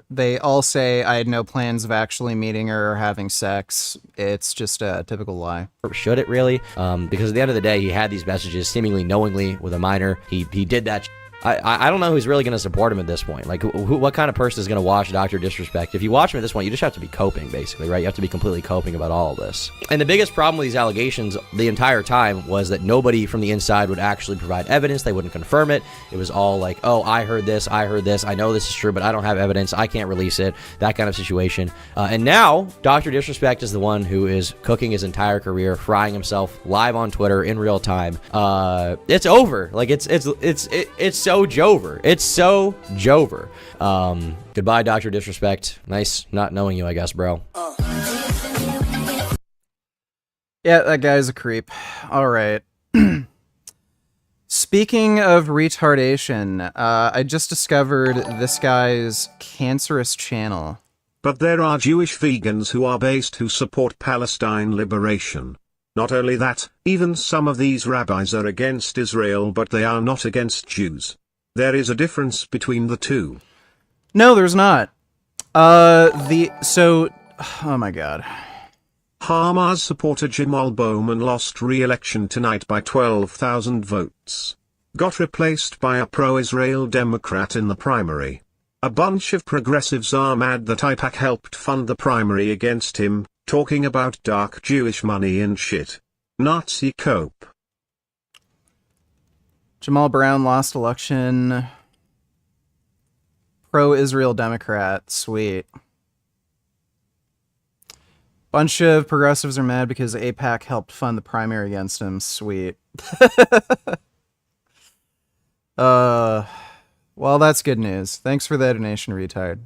Speaker 1: They all say, I had no plans of actually meeting her or having sex. It's just a typical lie.
Speaker 6: Should it really? Because at the end of the day, he had these messages seemingly knowingly with a minor. He did that. I don't know who's really going to support him at this point. Like, what kind of person is going to watch Dr. Disrespect? If you watch him at this point, you just have to be coping, basically, right? You have to be completely coping about all of this. And the biggest problem with these allegations the entire time was that nobody from the inside would actually provide evidence. They wouldn't confirm it. It was all like, oh, I heard this, I know this is true, but I don't have evidence. I can't release it. That kind of situation. And now, Dr. Disrespect is the one who is cooking his entire career, frying himself live on Twitter in real time. It's over. Like, it's so Jover. It's so Jover. Goodbye, Dr. Disrespect. Nice not knowing you, I guess, bro.
Speaker 1: Yeah, that guy's a creep. All right. Speaking of retardation, I just discovered this guy's cancerous channel.
Speaker 2: But there are Jewish vegans who are based who support Palestine liberation. Not only that, even some of these rabbis are against Israel, but they are not against Jews. There is a difference between the two.
Speaker 1: No, there's not. Oh my god.
Speaker 2: Hamas supporter Jamal Bowman lost re-election tonight by 12,000 votes. Got replaced by a pro-Israel Democrat in the primary. A bunch of progressives are mad that AIPAC helped fund the primary against him, talking about dark Jewish money and shit. Nazi cope.
Speaker 1: Jamal Brown lost election. Pro-Israel Democrat. Sweet. Bunch of progressives are mad because AIPAC helped fund the primary against him. Sweet. Well, that's good news. Thanks for the donation, retard.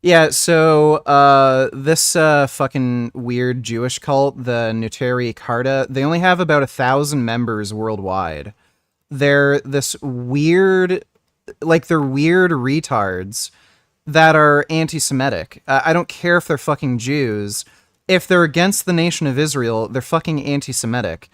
Speaker 1: Yeah, so, this, fucking weird Jewish cult, the Nuteri Karta, they only have about 1,000 members worldwide. They're this weird, they're weird retards that are anti-Semitic. I don't care if they're fucking Jews. If they're against the nation of Israel, they're fucking anti-Semitic.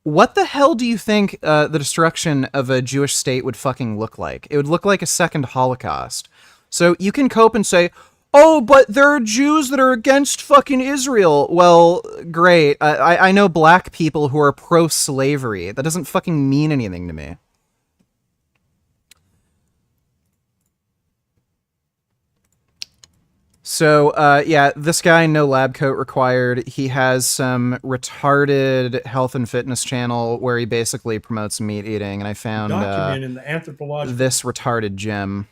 Speaker 1: What the hell do you think the destruction of a Jewish state would fucking look like? It would look like a second Holocaust. So you can cope and say, oh, but there are Jews that are against fucking Israel. Well, great. I know black people who are pro-slavery. That doesn't fucking mean anything to me. So, yeah, this guy, no lab coat required. He has some retarded health and fitness channel where he basically promotes meat eating, and I found
Speaker 11: Documenting the anthropological.
Speaker 1: this retarded gym.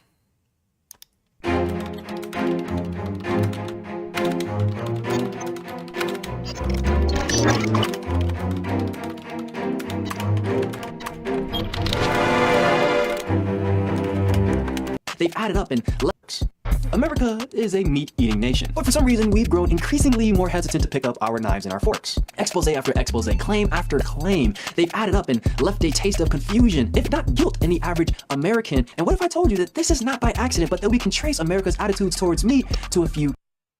Speaker 12: They've added up and left. America is a meat-eating nation, but for some reason we've grown increasingly more hesitant to pick up our knives and our forks. Expose after expose, claim after claim. They've added up and left a taste of confusion, if not guilt, in the average American. And what if I told you that this is not by accident, but that we can trace America's attitudes towards meat to a few...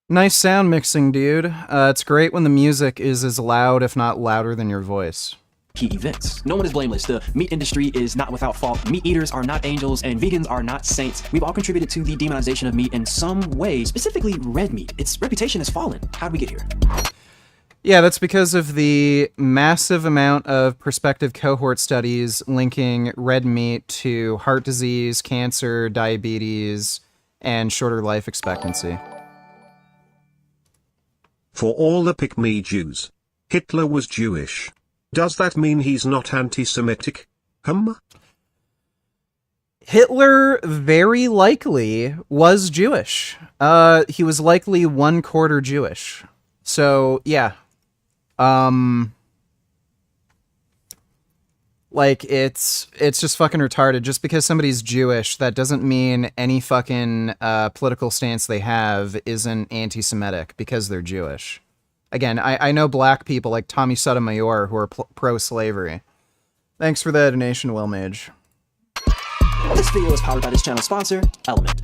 Speaker 1: Nice sound mixing, dude. It's great when the music is as loud, if not louder, than your voice.
Speaker 12: Key events. No one is blameless. The meat industry is not without fault. Meat eaters are not angels, and vegans are not saints. We've all contributed to the demonization of meat in some way, specifically red meat. Its reputation has fallen. How did we get here?
Speaker 1: Yeah, that's because of the massive amount of prospective cohort studies linking red meat to heart disease, cancer, diabetes, and shorter life expectancy.
Speaker 2: For all the pick-me Jews, Hitler was Jewish. Does that mean he's not anti-Semitic?
Speaker 1: Hitler very likely was Jewish. He was likely 1/4 Jewish. So, yeah. It's just fucking retarded. Just because somebody's Jewish, that doesn't mean any fucking political stance they have isn't anti-Semitic because they're Jewish. Again, I know black people like Tommy Sotomayor who are pro-slavery. Thanks for the donation, Will Mage.
Speaker 12: This video is powered by this channel sponsor, Element.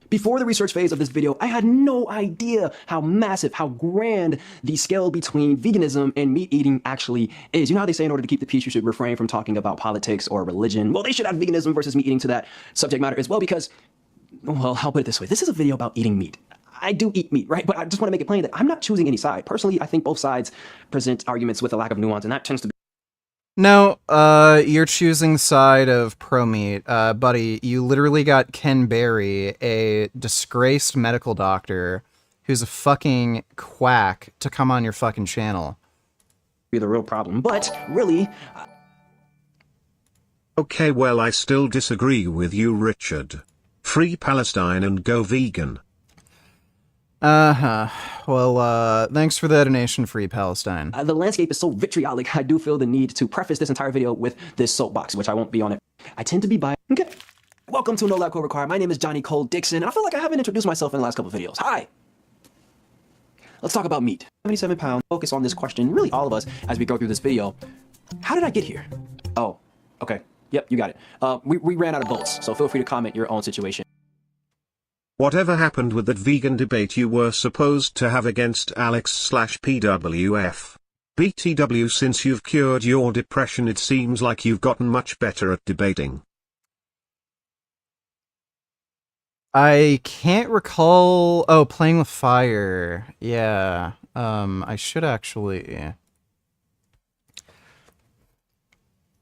Speaker 12: Before the research phase of this video, I had no idea how massive, how grand the scale between veganism and meat eating actually is. You know how they say in order to keep the peace, you should refrain from talking about politics or religion? Well, they should add veganism versus meat eating to that subject matter as well because, well, I'll put it this way. This is a video about eating meat. I do eat meat, right? But I just want to make it plain that I'm not choosing any side. Personally, I think both sides present arguments with a lack of nuance, and that tends to be...
Speaker 1: No, you're choosing the side of pro-meat. Buddy, you literally got Ken Berry, a disgraced medical doctor who's a fucking quack, to come on your fucking channel.
Speaker 12: ...be the real problem, but really...
Speaker 2: Okay, well, I still disagree with you, Richard. Free Palestine and go vegan.
Speaker 1: Well, thanks for the donation, Free Palestine.
Speaker 12: The landscape is so vitriolic, I do feel the need to preface this entire video with this soapbox, which I won't be on it. I tend to be biased. Okay. Welcome to No Lab Coat Required. My name is Johnny Cole Dixon, and I feel like I haven't introduced myself in the last couple of videos. Hi! Let's talk about meat. 77 pounds. Focus on this question, really all of us, as we go through this video. How did I get here? Oh, okay. Yep, you got it. We ran out of votes, so feel free to comment your own situation.
Speaker 2: Whatever happened with that vegan debate you were supposed to have against Alex/PWF? BTW, since you've cured your depression, it seems like you've gotten much better at debating.
Speaker 1: I can't recall. Oh, playing with fire. Yeah. I should actually.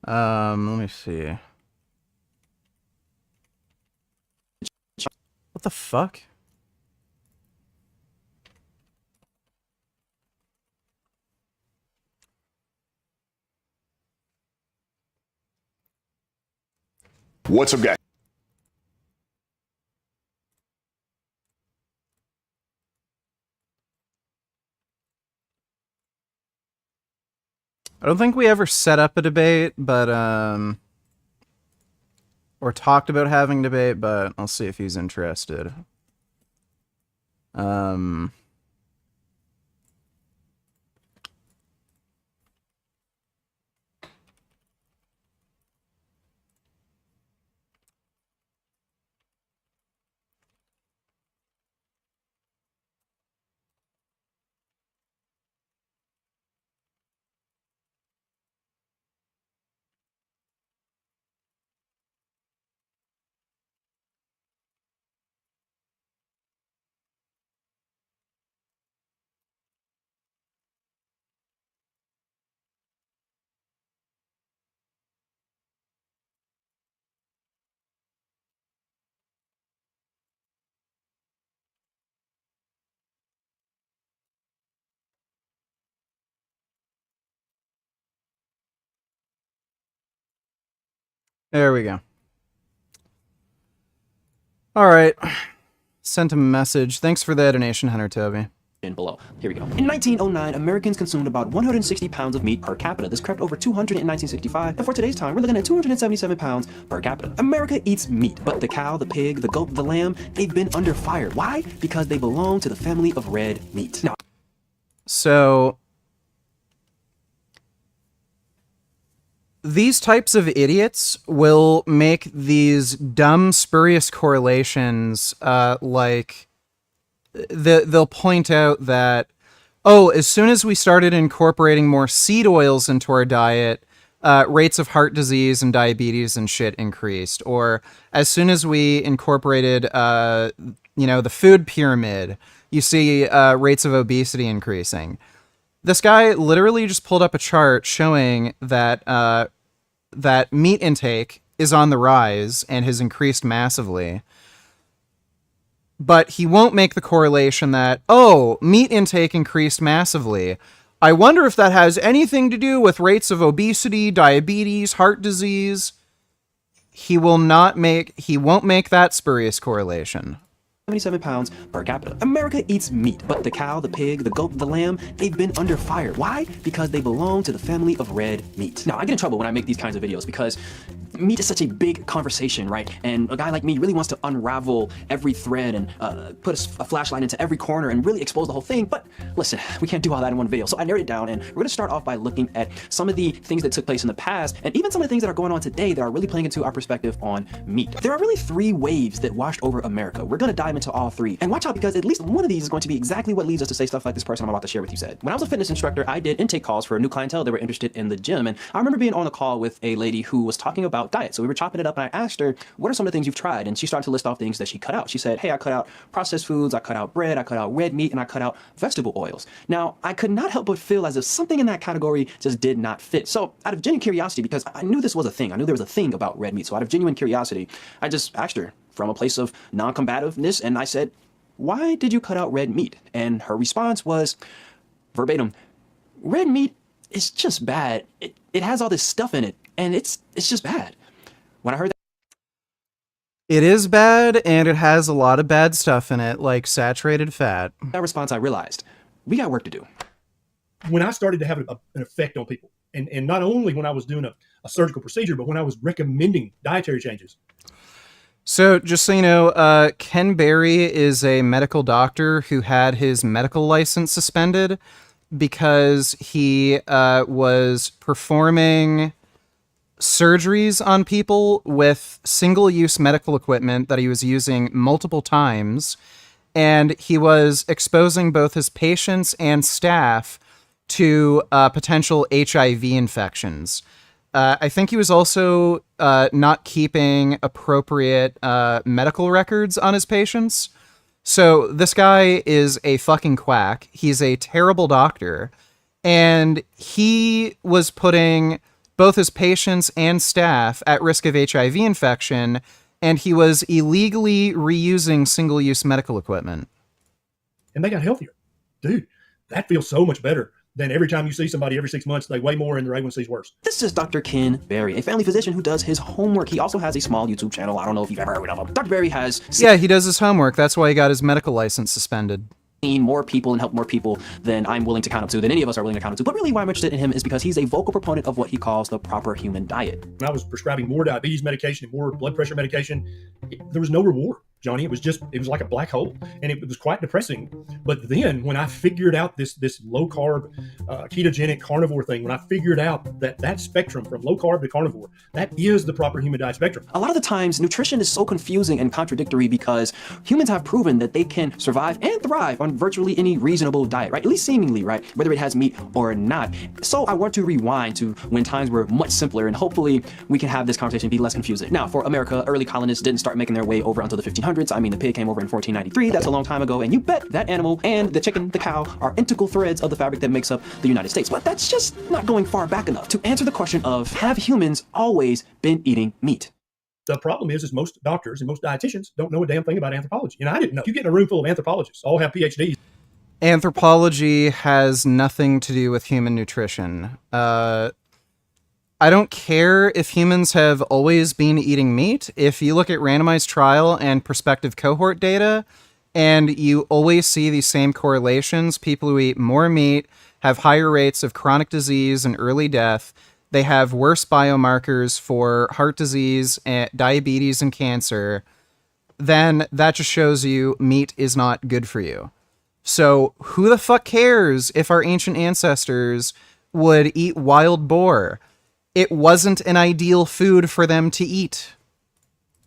Speaker 1: Let me see. What the fuck?
Speaker 14: What's up, guys?
Speaker 1: I don't think we ever set up a debate, but or talked about having debate, but I'll see if he's interested. There we go. All right. Sent him a message. Thanks for the donation, Hunter Toby.
Speaker 12: Below. Here we go. In 1909, Americans consumed about 160 pounds of meat per capita. This crept over 200 in 1965, and for today's time, we're looking at 277 pounds per capita. America eats meat, but the cow, the pig, the goat, the lamb, they've been under fire. Why? Because they belong to the family of red meat. Now,
Speaker 1: so these types of idiots will make these dumb, spurious correlations, like they'll point out that, oh, as soon as we started incorporating more seed oils into our diet, rates of heart disease and diabetes and shit increased. Or as soon as we incorporated, the food pyramid, you see rates of obesity increasing. This guy literally just pulled up a chart showing that that meat intake is on the rise and has increased massively. But he won't make the correlation that, oh, meat intake increased massively. I wonder if that has anything to do with rates of obesity, diabetes, heart disease. He won't make that spurious correlation.
Speaker 12: 77 pounds per capita. America eats meat, but the cow, the pig, the goat, the lamb, they've been under fire. Why? Because they belong to the family of red meat. Now, I get in trouble when I make these kinds of videos because meat is such a big conversation, right? And a guy like me really wants to unravel every thread and put a flashlight into every corner and really expose the whole thing. But listen, we can't do all that in one video. So I narrowed it down, and we're going to start off by looking at some of the things that took place in the past and even some of the things that are going on today that are really playing into our perspective on meat. There are really three waves that washed over America. We're going to dive into all three. And watch out, because at least one of these is going to be exactly what leads us to say stuff like this person I'm about to share with you said. When I was a fitness instructor, I did intake calls for a new clientele that were interested in the gym. And I remember being on a call with a lady who was talking about diet. So we were chopping it up, and I asked her, what are some of the things you've tried? And she started to list off things that she cut out. She said, hey, I cut out processed foods, I cut out bread, I cut out red meat, and I cut out vegetable oils. Now, I could not help but feel as if something in that category just did not fit. So out of genuine curiosity, because I knew this was a thing, I knew there was a thing about red meat. So out of genuine curiosity, I just asked her from a place of non-combativeness, and I said, why did you cut out red meat? And her response was, verbatim, red meat is just bad. It has all this stuff in it, and it's just bad. When I heard that,
Speaker 1: it is bad, and it has a lot of bad stuff in it, like saturated fat.
Speaker 12: That response, I realized, we got work to do.
Speaker 11: When I started to have an effect on people, and not only when I was doing a surgical procedure, but when I was recommending dietary changes.
Speaker 1: So, just so you know, Ken Berry is a medical doctor who had his medical license suspended because he was performing surgeries on people with single-use medical equipment that he was using multiple times, and he was exposing both his patients and staff to potential HIV infections. I think he was also not keeping appropriate medical records on his patients. So this guy is a fucking quack. He's a terrible doctor. And he was putting both his patients and staff at risk of HIV infection, and he was illegally reusing single-use medical equipment.
Speaker 11: And they got healthier. Dude, that feels so much better than every time you see somebody every 6 months, they weigh more and their A1C is worse.
Speaker 12: This is Dr. Ken Berry, a family physician who does his homework. He also has a small YouTube channel. I don't know if you've ever heard of him. Dr. Berry has...
Speaker 1: Yeah, he does his homework. That's why he got his medical license suspended.
Speaker 12: More people and help more people than I'm willing to count up to, than any of us are willing to count up to. But really why I'm interested in him is because he's a vocal proponent of what he calls the proper human diet.
Speaker 11: When I was prescribing more diabetes medication and more blood pressure medication, there was no reward, Johnny. It was like a black hole, and it was quite depressing. But then when I figured out this low carb, ketogenic carnivore thing, when I figured out that spectrum from low carb to carnivore, that is the proper human diet spectrum.
Speaker 12: A lot of the times, nutrition is so confusing and contradictory because humans have proven that they can survive and thrive on virtually any reasonable diet, right? At least seemingly, right? Whether it has meat or not. So I want to rewind to when times were much simpler, and hopefully we can have this conversation be less confusing. Now, for America, early colonists didn't start making their way over until the 1500s. I mean, the pig came over in 1493. That's a long time ago, and you bet that animal and the chicken, the cow, are integral threads of the fabric that makes up the United States. But that's just not going far back enough to answer the question of, have humans always been eating meat?
Speaker 11: The problem is most doctors and most dietitians don't know a damn thing about anthropology. And I didn't know. You get in a room full of anthropologists, all have PhDs.
Speaker 1: Anthropology has nothing to do with human nutrition. I don't care if humans have always been eating meat. If you look at randomized trial and prospective cohort data, and you always see these same correlations, people who eat more meat have higher rates of chronic disease and early death. They have worse biomarkers for heart disease, and diabetes, and cancer. Then that just shows you meat is not good for you. So who the fuck cares if our ancient ancestors would eat wild boar? It wasn't an ideal food for them to eat.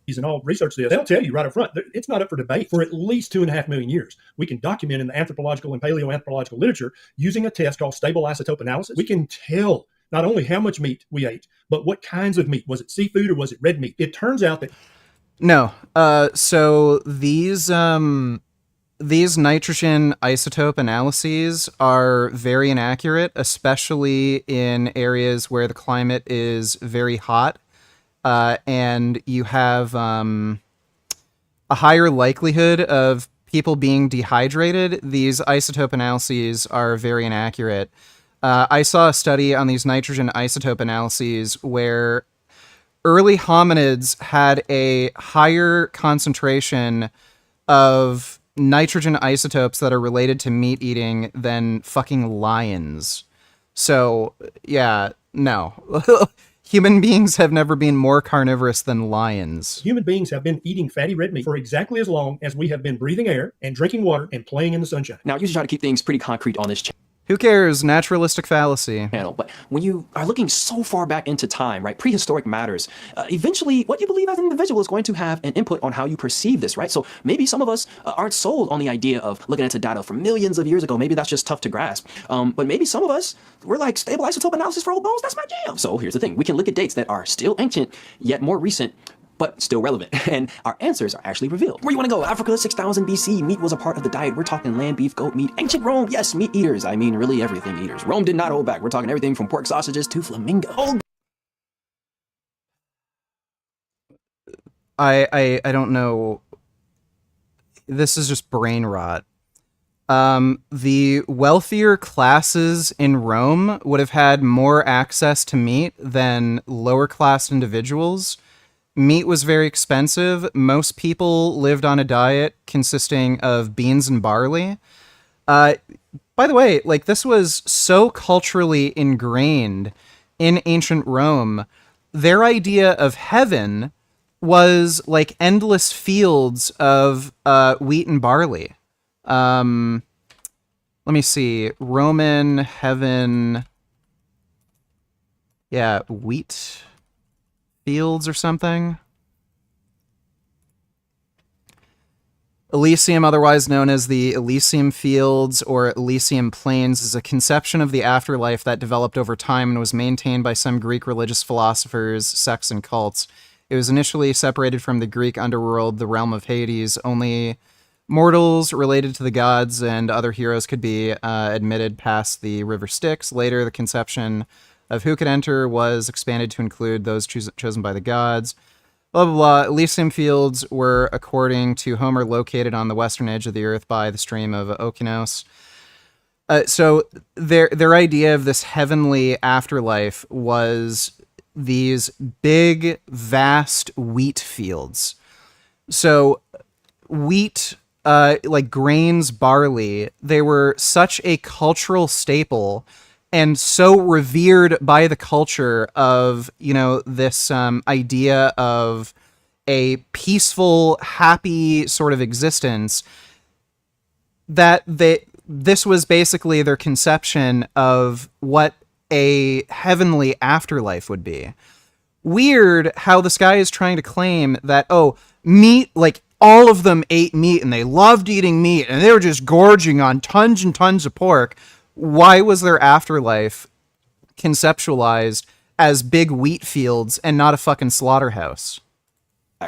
Speaker 11: And all research this, they'll tell you right up front, it's not up for debate. For at least 2.5 million years, we can document in the anthropological and paleoanthropological literature using a test called stable isotope analysis. We can tell not only how much meat we ate, but what kinds of meat. Was it seafood or was it red meat? It turns out that...
Speaker 1: No. So these nitrogen isotope analyses are very inaccurate, especially in areas where the climate is very hot, and you have a higher likelihood of people being dehydrated. These isotope analyses are very inaccurate. I saw a study on these nitrogen isotope analyses where early hominids had a higher concentration of nitrogen isotopes that are related to meat eating than fucking lions. So, yeah, no. Human beings have never been more carnivorous than lions.
Speaker 11: Human beings have been eating fatty red meat for exactly as long as we have been breathing air and drinking water and playing in the sunshine.
Speaker 12: Now, I usually try to keep things pretty concrete on this channel.
Speaker 1: Who cares? Naturalistic fallacy.
Speaker 12: But when you are looking so far back into time, right, prehistoric matters, eventually what you believe as an individual is going to have an input on how you perceive this, right? So maybe some of us aren't sold on the idea of looking into data from millions of years ago. Maybe that's just tough to grasp. But maybe some of us, we're like, stable isotope analysis for old bones, that's my jam. So here's the thing. We can look at dates that are still ancient, yet more recent, but still relevant, and our answers are actually revealed. Where you want to go? Africa, 6000 BC, meat was a part of the diet. We're talking lamb, beef, goat meat. Ancient Rome, yes, meat eaters. I mean, really everything eaters. Rome did not hold back. We're talking everything from pork sausages to flamingo.
Speaker 1: I don't know. This is just brain rot. The wealthier classes in Rome would have had more access to meat than lower class individuals. Meat was very expensive. Most people lived on a diet consisting of beans and barley. By the way, like, this was so culturally ingrained in ancient Rome. Their idea of heaven was like endless fields of wheat and barley. Let me see. Roman heaven. Yeah, wheat fields or something. Elysium, otherwise known as the Elysium Fields or Elysium Plains, is a conception of the afterlife that developed over time and was maintained by some Greek religious philosophers, sects, and cults. It was initially separated from the Greek underworld, the realm of Hades. Only mortals related to the gods and other heroes could be admitted past the river Styx. Later, the conception of who could enter was expanded to include those chosen by the gods. Blah, blah, blah. Elysium Fields were, according to Homer, located on the western edge of the earth by the stream of Okeanos. So their idea of this heavenly afterlife was these big, vast wheat fields. So wheat, like grains, barley, they were such a cultural staple and so revered by the culture of, this idea of a peaceful, happy sort of existence, that this was basically their conception of what a heavenly afterlife would be. Weird how this guy is trying to claim that, meat, like all of them ate meat and they loved eating meat and they were just gorging on tons and tons of pork. Why was their afterlife conceptualized as big wheat fields and not a fucking slaughterhouse?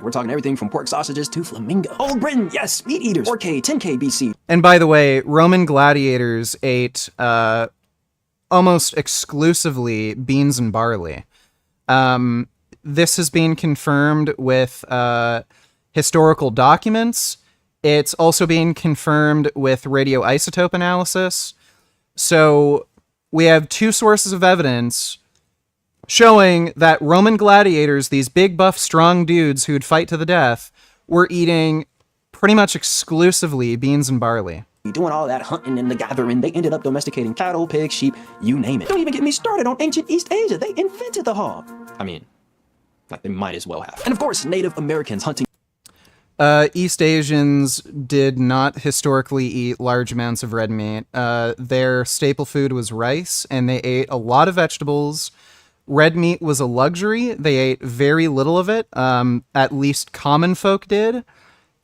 Speaker 12: We're talking everything from pork sausages to flamingo. Old Britain, yes, meat eaters. 4K, 10K BC.
Speaker 1: And by the way, Roman gladiators ate almost exclusively beans and barley. This has been confirmed with historical documents. It's also being confirmed with radioisotope analysis. So we have two sources of evidence showing that Roman gladiators, these big, buff, strong dudes who'd fight to the death, were eating pretty much exclusively beans and barley.
Speaker 12: Doing all that hunting and the gathering, they ended up domesticating cattle, pigs, sheep, you name it. Don't even get me started on ancient East Asia. They invented the hog. I mean, like they might as well have. And of course, Native Americans hunting.
Speaker 1: East Asians did not historically eat large amounts of red meat. Their staple food was rice, and they ate a lot of vegetables. Red meat was a luxury. They ate very little of it, at least common folk did.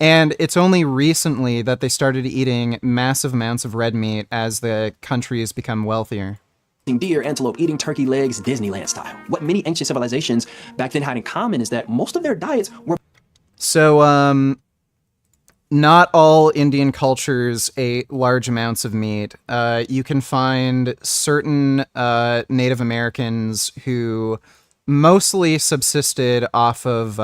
Speaker 1: And it's only recently that they started eating massive amounts of red meat as the countries become wealthier.
Speaker 12: Deer, antelope, eating turkey legs, Disneyland style. What many ancient civilizations back then had in common is that most of their diets were...
Speaker 1: So, not all Indian cultures ate large amounts of meat. You can find certain Native Americans who mostly subsisted off of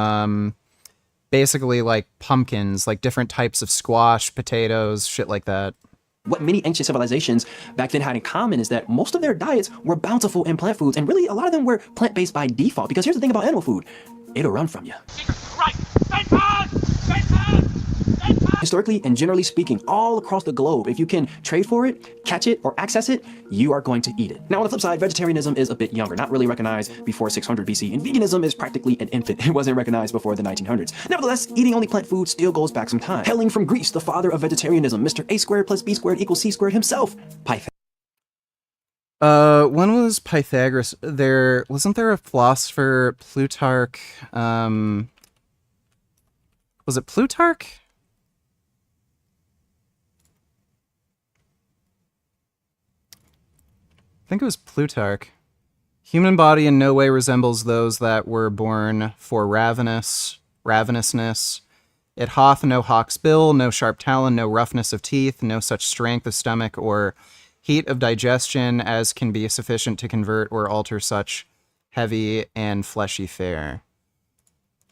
Speaker 1: basically like pumpkins, like different types of squash, potatoes, shit like that.
Speaker 12: What many ancient civilizations back then had in common is that most of their diets were bountiful in plant foods, and really a lot of them were plant-based by default, because here's the thing about animal food. It'll run from you. Historically and generally speaking, all across the globe, if you can trade for it, catch it, or access it, you are going to eat it. Now, on the flip side, vegetarianism is a bit younger, not really recognized before 600 BC, and veganism is practically an infant. It wasn't recognized before the 1900s. Nevertheless, eating only plant food still goes back some time. Hailing from Greece, the father of vegetarianism, Mr. A squared plus B squared equals C squared himself, Pythagoras.
Speaker 1: When was Pythagoras? Wasn't there a philosopher, Plutarch? Was it Plutarch? I think it was Plutarch. Human body in no way resembles those that were born for ravenousness. It hath no hawk's bill, no sharp talon, no roughness of teeth, no such strength of stomach or heat of digestion as can be sufficient to convert or alter such heavy and fleshy fare.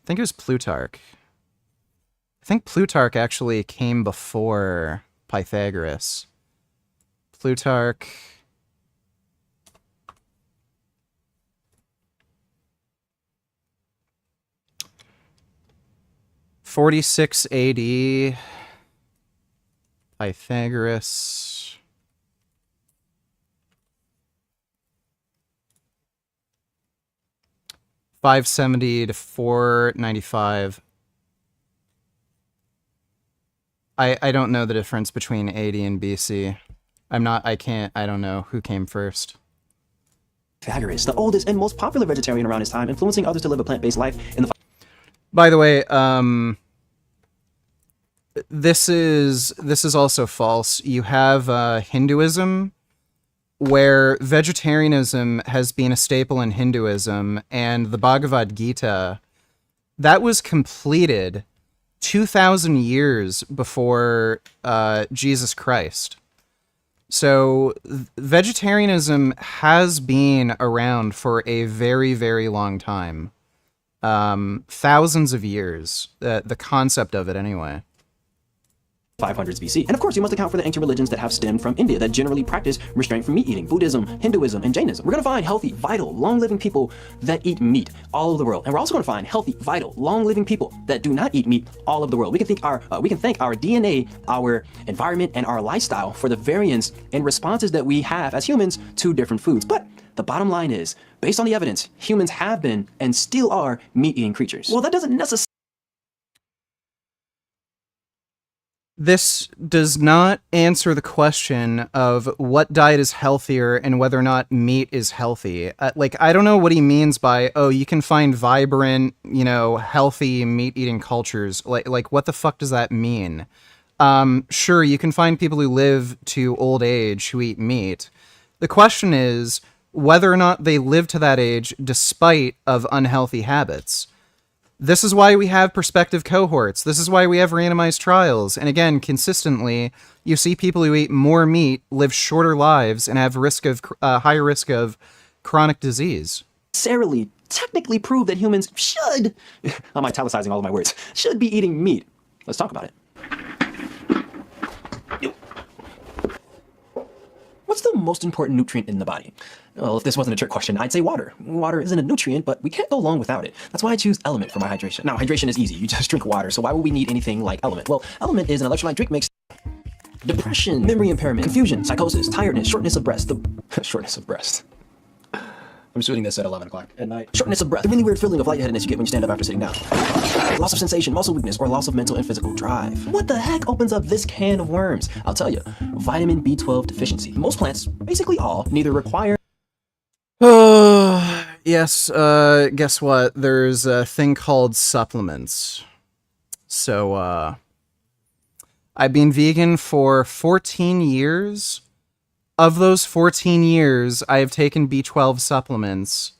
Speaker 1: I think it was Plutarch. I think Plutarch actually came before Pythagoras. Plutarch... 46 AD, Pythagoras. $570 to $495. I don't know the difference between AD and BC. I don't know who came first.
Speaker 12: Pythagoras, the oldest and most popular vegetarian around his time, influencing others to live a plant-based life in the...
Speaker 1: By the way, this is also false. You have Hinduism, where vegetarianism has been a staple in Hinduism, and the Bhagavad Gita, that was completed 2,000 years before Jesus Christ. So vegetarianism has been around for a very, very long time. Thousands of years, the concept of it anyway.
Speaker 12: 500s BC. And of course, you must account for the ancient religions that have stemmed from India that generally practice restraint from meat eating: Buddhism, Hinduism, and Jainism. We're going to find healthy, vital, long-living people that eat meat all over the world. And we're also going to find healthy, vital, long-living people that do not eat meat all over the world. We can thank our DNA, our environment, and our lifestyle for the variance and responses that we have as humans to different foods. But the bottom line is, based on the evidence, humans have been and still are meat-eating creatures. Well, that doesn't necessarily...
Speaker 1: This does not answer the question of what diet is healthier and whether or not meat is healthy. I don't know what he means by, oh, you can find vibrant, healthy meat-eating cultures. Like, what the fuck does that mean? Sure, you can find people who live to old age who eat meat. The question is whether or not they live to that age despite of unhealthy habits. This is why we have prospective cohorts. This is why we have randomized trials. And again, consistently, you see people who eat more meat live shorter lives and have higher risk of chronic disease.
Speaker 12: Technically prove that humans should, I'm italicizing all of my words, should be eating meat. Let's talk about it. What's the most important nutrient in the body? Well, if this wasn't a trick question, I'd say water. Water isn't a nutrient, but we can't go long without it. That's why I choose Element for my hydration. Now, hydration is easy. You just drink water, so why would we need anything like Element? Well, Element is an electrolyte drink mix. Depression, memory impairment, confusion, psychosis, tiredness, shortness of breath. Shortness of breath. I'm shooting this at 11 o'clock at night. Shortness of breath, the really weird feeling of lightheadedness you get when you stand up after sitting down. Loss of sensation, muscle weakness, or loss of mental and physical drive. What the heck opens up this can of worms? I'll tell you, vitamin B12 deficiency. Most plants, basically all, neither require...
Speaker 1: Yes, guess what? There's a thing called supplements. So, I've been vegan for 14 years. Of those 14 years, I have taken B12 supplements,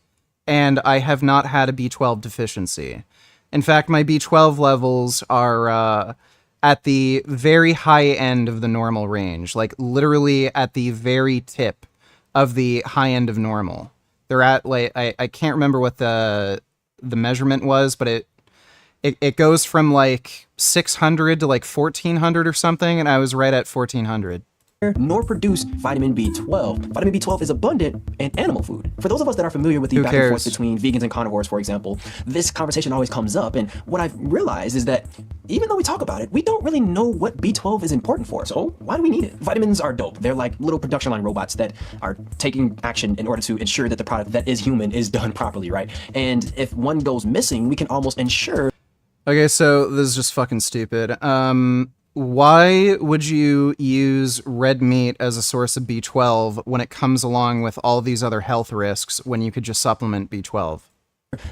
Speaker 1: and I have not had a B12 deficiency. In fact, my B12 levels are at the very high end of the normal range, like literally at the very tip of the high end of normal. They're at, like, I can't remember what the measurement was, but it goes from like 600 to like 1400 or something, and I was right at 1400.
Speaker 12: Nor produce vitamin B12. Vitamin B12 is abundant in animal food. For those of us that are familiar with the back and forth between vegans and carnivores, for example, this conversation always comes up, and what I've realized is that even though we talk about it, we don't really know what B12 is important for, so why do we need it? Vitamins are dope. They're like little production line robots that are taking action in order to ensure that the product that is human is done properly, right? And if one goes missing, we can almost ensure...
Speaker 1: Okay, so this is just fucking stupid. Why would you use red meat as a source of B12 when it comes along with all these other health risks when you could just supplement B12?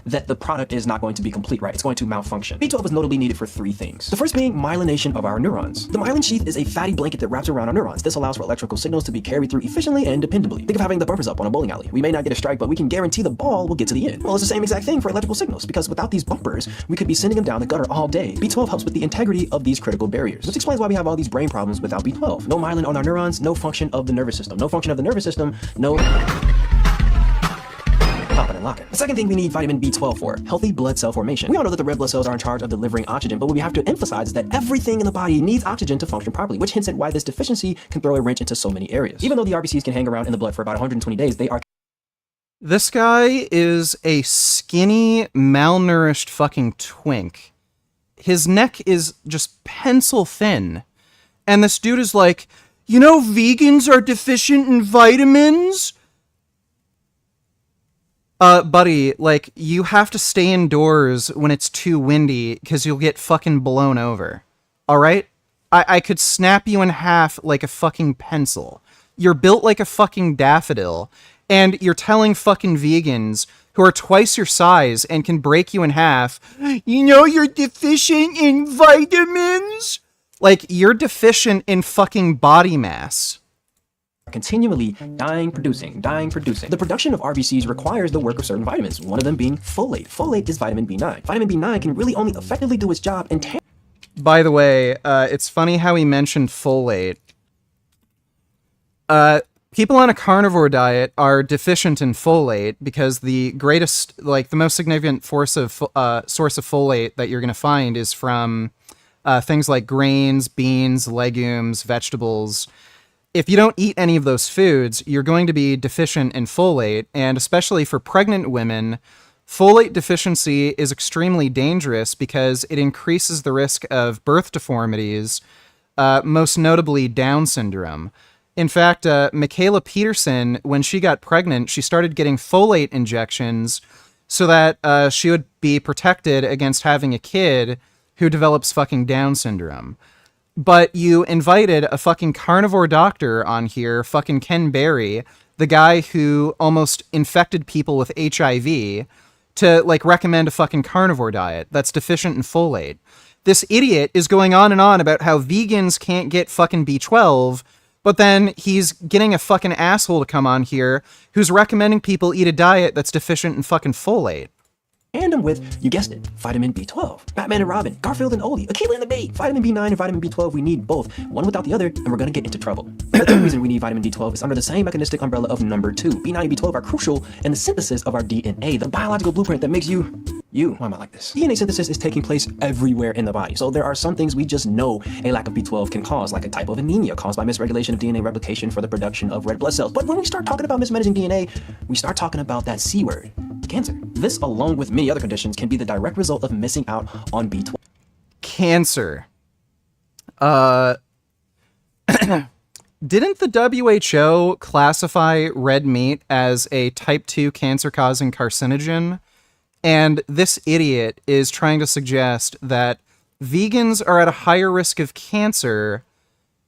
Speaker 12: That the product is not going to be complete, right? It's going to malfunction. B12 is notably needed for three things. The first being myelination of our neurons. The myelin sheath is a fatty blanket that wraps around our neurons. This allows for electrical signals to be carried through efficiently and dependably. Think of having the bumpers up on a bowling alley. We may not get a strike, but we can guarantee the ball will get to the end. Well, it's the same exact thing for electrical signals, because without these bumpers, we could be sending them down the gutter all day. B12 helps with the integrity of these critical barriers, which explains why we have all these brain problems without B12. No myelin on our neurons, no function of the nervous system. No function of the nervous system, no... and lock it. The second thing we need vitamin B12 for, healthy blood cell formation. We all know that the red blood cells are in charge of delivering oxygen, but what we have to emphasize is that everything in the body needs oxygen to function properly, which hints at why this deficiency can throw a wrench into so many areas. Even though the RBCs can hang around in the blood for about 120 days, they are...
Speaker 1: This guy is a skinny, malnourished fucking twink. His neck is just pencil thin. And this dude is like, you know, vegans are deficient in vitamins? Buddy, like, you have to stay indoors when it's too windy because you'll get fucking blown over. Alright? I could snap you in half like a fucking pencil. You're built like a fucking daffodil, and you're telling fucking vegans who are twice your size and can break you in half, you know, you're deficient in vitamins? Like, you're deficient in fucking body mass.
Speaker 12: Continually dying, producing. The production of RBCs requires the work of certain vitamins, one of them being folate. Folate is vitamin B9. Vitamin B9 can really only effectively do its job in
Speaker 1: By the way, it's funny how he mentioned folate. People on a carnivore diet are deficient in folate because the most significant source of folate that you're going to find is from things like grains, beans, legumes, vegetables. If you don't eat any of those foods, you're going to be deficient in folate, and especially for pregnant women, folate deficiency is extremely dangerous because it increases the risk of birth deformities, most notably Down syndrome. In fact, Michaela Peterson, when she got pregnant, she started getting folate injections so that she would be protected against having a kid who develops fucking Down syndrome. But you invited a fucking carnivore doctor on here, fucking Ken Berry, the guy who almost infected people with HIV, to, like, recommend a fucking carnivore diet that's deficient in folate. This idiot is going on and on about how vegans can't get fucking B12, but then he's getting a fucking asshole to come on here who's recommending people eat a diet that's deficient in fucking folate.
Speaker 12: tandem with, you guessed it, vitamin B12. Batman and Robin, Garfield and Odie, Aquila and the Bee. Vitamin B9 and vitamin B12, we need both. One without the other, and we're gonna get into trouble. The third reason we need vitamin B12 is under the same mechanistic umbrella of number 2. B9 and B12 are crucial in the synthesis of our DNA, the biological blueprint that makes you. Why am I like this? DNA synthesis is taking place everywhere in the body, so there are some things we just know a lack of B12 can cause, like a type of anemia caused by misregulation of DNA replication for the production of red blood cells. But when we start talking about mismanaging DNA, we start talking about that C word, cancer. This, along with many other conditions, can be the direct result of missing out on B12.
Speaker 1: Cancer. Didn't the WHO classify red meat as a type 2 cancer-causing carcinogen? And this idiot is trying to suggest that vegans are at a higher risk of cancer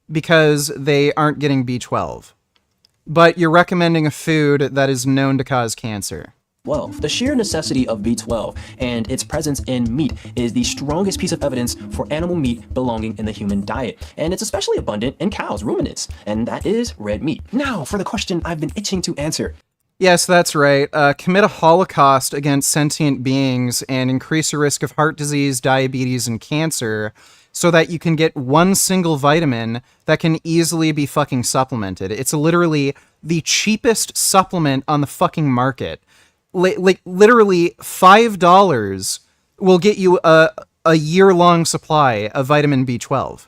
Speaker 1: because they aren't getting B12. But you're recommending a food that is known to cause cancer.
Speaker 12: The sheer necessity of B12 and its presence in meat is the strongest piece of evidence for animal meat belonging in the human diet. And it's especially abundant in cows, ruminants, and that is red meat. Now, for the question I've been itching to answer.
Speaker 1: Yes, that's right. Commit a holocaust against sentient beings and increase your risk of heart disease, diabetes, and cancer so that you can get one single vitamin that can easily be fucking supplemented. It's literally the cheapest supplement on the fucking market. Like literally $5 will get you a year-long supply of vitamin B12.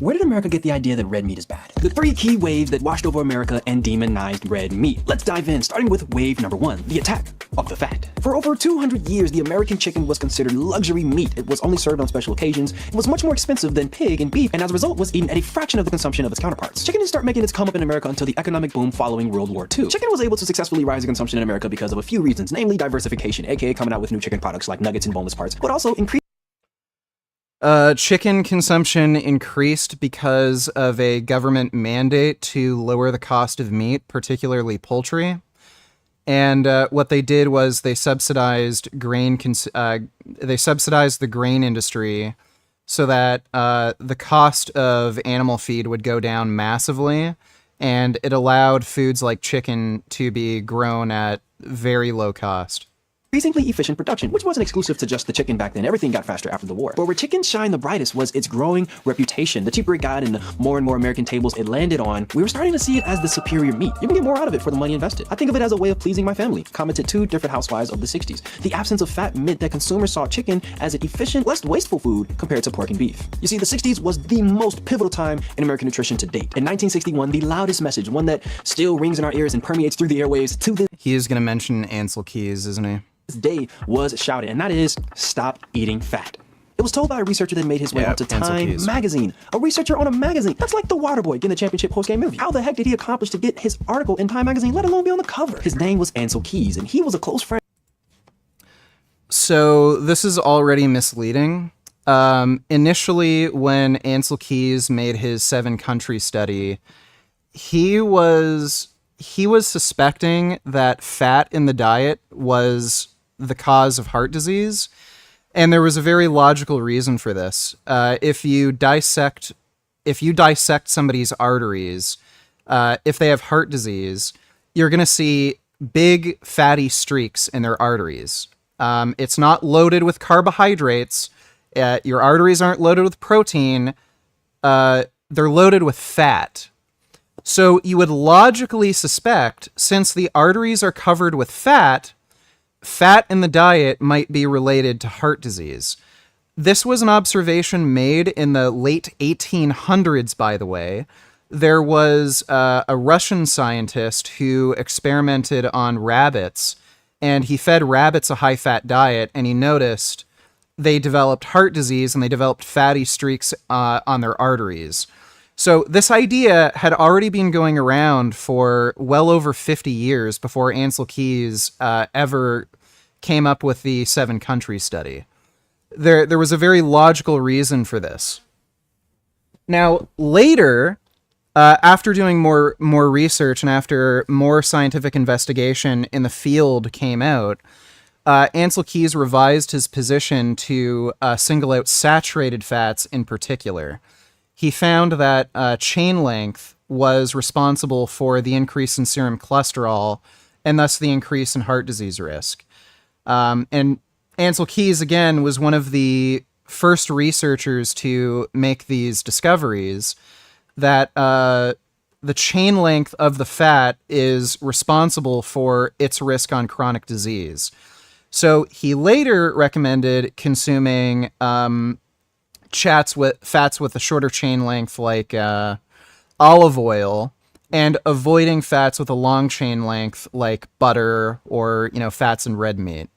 Speaker 12: Where did America get the idea that red meat is bad? The 3 key waves that washed over America and demonized red meat. Let's dive in, starting with wave number 1, the attack of the fat. For over 200 years, the American chicken was considered luxury meat. It was only served on special occasions. It was much more expensive than pig and beef, and as a result was eaten at a fraction of the consumption of its counterparts. Chicken didn't start making its come up in America until the economic boom following World War II. Chicken was able to successfully rise in consumption in America because of a few reasons, namely diversification, aka coming out with new chicken products like nuggets and boneless parts, but also increased
Speaker 1: chicken consumption increased because of a government mandate to lower the cost of meat, particularly poultry. And what they did was they subsidized the grain industry so that the cost of animal feed would go down massively, and it allowed foods like chicken to be grown at very low cost.
Speaker 12: Increasingly efficient production, which wasn't exclusive to just the chicken back then. Everything got faster after the war. But where chicken shined the brightest was its growing reputation. The cheaper it got and the more and more American tables it landed on, we were starting to see it as the superior meat. You can get more out of it for the money invested. I think of it as a way of pleasing my family, commented 2 different housewives of the 60s. The absence of fat meant that consumers saw chicken as an efficient, less wasteful food compared to pork and beef. You see, the 60s was the most pivotal time in American nutrition to date. In 1961, the loudest message, one that still rings in our ears and permeates through the airwaves to this
Speaker 1: He is going to mention Ansel Keys, isn't he?
Speaker 12: day was shouted, and that is, stop eating fat. It was told by a researcher that made his way onto Time magazine. A researcher on a magazine. That's like the Waterboy getting the championship post-game interview. How the heck did he accomplish to get his article in Time magazine, let alone be on the cover? His name was Ansel Keys, and he was a close friend.
Speaker 1: So this is already misleading. Initially, when Ansel Keys made his 7-country study, he was suspecting that fat in the diet was the cause of heart disease. And there was a very logical reason for this. If you dissect somebody's arteries, if they have heart disease, you're going to see big fatty streaks in their arteries. It's not loaded with carbohydrates. Your arteries aren't loaded with protein. They're loaded with fat. So you would logically suspect, since the arteries are covered with fat in the diet might be related to heart disease. This was an observation made in the late 1800s, by the way. There was a Russian scientist who experimented on rabbits, and he fed rabbits a high-fat diet, and he noticed they developed heart disease and they developed fatty streaks on their arteries. So this idea had already been going around for well over 50 years before Ansel Keys ever came up with the 7-country study. There was a very logical reason for this. Now, later, after doing more research and after more scientific investigation in the field came out, Ansel Keys revised his position to single out saturated fats in particular. He found that chain length was responsible for the increase in serum cholesterol and thus the increase in heart disease risk. And Ansel Keys, again, was one of the first researchers to make these discoveries that the chain length of the fat is responsible for its risk on chronic disease. So he later recommended consuming fats with a shorter chain length, like olive oil, and avoiding fats with a long chain length, like butter or fats in red meat.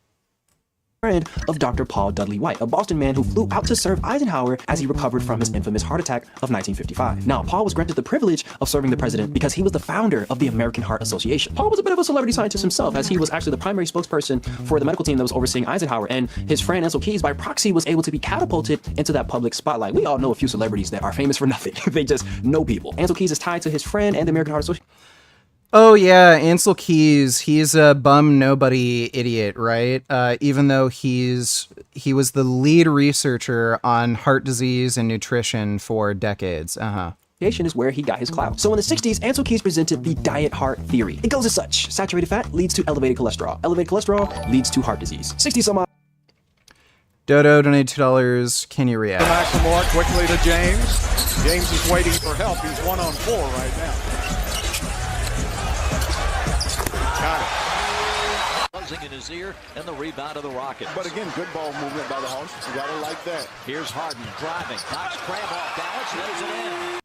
Speaker 12: Friend of Dr. Paul Dudley White, a Boston man who flew out to serve Eisenhower as he recovered from his infamous heart attack of 1955. Now, Paul was granted the privilege of serving the president because he was the founder of the American Heart Association. Paul was a bit of a celebrity scientist himself, as he was actually the primary spokesperson for the medical team that was overseeing Eisenhower, and his friend Ansel Keys, by proxy, was able to be catapulted into that public spotlight. We all know a few celebrities that are famous for nothing. They just know people. Ansel Keys is tied to his friend and the American Heart Association.
Speaker 1: Oh yeah, Ansel Keys, he's a bum nobody idiot, right? Even though he was the lead researcher on heart disease and nutrition for decades.
Speaker 12: Is where he got his clout. So in the 60s, Ansel Keys presented the diet heart theory. It goes as such: saturated fat leads to elevated cholesterol. Elevated cholesterol leads to heart disease. 60 some odd.
Speaker 1: Dodo donated $2. Can you react?
Speaker 3: Maximore quickly to James. James is waiting for help. He's 1-on-4 right now. Got it.
Speaker 15: Buzzing in his ear, and the rebound of the Rockets.
Speaker 3: But again, good ball movement by the Hawks. You gotta like that.
Speaker 15: Here's Harden driving. Knocks Cram off balance, lays it in.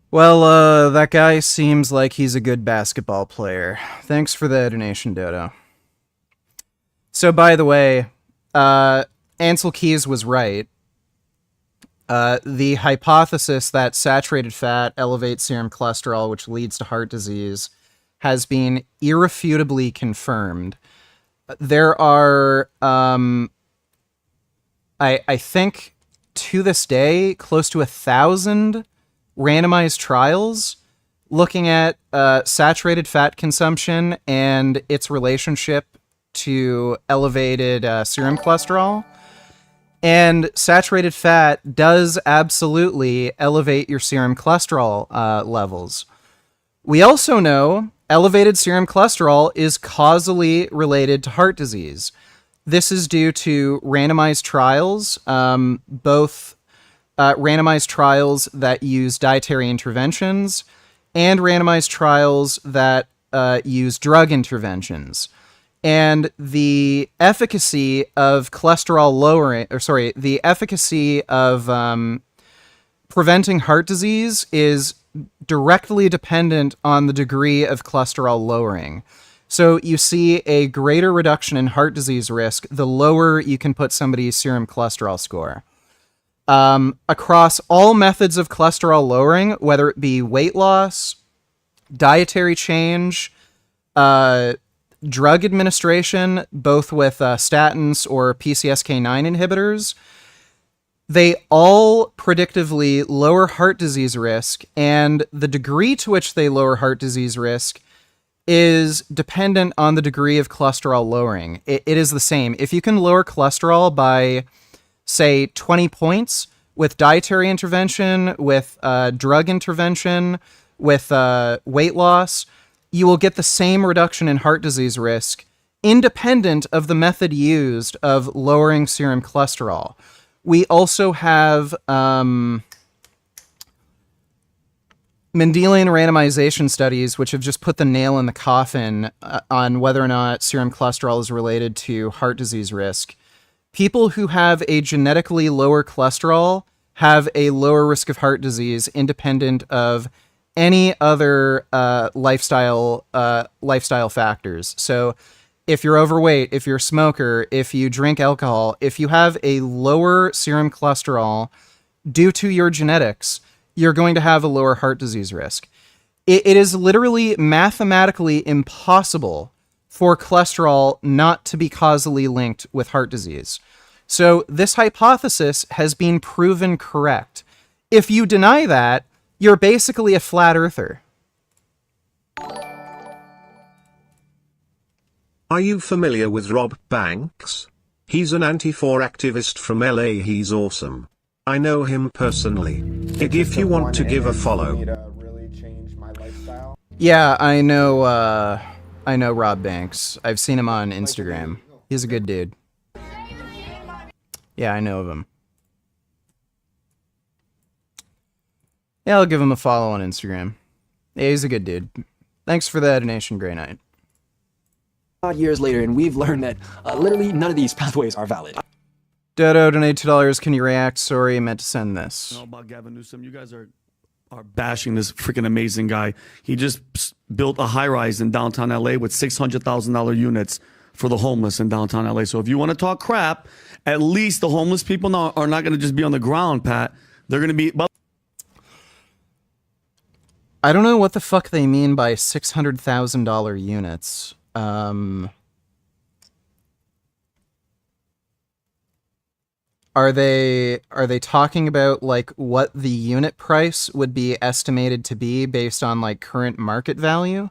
Speaker 1: Well, that guy seems like he's a good basketball player. Thanks for the donation, Dodo. So, by the way, Ansel Keys was right. The hypothesis that saturated fat elevates serum cholesterol, which leads to heart disease, has been irrefutably confirmed. There are, I think, to this day, close to 1,000 randomized trials looking at saturated fat consumption and its relationship to elevated serum cholesterol. And saturated fat does absolutely elevate your serum cholesterol levels. We also know elevated serum cholesterol is causally related to heart disease. This is due to randomized trials, both randomized trials that use dietary interventions and randomized trials that use drug interventions. And the efficacy of cholesterol lowering, the efficacy of preventing heart disease is directly dependent on the degree of cholesterol lowering. So you see a greater reduction in heart disease risk the lower you can put somebody's serum cholesterol score. Across all methods of cholesterol lowering, whether it be weight loss, dietary change, drug administration, both with statins or PCSK9 inhibitors, they all predictively lower heart disease risk, and the degree to which they lower heart disease risk is dependent on the degree of cholesterol lowering. It is the same. If you can lower cholesterol by, say, 20 points with dietary intervention, with drug intervention, with weight loss, you will get the same reduction in heart disease risk independent of the method used of lowering serum cholesterol. We also have Mendelian randomization studies, which have just put the nail in the coffin on whether or not serum cholesterol is related to heart disease risk. People who have a genetically lower cholesterol have a lower risk of heart disease independent of any other lifestyle factors. So if you're overweight, if you're a smoker, if you drink alcohol, if you have a lower serum cholesterol due to your genetics, you're going to have a lower heart disease risk. It is literally mathematically impossible for cholesterol not to be causally linked with heart disease. So this hypothesis has been proven correct. If you deny that, you're basically a flat earther.
Speaker 2: Are you familiar with Rob Banks? He's an Antifa activist from LA. He's awesome. I know him personally. If you want to give a follow.
Speaker 1: Yeah, I know Rob Banks. I've seen him on Instagram. He's a good dude. Yeah, I know of him. Yeah, I'll give him a follow on Instagram. Yeah, he's a good dude. Thanks for the donation, Grey Knight.
Speaker 12: Years later, and we've learned that literally none of these pathways are valid.
Speaker 1: Dodo, donate $2. Can you react? Sorry, I meant to send this.
Speaker 5: I know about Gavin Newsom. You guys are bashing this freaking amazing guy. He just built a high-rise in downtown LA with $600,000 units for the homeless in downtown LA. So if you want to talk crap, at least the homeless people now are not going to just be on the ground, Pat. They're going to be...
Speaker 1: I don't know what the fuck they mean by $600,000 units. Are they talking about like what the unit price would be estimated to be based on like current market value?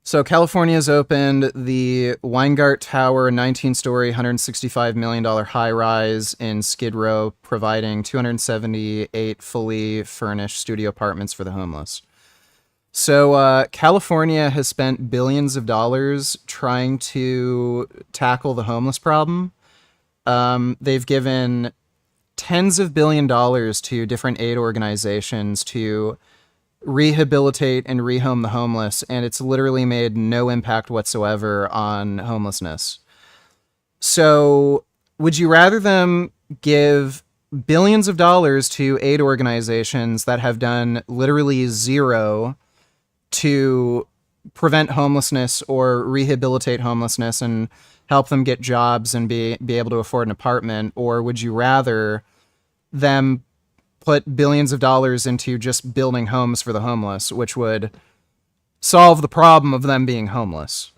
Speaker 1: So California's opened the Weingart Tower, 19-story, $165 million high-rise in Skid Row, providing 278 fully furnished studio apartments for the homeless. So California has spent billions of dollars trying to tackle the homeless problem. They've given tens of billions of dollars to different aid organizations to rehabilitate and rehome the homeless, and it's literally made no impact whatsoever on homelessness. So would you rather them give billions of dollars to aid organizations that have done literally zero to prevent homelessness or rehabilitate homelessness and help them get jobs and be able to afford an apartment? Or would you rather them put billions of dollars into just building homes for the homeless, which would solve the problem of them being homeless?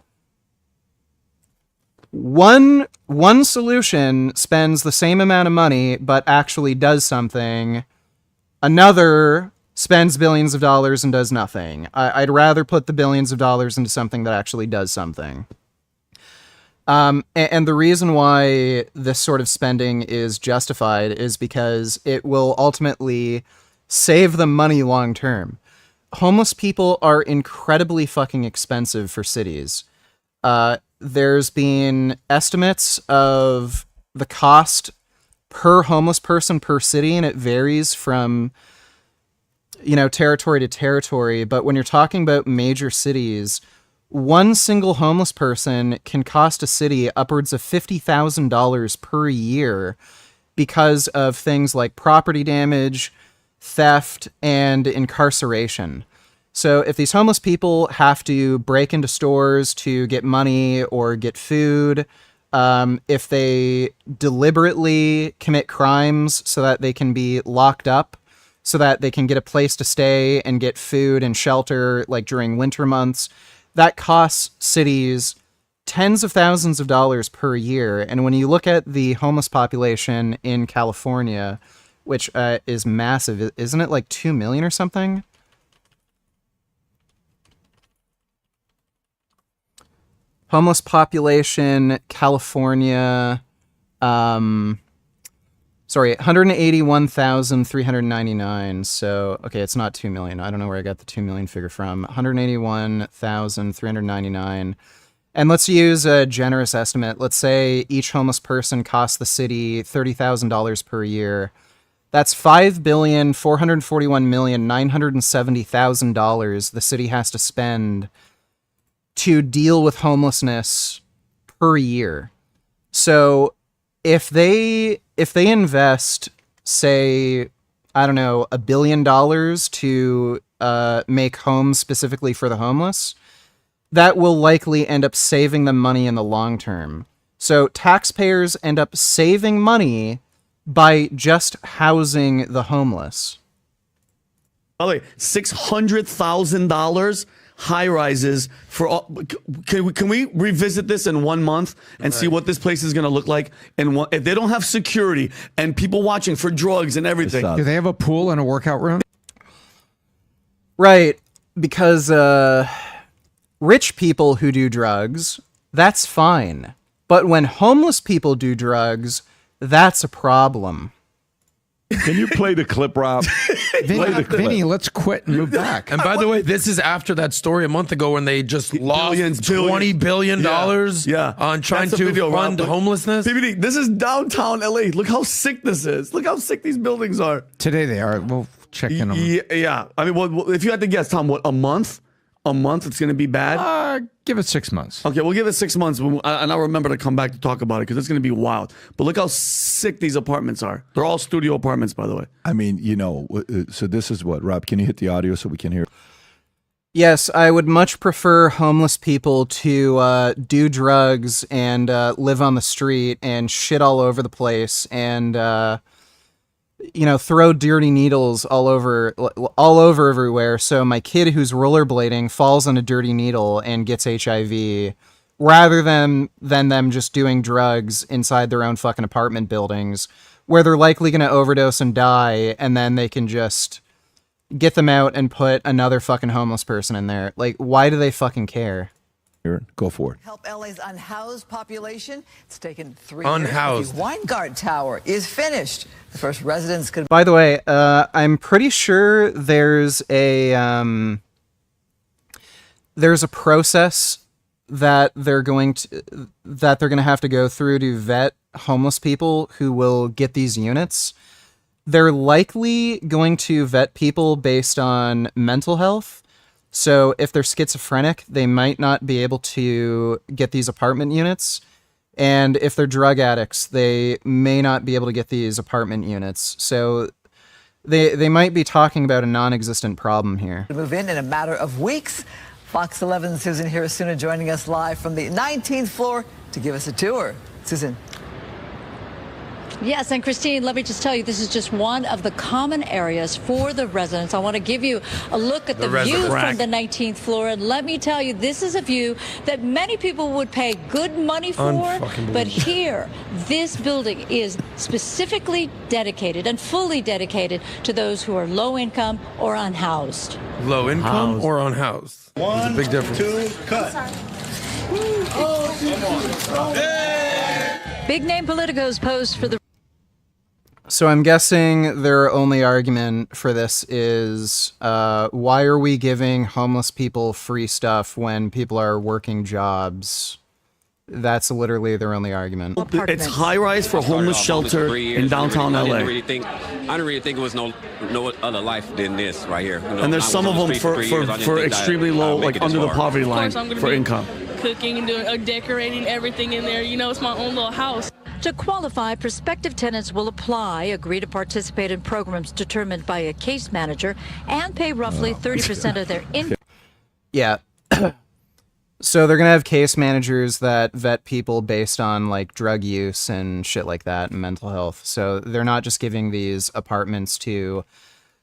Speaker 1: One solution spends the same amount of money but actually does something. Another spends billions of dollars and does nothing. I'd rather put the billions of dollars into something that actually does something. And the reason why this sort of spending is justified is because it will ultimately save them money long term. Homeless people are incredibly fucking expensive for cities. There's been estimates of the cost per homeless person per city, and it varies from, territory to territory. But when you're talking about major cities, one single homeless person can cost a city upwards of $50,000 per year because of things like property damage, theft, and incarceration. So if these homeless people have to break into stores to get money or get food, if they deliberately commit crimes so that they can be locked up, so that they can get a place to stay and get food and shelter, like during winter months, that costs cities tens of thousands of dollars per year. And when you look at the homeless population in California, which is massive, isn't it like 2 million or something? Homeless population, California, 181,399. So, okay, it's not 2 million. I don't know where I got the 2 million figure from. 181,399. And let's use a generous estimate. Let's say each homeless person costs the city $30,000 per year. That's $5,441,970,000 the city has to spend to deal with homelessness per year. So if they invest, say, I don't know, $1 billion to make homes specifically for the homeless, that will likely end up saving them money in the long term. So taxpayers end up saving money by just housing the homeless.
Speaker 5: By the way, $600,000 high rises for all. Can we revisit this in 1 month and see what this place is going to look like? And if they don't have security and people watching for drugs and everything,
Speaker 16: Do they have a pool and a workout room?
Speaker 1: Right, because rich people who do drugs, that's fine. But when homeless people do drugs, that's a problem.
Speaker 17: Can you play the clip, Rob?
Speaker 16: Vinny, let's quit and move back.
Speaker 18: And by the way, this is after that story a month ago when they just lost $20 billion on trying to fund homelessness.
Speaker 5: PBD, this is downtown LA. Look how sick this is. Look how sick these buildings are.
Speaker 16: Today they are. We'll check in on them.
Speaker 5: Yeah. I mean, well, if you had to guess, Tom, what, a month? A month it's going to be bad?
Speaker 16: Give it 6 months.
Speaker 5: Okay, we'll give it 6 months, and I'll remember to come back to talk about it because it's going to be wild. But look how sick these apartments are. They're all studio apartments, by the way.
Speaker 17: I mean, you know, so this is what, Rob, can you hit the audio so we can hear?
Speaker 1: Yes, I would much prefer homeless people to do drugs and live on the street and shit all over the place and, throw dirty needles all over everywhere. So my kid who's rollerblading falls on a dirty needle and gets HIV, rather than them just doing drugs inside their own fucking apartment buildings, where they're likely going to overdose and die, and then they can just get them out and put another fucking homeless person in there. Like, why do they fucking care?
Speaker 17: Go for it.
Speaker 19: Help LA's unhoused population. It's taken 3
Speaker 1: Unhoused.
Speaker 19: years. The Weingart Tower is finished. The first residents could.
Speaker 1: By the way, I'm pretty sure there's a process that they're going to have to go through to vet homeless people who will get these units. They're likely going to vet people based on mental health. So if they're schizophrenic, they might not be able to get these apartment units. And if they're drug addicts, they may not be able to get these apartment units. So they might be talking about a non-existent problem here.
Speaker 19: To move in a matter of weeks. Fox 11's Susan Hirasuna joining us live from the 19th floor to give us a tour. Susan.
Speaker 23: Yes, and Christine, let me just tell you, this is just one of the common areas for the residents. I want to give you a look at the view from the 19th floor, and let me tell you, this is a view that many people would pay good money for, but here, this building is specifically dedicated and fully dedicated to those who are low income or unhoused.
Speaker 18: Low income or unhoused? There's a big difference.
Speaker 3: 2, cut.
Speaker 23: Big name politicos posed for the.
Speaker 1: So I'm guessing their only argument for this is, why are we giving homeless people free stuff when people are working jobs? That's literally their only argument.
Speaker 5: It's high rise for homeless shelter in downtown LA.
Speaker 24: I didn't really think it was no other life than this right here.
Speaker 5: And there's some of them for extremely low, like under the poverty line for income.
Speaker 27: Cooking and doing decorating everything in there. It's my own little house.
Speaker 23: To qualify, prospective tenants will apply, agree to participate in programs determined by a case manager, and pay roughly 30% of their income.
Speaker 1: Yeah. So they're going to have case managers that vet people based on like drug use and shit like that and mental health. So they're not just giving these apartments to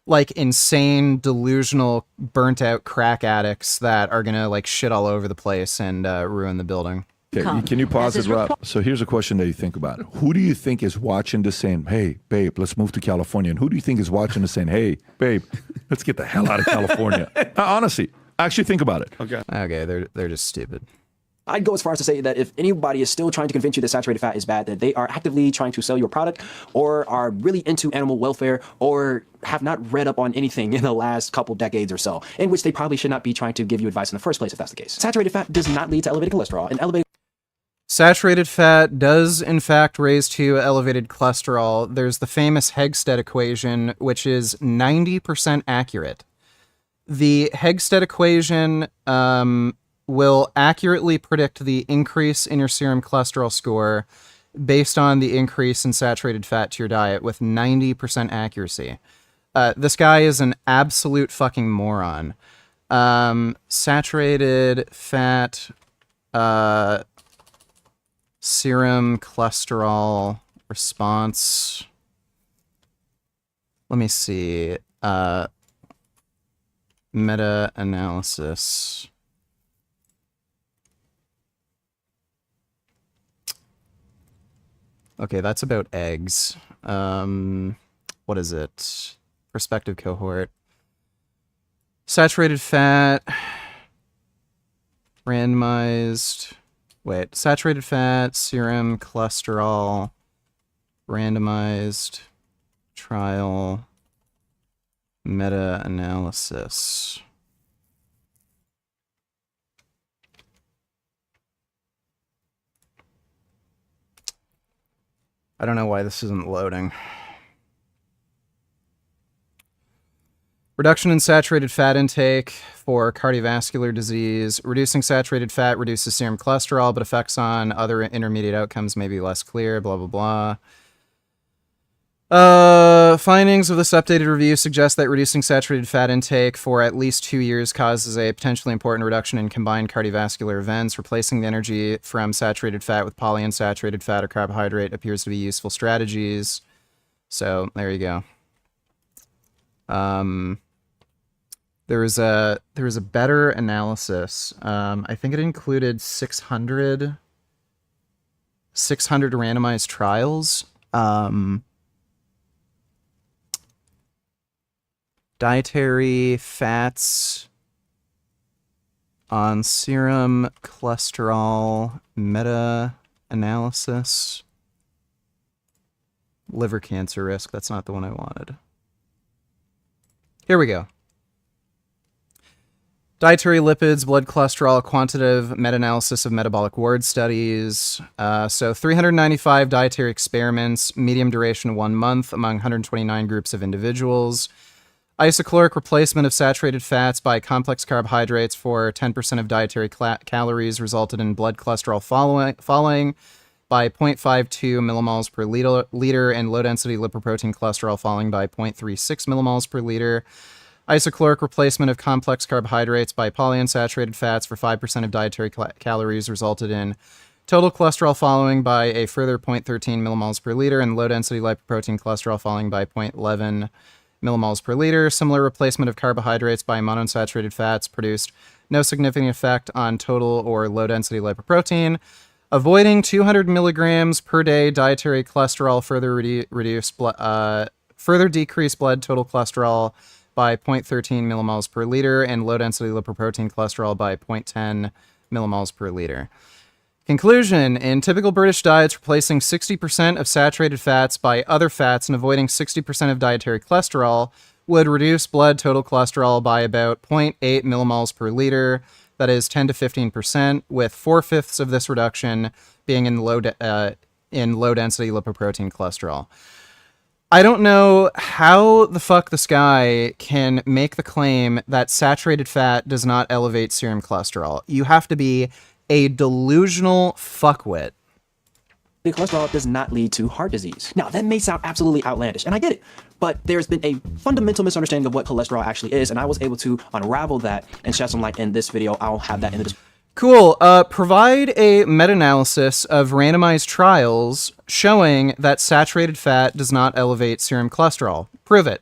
Speaker 1: like insane, delusional, burnt out crack addicts that are going to like shit all over the place and ruin the building.
Speaker 17: Okay, can you pause it, Rob? So here's a question that you think about. Who do you think is watching this saying, hey, babe, let's move to California? And who do you think is watching this saying, hey, babe, let's get the hell out of California? Honestly, actually think about it.
Speaker 5: Okay,
Speaker 1: they're just stupid.
Speaker 12: I'd go as far as to say that if anybody is still trying to convince you that saturated fat is bad, that they are actively trying to sell you a product or are really into animal welfare or have not read up on anything in the last couple decades or so, in which they probably should not be trying to give you advice in the first place if that's the case. Saturated fat does not lead to elevated cholesterol, and elevated
Speaker 1: Saturated fat does, in fact, raise to elevated cholesterol. There's the famous Hegstead equation, which is 90% accurate. The Hegstead equation will accurately predict the increase in your serum cholesterol score based on the increase in saturated fat to your diet with 90% accuracy. This guy is an absolute fucking moron. Saturated fat... serum cholesterol response. Let me see. Meta-analysis. Okay, that's about eggs. What is it? Prospective cohort. Saturated fat. Randomized. Wait, saturated fat, serum, cholesterol, randomized trial, meta-analysis. I don't know why this isn't loading. Reduction in saturated fat intake for cardiovascular disease. Reducing saturated fat reduces serum cholesterol, but effects on other intermediate outcomes may be less clear, blah, blah, blah. Findings of this updated review suggest that reducing saturated fat intake for at least 2 years causes a potentially important reduction in combined cardiovascular events. Replacing the energy from saturated fat with polyunsaturated fat or carbohydrate appears to be useful strategies. So, there you go. There was a better analysis. I think it included 600 randomized trials. Dietary fats on serum cholesterol meta-analysis. Liver cancer risk. That's not the one I wanted. Here we go. Dietary lipids, blood cholesterol, quantitative meta-analysis of metabolic ward studies. So 395 dietary experiments, medium duration 1 month among 129 groups of individuals. Isocaloric replacement of saturated fats by complex carbohydrates for 10% of dietary calories resulted in blood cholesterol falling by 0.52 millimoles per liter and low-density lipoprotein cholesterol falling by 0.36 millimoles per liter. Isocaloric replacement of complex carbohydrates by polyunsaturated fats for 5% of dietary calories resulted in total cholesterol falling by a further 0.13 millimoles per liter and low-density lipoprotein cholesterol falling by 0.11 millimoles per liter. Similar replacement of carbohydrates by monounsaturated fats produced no significant effect on total or low-density lipoprotein. Avoiding 200 milligrams per day dietary cholesterol further decreased blood total cholesterol by 0.13 millimoles per liter and low-density lipoprotein cholesterol by 0.10 millimoles per liter. Conclusion: in typical British diets, replacing 60% of saturated fats by other fats and avoiding 60% of dietary cholesterol would reduce blood total cholesterol by about 0.8 millimoles per liter, that is 10 to 15%, with 4/5 of this reduction being in low-density lipoprotein cholesterol. I don't know how the fuck this guy can make the claim that saturated fat does not elevate serum cholesterol. You have to be a delusional fuckwit.
Speaker 12: The cholesterol does not lead to heart disease. Now, that may sound absolutely outlandish, and I get it, but there's been a fundamental misunderstanding of what cholesterol actually is, and I was able to unravel that and shed some light in this video. I'll have that in the description.
Speaker 1: Cool. Provide a meta-analysis of randomized trials showing that saturated fat does not elevate serum cholesterol. Prove it.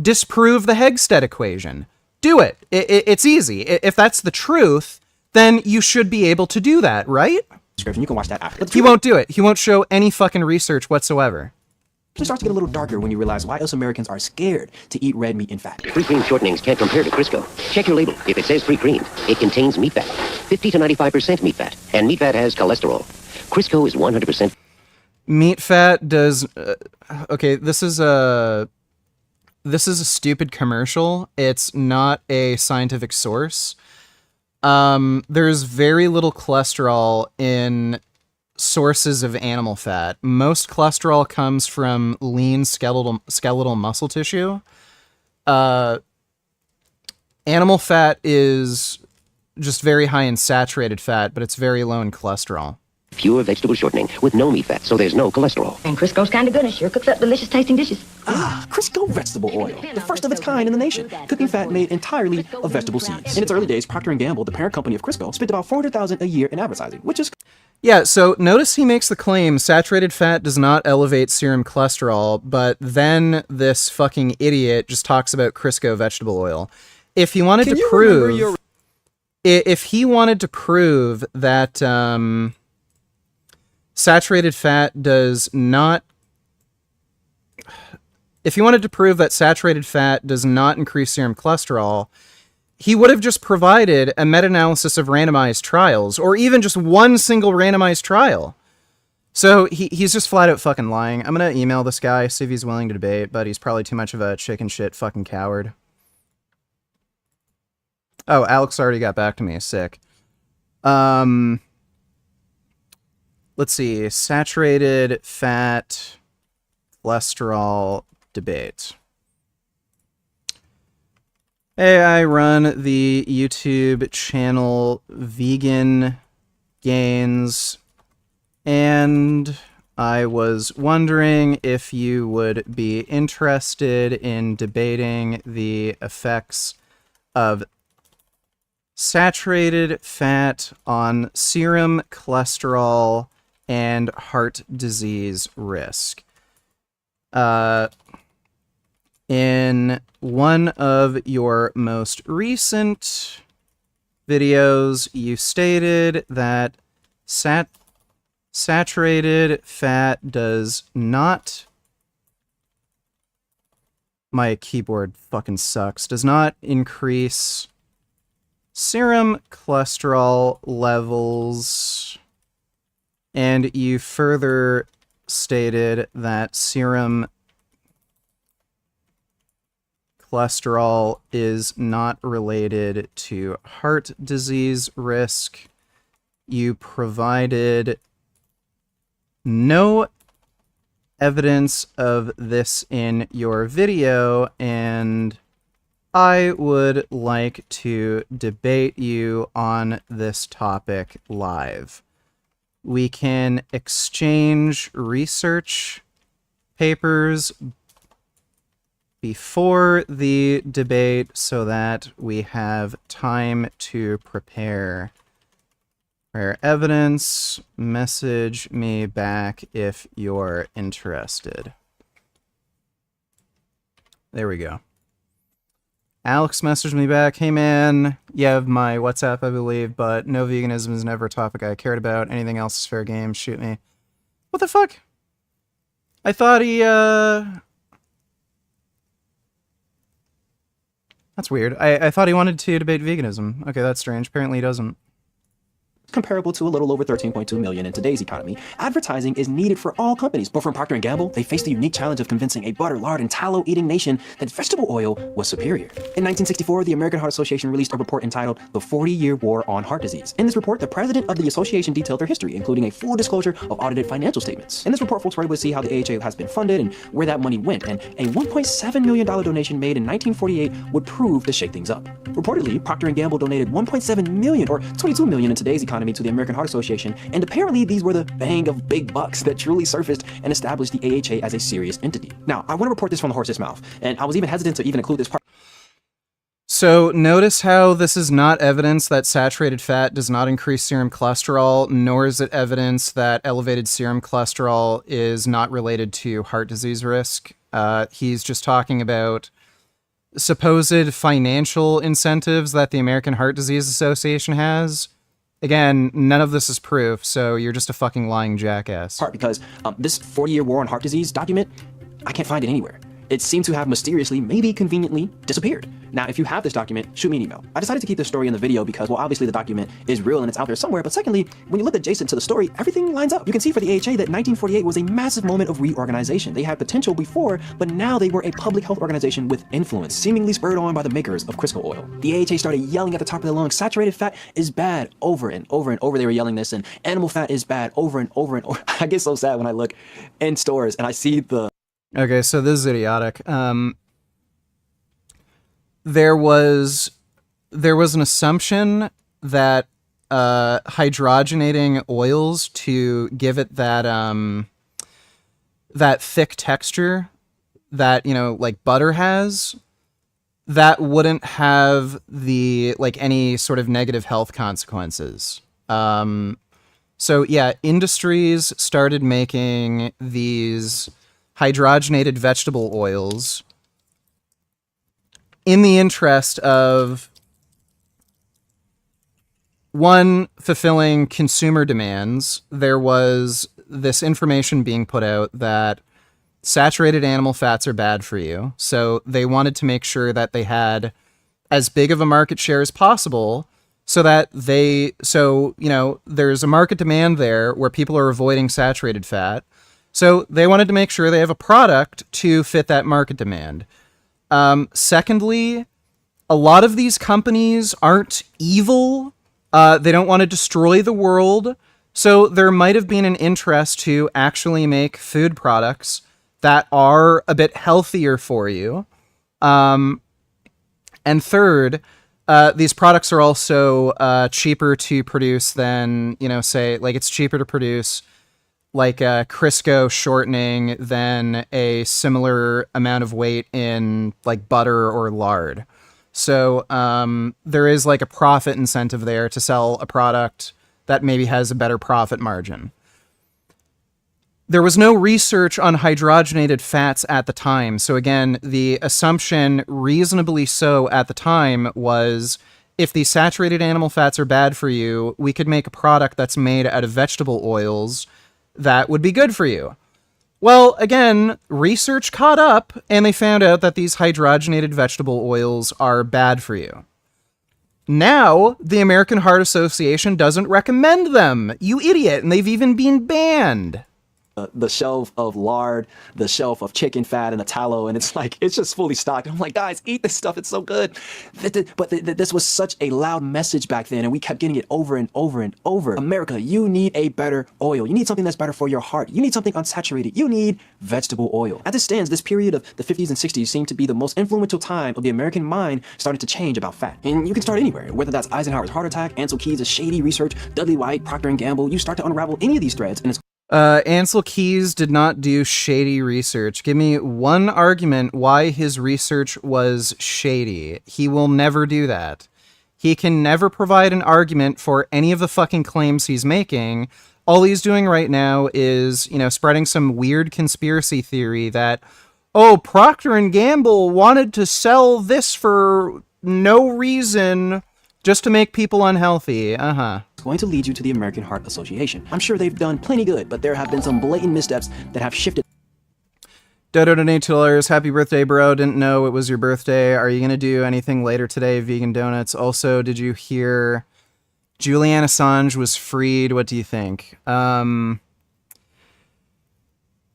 Speaker 1: Disprove the Hegstead equation. Do it. It's easy. If that's the truth, then you should be able to do that, right?
Speaker 12: You can watch that after.
Speaker 1: He won't do it. He won't show any fucking research whatsoever.
Speaker 12: It starts to get a little darker when you realize why us Americans are scared to eat red meat and fat.
Speaker 4: Free cream shortenings can't compare to Crisco. Check your label. If it says free cream, it contains meat fat. 50 to 95% meat fat. And meat fat has cholesterol. Crisco is 100%.
Speaker 1: Meat fat does... okay, this is a stupid commercial. It's not a scientific source. There's very little cholesterol in sources of animal fat. Most cholesterol comes from lean skeletal muscle tissue. Animal fat is just very high in saturated fat, but it's very low in cholesterol.
Speaker 4: Pure vegetable shortening with no meat fat, so there's no cholesterol.
Speaker 7: And Crisco's kind of good and sure cooks up delicious tasting dishes.
Speaker 12: Ah, Crisco vegetable oil, the first of its kind in the nation. Cooking fat made entirely of vegetable seeds. In its early days, Procter & Gamble, the parent company of Crisco, spent about $400,000 a year in advertising, which is...
Speaker 1: Yeah, so notice he makes the claim saturated fat does not elevate serum cholesterol, but then this fucking idiot just talks about Crisco vegetable oil. If he wanted to prove... If he wanted to prove that saturated fat does not... If he wanted to prove that saturated fat does not increase serum cholesterol, he would have just provided a meta-analysis of randomized trials, or even just one single randomized trial. So he's just flat out fucking lying. I'm gonna email this guy, see if he's willing to debate, but he's probably too much of a chicken shit fucking coward. Oh, Alex already got back to me. Sick. Let's see. Saturated fat cholesterol debate. Hey, I run the YouTube channel Vegan Gains, and I was wondering if you would be interested in debating the effects of saturated fat on serum cholesterol and heart disease risk. In one of your most recent videos, you stated that saturated fat does not... My keyboard fucking sucks. Does not increase serum cholesterol levels, and you further stated that serum cholesterol is not related to heart disease risk. You provided no evidence of this in your video, and I would like to debate you on this topic live. We can exchange research papers before the debate so that we have time to prepare. For evidence, message me back if you're interested. There we go. Alex messaged me back, hey man, you have my WhatsApp, I believe, but no veganism is never a topic I cared about. Anything else is fair game, shoot me. What the fuck? I thought he, That's weird. I thought he wanted to debate veganism. Okay, that's strange. Apparently he doesn't.
Speaker 12: Comparable to a little over 13.2 million in today's economy, advertising is needed for all companies. But from Procter & Gamble, they faced the unique challenge of convincing a butter, lard, and tallow-eating nation that vegetable oil was superior. In 1964, the American Heart Association released a report entitled The 40-Year War on Heart Disease. In this report, the president of the association detailed their history, including a full disclosure of audited financial statements. In this report, folks were able to see how the AHA has been funded and where that money went, and a $1.7 million donation made in 1948 would prove to shake things up. Reportedly, Procter & Gamble donated $1.7 million, or $22 million in today's economy, to the American Heart Association, and apparently these were the bang of big bucks that truly surfaced and established the AHA as a serious entity. Now, I want to report this from the horse's mouth, and I was even hesitant to even include this part.
Speaker 1: So notice how this is not evidence that saturated fat does not increase serum cholesterol, nor is it evidence that elevated serum cholesterol is not related to heart disease risk. He's just talking about supposed financial incentives that the American Heart Disease Association has. Again, none of this is proof, so you're just a fucking lying jackass.
Speaker 12: Because this 40-year war on heart disease document I can't find it anywhere. It seemed to have mysteriously, maybe conveniently, disappeared. Now, if you have this document, shoot me an email. I decided to keep this story in the video because, well, obviously the document is real and it's out there somewhere, but secondly, when you look adjacent to the story, everything lines up. You can see for the AHA that 1948 was a massive moment of reorganization. They had potential before, but now they were a public health organization with influence, seemingly spurred on by the makers of Crisco oil. The AHA started yelling at the top of their lungs, saturated fat is bad, over and over and over they were yelling this, and animal fat is bad, over and over and over. I get so sad when I look in stores and I see the...
Speaker 1: Okay, so this is idiotic. There was an assumption that hydrogenating oils to give it that that thick texture that, you know, like butter has, that wouldn't have the any sort of negative health consequences. So yeah, industries started making these hydrogenated vegetable oils in the interest of, one, fulfilling consumer demands. There was this information being put out that saturated animal fats are bad for you, so they wanted to make sure that they had as big of a market share as possible, so that you know, there's a market demand there where people are avoiding saturated fat. So they wanted to make sure they have a product to fit that market demand. Secondly, a lot of these companies aren't evil. They don't want to destroy the world. So there might have been an interest to actually make food products that are a bit healthier for you. And third, these products are also cheaper to produce than, you know, say, like it's cheaper to produce like a Crisco shortening than a similar amount of weight in like butter or lard. So there is like a profit incentive there to sell a product that maybe has a better profit margin. There was no research on hydrogenated fats at the time. So again, the assumption, reasonably so at the time, was if these saturated animal fats are bad for you, we could make a product that's made out of vegetable oils that would be good for you. Well, again, research caught up, and they found out that these hydrogenated vegetable oils are bad for you. Now, the American Heart Association doesn't recommend them. You idiot, and they've even been banned.
Speaker 12: The shelf of lard, the shelf of chicken fat and the tallow, and it's like, it's just fully stocked. I'm like, guys, eat this stuff, it's so good. But this was such a loud message back then, and we kept getting it over and over and over. America, you need a better oil. You need something that's better for your heart. You need something unsaturated. You need vegetable oil. As it stands, this period of the 50s and 60s seemed to be the most influential time of the American mind starting to change about fat. And you can start anywhere, whether that's Eisenhower's heart attack, Ansel Keys' shady research, Dudley White, Procter & Gamble. You start to unravel any of these threads, and it's
Speaker 1: Ansel Keys did not do shady research. Give me one argument why his research was shady. He will never do that. He can never provide an argument for any of the fucking claims he's making. All he's doing right now is, you know, spreading some weird conspiracy theory that, oh, Procter & Gamble wanted to sell this for no reason, just to make people unhealthy.
Speaker 12: Going to lead you to the American Heart Association. I'm sure they've done plenty good, but there have been some blatant missteps that have shifted.
Speaker 1: Dodo donate $2. Happy birthday, bro. Didn't know it was your birthday. Are you going to do anything later today, vegan donuts? Also, did you hear Julian Assange was freed? What do you think?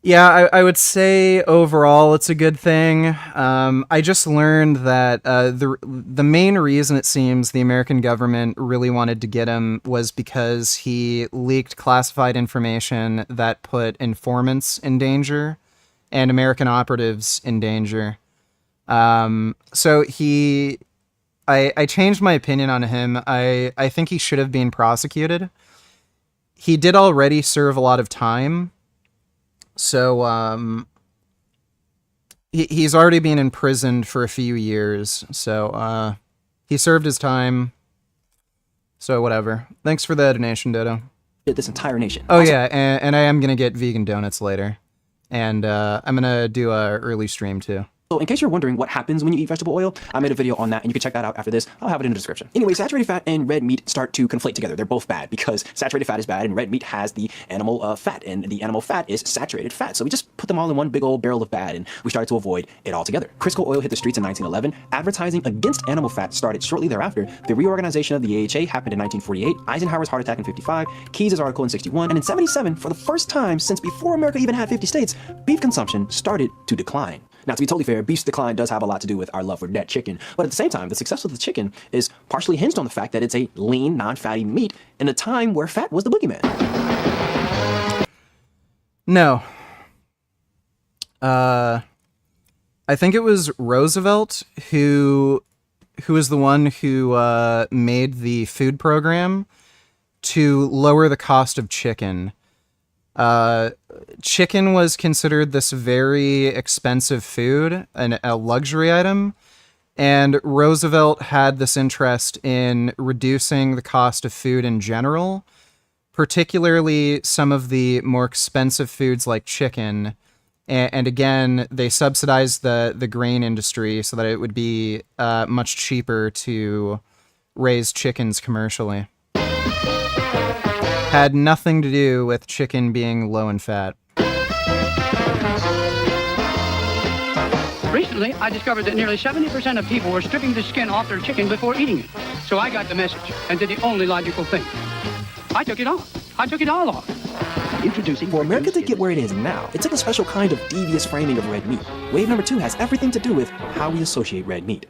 Speaker 1: Yeah, I would say overall it's a good thing. I just learned that the main reason it seems the American government really wanted to get him was because he leaked classified information that put informants in danger and American operatives in danger. So I changed my opinion on him. I think he should have been prosecuted. He did already serve a lot of time. So, he's already been imprisoned for a few years, so, he served his time, so whatever. Thanks for the donation, Dodo.
Speaker 12: This entire nation.
Speaker 1: Oh yeah, and I am gonna get vegan donuts later, and, I'm gonna do a early stream too.
Speaker 12: So in case you're wondering what happens when you eat vegetable oil, I made a video on that and you can check that out after this. I'll have it in the description. Anyway, saturated fat and red meat start to conflate together. They're both bad because saturated fat is bad and red meat has the animal fat, and the animal fat is saturated fat. So we just put them all in one big old barrel of bad and we started to avoid it altogether. Crisco oil hit the streets in 1911. Advertising against animal fat started shortly thereafter. The reorganization of the AHA happened in 1948. Eisenhower's heart attack in 55. Keyes' article in 61. And in 77, for the first time since before America even had 50 states, beef consumption started to decline. Now, to be totally fair, beef's decline does have a lot to do with our love for dead chicken. But at the same time, the success of the chicken is partially hinged on the fact that it's a lean, non-fatty meat in a time where fat was the boogeyman.
Speaker 1: No. I think it was Roosevelt who was the one who made the food program to lower the cost of chicken. Chicken was considered this very expensive food, a luxury item, and Roosevelt had this interest in reducing the cost of food in general, particularly some of the more expensive foods like chicken. And again, they subsidized the grain industry so that it would be much cheaper to raise chickens commercially. Had nothing to do with chicken being low in fat.
Speaker 8: Recently, I discovered that nearly 70% of people were stripping the skin off their chicken before eating it. So I got the message and did the only logical thing. I took it off. I took it all off.
Speaker 12: Introducing. For America to get where it is now, it took a special kind of devious framing of red meat. Wave number 2 has everything to do with how we associate red meat.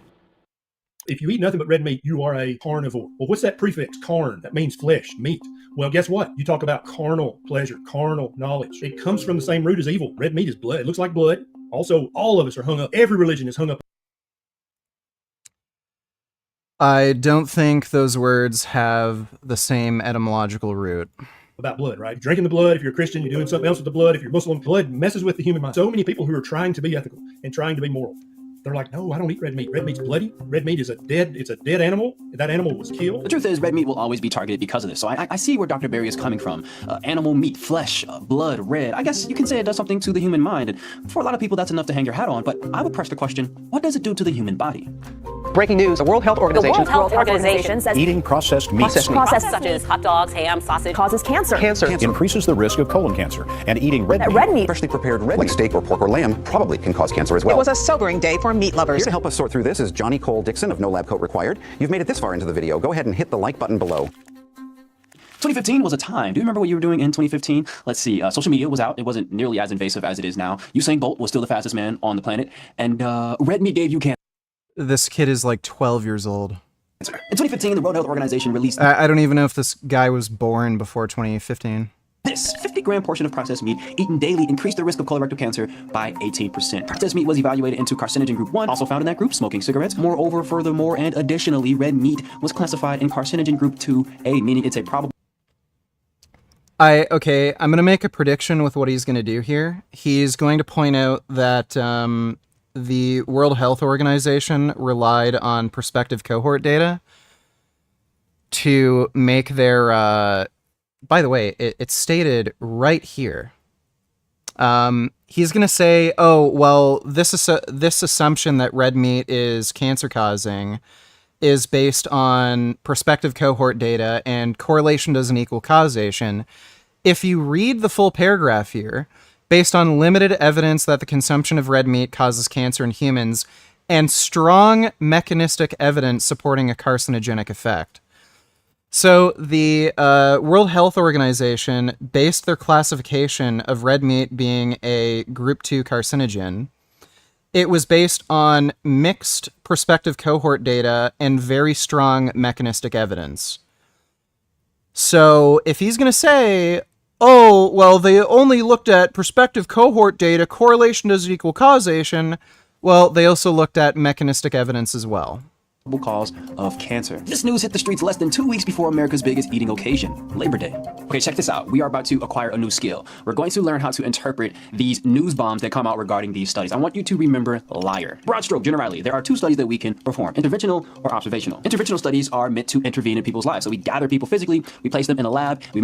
Speaker 11: If you eat nothing but red meat, you are a carnivore. Well, what's that prefix? Carn. That means flesh, meat. Well, guess what? You talk about carnal pleasure, carnal knowledge. It comes from the same root as evil. Red meat is blood. It looks like blood. Also, all of us are hung up. Every religion is hung up.
Speaker 1: I don't think those words have the same etymological root.
Speaker 11: About blood, right? You're drinking the blood. If you're a Christian, you're doing something else with the blood. If you're Muslim, blood messes with the human mind. So many people who are trying to be ethical and trying to be moral, they're like, no, I don't eat red meat. Red meat's bloody. Red meat is it's a dead animal. That animal was killed.
Speaker 12: The truth is, red meat will always be targeted because of this. So I see where Dr. Berry is coming from. Animal meat, flesh, blood, red. I guess you can say it does something to the human mind. And for a lot of people, that's enough to hang your hat on. But I would press the question, what does it do to the human body?
Speaker 9: Breaking news, the World Health Organization
Speaker 21: says eating processed meats
Speaker 9: processed such as hot dogs, ham, sausage causes cancer.
Speaker 21: Cancer increases the risk of colon cancer, and eating red meat, freshly prepared red meat, like steak or pork or lamb, probably can cause cancer as well.
Speaker 9: It was a sobering day for meat lovers.
Speaker 21: Here to help us sort through this is Johnny Cole Dixon of No Lab Coat Required. You've made it this far into the video. Go ahead and hit the like button below.
Speaker 12: 2015 was a time. Do you remember what you were doing in 2015? Let's see. Social media was out. It wasn't nearly as invasive as it is now. Usain Bolt was still the fastest man on the planet, and red meat gave you cancer.
Speaker 1: This kid is like 12 years old.
Speaker 12: In 2015, the World Health Organization released...
Speaker 1: I don't even know if this guy was born before 2015.
Speaker 12: This 50-gram portion of processed meat eaten daily increased the risk of colorectal cancer by 18%. Processed meat was evaluated into carcinogen group 1, also found in that group, smoking cigarettes. Moreover, furthermore, and additionally, red meat was classified in carcinogen group 2A, meaning it's a probable...
Speaker 1: Okay, I'm going to make a prediction with what he's going to do here. He's going to point out that the World Health Organization relied on prospective cohort data to make their... by the way, it's stated right here. He's going to say, oh, well, this assumption that red meat is cancer-causing is based on prospective cohort data, and correlation doesn't equal causation. If you read the full paragraph here, based on limited evidence that the consumption of red meat causes cancer in humans, and strong mechanistic evidence supporting a carcinogenic effect. So the World Health Organization based their classification of red meat being a group 2 carcinogen. It was based on mixed prospective cohort data and very strong mechanistic evidence. So if he's going to say, oh, well, they only looked at prospective cohort data, correlation doesn't equal causation, well, they also looked at mechanistic evidence as well.
Speaker 12: Cause of cancer. This news hit the streets less than 2 weeks before America's biggest eating occasion, Labor Day. Okay, check this out. We are about to acquire a new skill. We're going to learn how to interpret these news bombs that come out regarding these studies. I want you to remember liar. Broad stroke, generality. There are 2 studies that we can perform, interventional or observational. Interventional studies are meant to intervene in people's lives. So we gather people physically, we place them in a lab, we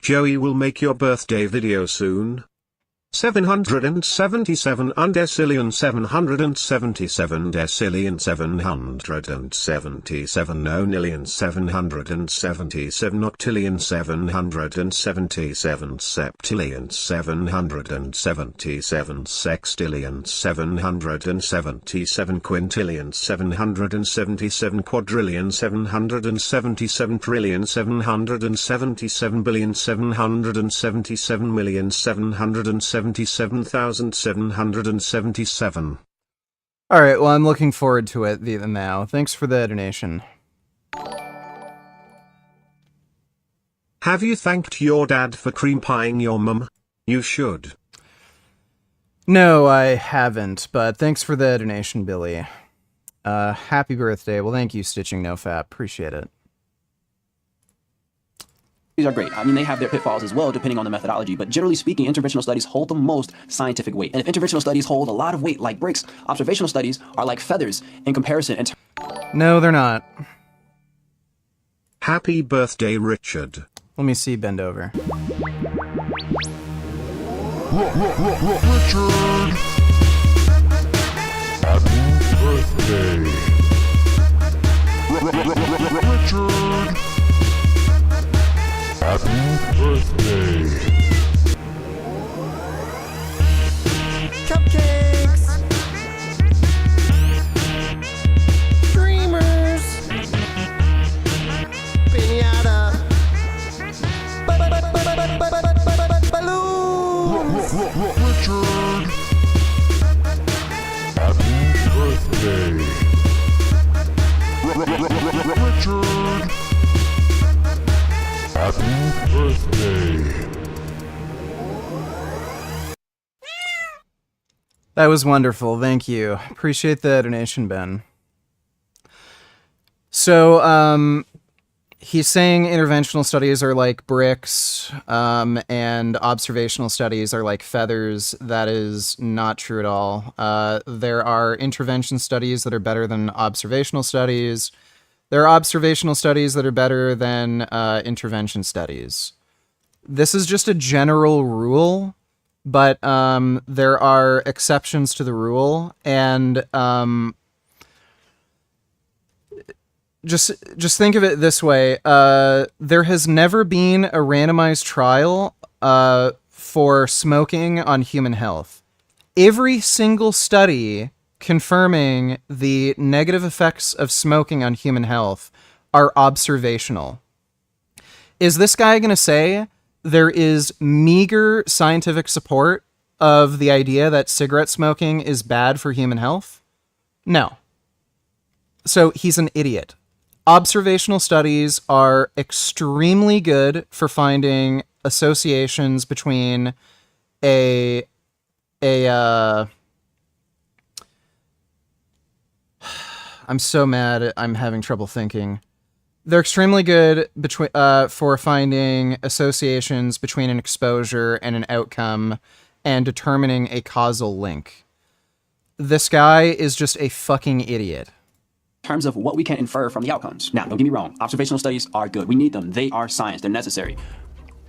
Speaker 2: Joey will make your birthday video soon. 777 undecillion 777 decillion 777 nonillion 777 octillion 777 septillion 777 sextillion 777 quintillion 777 quadrillion 777 trillion 777 billion 777 million 777,777.
Speaker 1: All right, well, I'm looking forward to it now. Thanks for the donation.
Speaker 2: Have you thanked your dad for cream pieing your mum? You should.
Speaker 1: No, I haven't, but thanks for the donation, Billy. Happy birthday. Well, thank you, Stitching NoFap. Appreciate it.
Speaker 12: These are great. I mean, they have their pitfalls as well, depending on the methodology. But generally speaking, interventional studies hold the most scientific weight. And if interventional studies hold a lot of weight, like bricks, observational studies are like feathers in comparison.
Speaker 1: No, they're not.
Speaker 2: Happy birthday, Richard.
Speaker 1: Let me see. Bend over.
Speaker 6: Richard! Happy birthday! Richard! Happy birthday!
Speaker 10: Cupcakes! Dreamers! Piñata! Balloons!
Speaker 6: Richard! Happy birthday! Richard! Happy birthday!
Speaker 1: That was wonderful. Thank you. Appreciate the donation, Ben. So, he's saying interventional studies are like bricks, and observational studies are like feathers. That is not true at all. There are intervention studies that are better than observational studies. There are observational studies that are better than intervention studies. This is just a general rule, but there are exceptions to the rule, and just think of it this way. There has never been a randomized trial for smoking on human health. Every single study confirming the negative effects of smoking on human health are observational. Is this guy going to say there is meager scientific support of the idea that cigarette smoking is bad for human health? No. So he's an idiot. Observational studies are extremely good for finding associations between I'm so mad. I'm having trouble thinking. They're extremely good for finding associations between an exposure and an outcome and determining a causal link. This guy is just a fucking idiot.
Speaker 12: In terms of what we can infer from the outcomes. Now, don't get me wrong. Observational studies are good. We need them. They are science. They're necessary.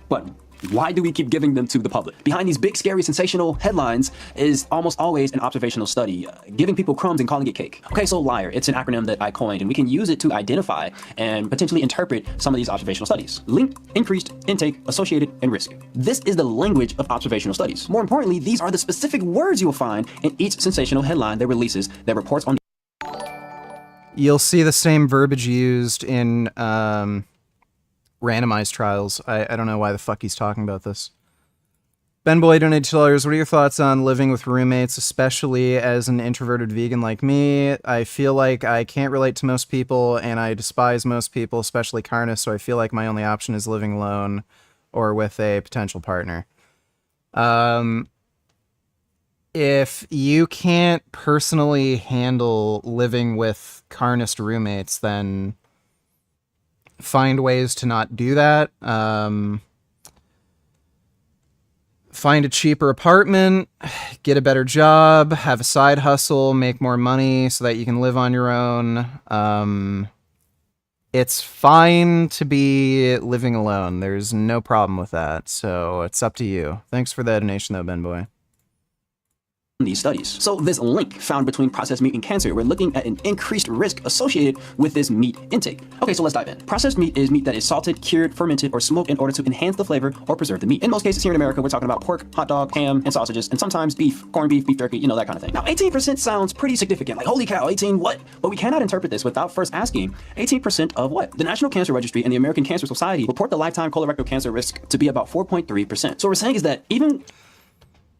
Speaker 12: But why do we keep giving them to the public? Behind these big, scary, sensational headlines is almost always an observational study, giving people crumbs and calling it cake. Okay, so LIAR, it's an acronym that I coined, and we can use it to identify and potentially interpret some of these observational studies. Link, increased, intake, associated, and risk. This is the language of observational studies. More importantly, these are the specific words you'll find in each sensational headline that releases that reports on.
Speaker 1: You'll see the same verbiage used in randomized trials. I don't know why the fuck he's talking about this. Ben Boy donated $2. What are your thoughts on living with roommates, especially as an introverted vegan like me? I feel like I can't relate to most people, and I despise most people, especially carnists, so I feel like my only option is living alone or with a potential partner. If you can't personally handle living with carnist roommates, then find ways to not do that. Find a cheaper apartment, get a better job, have a side hustle, make more money so that you can live on your own. It's fine to be living alone. There's no problem with that. So it's up to you. Thanks for the donation, though, Ben Boy.
Speaker 12: These studies. So this link found between processed meat and cancer, we're looking at an increased risk associated with this meat intake. Okay, so let's dive in. Processed meat is meat that is salted, cured, fermented, or smoked in order to enhance the flavor or preserve the meat. In most cases here in America, we're talking about pork, hot dog, ham, and sausages, and sometimes beef, corned beef, beef jerky, you know, that kind of thing. Now, 18% sounds pretty significant. Like, holy cow, 18 what? But we cannot interpret this without first asking, 18% of what? The National Cancer Registry and the American Cancer Society report the lifetime colorectal cancer risk to be about 4.3%. So what we're saying is that even...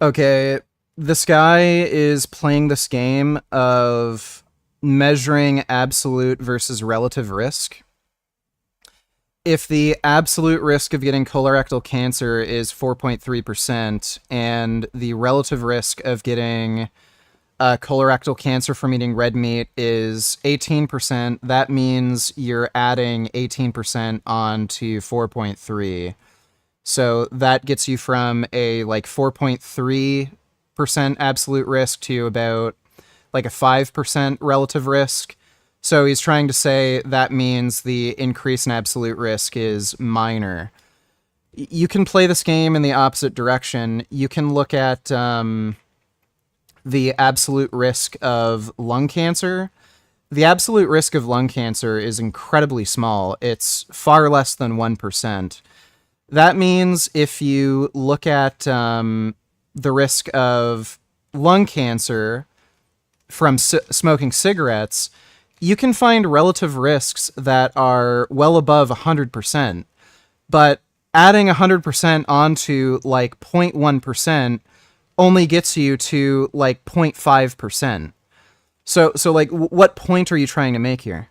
Speaker 1: Okay, this guy is playing this game of measuring absolute versus relative risk. If the absolute risk of getting colorectal cancer is 4.3% and the relative risk of getting colorectal cancer from eating red meat is 18%, that means you're adding 18% on to 4.3. So that gets you from a like 4.3% absolute risk to about like a 5% relative risk. So he's trying to say that means the increase in absolute risk is minor. You can play this game in the opposite direction. You can look at the absolute risk of lung cancer. The absolute risk of lung cancer is incredibly small. It's far less than 1%. That means if you look at the risk of lung cancer from smoking cigarettes, you can find relative risks that are well above 100%. But adding 100% onto like 0.1% only gets you to like 0.5%. So like, what point are you trying to make here?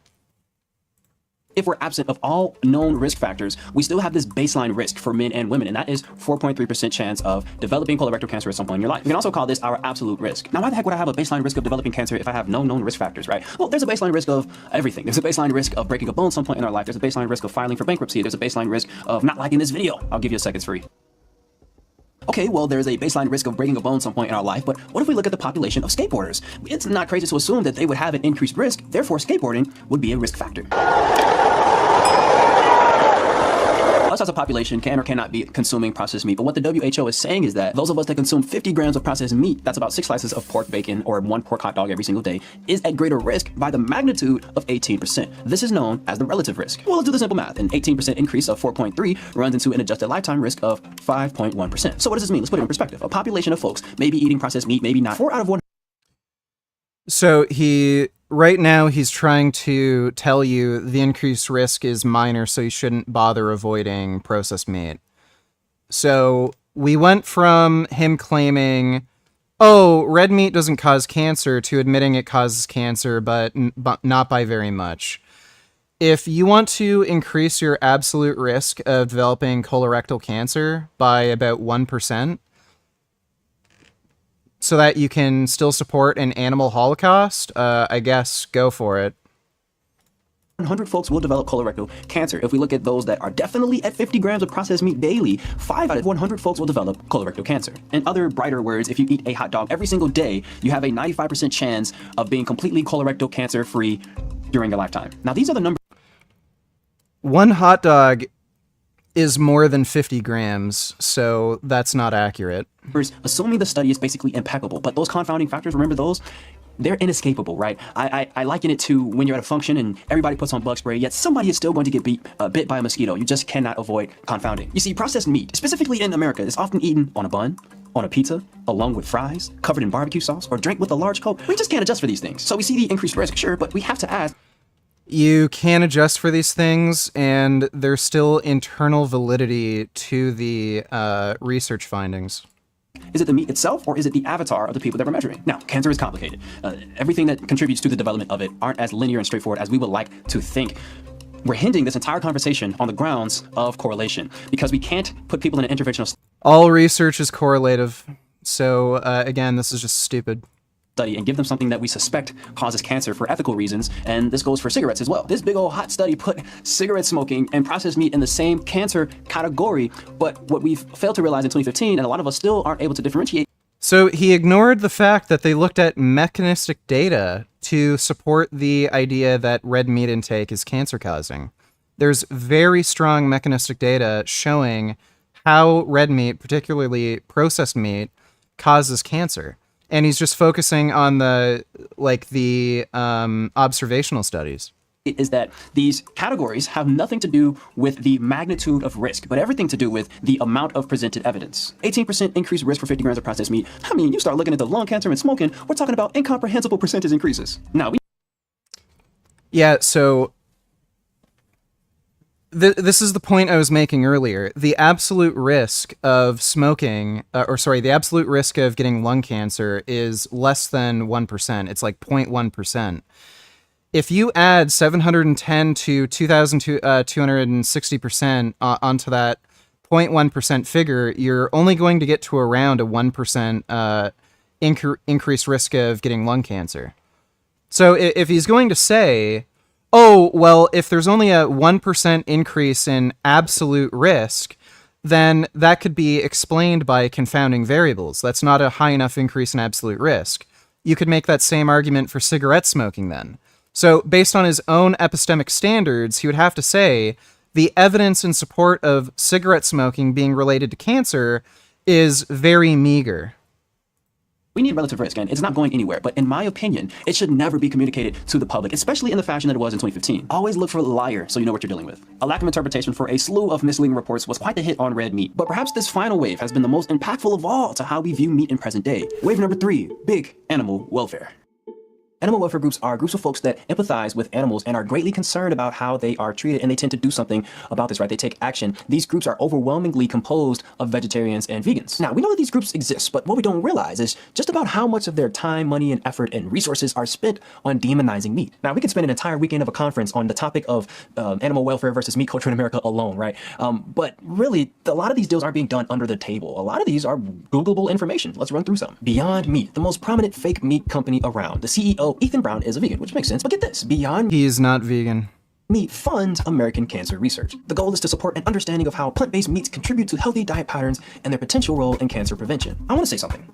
Speaker 12: If we're absent of all known risk factors, we still have this baseline risk for men and women, and that is 4.3% chance of developing colorectal cancer at some point in your life. We can also call this our absolute risk. Now, why the heck would I have a baseline risk of developing cancer if I have no known risk factors, right? Well, there's a baseline risk of everything. There's a baseline risk of breaking a bone at some point in our life. There's a baseline risk of filing for bankruptcy. There's a baseline risk of not liking this video. I'll give you a second free. Okay, well, there's a baseline risk of breaking a bone at some point in our life, but what if we look at the population of skateboarders? It's not crazy to assume that they would have an increased risk, therefore skateboarding would be a risk factor. Us as a population can or cannot be consuming processed meat, but what the WHO is saying is that those of us that consume 50 grams of processed meat, that's about 6 slices of pork bacon or 1 pork hot dog every single day, is at greater risk by the magnitude of 18%. This is known as the relative risk. Well, let's do the simple math. An 18% increase of 4.3 runs into an adjusted lifetime risk of 5.1%. So what does this mean? Let's put it in perspective. A population of folks may be eating processed meat, maybe not. 4 out of 1.
Speaker 1: So right now he's trying to tell you the increased risk is minor, so you shouldn't bother avoiding processed meat. So we went from him claiming, oh, red meat doesn't cause cancer, to admitting it causes cancer, but not by very much. If you want to increase your absolute risk of developing colorectal cancer by about 1%, so that you can still support an animal holocaust, I guess go for it.
Speaker 12: 100 folks will develop colorectal cancer. If we look at those that are definitely at 50 grams of processed meat daily, 5 out of 100 folks will develop colorectal cancer. In other brighter words, if you eat a hot dog every single day, you have a 95% chance of being completely colorectal cancer free during your lifetime. Now, these are the numbers.
Speaker 1: One hot dog is more than 50 grams, so that's not accurate.
Speaker 12: Assuming the study is basically impeccable, but those confounding factors, remember those? They're inescapable, right? I liken it to when you're at a function and everybody puts on bug spray, yet somebody is still going to get bit by a mosquito. You just cannot avoid confounding. You see, processed meat, specifically in America, is often eaten on a bun, on a pizza, along with fries, covered in barbecue sauce, or drank with a large Coke. We just can't adjust for these things. So we see the increased risk, sure, but we have to ask.
Speaker 1: You can adjust for these things, and there's still internal validity to the research findings.
Speaker 12: Is it the meat itself, or is it the avatar of the people that we're measuring? Now, cancer is complicated. Everything that contributes to the development of it aren't as linear and straightforward as we would like to think. We're hinging this entire conversation on the grounds of correlation, because we can't put people in an interventional
Speaker 1: all research is correlative. So, again, this is just stupid.
Speaker 12: Study and give them something that we suspect causes cancer for ethical reasons, and this goes for cigarettes as well. This big old hot study put cigarette smoking and processed meat in the same cancer category, but what we've failed to realize in 2015, and a lot of us still aren't able to differentiate.
Speaker 1: So he ignored the fact that they looked at mechanistic data to support the idea that red meat intake is cancer-causing. There's very strong mechanistic data showing how red meat, particularly processed meat, causes cancer. And he's just focusing on the observational studies.
Speaker 12: Is that these categories have nothing to do with the magnitude of risk, but everything to do with the amount of presented evidence. 18% increased risk for 50 grams of processed meat. I mean, you start looking into lung cancer and smoking, we're talking about incomprehensible percentage increases. Now,
Speaker 1: Yeah, so this is the point I was making earlier. The absolute risk of smoking, the absolute risk of getting lung cancer is less than 1%. It's like 0.1%. If you add 710 to 2,260% onto that 0.1% figure, you're only going to get to around a 1% increased risk of getting lung cancer. So if he's going to say, oh, well, if there's only a 1% increase in absolute risk, then that could be explained by confounding variables. That's not a high enough increase in absolute risk. You could make that same argument for cigarette smoking then. So based on his own epistemic standards, he would have to say the evidence in support of cigarette smoking being related to cancer is very meager.
Speaker 12: we need relative risk, and it's not going anywhere. But in my opinion, it should never be communicated to the public, especially in the fashion that it was in 2015. Always look for a liar so you know what you're dealing with. A lack of interpretation for a slew of misleading reports was quite the hit on red meat. But perhaps this final wave has been the most impactful of all to how we view meat in present day. Wave number 3, big animal welfare. Animal welfare groups are groups of folks that empathize with animals and are greatly concerned about how they are treated, and they tend to do something about this, right? They take action. These groups are overwhelmingly composed of vegetarians and vegans. Now, we know that these groups exist, but what we don't realize is just about how much of their time, money, and effort and resources are spent on demonizing meat. Now, we could spend an entire weekend of a conference on the topic of animal welfare versus meat culture in America alone, right? But really, a lot of these deals aren't being done under the table. A lot of these are Googleable information. Let's run through some. Beyond Meat, the most prominent fake meat company around. The CEO, Ethan Brown, is a vegan, which makes sense, but get this, Beyond
Speaker 1: He's not vegan.
Speaker 12: Meat funds American cancer research. The goal is to support an understanding of how plant-based meats contribute to healthy diet patterns and their potential role in cancer prevention. I want to say something.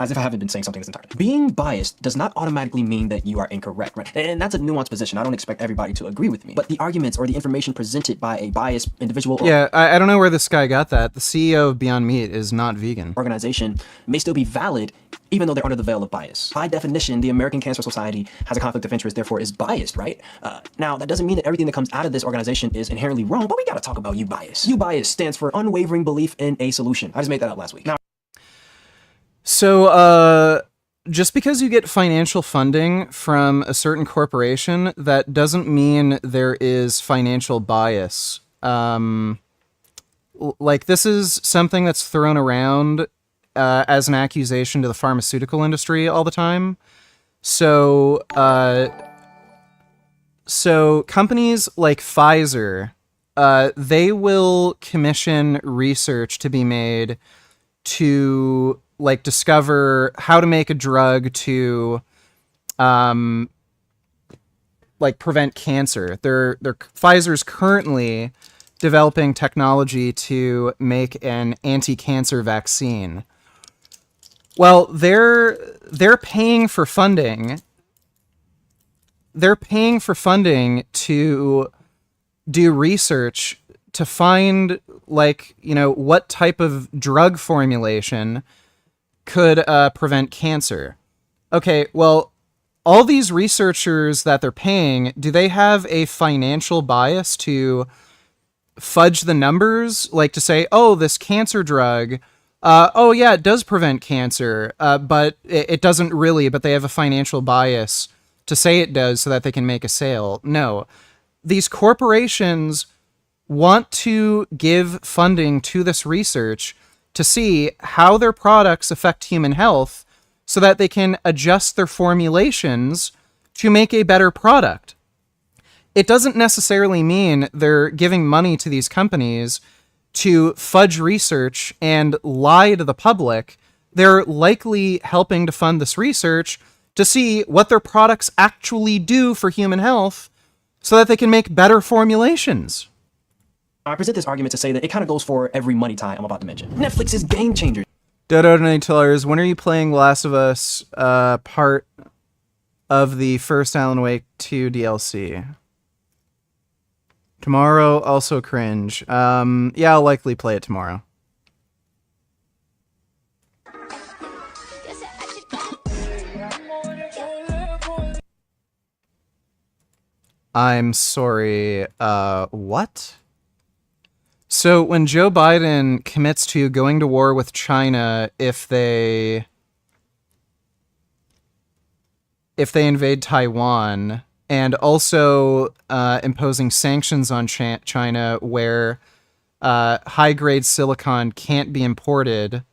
Speaker 12: As if I haven't been saying something this entire time. Being biased does not automatically mean that you are incorrect, right? And that's a nuanced position. I don't expect everybody to agree with me. But the arguments or the information presented by a biased individual
Speaker 1: Yeah, I don't know where this guy got that. The CEO of Beyond Meat is not vegan.
Speaker 12: Organization may still be valid even though they're under the veil of bias. By definition, the American Cancer Society has a conflict of interest, therefore is biased, right? Now, that doesn't mean that everything that comes out of this organization is inherently wrong, but we gotta talk about U-bias. U-bias stands for unwavering belief in a solution. I just made that up last week. Now,
Speaker 1: so, just because you get financial funding from a certain corporation, that doesn't mean there is financial bias. Like, this is something that's thrown around as an accusation to the pharmaceutical industry all the time. So, companies like Pfizer, they will commission research to be made to like discover how to make a drug to like prevent cancer. Pfizer's currently developing technology to make an anti-cancer vaccine. Well, they're paying for funding. They're paying for funding to do research to find, like, you know, what type of drug formulation could prevent cancer. Okay, well, all these researchers that they're paying, do they have a financial bias to fudge the numbers? Like to say, oh, this cancer drug, oh yeah, it does prevent cancer, but it doesn't really, but they have a financial bias to say it does so that they can make a sale. No. These corporations want to give funding to this research to see how their products affect human health so that they can adjust their formulations to make a better product. It doesn't necessarily mean they're giving money to these companies to fudge research and lie to the public. They're likely helping to fund this research to see what their products actually do for human health so that they can make better formulations.
Speaker 12: I present this argument to say that it kind of goes for every money tie I'm about to mention. Netflix is game changer.
Speaker 1: Dodo and Tellers, when are you playing Last of Us part of the first Alan Wake 2 DLC? Tomorrow, also cringe. Yeah, I'll likely play it tomorrow. I'm sorry, what? So when Joe Biden commits to going to war with China if they invade Taiwan, and also imposing sanctions on China where high-grade silicon can't be imported,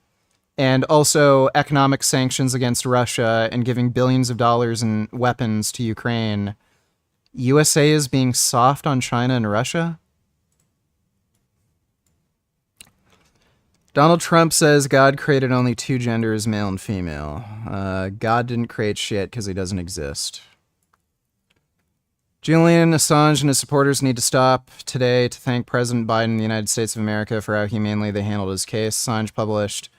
Speaker 1: and also economic sanctions against Russia and giving billions of dollars in weapons to Ukraine, USA is being soft on China and Russia? Donald Trump says God created only two genders, male and female. God didn't create shit because he doesn't exist. Julian Assange and his supporters need to stop today to thank President Biden and the United States of America for how humanely they handled his case. Assange published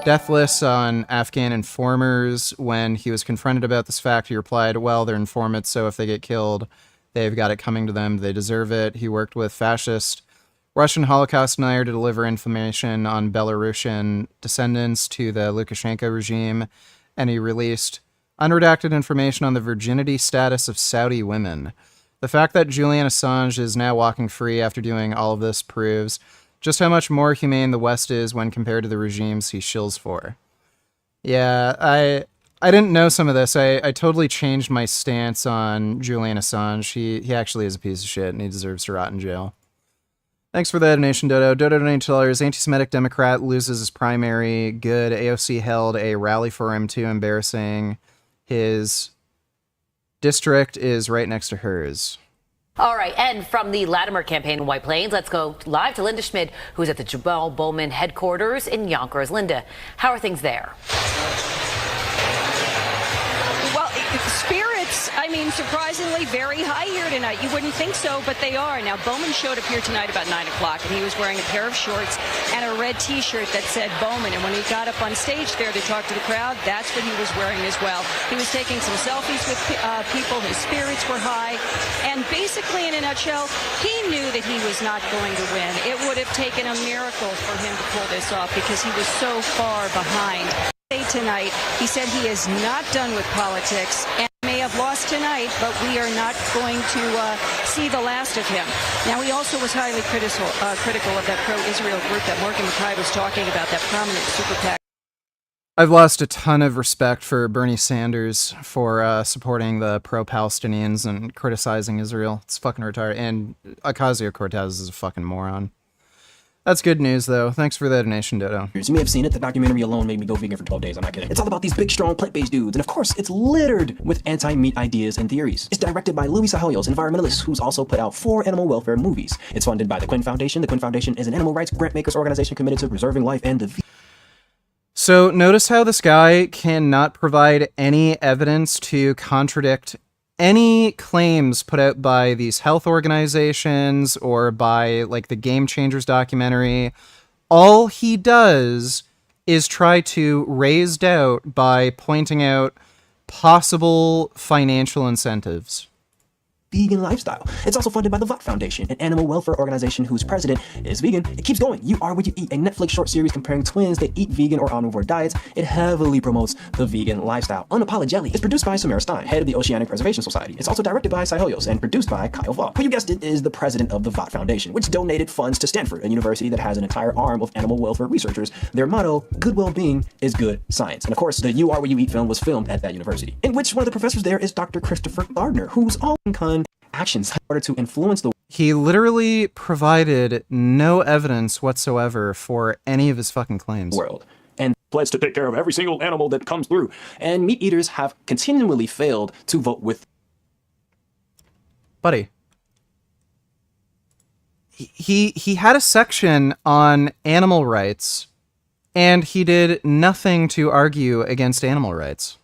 Speaker 1: death lists on Afghan informers. When he was confronted about this fact, he replied, well, they're informants, so if they get killed, they've got it coming to them. They deserve it. He worked with fascist Russian Holocaust denier to deliver information on Belarusian descendants to the Lukashenko regime, and he released unredacted information on the virginity status of Saudi women. The fact that Julian Assange is now walking free after doing all of this proves just how much more humane the West is when compared to the regimes he shills for. Yeah, I didn't know some of this. I totally changed my stance on Julian Assange. He actually is a piece of shit, and he deserves to rot in jail. Thanks for the donation, Dodo. Dodo $9. Anti-Semitic Democrat loses his primary. Good. AOC held a rally for him too. Embarrassing. His district is right next to hers.
Speaker 13: All right, and from the Latimer campaign in White Plains, let's go live to Linda Schmidt, who's at the Jabal Bowman headquarters in Yonkers. Linda, how are things there?
Speaker 14: Well, spirits, surprisingly very high here tonight. You wouldn't think so, but they are. Now, Bowman showed up here tonight about 9 o'clock, and he was wearing a pair of shorts and a red T-shirt that said Bowman. And when he got up on stage there to talk to the crowd, that's what he was wearing as well. He was taking some selfies with people. His spirits were high. And basically, in a nutshell, he knew that he was not going to win. It would have taken a miracle for him to pull this off because he was so far behind. Tonight, he said he is not done with politics and may have lost tonight, but we are not going to see the last of him. Now, he also was highly critical of that pro-Israel group that Morgan McKay was talking about, that prominent super PAC.
Speaker 1: I've lost a ton of respect for Bernie Sanders for supporting the pro-Palestinians and criticizing Israel. It's fucking retarded. And Ocasio-Cortez is a fucking moron. That's good news, though. Thanks for the donation, Dodo.
Speaker 12: You may have seen it. The documentary alone made me go vegan for 12 days. I'm not kidding. It's all about these big, strong, plant-based dudes. And of course, it's littered with anti-meat ideas and theories. It's directed by Louis Sahelios, environmentalist, who's also put out 4 animal welfare movies. It's funded by the Quinn Foundation. The Quinn Foundation is an animal rights grant-makers organization committed to preserving life and the...
Speaker 1: So notice how this guy cannot provide any evidence to contradict any claims put out by these health organizations or by like the Game Changers documentary. All he does is try to raise doubt by pointing out possible financial incentives.
Speaker 12: Vegan lifestyle. It's also funded by the VOT Foundation, an animal welfare organization whose president is vegan. It keeps going. You Are What You Eat, a Netflix short series comparing twins that eat vegan or omnivore diets. It heavily promotes the vegan lifestyle. Unapologetically, it's produced by Samara Stein, head of the Oceanic Preservation Society. It's also directed by Sahelios and produced by Kyle Vaught, who, you guessed it, is the president of the VOT Foundation, which donated funds to Stanford, a university that has an entire arm of animal welfare researchers. Their motto, good well-being is good science. And of course, the You Are What You Eat film was filmed at that university, in which one of the professors there is Dr. Christopher Gardner, who's all actions in order to influence the...
Speaker 1: He literally provided no evidence whatsoever for any of his fucking claims.
Speaker 12: ...world, and pledged to take care of every single animal that comes through. And meat eaters have continually failed to vote with...
Speaker 1: Buddy. He had a section on animal rights, and he did nothing to argue against animal rights.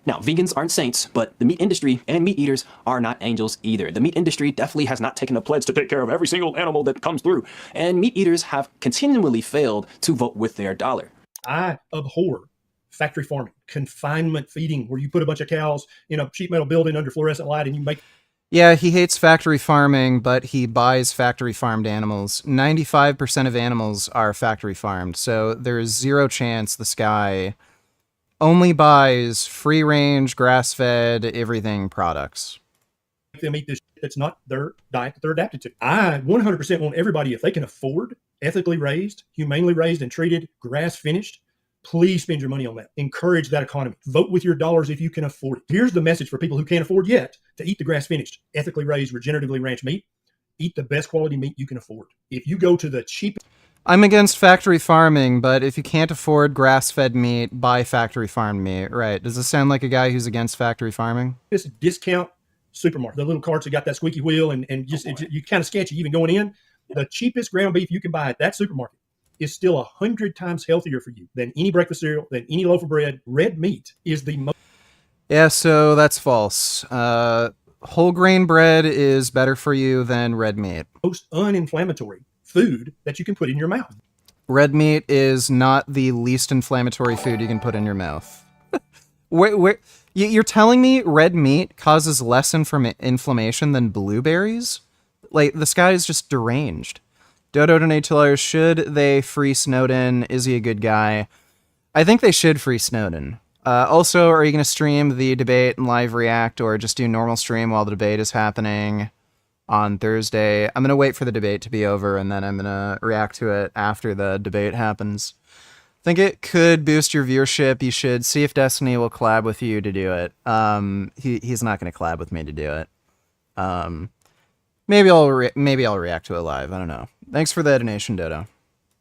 Speaker 12: Now, vegans aren't saints, but the meat industry and meat eaters are not angels either. The meat industry definitely has not taken a pledge to take care of every single animal that comes through, and meat eaters have continually failed to vote with their dollar.
Speaker 11: I abhor factory farming, confinement feeding, where you put a bunch of cows in a sheet metal building under fluorescent light and you make...
Speaker 1: Yeah, he hates factory farming, but he buys factory farmed animals. 95% of animals are factory farmed, so there's zero chance this guy only buys free-range, grass-fed, everything products.
Speaker 11: Them eat this shit that's not their diet that they're adapted to. I 100% want everybody, if they can afford ethically raised, humanely raised and treated, grass-finished, please spend your money on that. Encourage that economy. Vote with your dollars if you can afford it. Here's the message for people who can't afford yet to eat the grass-finished, ethically raised, regeneratively ranched meat. Eat the best quality meat you can afford. If you go to the cheapest...
Speaker 1: I'm against factory farming, but if you can't afford grass-fed meat, buy factory farmed meat. Right. Does this sound like a guy who's against factory farming?
Speaker 11: This discount supermarket, the little carts that got that squeaky wheel and you kind of sketchy even going in. The cheapest ground beef you can buy at that supermarket is still 100 times healthier for you than any breakfast cereal, than any loaf of bread. Red meat is the most...
Speaker 1: Yeah, so that's false. Whole grain bread is better for you than red meat.
Speaker 11: Most uninflammatory food that you can put in your mouth.
Speaker 1: Red meat is not the least inflammatory food you can put in your mouth. You're telling me red meat causes less inflammation than blueberries? Like, this guy is just deranged. Dodo donate $2. Should they free Snowden? Is he a good guy? I think they should free Snowden. Also, are you going to stream the debate and live react, or just do normal stream while the debate is happening on Thursday? I'm going to wait for the debate to be over, and then I'm going to react to it after the debate happens. I think it could boost your viewership. You should see if Destiny will collab with you to do it. He's not going to collab with me to do it. Maybe I'll react to it live. I don't know. Thanks for the donation, Dodo.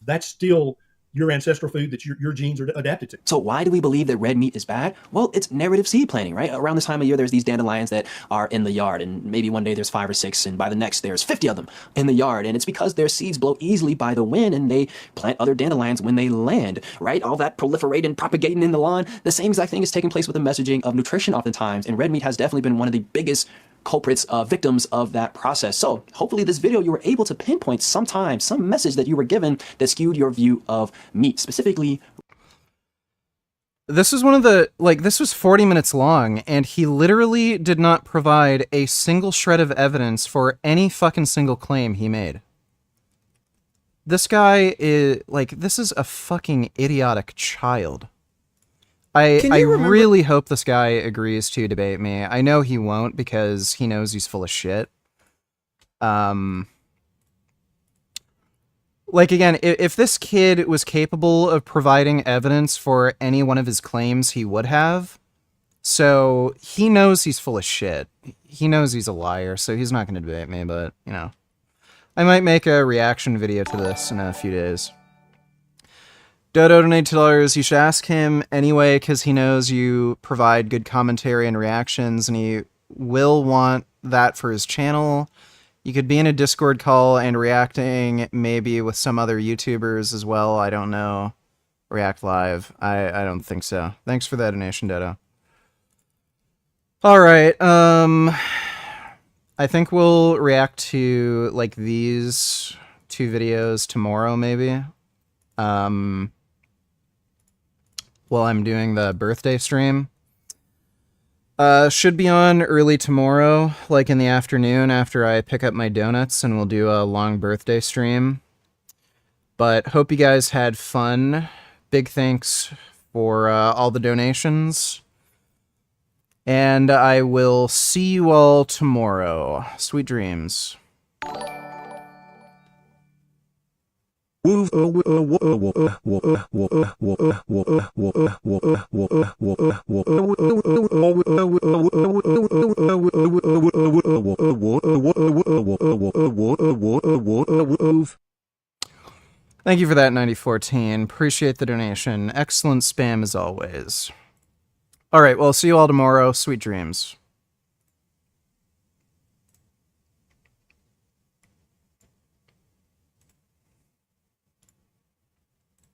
Speaker 11: That's still your ancestral food that your genes are adapted to.
Speaker 12: So why do we believe that red meat is bad? Well, it's narrative seed planting, right? Around this time of year, there's these dandelions that are in the yard, and maybe one day there's 5 or 6, and by the next there's 50 of them in the yard, and it's because their seeds blow easily by the wind, and they plant other dandelions when they land, right? All that proliferating, propagating in the lawn, the same exact thing is taking place with the messaging of nutrition oftentimes, and red meat has definitely been one of the biggest culprits, victims of that process. So hopefully this video, you were able to pinpoint some message that you were given that skewed your view of meat, specifically.
Speaker 1: This was one of the, this was 40 minutes long, and he literally did not provide a single shred of evidence for any fucking single claim he made. This guy is, this is a fucking idiotic child. I really hope this guy agrees to debate me. I know he won't because he knows he's full of shit. Again, if this kid was capable of providing evidence for any one of his claims, he would have. So he knows he's full of shit. He knows he's a liar, so he's not going to debate me, but, I might make a reaction video to this in a few days. Dodo donate $2. You should ask him anyway, because he knows you provide good commentary and reactions, and he will want that for his channel. You could be in a Discord call and reacting, maybe with some other YouTubers as well. I don't know. React live. I don't think so. Thanks for that donation, Dodo. All right. I think we'll react to these 2 videos tomorrow, maybe. While I'm doing the birthday stream. Should be on early tomorrow, in the afternoon after I pick up my donuts, and we'll do a long birthday stream. But hope you guys had fun. Big thanks for all the donations. And I will see you all tomorrow. Sweet dreams. Thank you for that, 9014. Appreciate the donation. Excellent spam as always. All right, well, see you all tomorrow. Sweet dreams.